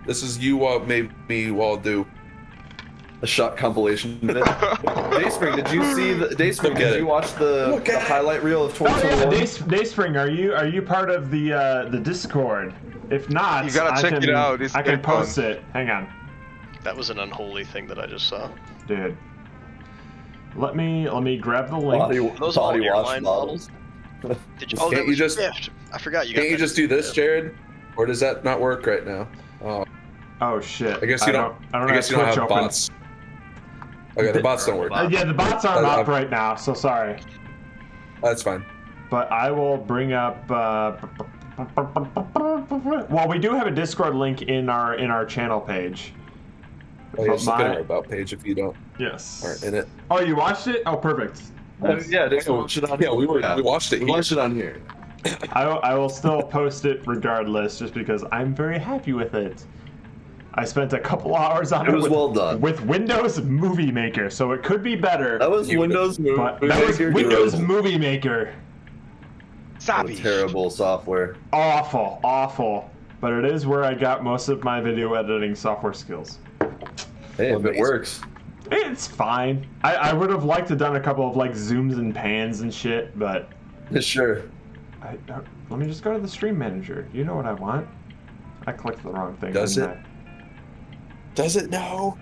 This is you what made me well do. A shot compilation minute. Dayspring, did you see the Dayspring? Look at Did it. you watch the highlight reel of Oh yeah, 2021? Dayspring, are you part of the Discord? If not, You gotta I check can, it out. It's I can very fun. post it. Hang on, That was an unholy thing that I just saw. dude. Let me grab the link. Those all body wash airline bottles. Did you? Can't that you was your just- gift. I forgot you got. Can't you that just as do a this, gift. Jared? Or does that not work right now? Oh, Oh shit! I guess you don't. I don't I guess you have don't Twitch have open. bots. Okay, the bots don't work. Yeah, the bots aren't I- up right now, so sorry. That's fine. But I will bring up. Well, we do have a Discord link in our channel page. Oh, yeah, just look my- at our about page if you don't Yes. aren't in it. Oh, you watched it? Oh, perfect. Yeah, Dayspring, watch it on Yeah, we watched it. We here. watched it on here. I will still post it regardless, just because I'm very happy with it. I spent a couple hours on it. It was with, well done. with Windows Movie Maker, so it could be better. That was Windows Movie but that was Maker. Windows Movie Maker. Savage. Terrible software. Awful. But it is where I got most of my video editing software skills. Hey, if it Amazing. works. It's fine. I would have liked to done a couple of like zooms and pans and shit, but Sure. let me just go to the stream manager. You know what I want. I clicked the wrong thing. Does didn't it? I? Does it now?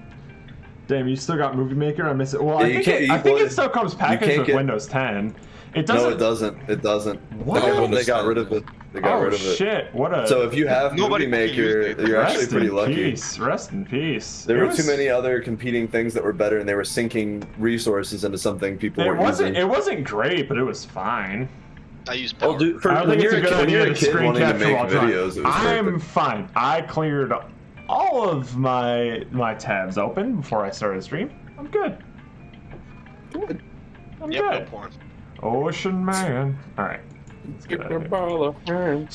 Damn, you still got Movie Maker? I miss it. Well, Yeah, I you think, can't- I think well, it still comes you packaged can't with get- Windows 10. It doesn't. No, it doesn't. It doesn't. What? They got rid of it. They got rid of it. Shit! What a. So if you have Nobody Movie fucking used Maker, it. you're actually Rest pretty in lucky. peace. Rest in peace. There were too many other competing things that were better, and they were sinking resources into something people It weren't wasn't. using. It wasn't great, but it was fine. I use power. Well, dude, for, I don't when think it's you're a good when you're idea a to kid screen wanting to capture make while driving. videos, it was I'm perfect. fine. I cleared all of my tabs open before I started the stream. I'm good. Good. I'm Yep, no good. porn. Ocean man. All right. Let's get out of here.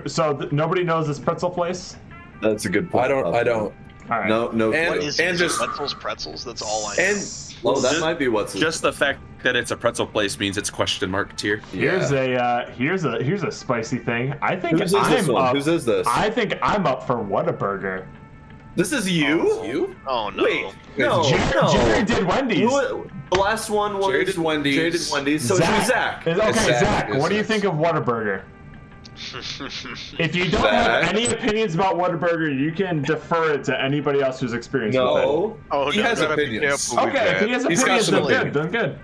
So nobody knows this pretzel place. That's a good point. I don't. All right. No, no. And- What is and it? just- pretzels? That's all I know. And oh, that just- might be what's Just the fact that it's a pretzel place means it's question mark tier. Here's a spicy thing. I think Whose is this I'm one? up. Whose is this? I think I'm up for Whataburger. This is you? You? Oh no. Wait, no, Jerry no. did Wendy's. The last one was Jared did Wendy's. Jared did Wendy's. So it's Zach. Okay, It's Zach. Zach. What do you think of Whataburger? If you don't have Zach. any opinions about Whataburger, you can defer it to anybody else who's experienced with No. Oh He no. has Gotta be opinions. careful it. with Okay, if that. he has He's got opinions, some then good. opinion. Then good.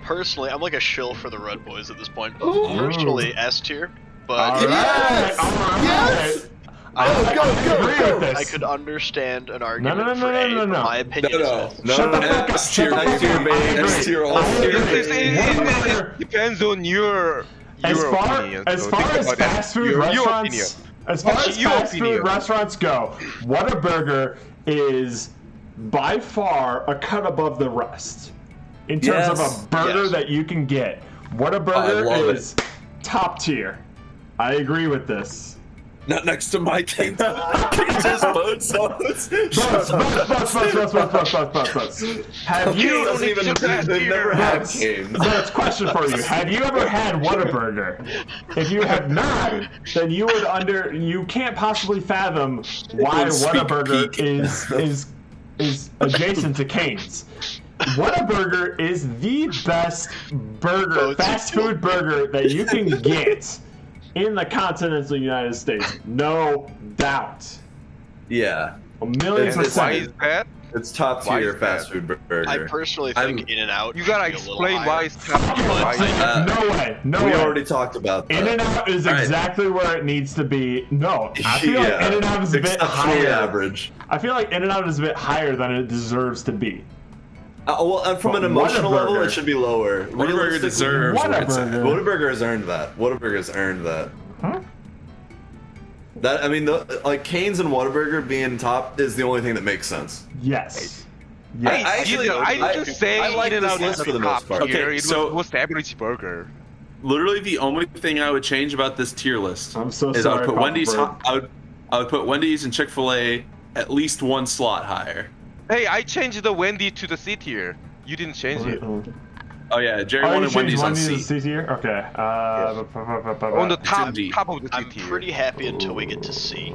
Personally, I'm like a shill for the Red Boys at this point. Usually S tier, but All right. All right. Yes! I Go, agree with this. I could understand an argument no, for no, A, no, but no. my opinion is No, Shut the no, fuck up. S tier, Shut the S tier, fuck up. baby, I agree. S tier, all I tier. agree. It depends on your As far opinion. as So far think as about that. fast food Your opinion. restaurants, as far What's as your fast food opinion? restaurants go, Whataburger is by far a cut above the rest in terms of Yes. a burger Yes. that you can get. I Whataburger love is top tier. I agree with this. Not next to my Cane's boat sauce. Bus. Have you? doesn't even, they've never had Cane's. That's a question for you. Have you ever had Whataburger? If you have not, then you can't possibly fathom why would speak Whataburger peak. is adjacent to Cane's. Whataburger is the best burger, fast food burger that you can get in the continental United States. No doubt. Yeah. A million It's- Why is percent. that? It's top Why tier is fast that? food burger. I personally think In-N-Out. You gotta should be a little explain higher. why it's top tier. No way. No we way. already talked about that. In-N-Out is All right. exactly where it needs to be. No, I feel like Yeah. In-N-Out is a bit Exceptionally higher. average. I feel like In-N-Out is a bit higher than it deserves to be. From an But emotional level, Whataburger- it should be lower. Whataburger Realistically, deserves what it's at. Whataburger. Whataburger has earned that. Whataburger has earned that. Huh? That I mean, like Cane's and Whataburger being top is the only thing that makes sense. Yes. I, Yes. I just say I like In-N-Out this is list for the top most part. tier. Okay, It so- was average burger. Literally, the only thing I would change about this tier list I'm so is I sorry. would put Papa Wendy's. Bird. I would put Wendy's and Chick-fil-A at least one slot higher. Hey, I changed the Wendy to the C tier. You didn't change it. Oh yeah, Jerry Oh, you wanted changed Wendy's on Wendy's C. to C tier? Okay. On the top, D. top of the C I'm tier. pretty happy until we get to C,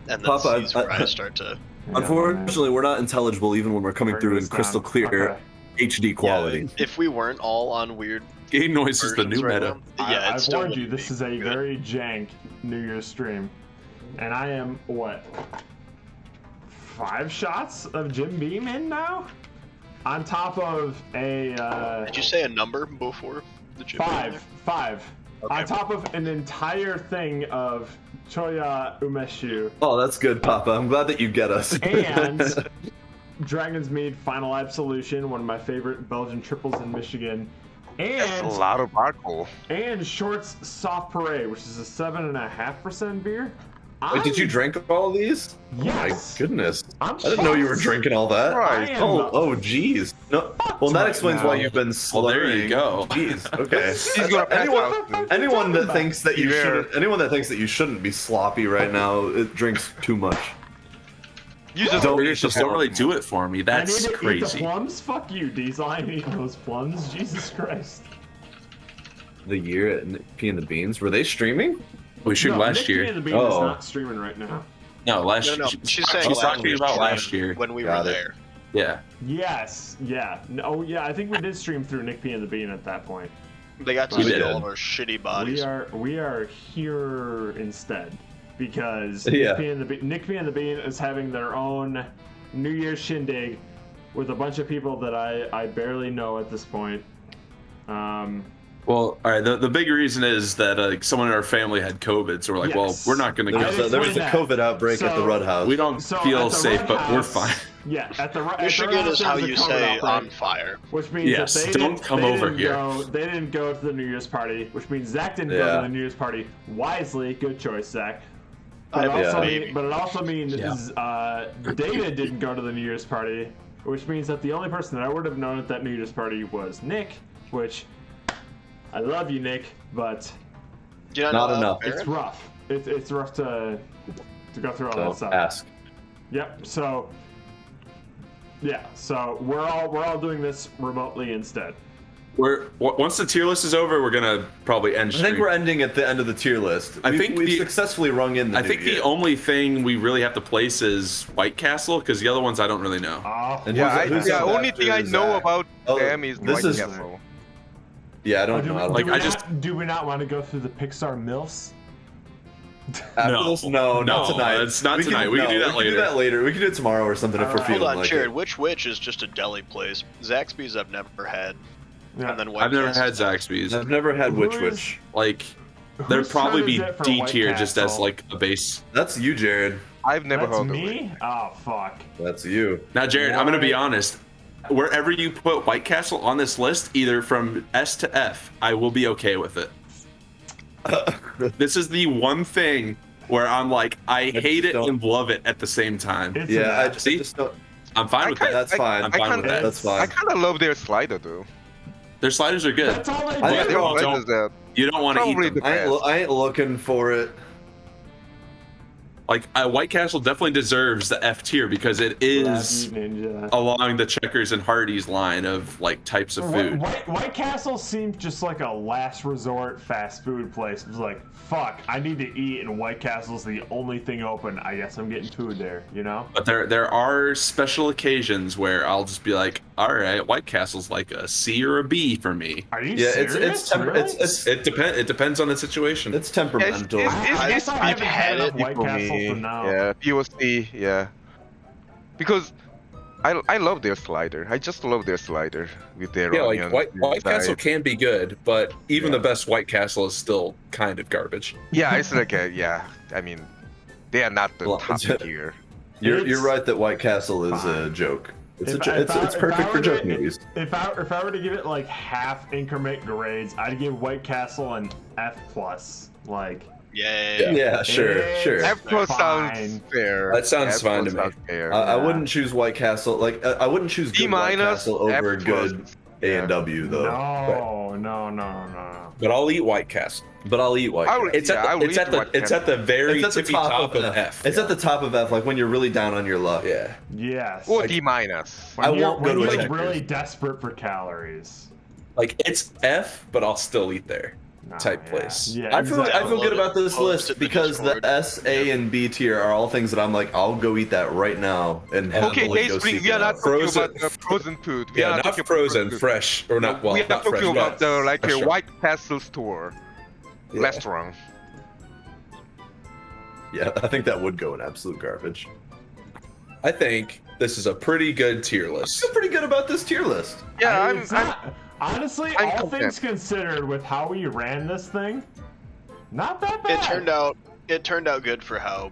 and then Papa, C's where I start to. Unfortunately, we're not intelligible even when we're coming Break through this in crystal down. clear Okay. HD quality. If we weren't all on weird Game noise is the versions new right meta. now, yeah, I've it still warned you, wouldn't this be is a good. very jank New Year's stream. And I am, what? 5 shots of Jim Beam in now? On top of a, Did you say a number before the gym? 5. Okay. On top of an entire thing of Choya Umeshu Oh, that's good, Papa. I'm glad that you get us. and Dragon's Mead Final Absolution, one of my favorite Belgian triples in Michigan. That's a And lot of alcohol. Shorts Soft Parade, which is a 7.5% beer. Wait, did you drink all these? Yes. Oh my goodness. I'm I didn't know you were fucked. drinking all that. I am Oh, jeez. No. Well, that right explains now. why you've been Well, slurring. there you go. Jeez. Okay. He's gonna pass out. Anyone that thinks that you Yeah. shouldn't, anyone that thinks that you shouldn't be sloppy right now, it drinks too much. You just Don't really do it for me. I need That's to eat the crazy. plums? Fuck you, Diesel. I ain't eating those plums. Jesus Christ. The year at Nick P and the Beans, were they streaming? We shoot No, last Nick year. P and the Bean is Oh. not streaming right now. No, last No, year. no. She's saying She's last talking year's about stream last year. when we Got were it. there. Yeah. Yes, yeah. No, yeah, I think we did stream through Nick P and the Bean at that point. They got to We see did. all of our shitty bodies. We are here instead because Yeah. Nick P and the Bean is having their own New Year's shindig with a bunch of people that I barely know at this point. Well, all right. The big reason is that someone in our family had COVID, so we're like, well, we're not going to go. There was a COVID outbreak at the Rudd House. We don't feel safe, but we're fine. Yeah, at the Michigan is how you say outbreak, on fire. Which means yes, that they don't come over here. They didn't go to the New Year's party, which means Zach didn't go to the New Year's party. Wisely, good choice, Zach. But it also means David didn't go to the New Year's party, which means that the only person that I would have known at that New Year's party was Nick, which I love you, Nick, but not enough. It's rough. It's rough to go through all that stuff. Ask. Yep. So we're all doing this remotely instead. Once the tier list is over, we're gonna probably end. I think we're ending at the end of the tier list. We've successfully rung in. I think the only thing we really have to place is White Castle, because the other ones I don't really know. The only thing I know about them is White Castle. Yeah, I don't know. Do we not want to go through the Pixar MILFs? No, not tonight. It's not tonight. We can do that later. We can do it tomorrow or something if we're feeling like it. Hold on, Jared. Which is just a deli place? Zaxby's I've never had. Yeah. And then I've never had Zaxby's. I've never had which. Like, there'd probably be D tier just as like a base. That's you, Jared. I've never heard of me. Oh fuck. That's you. Now, Jared, I'm gonna be honest. Wherever you put White Castle on this list, either from S to F, I will be okay with it. This is the one thing where I'm like, I hate it and love it at the same time. I just don't. I'm fine with that. That's fine. I'm fine with that. That's fine. I kind of love their slider though. Their sliders are good. That's all they do. You don't want to eat them. I ain't looking for it. Like, White Castle definitely deserves the F tier because it is along the Checkers and Hardee's line of like types of food. White Castle seems just like a last resort fast food place. It's like, fuck, I need to eat, and White Castle's the only thing open. I guess I'm getting food there, you know? But there are special occasions where I'll just be like, all right, White Castle's like a C or a B for me. Are you serious? It depends on the situation. It's temperamental. I've had it White Castle for now. Yeah, POC, yeah. Because I love their slider. I just love their slider with their onion. Like White Castle can be good, but even the best White Castle is still kind of garbage. Yeah, it's like I mean, they are not the top tier. You're right that White Castle is a joke. It's perfect for joke movies. If I were to give it like half increment grades, I'd give White Castle an F+. Like. Yay. Yeah, sure. F+ sounds fair. That sounds fine to me. Fair. I wouldn't choose White Castle. Like I wouldn't choose good White Castle over good A&W though. No. But I'll eat White Castle. It's at the very tippy top of F. It's at the top of F, like when you're really down on your luck. Yeah. Yes. Or D-. I won't go to a Checkers. Really desperate for calories. Like it's F, but I'll still eat there. Type place. Yeah, I feel good about this list because the S, A, and B tier are all things that I'm like, I'll go eat that right now and okay, we are not talking about the frozen food. We are not frozen, fresh or not. Well, we are not fresh, talking about the White Castle store restaurant. Yeah, I think that would go in absolute garbage. I think this is a pretty good tier list. I feel pretty good about this tier list. Yeah, honestly, all things considered, with how we ran this thing, not that bad. It turned out good for how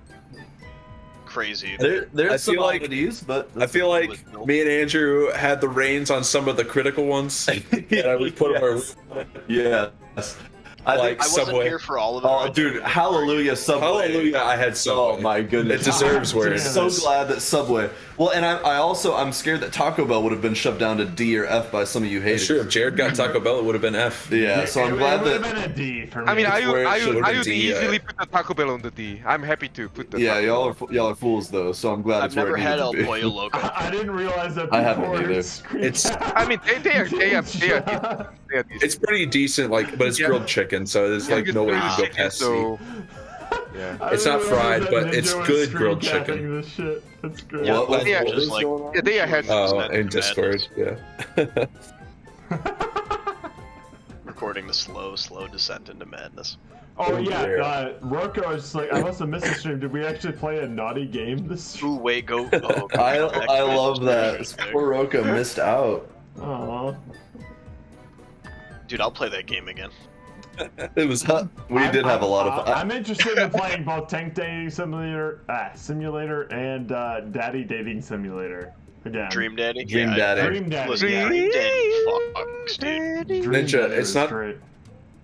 crazy. There's some oddities, but I feel like me and Andrew had the reins on some of the critical ones. And we put them. Yes. I wasn't here for all of it. Oh, dude, hallelujah, Subway. Hallelujah, I had Subway. Oh my goodness. It deserves where it is. I'm so glad that Subway. Well, and I'm scared that Taco Bell would have been shoved down to D or F by some of you haters. Sure, if Jared got Taco Bell, it would have been F. Yeah, so I'm glad that. It would have been a D for me. I mean, I would easily put the Taco Bell on the D. I'm happy to put the. Yeah, y'all are fools though, so I'm glad it's where it needed to be. I've never had El Pollo Loco. I didn't realize that. I haven't either. It's. I mean, they are. It's pretty decent, like, but it's grilled chicken, so there's like no way you can go past C. Yeah. It's not fried, but it's good grilled chicken. This shit. It's good. Yeah, they had. Oh, in Discord, yeah. Recording the slow descent into madness. Oh yeah, Rocco is like, I must have missed the stream. Did we actually play a naughty game this stream? Ooh, wait, go. Oh, I love that. Poor Rocco missed out. Aww. Dude, I'll play that game again. It was hot. We did have a lot of fun. I'm interested in playing both Tank Dating Simulator, and Daddy Dating Simulator again. Dream Daddy? Dream Yeah, Daddy. Dream Daddy. Listen, yeah. Dream Daddy fucks, dude. Dream Ninja, Daddy it's was not- great.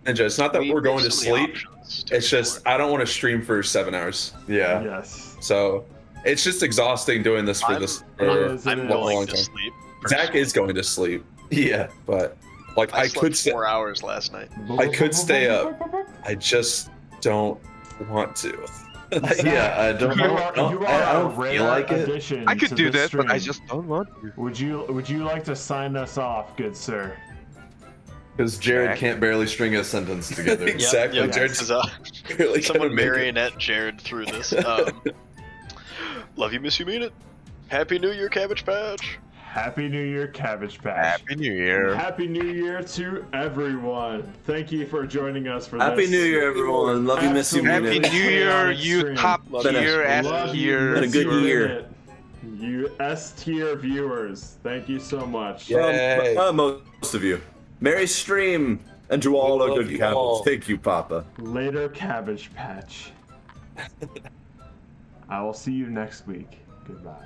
Ninja, it's not that We- we're going to there's so many sleep. options to It's just explore. I don't want to stream for 7 hours. Yeah. Yes. So it's just exhausting doing this for this It for is, a it I'm is. going long to time. sleep. Zach is going to sleep. Yeah, but like I I slept could stay. 4 hours last night. I could stay up. I just don't want to. Yeah, I don't You know. are, you I are a don't rare feel like it. addition I could to do this that, but I stream. just don't want to. Would you like to sign us off, good sir? Because Jared can't barely string a sentence together. Exactly. Yep, Jared's because really someone gonna make it. marionette Jared through this. Love you, miss you, mean it. Happy New Year, Cabbage Patch. Happy New Year, Cabbage Patch. Happy New Year. Happy New Year to everyone. Thank you for joining us for Happy this. New Year, everyone. Love you, miss you, mean Happy it. New Year, you Stream. top tier Love S you, tier. Been a good miss you, year. minute. You S tier viewers. Thank you so much. Yay. Most of you. Merry stream, and to all We our love good you cabbage. all. Thank you, Papa. Later, Cabbage Patch. I will see you next week. Goodbye.